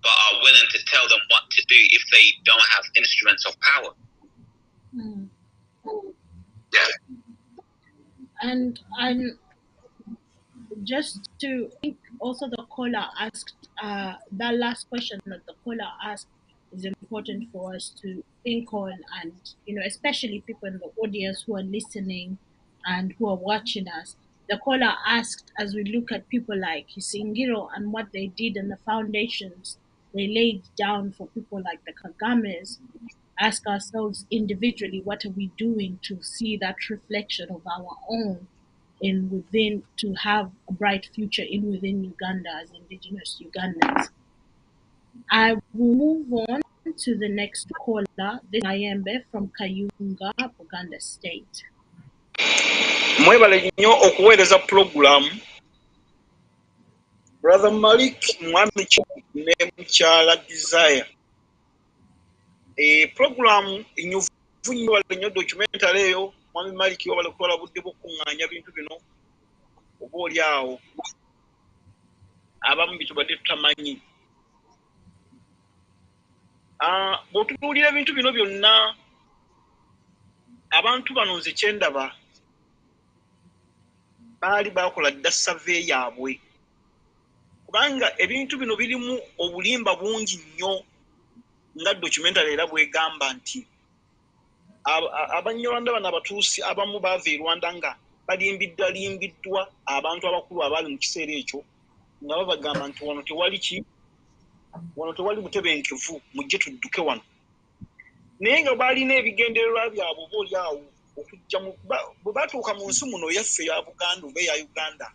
but are willing to tell them what to do if they don't have instruments of power. And I'm just to think also the caller asked, that last question that the caller asked is important for us to think on, and especially people in the audience who are listening and who are watching us. The caller asked, as we look at people like Kisingiro and what they did and the foundations they laid down for people like the Kagames, ask ourselves individually, what are we doing to see that reflection of our own within, to have a bright future within Uganda as indigenous Ugandans. I will move on to the next caller. This is Mayembe from Kayunga, Buganda State. Mwebale nnyo okuweereza program Brother Malik Mwami ne mukyala Desire. Program inyuvu nnyo wala nnyo documentary eyo Mwami Malik wabale kukola budde bw'okuŋŋaanya bintu bino oba oli awo abamu bitubadde tutamanyi. Bw'otunuulira ebintu bino byonna abantu bano nze kyendaba baali bakola dda survey yaabwe kubanga ebintu bino birimu obulimba bungi nnyo nga documentary era bwegamba nti Abanyarwanda bano abatuusi abamu baava e Rwanda nga balimbiddwa abantu abakulu abaali mu kiseera ekyo nga babagamba nti wano tewali butebenkevu mujje tudduke wano naye nga baalina ebigendererwa byabwe oba oli awo okujja bwe batuuka mu nsi muno yaffe ya Buganda oba eya Uganda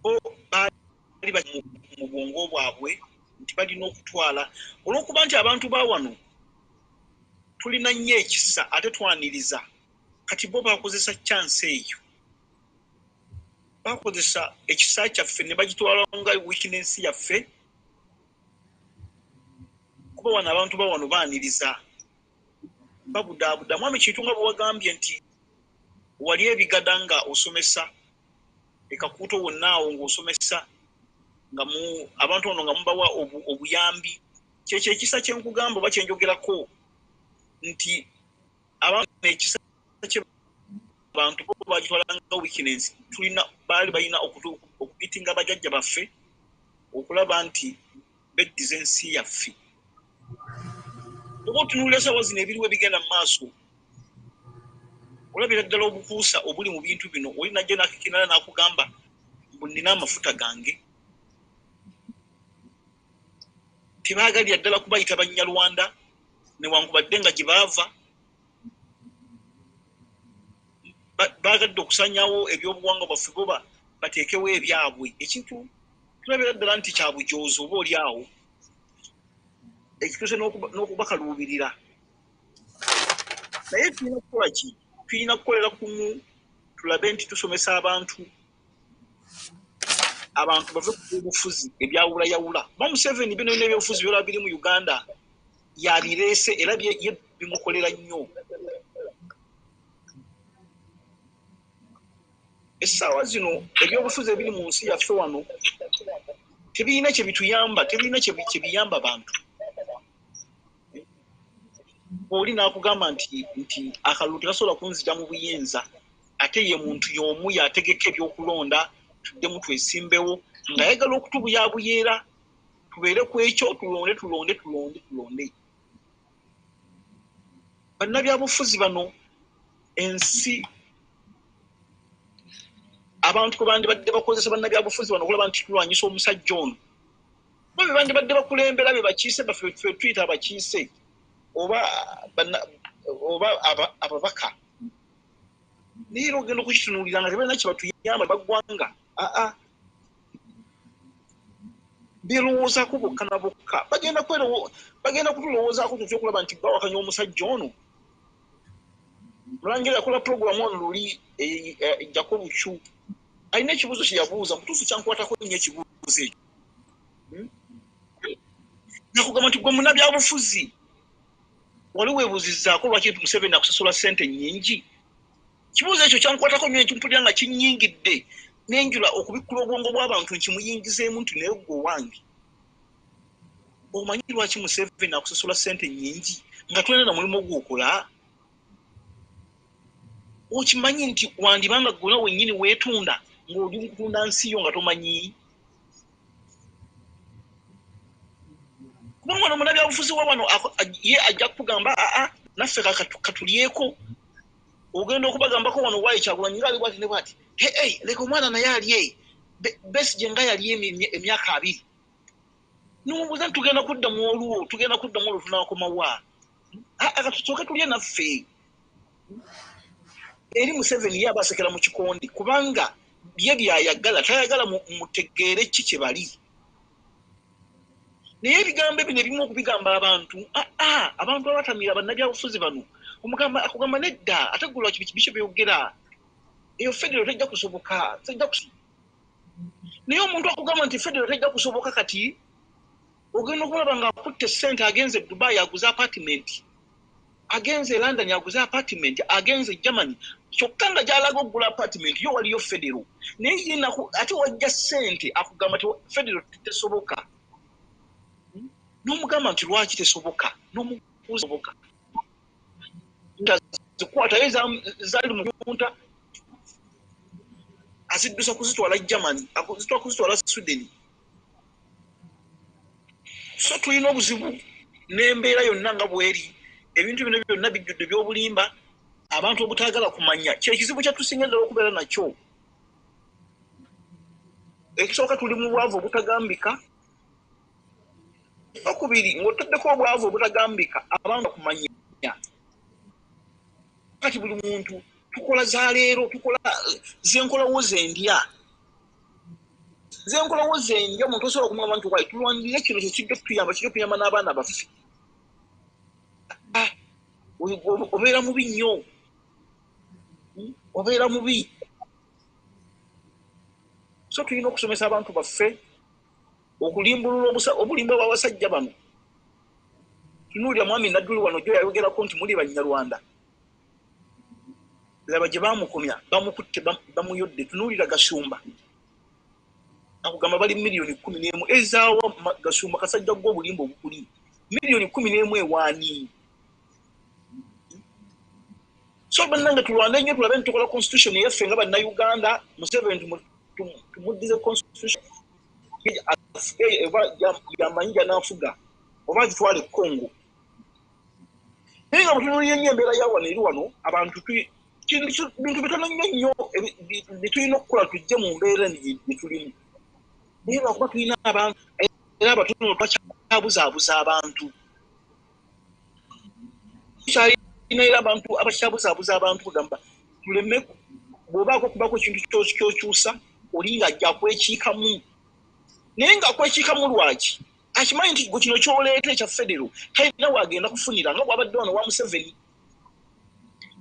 bo baali mu bwongo bwabwe nti balina okutwala olw'okuba nti abantu ba wano tulina nnyo ekisa ate twaniriza kati bo bakozesa chance eyo bakozesa ekisa kyaffe ne bagitwala nga weakness yaffe kuba wano abantu ba wano baaniriza babudaabuda mwami kintu nga bwewagambye nti wali ebigada nga osomesa ekakuuto wonna awo ng'osomesa nga abantu bano nga mubawa obuyambi kyekyo ekisa kye nkugamba oba kyenjogerako nti abantu ekisa kye abantu bo bagitwala nga weakness baali balina okubitinga bajjajja baffe okulaba nti beddiza ensi yaffe oba otunuulira sawa zino ebiriwo ebigenda mu maaso olabira ddala obukuusa obuli mu bintu bino oli najja nakikinala n'akugamba nina amafuta gange tebaagalira ddala kubayita Banyarwanda newankubadde nga gye baava baagadde okusanyawo ebyobuwangwa bwaffe bo bateekewo ebyabwe ekintu tulabira ddala nti kya bujoozi oba oli awo ekituuse n'okubakaluubirira naye tulina kukola ki tulina kukolera kumu tulabe nti tusomesa abantu bave ku byobufuzi ebyawulayawula ba Museveni bino n'ebyobufuzi byolaba biri mu Uganda yabireese era bimukolera nnyo essaawa zino ebyobufuzi ebiri mu nsi yaffe wano tebirina kye bituyamba tebirina kye biyamba bantu oli n'akugamba nti akalulu tekasobola kunzita mu buyinza ate ye muntu y'omu yategeka ebyokulonda tuddemu twesimbewo ng'ayagala okutubuyabuyeera tubeere ku ekyo tulonde bannabyabufuzi bano ensi abantu kwe bandibadde bakozesa bannabyabufuzi bano okulaba nti tulwanyisa omusajja ono bo be bandibadde bakulembera be bakiise baffe tuyita abakiise oba ababaka naye ogenda okukitunuulira nga tebalina kye batuyamba baggwanga birowoozaako bokka na bokka bagenda kutulowoozaako tutya okulaba nti bawakanya omusajja ono mulangira yakola puroguramu ono luli ejjako Lucu alina ekibuuzo kye yabuuza mutuufu kyankwatako nnyo ekibuuzo ekyo nakugamba nti gwe munnabyabufuzi wali weebuuzizzaako lwaki Museveni akusasula ssente nnyingi kibuuzo ekyo kyankwatako nnyo ekimpulira nga kinnyingidde nenjula okubikkula obwongo bw'abantu nkimuyingizeemu nti naye gwe owange omanyi lwaki Museveni akusasula ssente nnyingi nga tulina na mulimu gw'okola okimanyi nti wandibanga gona wennyini weetunda ng'oli mukutunda nsi yo nga tomanyi kubanga wano munnabyabufuzi wa wano ye ajja kukugamba naffe katulyeko ogenda okubagambako wano waayi Kyagulanyi nga ali bwati ne bwati leka omwana naye ali Besigye nga yali emyaka 2 n'omubuuza nti tugenda kuddamu olwo tunaakomawa katusooke tulye naffe eri Museveni ye abasekera mu kikondi kubanga bye byayagala tayagala mutegeere ki kye bali naye ebigambo ebyo ne bimu okubigamba abantu abantu abatamira bannabyabufuzi bano omugamba akugamba nedda ate gwe lwaki biki byogera eyo federo tejja kusoboka naye omuntu akugamba nti federo tejja kusoboka kati ogenda okulaba ng'akutte ssente agenze Dubai aguze apartment agenze London aguze apartment agenze Germany kyokka nga gy'alaga okugula apartment yo waliyo federo naye ye ate wajja ssente akugamba nti federo tesoboka n'omugamba nti lwaki tesoboka n'omubuuza soboka zikwatayo zaali mu yunta aziddusa kuzitwala Germany azitwala kuzitwala Sweden so tulina obuzibu n'embeera yonna nga bweri ebintu bino byonna bijjudde by'obulimba abantu obutaagala kumanya kyekizibu kyatusinga ddala okubeera nakyo ekisooka tuli mu bwavu obutagambika okubiri ng'otaddeko obwavu obutagambika abantu kumanya kati buli muntu tukola za leero tukola zenkolawo zendya omuntu osobola okumugamba nti wali tulwanirire kino kijja kutuyamba n'abaana baffe obeera mubi nnyo obeera mubi so tulina okusomesa abantu baffe okulimbulula obulimba bw'abasajja bano tunuulira mwami Nadduli wano gyo yayogerako nti muli Banyarwanda laba gye bamukomya bamukutte bamuyodde tunuulira Gasumba akugamba bali miliyoni 11 ezaawa Gasumba kasajja gw'obulimba obukuli miliyoni 11 ewaani so bannange tulwane nnyo tulabe ntukola constitution yaffe nga bannayuganda Museveni tumuddize constitution yamanyi janaafuga oba zitwale Congo naye nga mutunuulira nnyo embeera yawano eri wano abantu bintu bitono nnyo bitulina okukola tujje mu mbeera gyetulimu naye lwakuba tulina abantu era abatono bakyabuzaabuza abantu tukyalina era abantu abakyabuzaabuza abantu kugamba tuleme bw'obaako okubako ekintu kyokyusa oli ng'ajja kwekiikamu naye ng'akwekiikamu lwaki akimanyi nti gwe kino kyoleeta ekya federo talina waagenda kufunira nga bw'abadde wano wa Museveni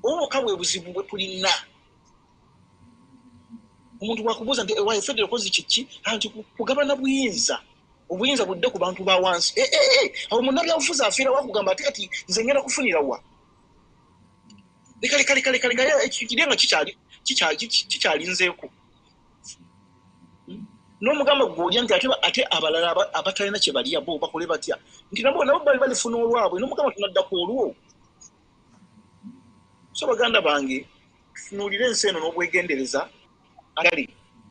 owoka bwe buzibu bwe tulina omuntu bwakubuuza nti ewaye federo kozi kiki anti kugabana obuyinza budde ku bantu ba wansi awo munnabyabufuzi afiira wakugamba ate kati nze ngenda kufunira wa kale ekiri nga kikyalinzeeko n'omugamba gw'olya nti ate abalala abatalina kye balya bo bakole batya nti nabo bali balifuna olwabwe n'omugamba tunadda ku olwo so baganda bange tunuulire ensi eno n'obwegendereza agali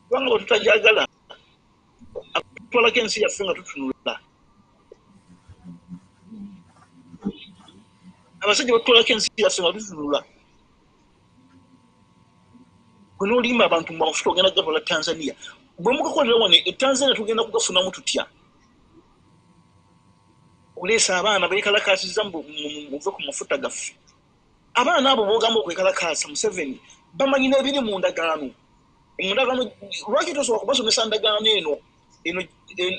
kubanga bwe tutajagala atutwalako ensi yaffe nga tutunula abasajja batutwalako ensi yaffe nga tutunula bwe n'olimba abantu mu mafuta ogenda gakola Tanzania bwe mugakolera wano Tanzania tugenda kugafunamu tutya oleesa abaana beekalakaasiza muve ku mafuta gaffe abaana abo boogamba okwekalakaasa Museveni bamanyi n'ebiri mu ndagaano lwaki tosobola kubasomesa ndagaano eno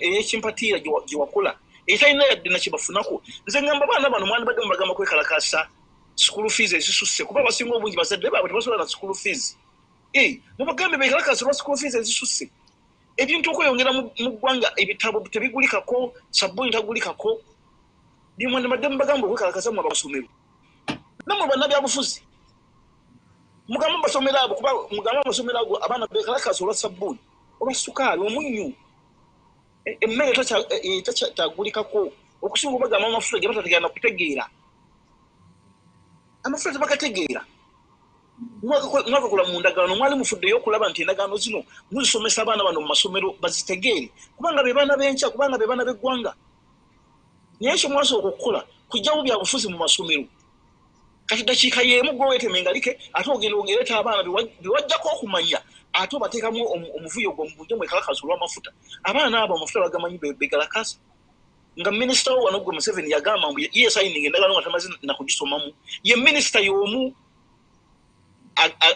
ey'ekimpatiira gye wakola etalina yadde na kye bafunako nze ngamba abaana bano mwandibadde mubagamba kwekalakaasa school fees ezisusse kuba abasinga obungi bazadde baabwe tebasobola na school fees mubagambe beekalakaasa olwa school fees ezisusse ebintu okweyongera mu ggwanga ebitabo tebigulikako sabbuuni tagulikako byemwandibadde mubagamba okwekalakaasa mu amasomero nammwe bannabyabufuzi mugamba amasomero ago kuba mugamba amasomero ago abaana beekalakaasa olwa sabbuuni olwa sukaali omunnyu emmere tagulikako okusinga obagamba amafuta ge batategera kutegeera amafuta tebagategeera mwakakola mu ndagaano mwali mufuddeyo okulaba nti endagaano zino muzisomesa abaana bano mu masomero bazitegeere kubanga be baana b'enkya kubanga be baana b'eggwanga naye ekyo mwasooka okukola kujjawo byabufuzi mu masomero kati dakiika y'emu gwe weetemengalike ate ogenda ogereeta abaana bewajjako okumanya ate obateekamu omuvuyo gwomubujja mwekalakaasa olw'amafuta abaana abo amafuta bagamanyi begalakaasa nga minisita wo wano gwe Museveni yagamba mbu ye sayininga endagaano nga tamaze nakugisomamu ye minisita y'omu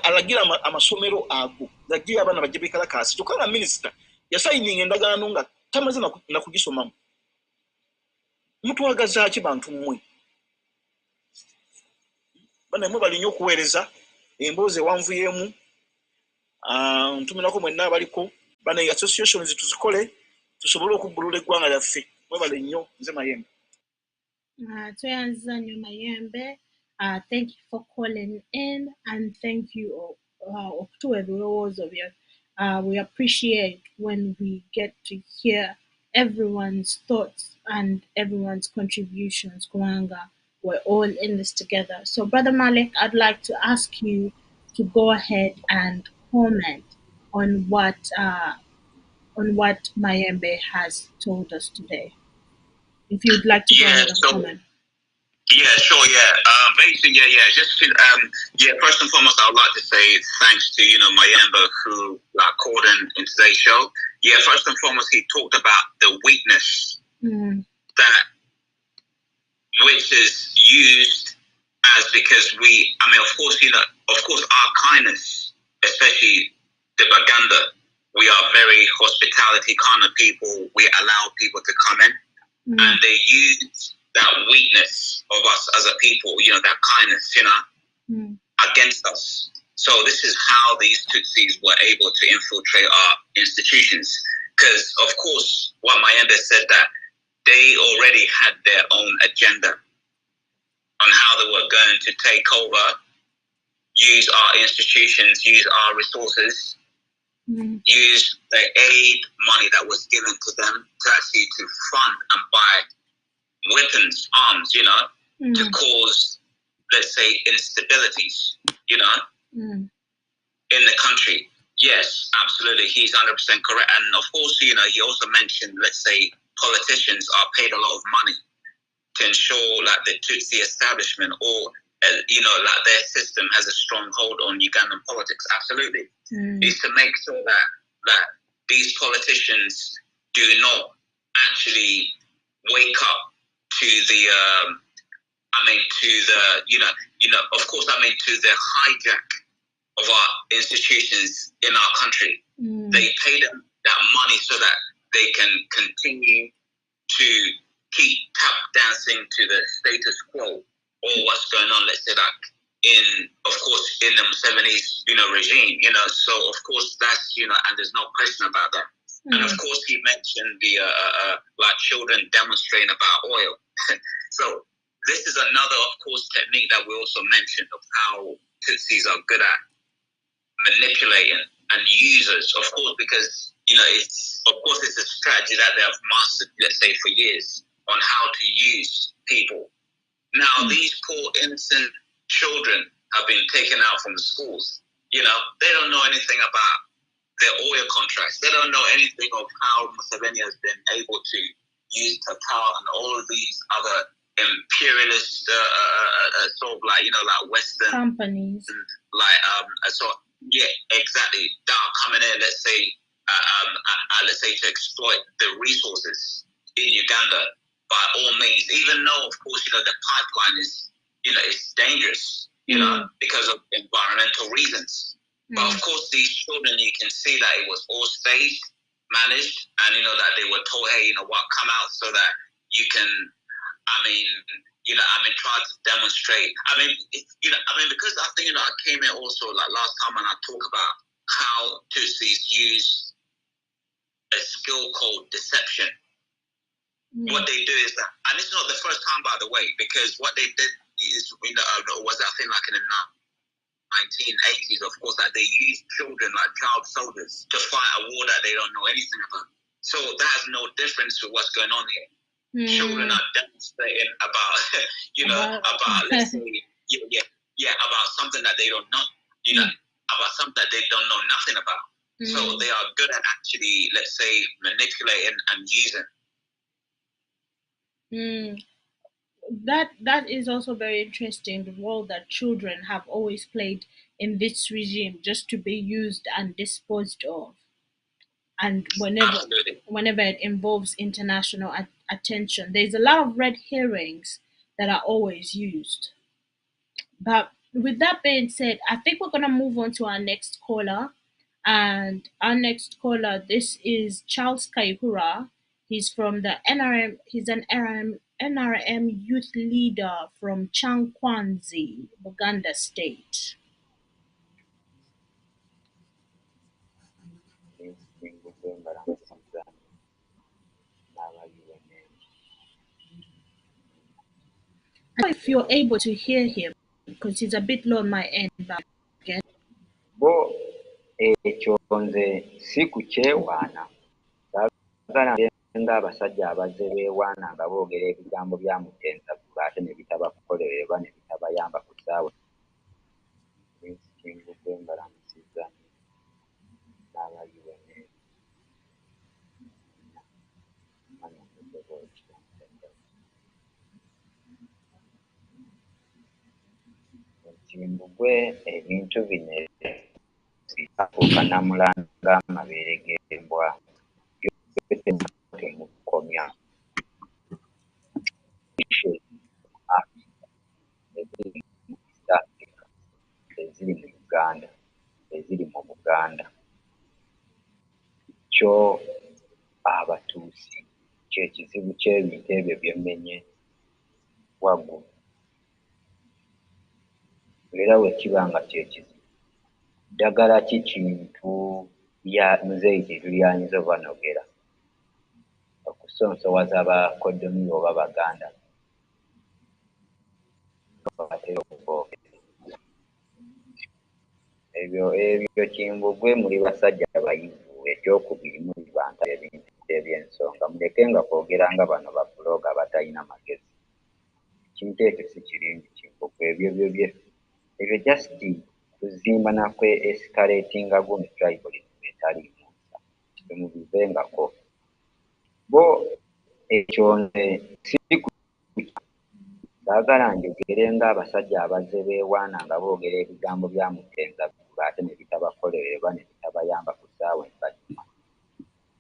alagira amasomero ago gagiye abaana bajje bekalakaasa kyokka nga minisita yasayininga endagaano nga tamaze nakugisomamu mutwagaza ki bantu mmwe bana mmwe bali nnyo okuweereza emboozi ewanvuyemu ntumirako mwenna abaliko bana associations tuzikole tusobole okubbulula eggwanga lyaffe mmwe bali nnyo nze Mayembe. Tweyanziza nnyo Mayembe. Thank you for calling in and thank you okutuwa ebirowoozo byo. We appreciate when we get to hear everyone's thoughts and everyone's contributions. Kubanga, we're all in this together. So, Brother Malik, I'd like to ask you to go ahead and comment on what Mayembe has told us today. If you'd like to go ahead and comment. Yeah, sure, yeah. Basically, just to, first and foremost, I would like to say thanks to, Mayembe who called in today's show. Yeah, first and foremost, he talked about the weakness that which is used as because of course, our kindness, especially the Baganda, we are very hospitality kind of people. We allow people to come in and they use that weakness of us as a people, that kindness, against us. So this is how these Tutsis were able to infiltrate our institutions. Because, of course, what Mayembe said that they already had their own agenda on how they were going to take over, use our institutions, use our resources, use the aid money that was given to them to actually to fund and buy weapons, arms, to cause, let's say, instabilities, in the country. Yes, absolutely. He's 100% correct. And of course, he also mentioned, let's say, politicians are paid a lot of money to ensure like the Tutsi establishment or, like their system has a strong hold on Ugandan politics. Absolutely. Is to make sure that these politicians do not actually wake up to the, to the hijack of our institutions in our country. They pay them that money so that they can continue to keep tap dancing to the status quo or what's going on, let's say in the Museveni's, regime, so of course that's, and there's no question about that. And of course he mentioned the, children demonstrating about oil. So this is another, of course, technique that we also mentioned of how Tutsis are good at manipulating and users, of course, because, it's a strategy that they have mastered, let's say, for years on how to use people. Now, these poor innocent children have been taken out from the schools. They don't know anything about their oil contracts. They don't know anything of how Museveni has been able to use Total and all of these other imperialist Western companies, exactly, that are coming in, let's say to exploit the resources in Uganda by all means, even though of course the pipeline is it's dangerous because of environmental reasons. But of course these children, you can see that it was all staged, managed, and that they were told, hey, come out so that you can try to demonstrate. Because I think I came in also last time and I talk about how Tutsis use a skill called deception. What they do is that, and it's not the first time, by the way, because what they did is was I think in the 1980s, of course, that they used children like child soldiers to fight a war that they don't know anything about. So that has no difference with what's going on here. Children are demonstrating about, about let's say, about something that they don't know, about something that they don't know nothing about. So they are good at actually, let's say, manipulating and using. That is also very interesting, the role that children have always played in this regime, just to be used and disposed of. And whenever it involves international attention, there's a lot of red herrings that are always used. But with that being said, I think we're going to move on to our next caller. And our next caller, this is Charles Kaihura. He's from the NRM. He's an NRM youth leader from Chankwanzi, Buganda State. I don't know if you're able to hear him because he's a bit low on my end. But again. Bo ekyo nze si kukyewaana saagala nga abasajja abazze beewaana nga boogera ebigambo bya mutenza ate ne bitabakolerera ne bitabayamba ku ssaawa kimbudde mbalamusiza n'aba UNN. Kimbugwe ebintu bino afuuka namulanga amabeere g'embwa temukomya eziri mu Uganda eziri mu Buganda kyo abatuusi kyekizibu ky'ebintu ebyo byemmenye waggulu era bwe kiba nga kyekizibu ddagala ki kintu lya muzeeyi kyetu lyanyiza obanogera okusonsowaza abakodomi oba Baganda ebyo Kimbugwe muli basajja bayivu ekyokubiri muli bantu ebintu eby'ensonga muleke nga kwogera nga bano babuloga abatalina magezi ekintu ekyo si kirungi Kimbugwe ebyo just kuzimba nakwe escalatingago mu tribalism etaliimu nsa temubivengako bo ekyo nze saagala njogere ng'abasajja abazze beewaana nga boogera ebigambo bya mutenza ate ne bitabakolerera ne bitabayamba ku ssaawa enzanyuma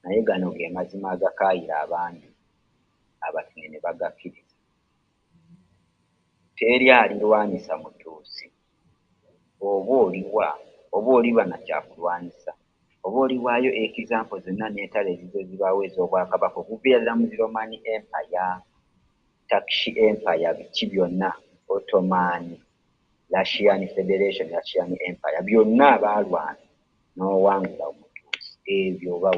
naye gano ge mazima agakaayira abangi abatine ne bagakkiriza teri alirwanyisa mutuusi oba oliba na kyakulwanyisa oba oliwaayo example zonna n'entalo ezizo zibaawo ez'obwakabaka okuviira mu Roman Empire Turkish Empire biki byonna Ottoman Russian Federation Russian Empire byonna abaalwana n'owangula omutuusi ebyo oba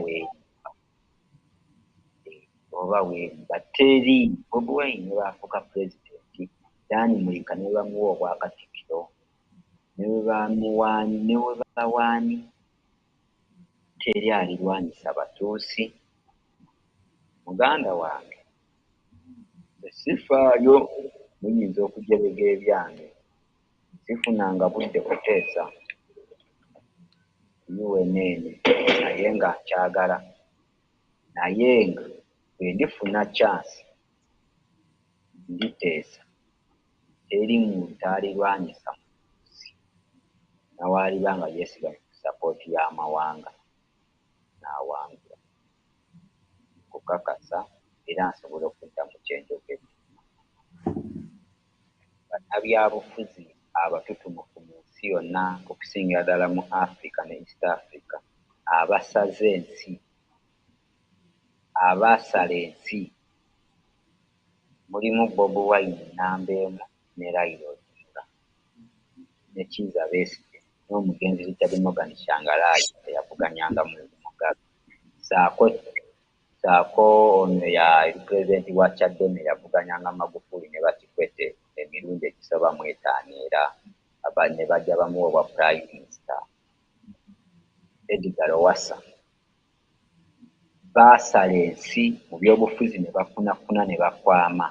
weerimba teri Bobi Wine ne baafuuka pulezidenti Dani Mulika ne bamuwa obwakatikkiro ne webawaani teri alirwanyisa batuusi muganda wange sifaayo muyinza okujebega ebyange sifunanga budde kuteesa UNN naye nga nkyagala naye nga bwe ndifuna chance nditeesa eri muntu alirwanyisa nawaaliba nga yeesigamye ku sapooti y'amawanga n'awangula kukakasa era nsobola okudda mu kyenjogedde bannabyabufuzi abatutumufu mu nsi yonna okusingira ddala mu Africa ne East Africa abaasala ensi mulimu Bobi Wine namba emu ne Raila Odinga ne Kizza Besigye n'omugenzi Richard Morgan Shangalali eyavuganyanga mu mugaga saako ono ya pulezidenti wa Chadema eyavuganyanga Magufuli ne Kikwete emirundi egisoba mu etaano era ne bajja bamuwa obwa prime minister Edgar Lowassa baasala ensi mu byobufuzi ne bafunafuna ne bakwama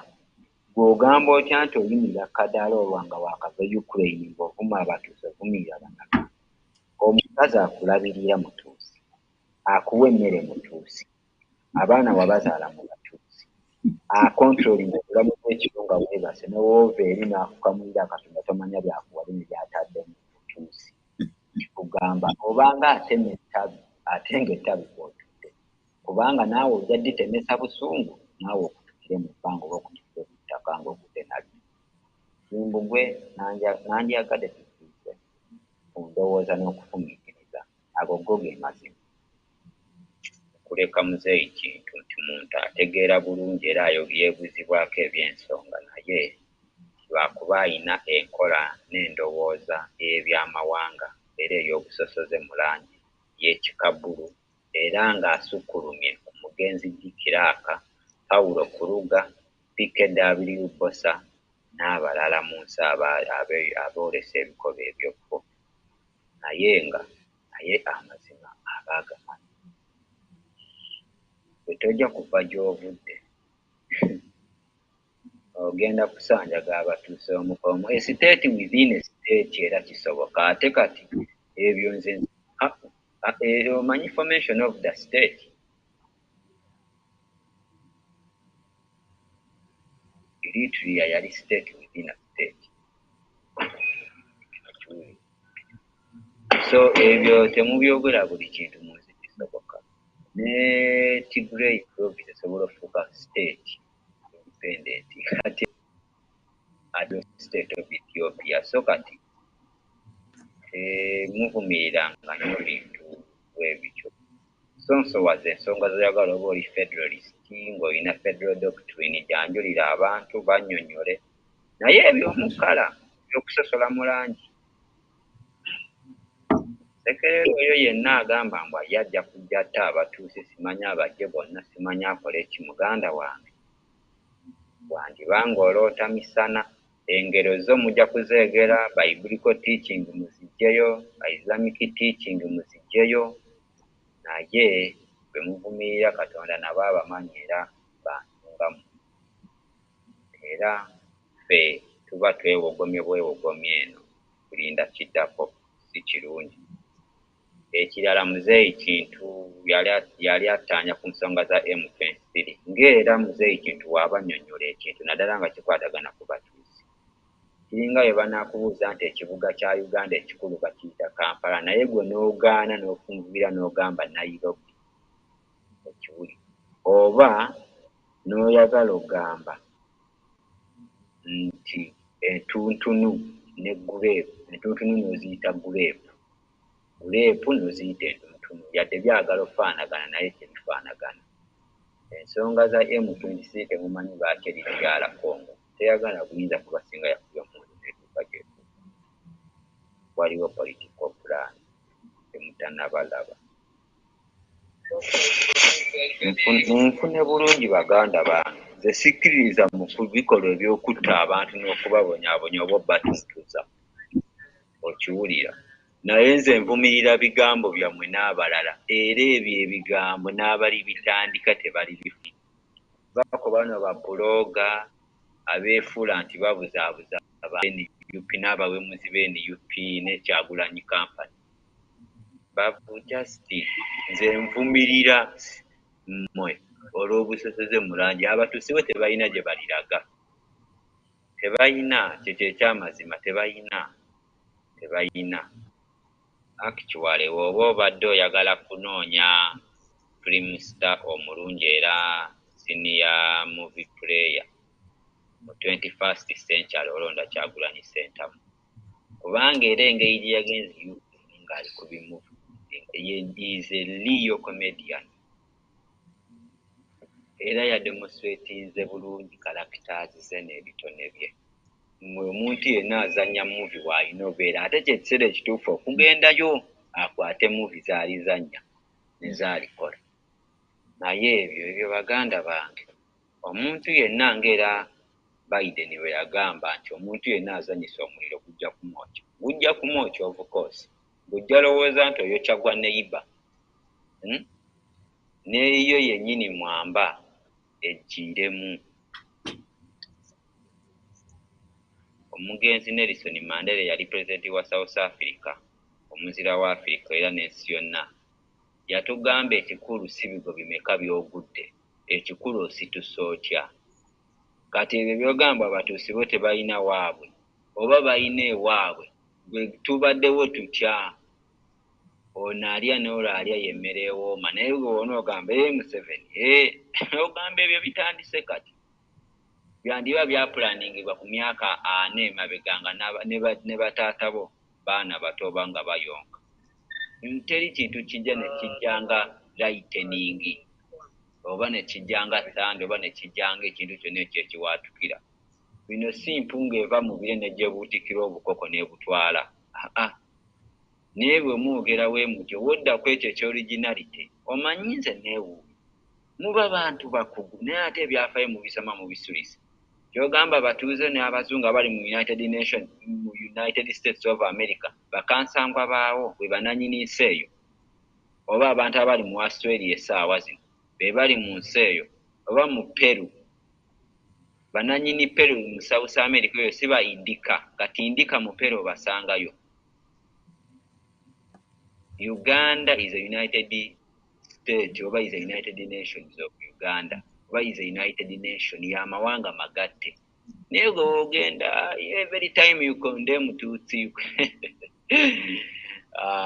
bw'ogamba otya nti oyimirira Kadaala olwanga wakava Ukraine ng'ovuma abatuusi ovumirira banaga omukazi akulabirira mutuusi akuwa emmere mutuusi abaana wabazaala mu batuusi akontrolinga obulamu bw'ekirunga bwebase newoova eri n'akukamulira akatunga tomanya byakuwali ne byatadde mu butuusi kugamba obanga atema ettabi ate ng'ettabi kwotudde kubanga naawe ojja ditemesa busungu naawe okutukire mu bbanga oba okutukire ku ttaka ng'okudde nalyo Kimbugwe nandyagadde tukiise ku ndowooza n'okufumiitiriza ago go ge mazima okuleka muzeeyi kintu nti muntu ategeera bulungi era yeebuzibwako ebyensonga naye lwakuba ayina enkola n'endowooza y'ebyamawanga era ey'obusosoze mu langi y'ekikabbulu era ng'asukkulumye omugenzi Dikiraaka, Pawulo Kuruga, PKW Bosa n'abalala mu nsi aboolesa ebikolwa ebyokko naye amazima aba agamanyi. Bwe tojja kuva gy'ovudde ogenda kusanjaga abatuuse omukomo esiteeti within esiteeti era kisoboka ate kati ebyo nze omanyi formation of the state Eritrea yali state within a state. So ebyo temubyogera buli kintu mu nsi kisoboka. Ne Tigray province esobola okufuuka state independent kati ado state of Ethiopia. So kati muvumiriranga nnyo bintu bwebityo. So nsowaza ensonga zoyagala oba oli federalist ng'olina federal doctrine janjulira abantu bannyonnyole naye eby'omukala by'okusosola mu langi Sekerero oyo yenna agamba mbu yajja kujja ate abatuuze simanyi abajje bonna simanyi akole ki muganda wange wandiba ng'oloota misana engero zo mujja kuzeegera biblical teaching muzijjeyo Islamic teaching muzijjeyo naye bwe muvumirira Katonda nabo abamanyi era bantungamu era ffe tuba twewogomye bwewogomye eno kulinda kiddako si kirungi. Ekirala muzeeyi kintu yali attaanya ku nsonga za M23 ng'era muzeeyi kintu waabanyonnyola ekintu naddala nga kikwatagana ku batuuzi kiringa bwe banaakubuuza nti ekibuga kya Uganda ekikulu bakiyita Kampala naye gwe n'ogaana n'ofunvubira n'ogamba Nairobi ekiwuli oba n'oyagala ogamba nti entuntunu ne guleepu entuntunu n'oziyita guleepu n'oziyita entuntunu yadde byagala okufaanagana naye tebifaanagana. Ensonga za M23 temumanyi lwaki eribyala Kongo teyagala buyinza kubasinga yakubya omuntu netuuka gyetu waliwo political plan temutanabalaba. Munfune bulungi baganda bange nze sikkiririza mu bikolwa ebyokutta abantu n'okubabonyaabonya oba obbatuntuza okiwulira naye nze nvumirira bigambo byammwe n'abalala era ebyo ebigambo n'abali bitandika tebali bifu bako bano babuloga abeefuula nti babuzaabuza NUP n'abawemuzi b'NUP ne Kyagulanyi Company babujasti nze nvumirira mmwe olw'obusosoze mu langi abatuusi bo tebalina gye baliraga tebalina kyekyo ekyamazima tebalina actually woba obadde oyagala kunoonya film star omulungi era senior movie player mu 21st century olonda Kyagulanyi Ssentamu kubanga era engeri gye yagenze ng'ali ku bimuvu is a real comedian era yademonstratinze bulungi characters ze n'ebitone bye omuntu yenna azannya muvi w'alina obeera ate kyekiseera ekituufu okugendayo akwate muvi z'alizannya ne z'alikola naye ebyo baganda bange omuntu yenna ng'era Biden bwe yagamba nti omuntu yenna azannyisa omuliro gujja kumwokya of course gujja lowooza nti oyokya gwa neiba neyo yennyini mwamba ejjiiremu. Omugenzi Nelson Mandela yali pulezidenti wa South Africa omuzira wa Africa era n'ensi yonna yatugamba ekikulu si bigo bimeka by'ogudde ekikulu ositusookya kati ebyo byogamba abatuusi bo tebalina waabwe oba balina ewaabwe bwe tubaddewo tutya ono alya n'olwo alya yemmere ewooma naye gwe wona ogamba Museveni ogamba ebyo bitandise kati byandiba byapulaningibwa ku myaka 4 emabeganga ne bataata bo baana bato banga bayonka teri kintu kijja ne kijjanga lightening oba ne kijjanga ssande oba ne kijjanga ekintu kyonna ekyo ekiwaatukira. Bino si mpunga eva mu bire nejje buutikira obukoko n'ebutwala. Naye bwe mwogera bwe mutyo wodda ku ekyo eky'originality omanyi nze neewuunya. Muba bantu bakugu naye ate ebyafaayo mubisoma mubisulisa. Kyogamba batuuze n'abazungu abali mu United States of America bakansangwa baawo bwe bananyini nsi eyo, oba abantu abali mu Australia essaawa zino be bali mu nsi eyo, oba mu Peru bananyini Peru mu South America eyo si bayindika kati ndika mu Peru basangayo. Uganda is a United States oba is a United Nations of Uganda oba is a United Nation y'amawanga magatte. Naye ogenda every time you condemn Tutsi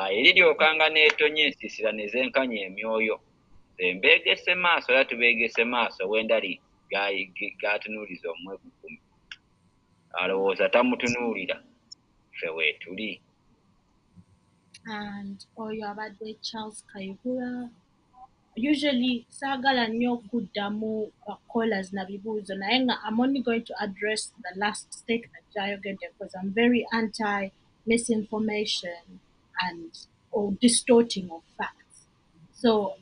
eriryokanga neetonye ensisira ne zenkanya emyoyo. Mbeegese maaso era tubeegese maaso wendali gatunuuliza omwegukumi alowooza tamutunuulira ffe weetuli. And oyo abadde Charles Kayihura. Usually saagala nnyo okuddamu callers na bibuuzo naye nga I'm only going to address the last statement gy'ayogedde because I'm very anti misinformation and or distorting of facts. So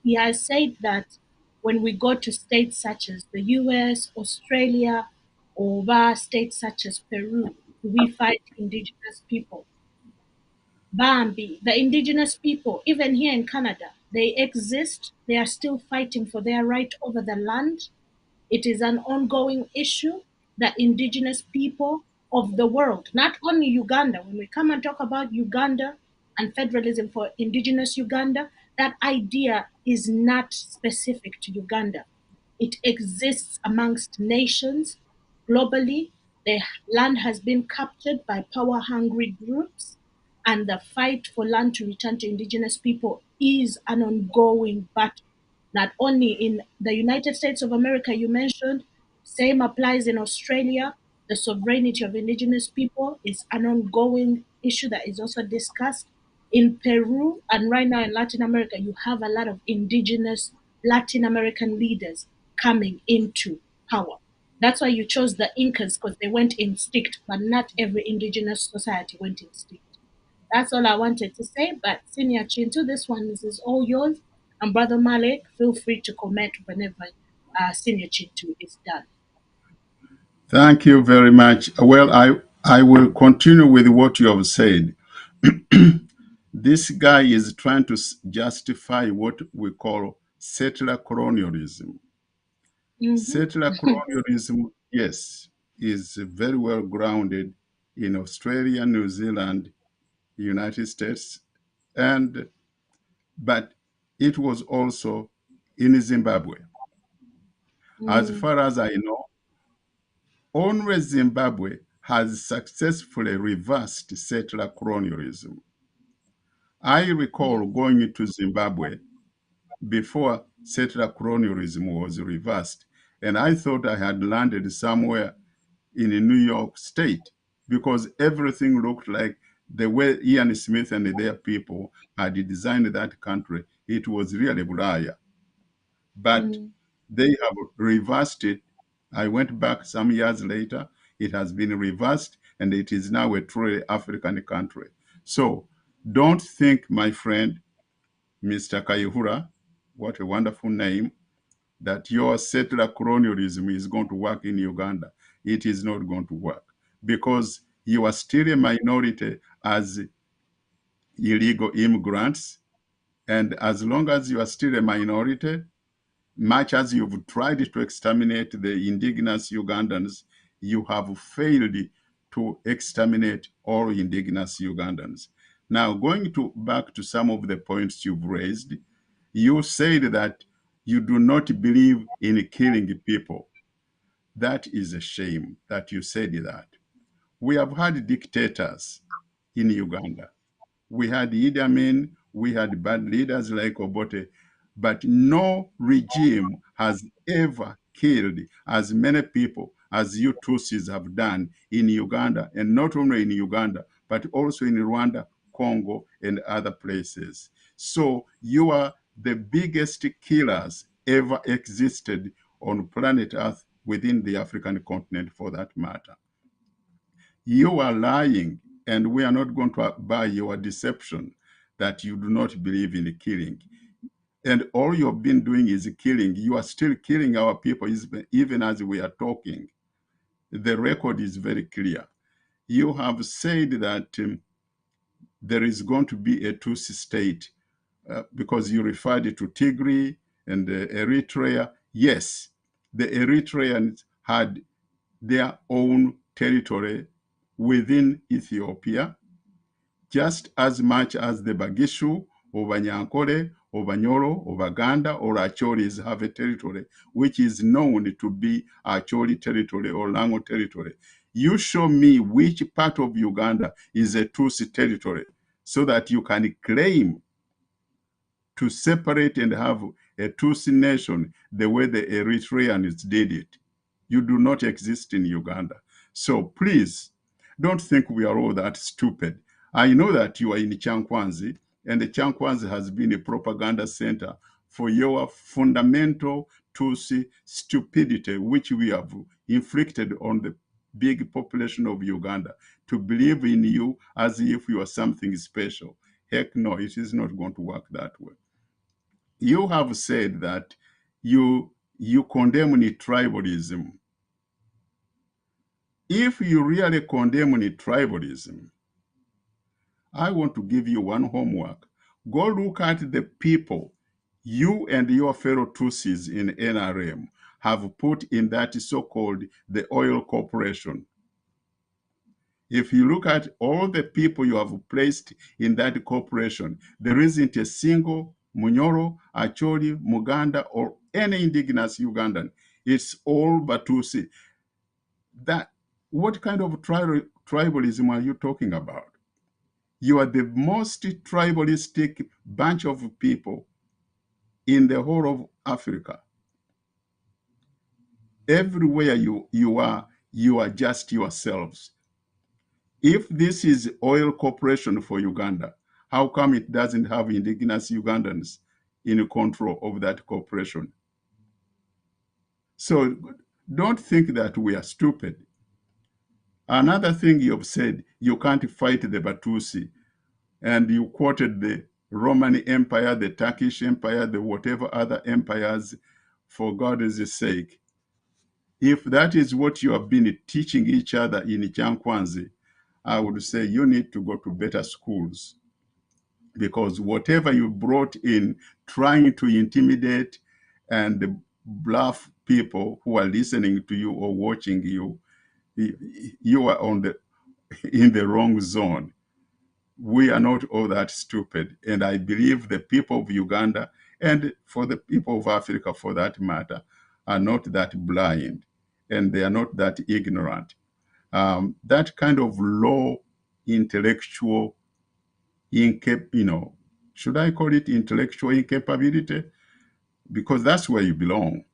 he has said that when we go to states such as the US, Australia, or states such as Peru, we fight indigenous people. Bambi, the indigenous people, even here in Canada, they exist. They are still fighting for their right over the land. It is an ongoing issue that indigenous people of the world, not only Uganda, when we come and talk about Uganda and federalism for indigenous Uganda, that idea is not specific to Uganda. It exists amongst nations globally. The land has been captured by power-hungry groups, and the fight for land to return to indigenous people is an ongoing battle. Not only in the United States of America, you mentioned, same applies in Australia. The sovereignty of indigenous people is an ongoing issue that is also discussed. In Peru and right now in Latin America, you have a lot of indigenous Latin American leaders coming into power. That's why you chose the Incas, because they went instinct, but not every indigenous society went instinct. That's all I wanted to say. But Senior Chintu, this one is all yours. And Brother Malik, feel free to comment whenever Senior Chintu is done. Thank you very much. Well, I will continue with what you have said. This guy is trying to justify what we call settler colonialism. Mm-hmm. Settler colonialism, yes, is very well grounded in Australia, New Zealand, United States, but it was also in Zimbabwe. As far as I know, only Zimbabwe has successfully reversed settler colonialism. I recall going to Zimbabwe before settler colonialism was reversed, and I thought I had landed somewhere in New York State because everything looked like the way Ian Smith and their people had designed that country. It was really Bulaya. But they have reversed it. I went back some years later. It has been reversed, and it is now a truly African country. So don't think, my friend, Mr. Kayihura, what a wonderful name, that your settler colonialism is going to work in Uganda. It is not going to work because you are still a minority as illegal immigrants. And as long as you are still a minority, much as you've tried to exterminate the indigenous Ugandans, you have failed to exterminate all indigenous Ugandans. Now, going back to some of the points you've raised, you said that you do not believe in killing people. That is a shame that you said that. We have had dictators in Uganda. We had Idi Amin, we had bad leaders like Obote, but no regime has ever killed as many people as you Tutsis have done in Uganda, and not only in Uganda, but also in Rwanda, Congo, and other places. So you are the biggest killers ever existed on planet Earth within the African continent for that matter. You are lying, and we are not going to buy your deception that you do not believe in killing. And all you've been doing is killing. You are still killing our people even as we are talking. The record is very clear. You have said that there is going to be a two state because you referred to Tigray and Eritrea. Yes, the Eritreans had their own territory within Ethiopia, just as much as the Bagishu or Banyankole or Banyoro or Baganda or Achoris have a territory which is known to be Acholi territory or Lango territory. You show me which part of Uganda is a Tutsi territory so that you can claim to separate and have a Tutsi nation the way the Eritreans did it. You do not exist in Uganda. So please, don't think we are all that stupid. I know that you are in Chankwanzi, and the Chankwanzi has been a propaganda center for your fundamental Tutsi stupidity, which we have inflicted on the big population of Uganda, to believe in you as if you are something special. Heck no, it is not going to work that way. You have said that you condemn tribalism. If you really condemn tribalism, I want to give you one homework. Go look at the people you and your fellow Tutsis in NRM have put in that so-called the oil corporation. If you look at all the people you have placed in that corporation, there isn't a single Munyoro, Acholi, Muganda, or any indigenous Ugandan. It's all Batusi. What kind of tribalism are you talking about? You are the most tribalistic bunch of people in the whole of Africa. Everywhere you are just yourselves. If this is oil corporation for Uganda, how come it doesn't have indigenous Ugandans in control of that corporation? So don't think that we are stupid. Another thing you've said, you can't fight the Batusi. And you quoted the Roman Empire, the Turkish Empire, the whatever other empires, for God's sake. If that is what you have been teaching each other in Chankwanzi, I would say you need to go to better schools, because whatever you brought in trying to intimidate and bluff people who are listening to you or watching you, you are in the wrong zone. We are not all that stupid, and I believe the people of Uganda, and for the people of Africa for that matter, are not that blind, and they are not that ignorant. That kind of low intellectual should I call it intellectual incapability? Because that's where you belong.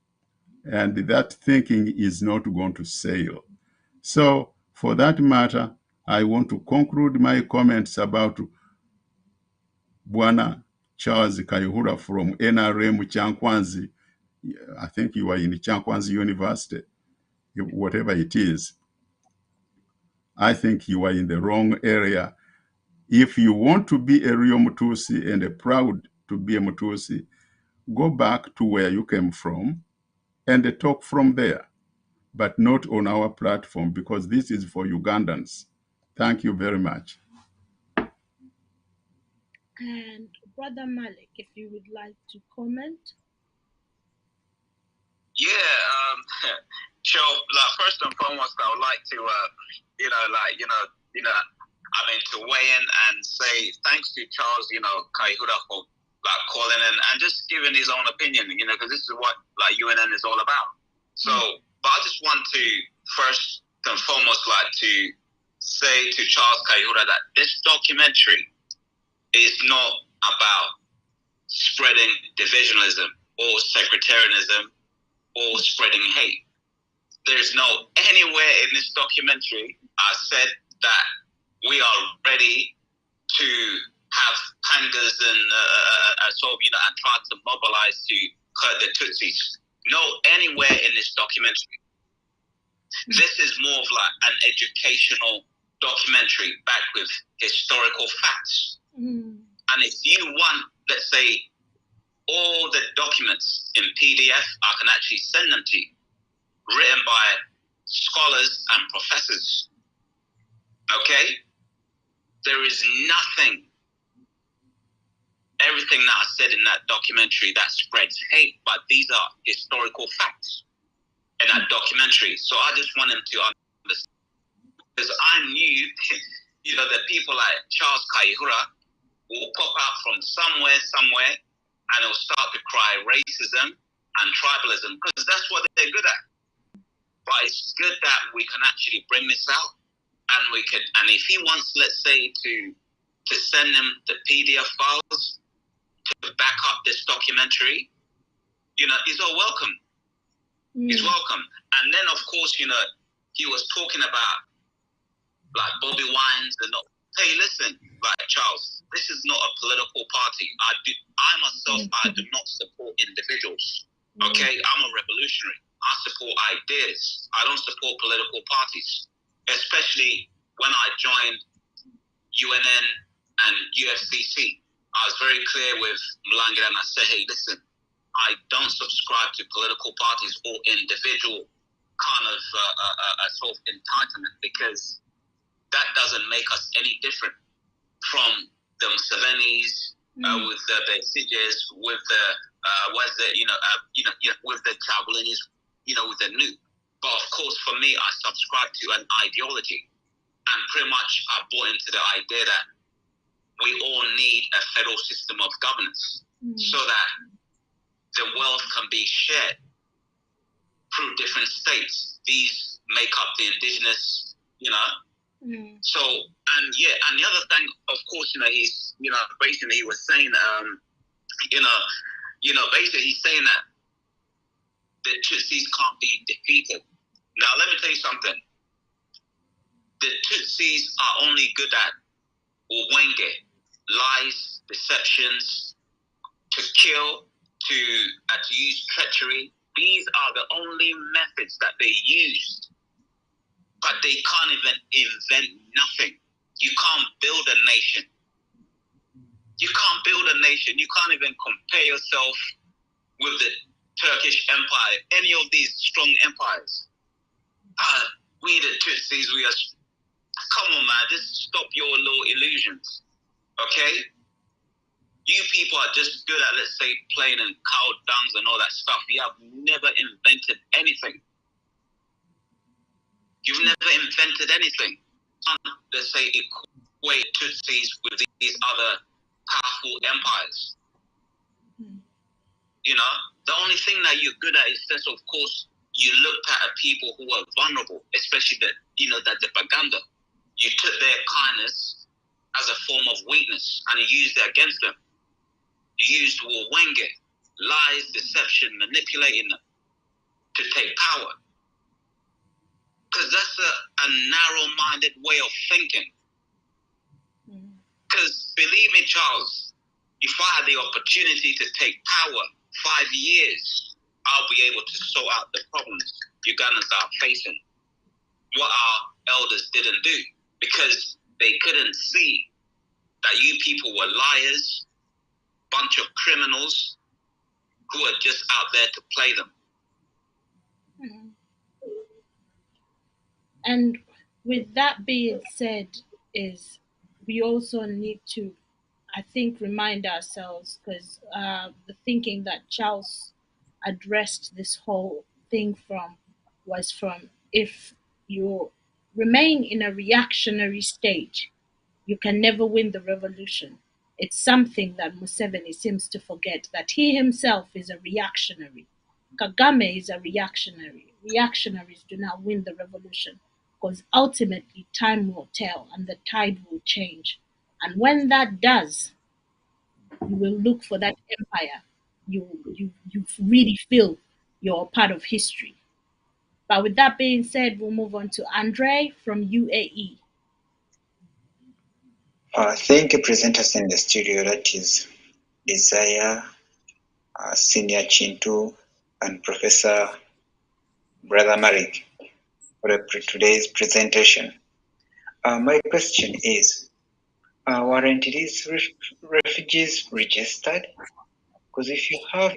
And that thinking is not going to sail. So for that matter, I want to conclude my comments about Bwana Charles Kayihura from NRM Chankwanzi. I think you are in Chankwanzi University, whatever it is. I think you are in the wrong area. If you want to be a real Mutusi and proud to be a Mutusi, go back to where you came from and talk from there, but not on our platform, because this is for Ugandans. Thank you very much. And Brother Malik, if you would like to comment. Yeah, so first and foremost, I would like to, to weigh in and say thanks to Charles, Kayihura for calling in and just giving his own opinion, because this is what UNN is all about. So, but I just want to first and foremost to say to Charles Kayihura that this documentary is not about spreading divisionalism or sectarianism or spreading hate. There's no anywhere in this documentary I said that we are ready to have pangas and and try to mobilize to hurt the Tutsis. No, anywhere in this documentary. This is more of like an educational documentary backed with historical facts. And if you want, let's say, all the documents in PDF, I can actually send them to you, written by scholars and professors. Okay? There is nothing, everything that I said in that documentary that spreads hate, but these are historical facts in that documentary. So I just want them to understand, because I knew, you know, that people like Charles Kaihura will pop out from somewhere, and they'll start to cry racism and tribalism, because that's what they're good at. But it's good that we can actually bring this out, and we can, and if he wants, let's say, to send them the PDF files to back up this documentary, you know, he's all welcome. He's welcome. And then, of course, you know, he was talking about like Bobby Wines and all. Hey, listen, like Charles, this is not a political party. I myself do not support individuals. Okay, I'm a revolutionary. I support ideas. I don't support political parties. Especially when I joined UNN and UFCC, I was very clear with Mlanga, and I said, hey, listen, I don't subscribe to political parties or individual kind of sort of entitlement, because that doesn't make us any different from the Musevenis, with the Besiges, with the with the Chabulinis, you know, with the new. But of course, for me, I subscribe to an ideology, and pretty much I bought into the idea that we all need a federal system of governance so that the wealth can be shared through different states. These make up the indigenous, you know. So, and the other thing, of course, you know, he's, you know, basically he was saying, basically he's saying that the Tutsis can't be defeated. Now, let me tell you something. The Tutsis are only good at Uwenge, lies, deceptions, to kill, to use treachery. These are the only methods that they use. But they can't even invent nothing. You can't build a nation. You can't build a nation. You can't even compare yourself with the Turkish Empire, any of these strong empires. We the Tutsis, we are... Come on, man, just stop your little illusions, okay? You people are just good at, let's say, playing in cow dungs and all that stuff. You have never invented anything. You've never invented anything. Let's say, equate Tutsis with these other powerful empires. You know, the only thing that you're good at is that, of course, you looked at a people who are vulnerable, especially the propaganda. You took their kindness as a form of weakness and you used it against them. You used Wenge, lies, deception, manipulating them to take power. Because that's a narrow-minded way of thinking. Because believe me, Charles, if I had the opportunity to take power 5 years, I'll be able to sort out the problems Ugandans are facing. What our elders didn't do, because they couldn't see that you people were liars, bunch of criminals who are just out there to play them. And with that being said, is we also need to, I think, remind ourselves, because the thinking that Charles addressed this whole thing from was from, if you remain in a reactionary stage, you can never win the revolution. It's something that Museveni seems to forget, that he himself is a reactionary. Kagame is a reactionary. Reactionaries do not win the revolution, because ultimately time will tell and the tide will change. And when that does, you will look for that empire. You really feel you're part of history. But with that being said, we'll move on to Andre from UAE. Thank you, presenters in the studio. That is Desire, Senior Chintu, and Professor Brother Marik for today's presentation. My question is, weren't these refugees registered? Because if you have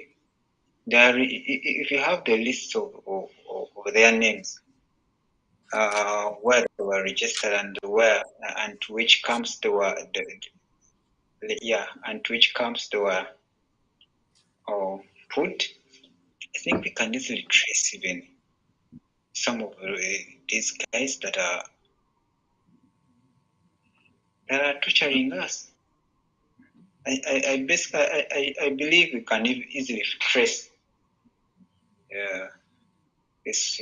the list of their names, where they were registered and where and to which camps they were, and to which camps they were put, I think we can easily trace even some of these guys that are torturing us. I believe we can easily trace this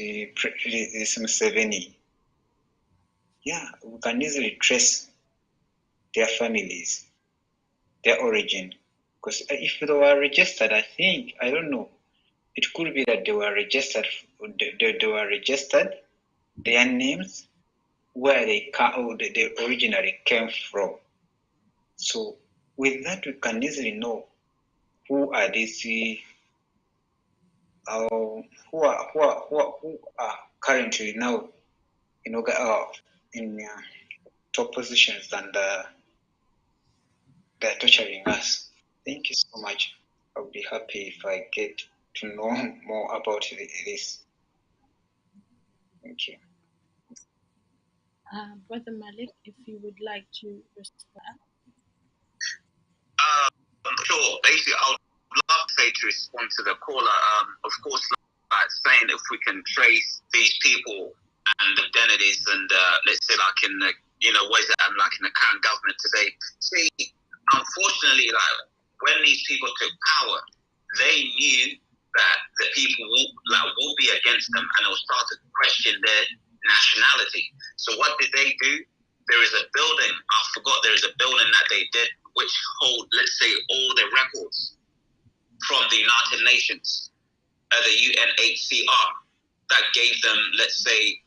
Museveni. Yeah, we can easily trace their families, their origin. Because if they were registered, I think, I don't know, it could be that they were registered, their names, where they originally came from. So with that, we can easily know who are these, who are currently now, in top positions and they're torturing us. Thank you so much. I'll be happy if I get to know more about this. Thank you. Brother Malik, if you would like to respond. Sure. Basically, I would love to respond to the caller. Of course, like saying if we can trace these people and identities, and let's say like in the ways that I'm like in the current government today. See, unfortunately, like when these people took power, they knew that the people will be against them, and they'll start to question their nationality. So what did they do? There is a building. I forgot. There is a building that they did which hold, let's say, all the records from the United Nations, the UNHCR, that gave them, let's say,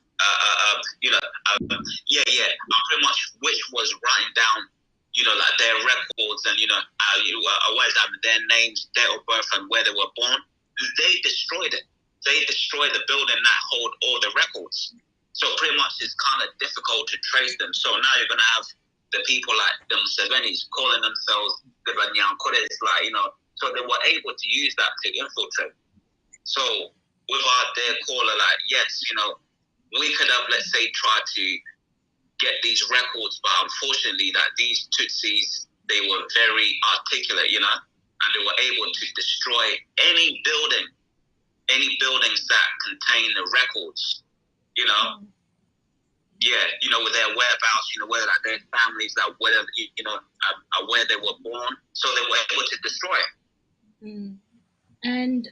pretty much which was writing down, like their records and, their names, date of birth, and where they were born. They destroyed it. They destroyed the building that hold all the records. So pretty much it's kind of difficult to trace them. So now you're going to have the people like the Musevenis calling themselves the Banyankodes, so they were able to use that to infiltrate. So with our dear caller, yes, we could have, let's say, tried to get these records, but unfortunately that these Tutsis, they were very articulate, and they were able to destroy any buildings that contain the records, with their whereabouts, where like their families, where they were born, so they were able to destroy it. And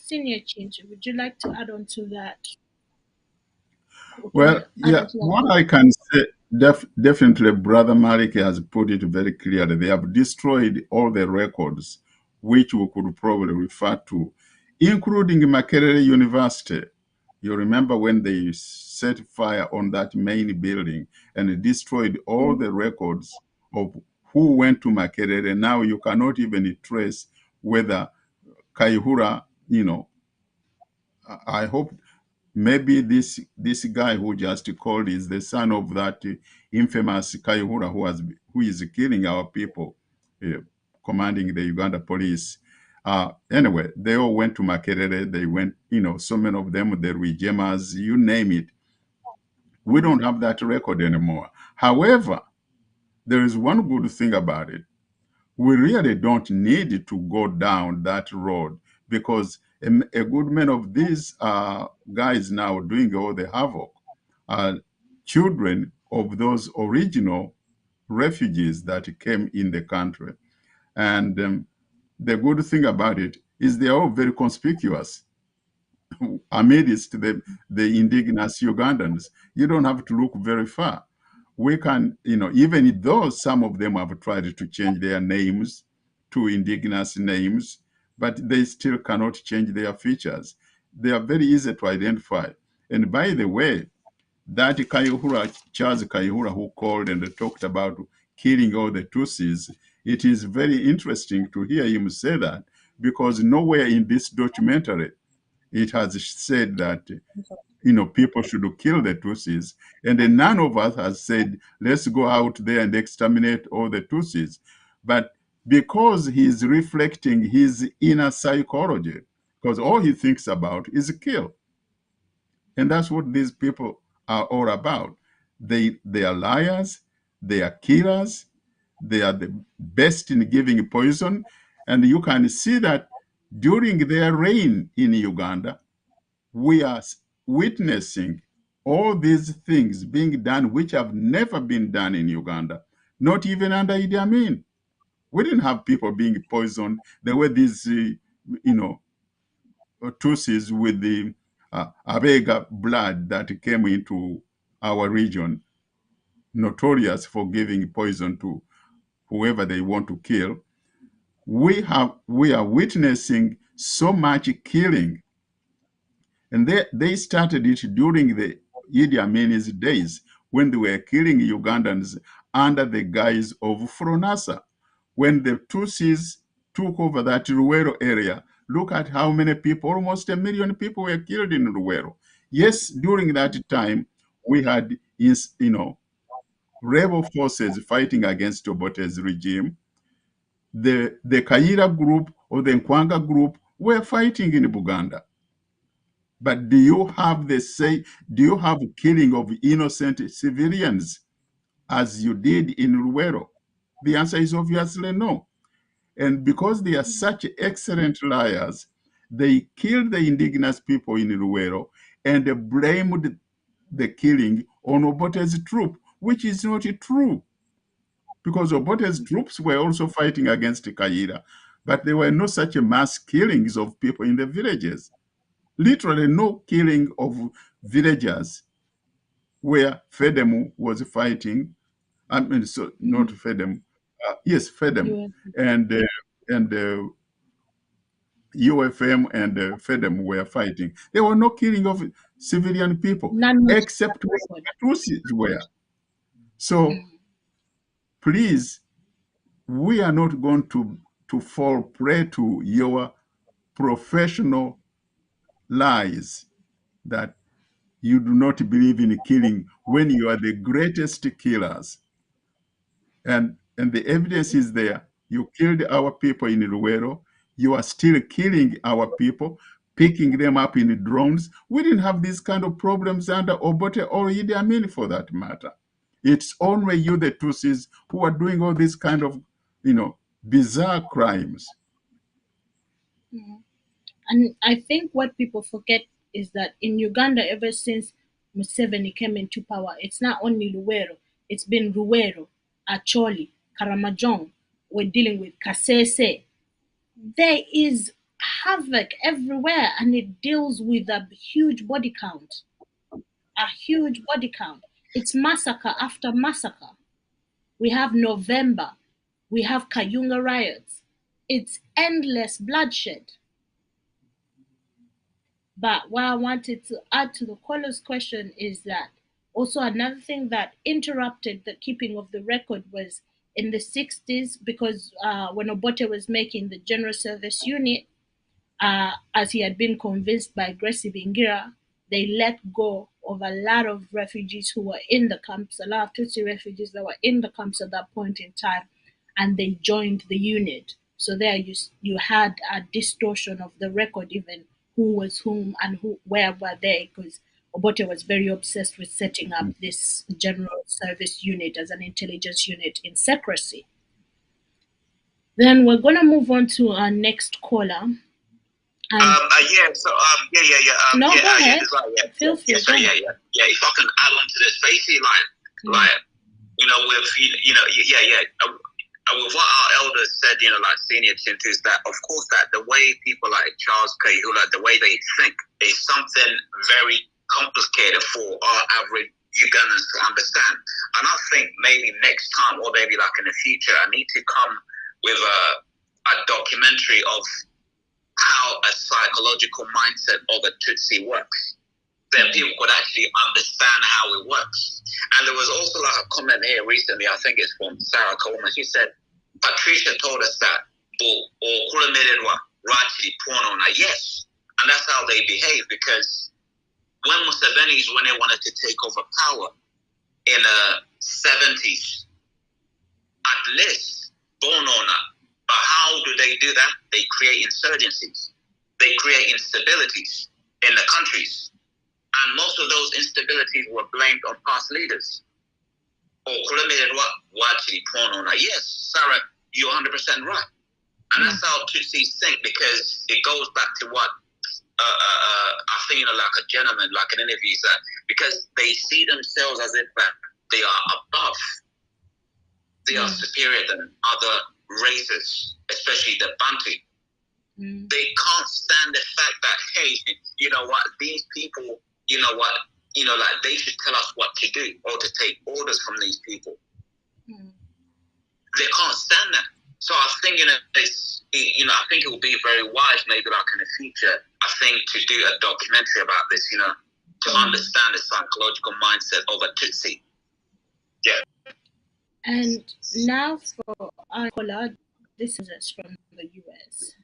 Senior Chintu, would you like to add on to that? Well, yeah, what I can say, definitely Brother Malik has put it very clearly. They have destroyed all the records which we could probably refer to, including Makerere University. You remember when they set fire on that main building and destroyed all the records of who went to Makerere. Now you cannot even trace whether Kaihura, I hope maybe this guy who just called is the son of that infamous Kaihura who is killing our people, commanding the Uganda police. Anyway, they all went to Makerere. They went, so many of them, the Rwigemas, you name it. We don't have that record anymore. However, there is one good thing about it. We really don't need to go down that road, because a good many of these guys now doing all the havoc are children of those original refugees that came in the country. And the good thing about it is they are all very conspicuous amidst the indigenous Ugandans. You don't have to look very far. We can, even though some of them have tried to change their names to indigenous names, but they still cannot change their features. They are very easy to identify. And by the way, that Charles Kaihura, who called and talked about killing all the Tutsis, it is very interesting to hear him say that, because nowhere in this documentary it has said that people should kill the Tutsis, and then none of us has said let's go out there and exterminate all the Tutsis. But because he's reflecting his inner psychology, because all he thinks about is kill, and that's what these people are all about. They are liars, they are killers, they are the best in giving poison, and you can see that during their reign in Uganda, we are witnessing all these things being done which have never been done in Uganda, not even under Idi Amin. We didn't have people being poisoned. There were these, Tutsis with the Abega blood that came into our region, notorious for giving poison to whoever they want to kill. We are witnessing so much killing, and they started it during the Idi Amin's days when they were killing Ugandans under the guise of Fronasa. When the Tutsis took over that Ruwero area, look at how many people, almost 1 million people were killed in Ruwero. Yes, during that time, we had, rebel forces fighting against Obote's regime. The Kayira group or the Nkwanga group were fighting in Buganda. But do you have killing of innocent civilians as you did in Ruwero? The answer is obviously no. And because they are such excellent liars, they killed the indigenous people in Ruwero and they blamed the killing on Obote's troop, which is not true. Because Obote's troops were also fighting against Kayira, but there were no such mass killings of people in the villages. Literally no killing of villagers where Fedemu was fighting. I mean, so not Fedemu. Yes, Fedemu. And UFM and Fedem were fighting. There were no killing of civilian people, except where the Tutsis were. So please, we are not going to fall prey to your professional lies that you do not believe in killing when you are the greatest killers. And the evidence is there. You killed our people in Ruwero. You are still killing our people, picking them up in drones. We didn't have these kind of problems under Obote or Idi Amin for that matter. It's only you, the Tutsis, who are doing all these kind of, bizarre crimes. And I think what people forget is that in Uganda, ever since Museveni came into power, it's not only Luwero, it's been Ruwero, Acholi, Karamajong, we're dealing with Kasese. There is havoc everywhere, and it deals with a huge body count. A huge body count. It's massacre after massacre. We have November, we have Kayunga riots. It's endless bloodshed. But what I wanted to add to the caller's question is that also another thing that interrupted the keeping of the record was in the 60s, because when Obote was making the General Service Unit, as he had been convinced by Gracie Bingira, they let go of a lot of refugees who were in the camps, a lot of Tutsi refugees that were in the camps at that point in time, and they joined the unit. So there you had a distortion of the record, even who was whom and where were they, because Obote was very obsessed with setting up this general service unit as an intelligence unit in secrecy. Then we're going to move on to our next caller. No, go ahead. Feel free. If I can add on to this, basically, with what our elders said, senior Chintus, that of course that the way people like Charles Kayihula, the way they think is something very complicated for our average Ugandans to understand. And I think maybe next time, or maybe like in the future, I need to come with a documentary of how a psychological mindset of a Tutsi works. Then people could actually understand how it works. And there was also like a comment here recently, I think it's from Sarah Coleman. She said, Patricia told us that, Rachidi Pornona, yes. And that's how they behave, because when they wanted to take over power in the 70s, at least Pornona, but how do they do that? They create insurgencies. They create instabilities in the countries. And most of those instabilities were blamed on past leaders. Or Rachidi Pornona, yes, Sarah, you're 100% right. And that's how Tutsis think, because it goes back to what I think, like a gentleman, like an interview, because they see themselves as if that they are above, they are superior than other races, especially the Bantu. They can't stand the fact that, hey, you know what, these people, you know what, like they should tell us what to do or to take orders from these people. They can't stand that. So I think, I think it will be very wise, maybe like in the future, I think, to do a documentary about this, to understand the psychological mindset of a Tutsi. Yeah. And now for our caller, this is us from the US.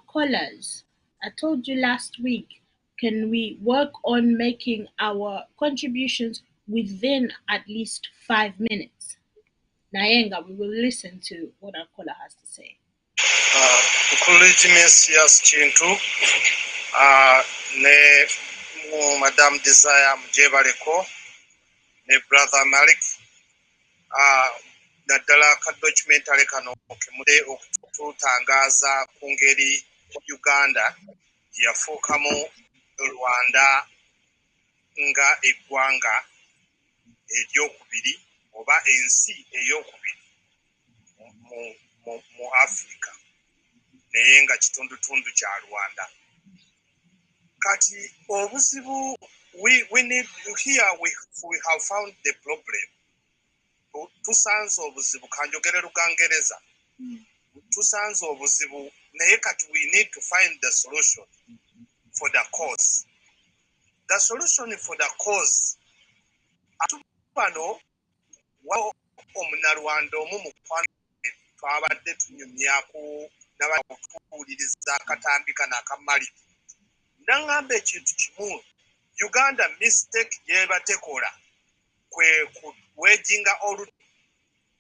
Callers, I told you last week, can we work on making our contributions within at least 5 minutes? Nayenga, we will listen to what our caller has to say. Yes, Chintu, ne Madam Desire Mjebaleko, ne Brother Malik, naddala ka documentary kano kemude okututangaza ku ngeri Uganda yafuukamu Rwanda nga eggwanga eryokubiri oba ensi eyokubiri mu Africa naye nga kitundutundu kya Rwanda. Kati obuzibu we need here we have found the problem. Tusanze obuzibu kanjogere Lugangereza. Tusanze obuzibu naye kati we need to find the solution for the cause. The solution for the cause atubano wa omunalwanda omu mukwano twabadde tunyumyako n'abakuwuliriza akatambi kana akamaliri. Nangamba ekintu kimu, Uganda mistake yebatekola kwe kuwejinga olu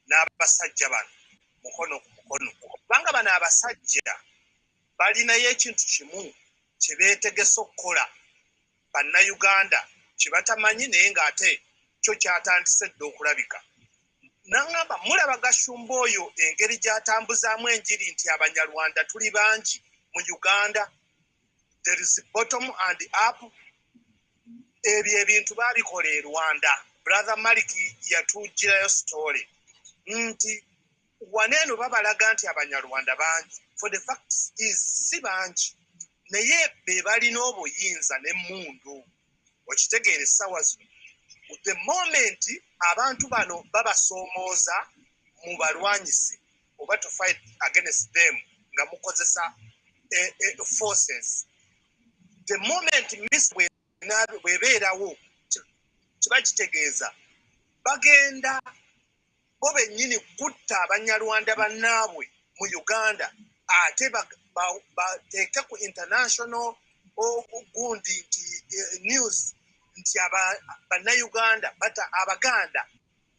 n'abasajja bano mukono ku mukono. Kubanga bano abasajja balinayo ekintu kimu kye beetegese okukola bannayuganda kye batamanyi naye ng'ate kyo kyatandise dda okulabika. Nangamba mulaba Gashumba oyo engeri gy'atambuzaamu enjiri nti Abanyarwanda tuli bangi mu Uganda. There is bottom and up. Ebyo ebintu babikola e Rwanda. Brother Malik yatugirayo story nti waneeno babalaga nti Abanyarwanda bangi. For the fact is si bangi naye be balina obuyinza n'emmundu. Okitegeera essaawa zino. The moment abantu bano babasoomooza mu balwanyise oba to fight against them nga mukozesa forces. The moment miss webeerawo kiba kitegeeza bagenda bo bennyini kutta Abanyarwanda bannaabwe mu Uganda ate bateeke ku international gundi nti news nti bannayuganda bata Abaganda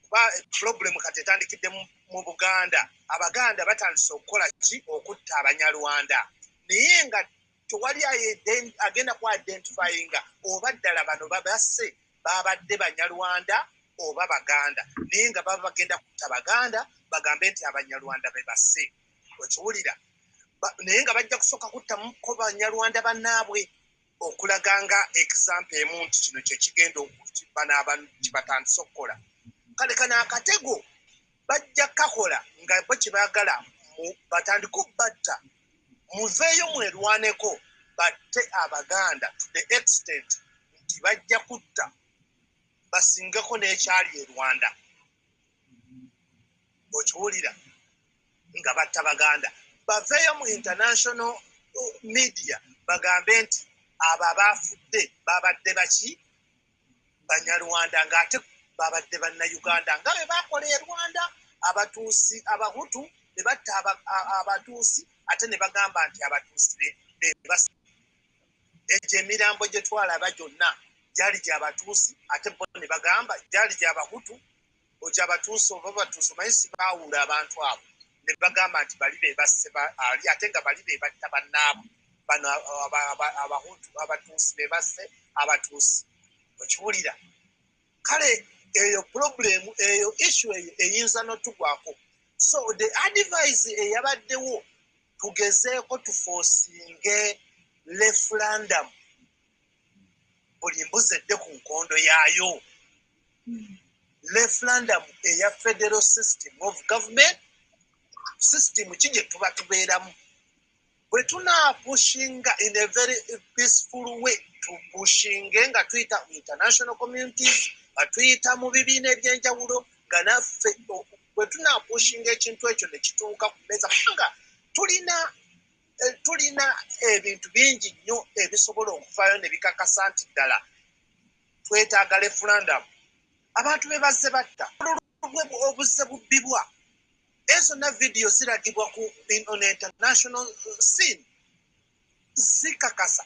kuba problem kati etandikidde mu Buganda. Abaganda batandise okukola ki okutta Abanyarwanda naye nga tewali agenda ku identifyinga oba ddala bano babasse babadde Banyarwanda oba Baganda naye nga baba bagenda kutta Baganda bagambe nti Abanyarwanda be basse. Okiwulira naye nga bajja kusooka kuttako Banyarwanda bannaabwe okulaganga example emu nti kino kye kigenda kibatandise okukola. Kale kana akatego bajja kakola nga bo kibaagala batandika okubatta muveeyo mwerwaneko batte Abaganda to the extent nti bajja kutta basingeko n'ekyali e Rwanda. Okiwulira nga batta Baganda baveeyo mu international media bagambe nti abo abaafudde babadde baki Banyarwanda ng'ate babadde Bannayuganda nga be baakola e Rwanda. Abatuusi Abahutu ne batta abatuusi ate ne bagamba nti abatuusi bebasa egyo emirambo gye twalaba gyonna gyali gy'abatuusi ate bo ne bagamba gyali gy'abahutu ogy'abatuusi oba batuusi omanyi si baawula abantu abo ne bagamba nti bali bebasse ali ate nga bali bebatta bannaabo bano abahutu abatuusi bebasse abatuusi okiwulira kale eyo problemu eyo issue eyo eyinza n'otugwako so the advice eyabaddewo tugezeeko tufosinge referendum buli mbuzi edde ku nkondo yaayo referendum eya federal system of government system ki gye tuba tubeeramu bwe tunaapushinga in a very peaceful way tupushinge nga tuyita international communities nga tuyita mu bibiina ebyenjawulo nga naffe bwe tunaapushinga ekintu ekyo ne kituuka ku mmeeza kubanga tulina ebintu bingi nnyo ebisobola okuvaayo ne bikakasa nti ddala twetaaga referendum abantu be bazze batta obuzze bubbibwa ezo na vidiyo ziragibwa on international scene zikakasa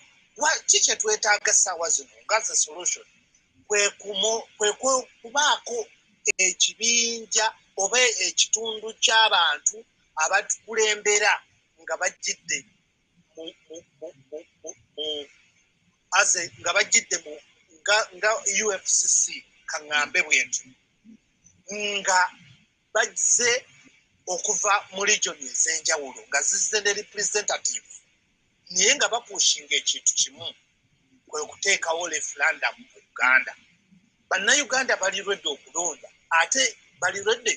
kiki twetaaga essaawa zino nga ze solution kwe kubaako ekibinja oba ekitundu ky'abantu abatukulembera nga bajjidde nga bajjidde nga UFCC kaŋŋambe bwentyo nga bazze okuva mu region ez'enjawulo nga zizze ne representative naye nga bapushinga ekintu kimu kwe kuteekawo referendum mu Uganda. Bannayuganda bali redde okulonda ate bali redde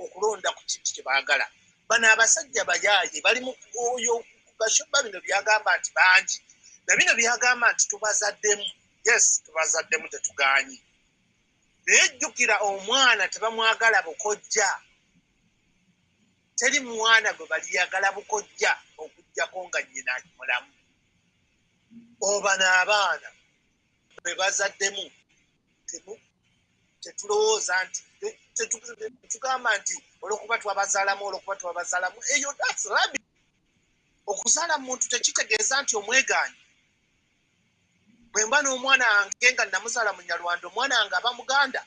okulonda ku kintu kye baagala. Bano abasajja bayaaye bali mu oyo bashoba bino byagamba nti bangi na bino byagamba nti tubazaddemu. Yes, tubazaddemu tetugaanyi. Naye jjukira omwana tebamwagala bukojja. Teri mwana gwe baliyagala bukojja okujjako nga nnyina mulamu. Oba n'abaana bwe bazaddemu tetulowooza nti tetugamba nti olwokuba twabazaalamu eyo that's rubbish. Okuzaala muntu tekitegeeza nti omwegaanyi. Bwe mba n'omwana wange nga namuzaala Munyarwanda omwana wange aba Muganda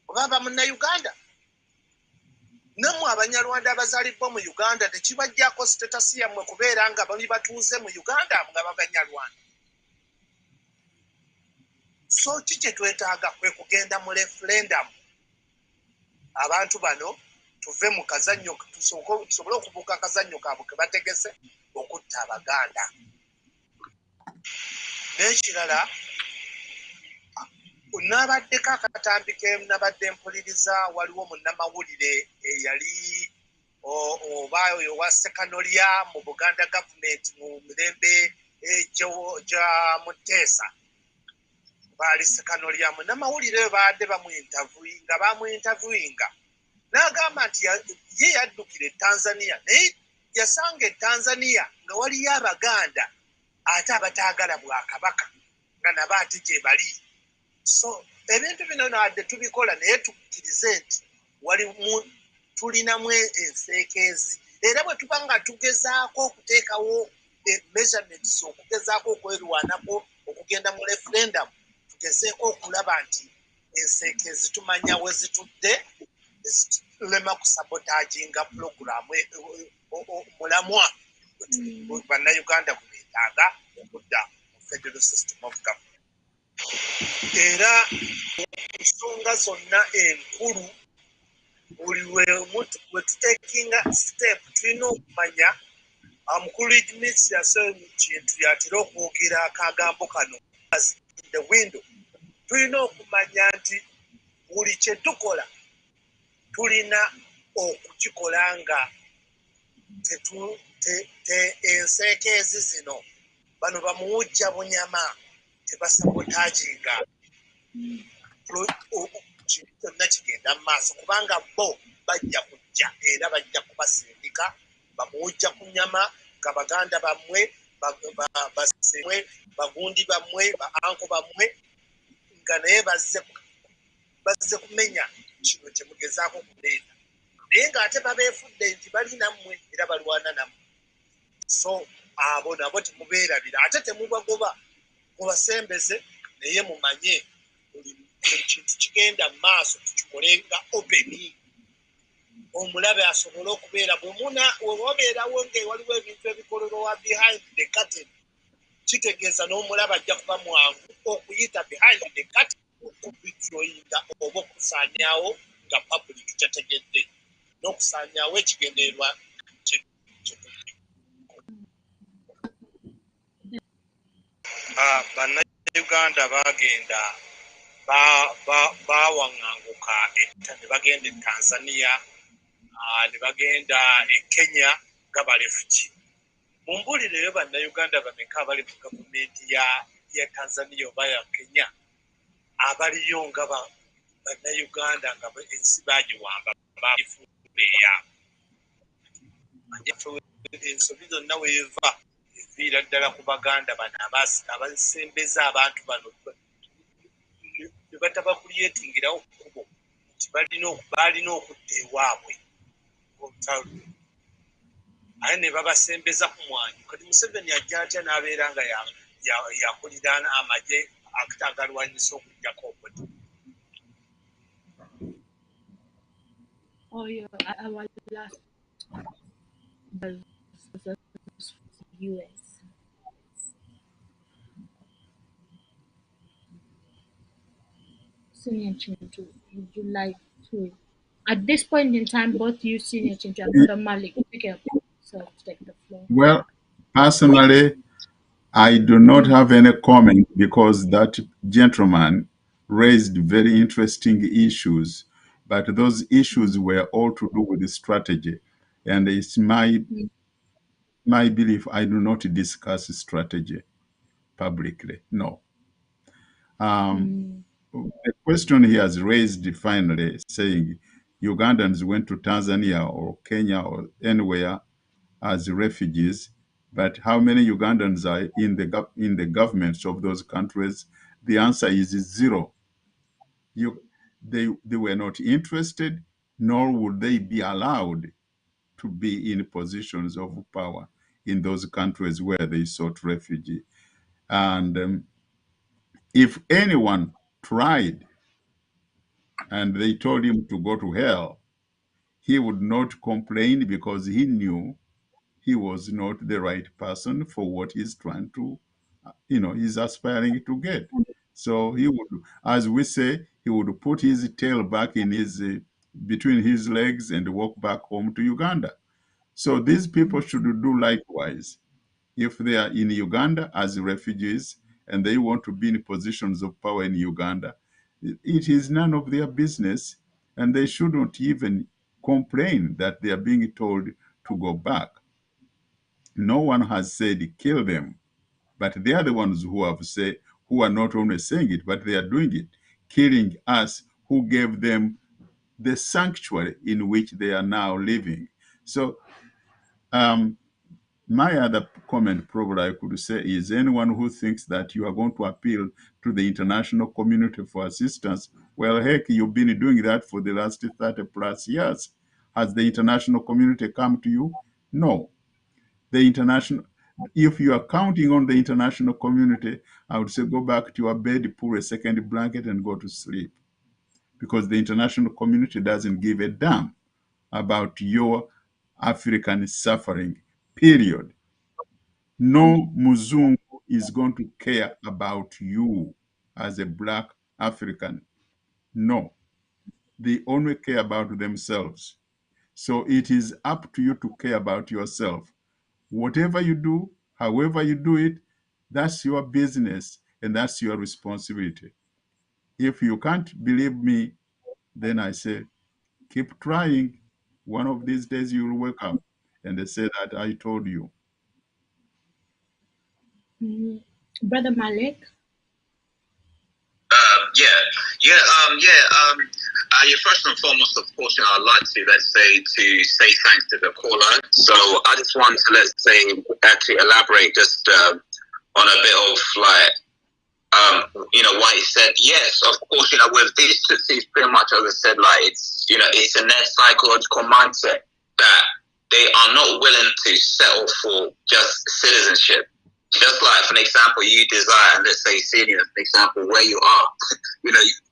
oba aba Munnayuganda. Nammwe Abanyarwanda abazaalibwa mu Uganda tekibajjaako status yammwe kubeera nga bali batuuze mu Uganda nga b'Abanyarwanda. So kiki twetaaga kwe kugenda mu referendum. Abantu bano tuve mu kazannyo tusobole okubuuka akazannyo kaabwe ke bategese okutta Abaganda. N'ekirala nabaddeko akatambi ke nabadde mpuliriza waliwo munnamawulire eyali oba owa Sekanolya mu Buganda gavumenti mu mirembe gya Muteesa. Baali Sekanolya munnamawulire baadde bamwintaviewinga n'agamba nti ye yaddukira e Tanzania naye yasanga e Tanzania nga waliyo Abaganda ate abataagala Bwakabaka nga nabo ate gye bali. So ebintu bino nadde tubikola naye tukkirize nti tulinamu enseekeezi era bwe tuba nga tugezaako okuteekawo measurements okugezaako okwerwanako okugenda mu referendum tugezeeko okulaba nti enseekeezi tumanya we zitudde ezitulema kusabotaginga puroguramu mulamwa bannayuganda gwe beetaaga okudda mu federal system of government. Era ensonga zonna enkulu buli we tutekinga step tulina okumanya mukulu minisita yasobola kintu yatera okwogera akagambo kano in the window. Tulina okumanya nti buli kye tukola tulina okukikola nga enseekeezi zino bano bamuwujja bunyama tebasabotaginga kintu kyonna kigenda mu maaso kubanga bo bajja kujja era bajja kubasindika bamuwujja ku nyama nga baganda bammwe basemwe bagundi bammwe baanko bammwe nga naye bazze kumenya kino kye mugezaako kuleeta. naye ng'ate babeefudde nti bali nammwe era balwana nammwe. So abo nabo temubeerabira ate temubagoba mubasembeze naye mumanye buli kintu kigenda mu maaso tukikolenga openi omulabe asobole okubeera bwewabeerawo ng'ewaliwo ebintu ebikolerwa behind the curtain kitegeeza n'omulaba ajja kuba mwangu okuyita behind the curtain okubitroyinga oba okusaanyaawo nga public tetegedde n'okusaanyaawo ekigendererwa bannayuganda bagenda bawaŋŋanguka ne bagenda e Tanzania ne bagenda e Kenya nga ba refugee. Mumbuulireyo bannayuganda bameka abali mu gavumenti ya Tanzania oba ya Kenya abaliyo nga bannayuganda nga ensi bagiwamba bagifuubeeya. Ensobi zonna weeva eviira ddala ku baganda bano abasembeza abantu bano ne batabakulyetingirawo kkubo nti balina okudda ewaabwe olutalo aye ne babasembeza ku mwanju. Kati Museveni ajja atya n'abeera nga yakulira amagye agalwanyisa okugjako obudde. Our last was US. Senior Chintu, would you like to? At this point in time, both you, Senior Chintu, and Brother Malik, pick up. So take the floor. Well, personally, I do not have any comment because that gentleman raised very interesting issues, but those issues were all to do with the strategy. And it's my belief I do not discuss strategy publicly. No. The question he has raised finally, saying Ugandans went to Tanzania or Kenya or anywhere as refugees, but how many Ugandans are in the governments of those countries? The answer is zero. They were not interested, nor would they be allowed to be in positions of power in those countries where they sought refuge. And if anyone tried and they told him to go to hell, he would not complain because he knew he was not the right person for what he's trying to, he's aspiring to get. So he would, as we say, he would put his tail back in between his legs and walk back home to Uganda. So these people should do likewise. If they are in Uganda as refugees and they want to be in positions of power in Uganda, it is none of their business, and they shouldn't even complain that they are being told to go back. No one has said kill them, but they are the ones who have said, who are not only saying it, but they are doing it, killing us who gave them the sanctuary in which they are now living. So my other comment probably I could say is anyone who thinks that you are going to appeal to the international community for assistance, well, heck, you've been doing that for the last 30 plus years. Has the international community come to you? No. If you are counting on the international community, I would say go back to your bed, pull a second blanket and go to sleep. Because the international community doesn't give a damn about your African suffering, period. No Muzungu is going to care about you as a Black African. No. They only care about themselves. So it is up to you to care about yourself. Whatever you do, however you do it, that's your business and that's your responsibility. If you can't believe me, then I say, keep trying. One of these days you'll wake up and they say that I told you. Brother Malik? First and foremost, of course, I'd like to, say thanks to the caller. So I just want to, actually elaborate just on a bit of, White said, yes, of course, with these Tutsis, pretty much as I said, like, it's in their psychological mindset that they are not willing to settle for just citizenship. Just like, for example, you desire, let's say, senior, for example, where you are,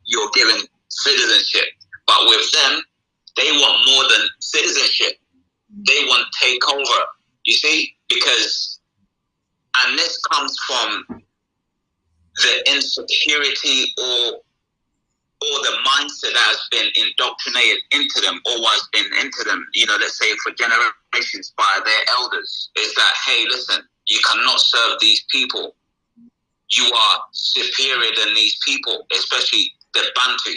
you're given citizenship. But with them, they want more than citizenship. They want takeover, you see? And this comes from the insecurity or the mindset that has been indoctrinated into them or has been into them, let's say for generations by their elders, is that, hey, listen, you cannot serve these people. You are superior than these people, especially the Bantu.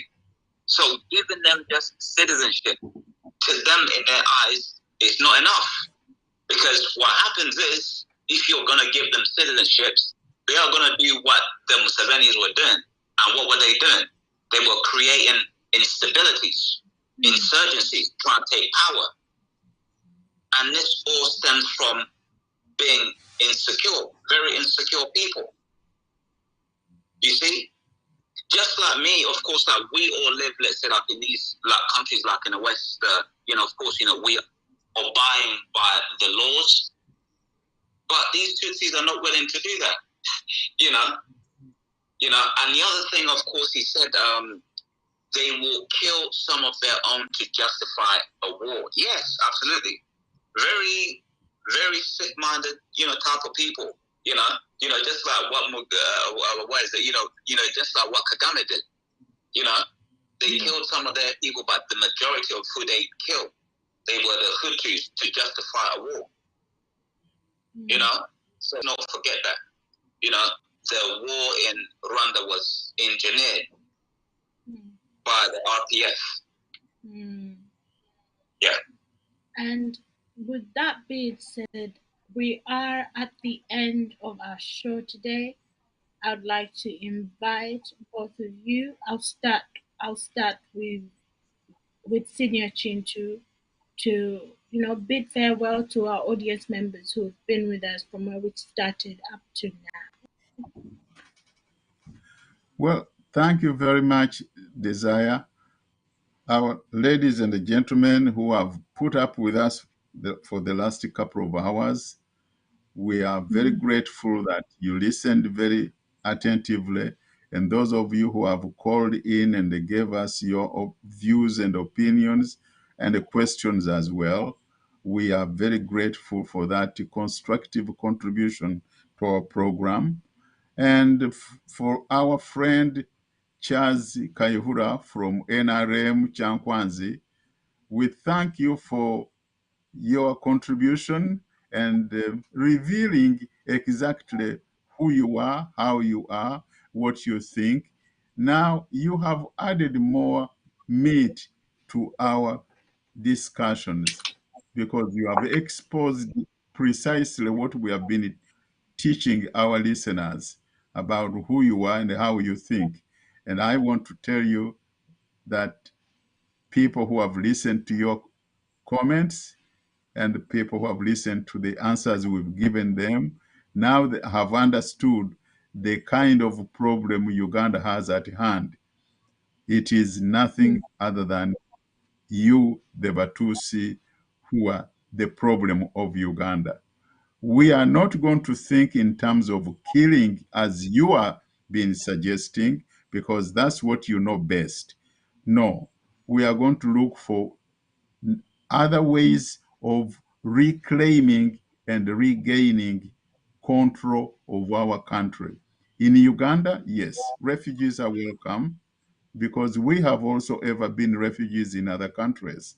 So giving them just citizenship, to them in their eyes, is not enough. Because what happens is, if you're going to give them citizenships, they are going to do what the Musevenis were doing. And what were they doing? They were creating instabilities, insurgencies, trying to take power. And this all stems from being insecure, very insecure people. You see? Just like me, of course, like we all live, let's say, like in these like countries, like in the West, of course, we are abiding by the laws. But these Tutsis are not willing to do that, And the other thing, of course, he said, they will kill some of their own to justify a war. Yes, absolutely. Very, very sick-minded, type of people. Just like what is it? Just like what Kagame did. They killed some of their people, but the majority of who they killed, they were the Hutus to justify a war. So don't forget that. The war in Rwanda was engineered by the RPF. Yeah. And with that being said, we are at the end of our show today. I'd like to invite both of you. I'll start with Senior Chintu to bid farewell to our audience members who have been with us from where we started up to now. Well, thank you very much, Desire. Our ladies and gentlemen who have put up with us for the last couple of hours, we are very grateful that you listened very attentively. And those of you who have called in and they gave us your views and opinions and questions as well, we are very grateful for that constructive contribution to our program. And for our friend Charles Kayihura from NRM Chankwanzi, we thank you for your contribution and revealing exactly who you are, how you are, what you think. Now you have added more meat to our discussions because you have exposed precisely what we have been teaching our listeners about who you are and how you think. And I want to tell you that people who have listened to your comments and the people who have listened to the answers we've given them now they have understood the kind of problem Uganda has at hand. It is nothing other than you, the Batusi, who are the problem of Uganda. We are not going to think in terms of killing as you are been suggesting, because that's what you know best. No, we are going to look for other ways of reclaiming and regaining control of our country. In Uganda, yes, refugees are welcome because we have also ever been refugees in other countries.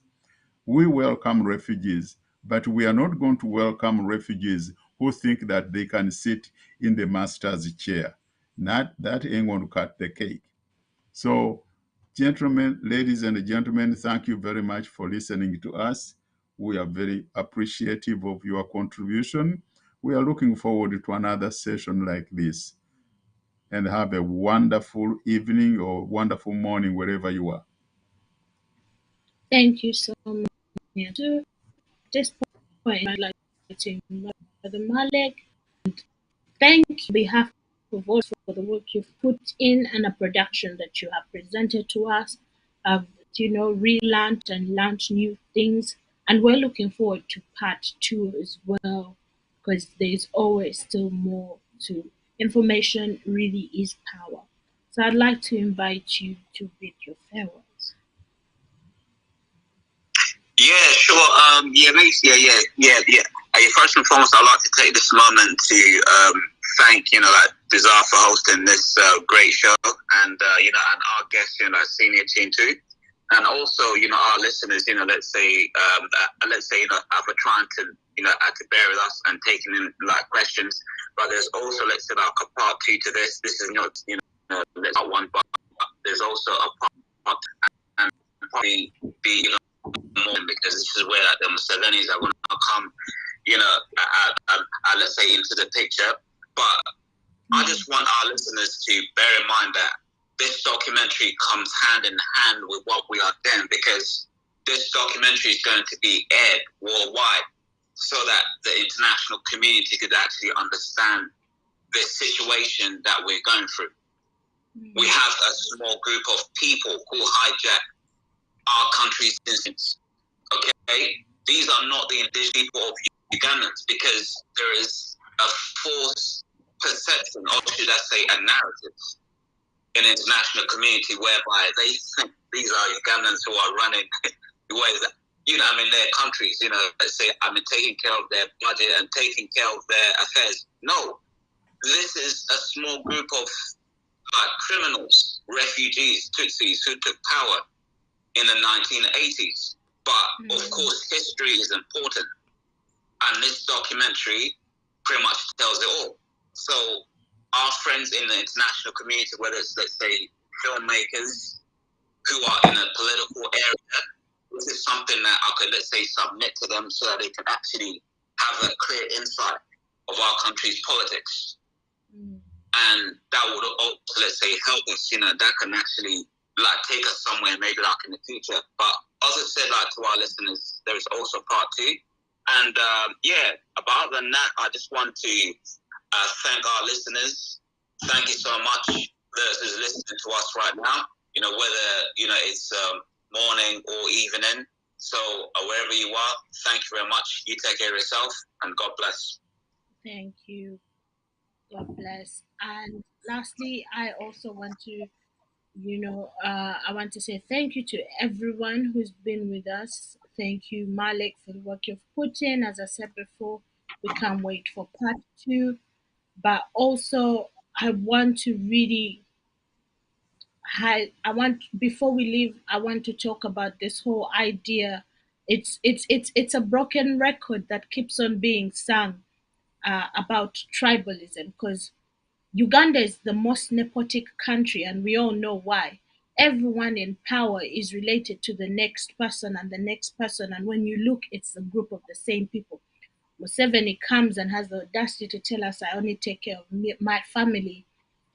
We welcome refugees, but we are not going to welcome refugees who think that they can sit in the master's chair. That ain't going to cut the cake. So, gentlemen, ladies and gentlemen, thank you very much for listening to us. We are very appreciative of your contribution. We are looking forward to another session like this. And have a wonderful evening or wonderful morning wherever you are. Thank you so much. At this point, I'd like to invite Brother Malik and thank you on behalf of all for for the work you've put in and the production that you have presented to us. I've, relearned and learned new things, and we're looking forward to part two as well, because there's always still more to. Information really is power. So I'd like to invite you to bid your farewells. Yeah, sure. First and foremost, I'd like to take this moment to thank Bizarre for hosting this great show, and and our guests, Senior Team too, and also our listeners, let's say for trying to to bear with us and taking in questions. But there's also, let's say, like a part two to this. This is not there's not one, but there's also a part and probably be more, because this is where the Mussolini's are going to come, let's say, into the picture. But I just want our listeners to bear in mind that this documentary comes hand in hand with what we are doing, because this documentary is going to be aired worldwide so that the international community could actually understand the situation that we're going through. We have a small group of people who hijack our country's instincts. Okay? These are not the indigenous people of Ugandans, because there is a false perception, or should I say a narrative, in the international community whereby they think these are Ugandans who are running their countries, let's say, taking care of their budget and taking care of their affairs. No, this is a small group of criminals, refugees, Tutsis, who took power in the 1980s. But of course, history is important, and this documentary pretty much tells it all. So our friends in the international community, whether it's, let's say, filmmakers who are in a political area, this is something that I could, let's say, submit to them so that they can actually have a clear insight of our country's politics. And that would also, let's say, help us, that can actually take us somewhere, maybe in the future. But as I said, to our listeners, there is also part two. And other than that, I just want to thank our listeners. Thank you so much that is listening to us right now, whether, it's morning or evening. So wherever you are, thank you very much. You take care of yourself, and God bless. Thank you. God bless. And lastly, I also want to, I want to say thank you to everyone who's been with us. Thank you, Malik, for the work you've put in. As I said before, we can't wait for part two. But also, I want to really before we leave, I want to talk about this whole idea. It's a broken record that keeps on being sung about tribalism, because Uganda is the most nepotic country, and we all know why. Everyone in power is related to the next person and the next person, and when you look, it's a group of the same people. Museveni comes and has the audacity to tell us, I only take care of my family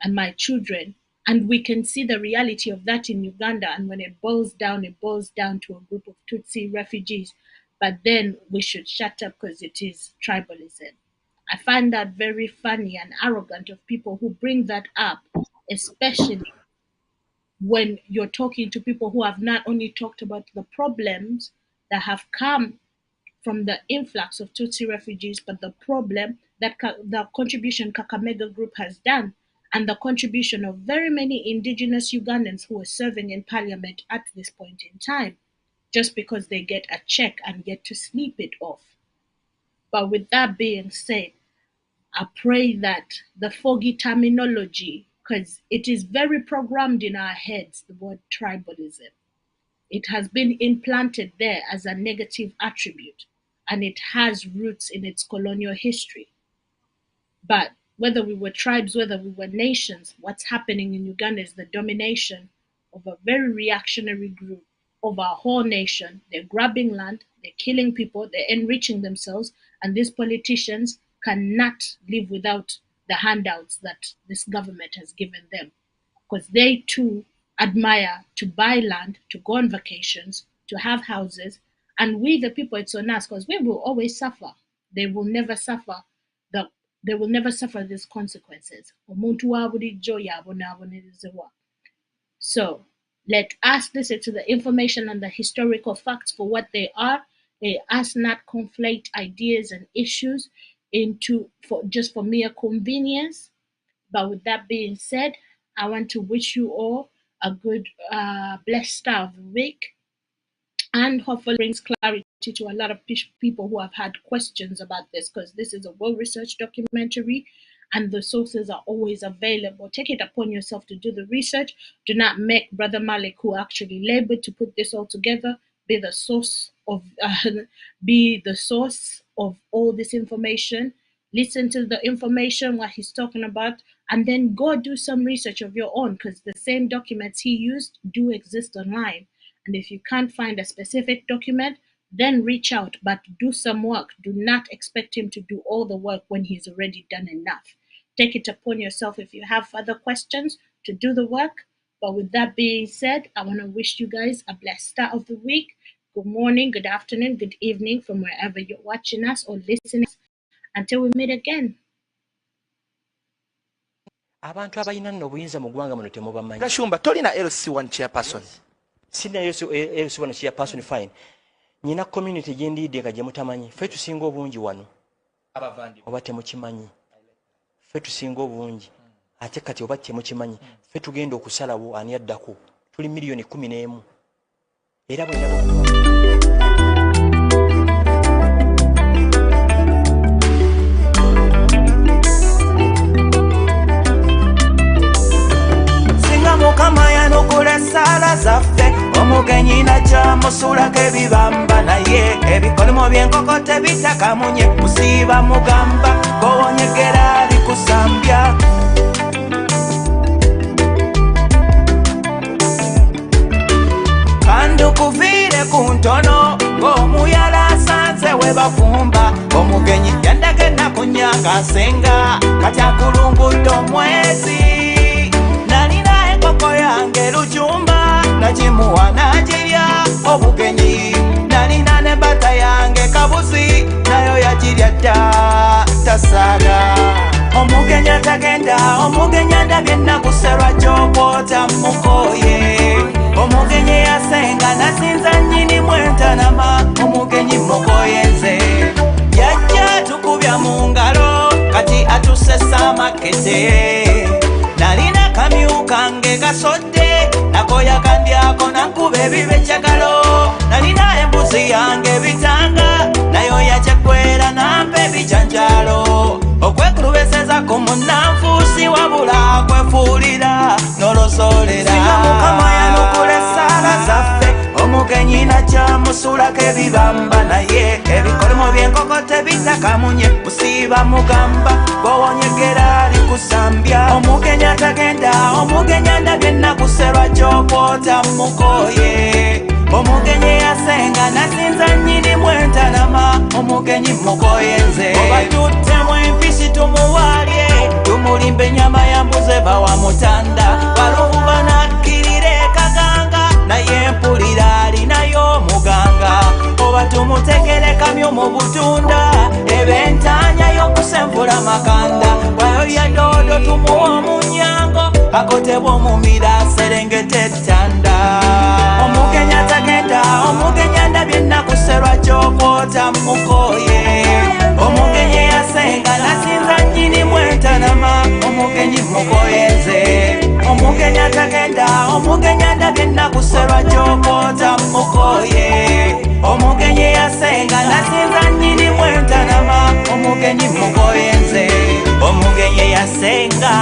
and my children. And we can see the reality of that in Uganda. And when it boils down to a group of Tutsi refugees. But then we should shut up because it is tribalism. I find that very funny and arrogant of people who bring that up, especially when you're talking to people who have not only talked about the problems that have come from the influx of Tutsi refugees, but the problem that the contribution Kakamega Group has done, and the contribution of very many indigenous Ugandans who are serving in parliament at this point in time, just because they get a check and get to sleep it off. But with that being said, I pray that the foggy terminology, because it is very programmed in our heads, the word tribalism. It has been implanted there as a negative attribute, and it has roots in its colonial history. But whether we were tribes, whether we were nations, what's happening in Uganda is the domination of a very reactionary group over a whole nation. They're grabbing land, they're killing people, they're enriching themselves, and these politicians cannot live without the handouts that this government has given them, because they too admire to buy land, to go on vacations, to have houses. And we, the people, it's on us, because we will always suffer. They will never suffer the they will never suffer these consequences. Omuntu wa bulijjo y'abonaabonerezebwa. So let us listen to the information and the historical facts for what they are. Let us not conflate ideas and issues just for mere convenience. But with that being said, I want to wish you all a good, blessed start of the week, and hopefully brings clarity to a lot of people who have had questions about this, because this is a well-researched documentary and the sources are always available. Take it upon yourself to do the research. Do not make Brother Malik, who actually labored to put this all together, be the source of all this information. Listen to the information, what he's talking about, and then go do some research of your own, because the same documents he used do exist online. And if you can't find a specific document, then reach out, but do some work. Do not expect him to do all the work when he's already done enough. Take it upon yourself, if you have further questions, to do the work. But with that being said, I want to wish you guys a blessed start of the week. Good morning, good afternoon, good evening from wherever you're watching us or listening. Until we meet again. Abantu abayina nno obuyinza mu ggwanga muno temubamanyi. Gashumba tolina LC1 chairperson. Sina LC1 chairperson fine. Nyina community gye ndiidde nga gye mutamanyi. Ffe tusinga obungi wano. Abavandi. Oba temukimanyi. Ffe tusinga obungi. Ate kati oba temukimanyi. Ffe tugenda okusalawo ani addako. Tuli miliyoni 11. Era bwe ndaba Mukama yanukula sala zaffe omugenyi najja musulako ebibamba naye ebikolimo by'enkoko tebitakamunye musiiba mugamba gowonyegera bikusambya kandukuviire ku ntono ng'omuyala asanze we bafumba omugenyi yandaga ennaku nnyanga asenga kati akulungudde omwezi koko yange lujumba nagimuwa nagirya obugenyi nalina ne bata yange kabuzi nayo yagirya dda tasaaga omugenyi atagenda omugenyi andabye nakuserwa gy'okwota mukoye omugenyi yasenga nasinza nnyini mwentanama omugenyi mukoye nze yajja tukubya mu ngalo kati atusesa makete nalina kamyu kange kasodde nakoya kandyako nankube ebibejjagalo nalina embuzi yange bitanga nayo yakyegwera nampa ebijanjalo okwekulubeseza ku munnanfuusi wabula kwefuulira nolosolera singa mukama yanukula essaala zaffe omugenyi najja musulako ebibamba naye ebikolimo by'enkoko tebitakamunye musiiba mugamba gwowonyegera likusambya omugenyi atagenda omugenyi andabye nakuserwa gy'okwota mukoye omugenyi yasenga nasinza nnyini mwentanama omugenyi mukoye nze oba tuttemu empisi tumuwaalye tumulimbe ennyama ya mbuze bawa mutanda balububa nakkirira ekaganga naye mpulira alinayo omuganga oba tumutegere kamyo mu butunda ebentanya y'okusenvula makanda wayo ya doodo tumuwa omunyango akotebwa omumira serengeta ettanda omugenyi atagenda omugenyi andabye nakuserwa gy'okwota mukoye omugenyi yasenga nasinza nnyini mwentanama omugenyi mukoye nze omugenyi atagenda omugenyi andabye nakuserwa gy'okwota mukoye omugenyi yasenga nasinza nnyini mwentanama omugenyi mukoye nze omugenyi yasenga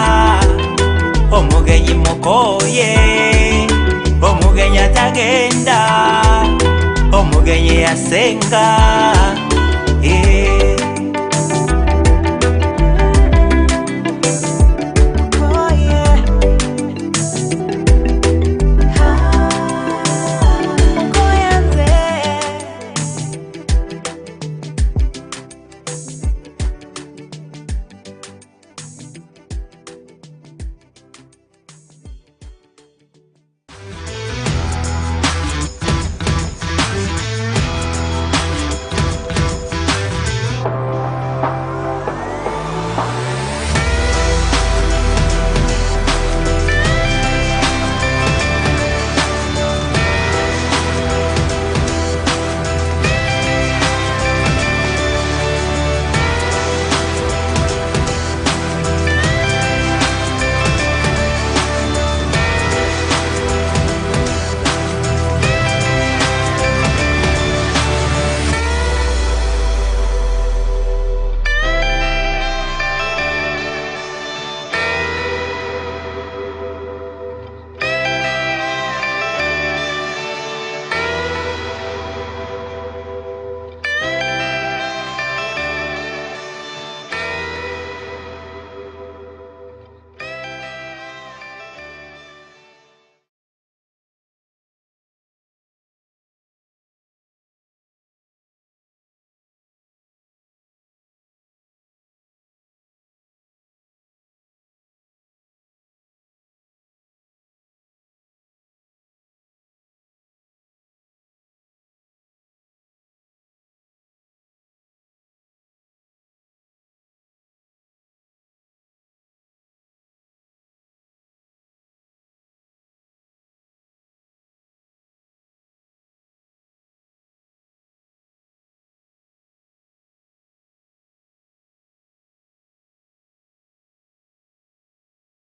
omugenyi mukoye omugenyi atagenda omugenyi yasenga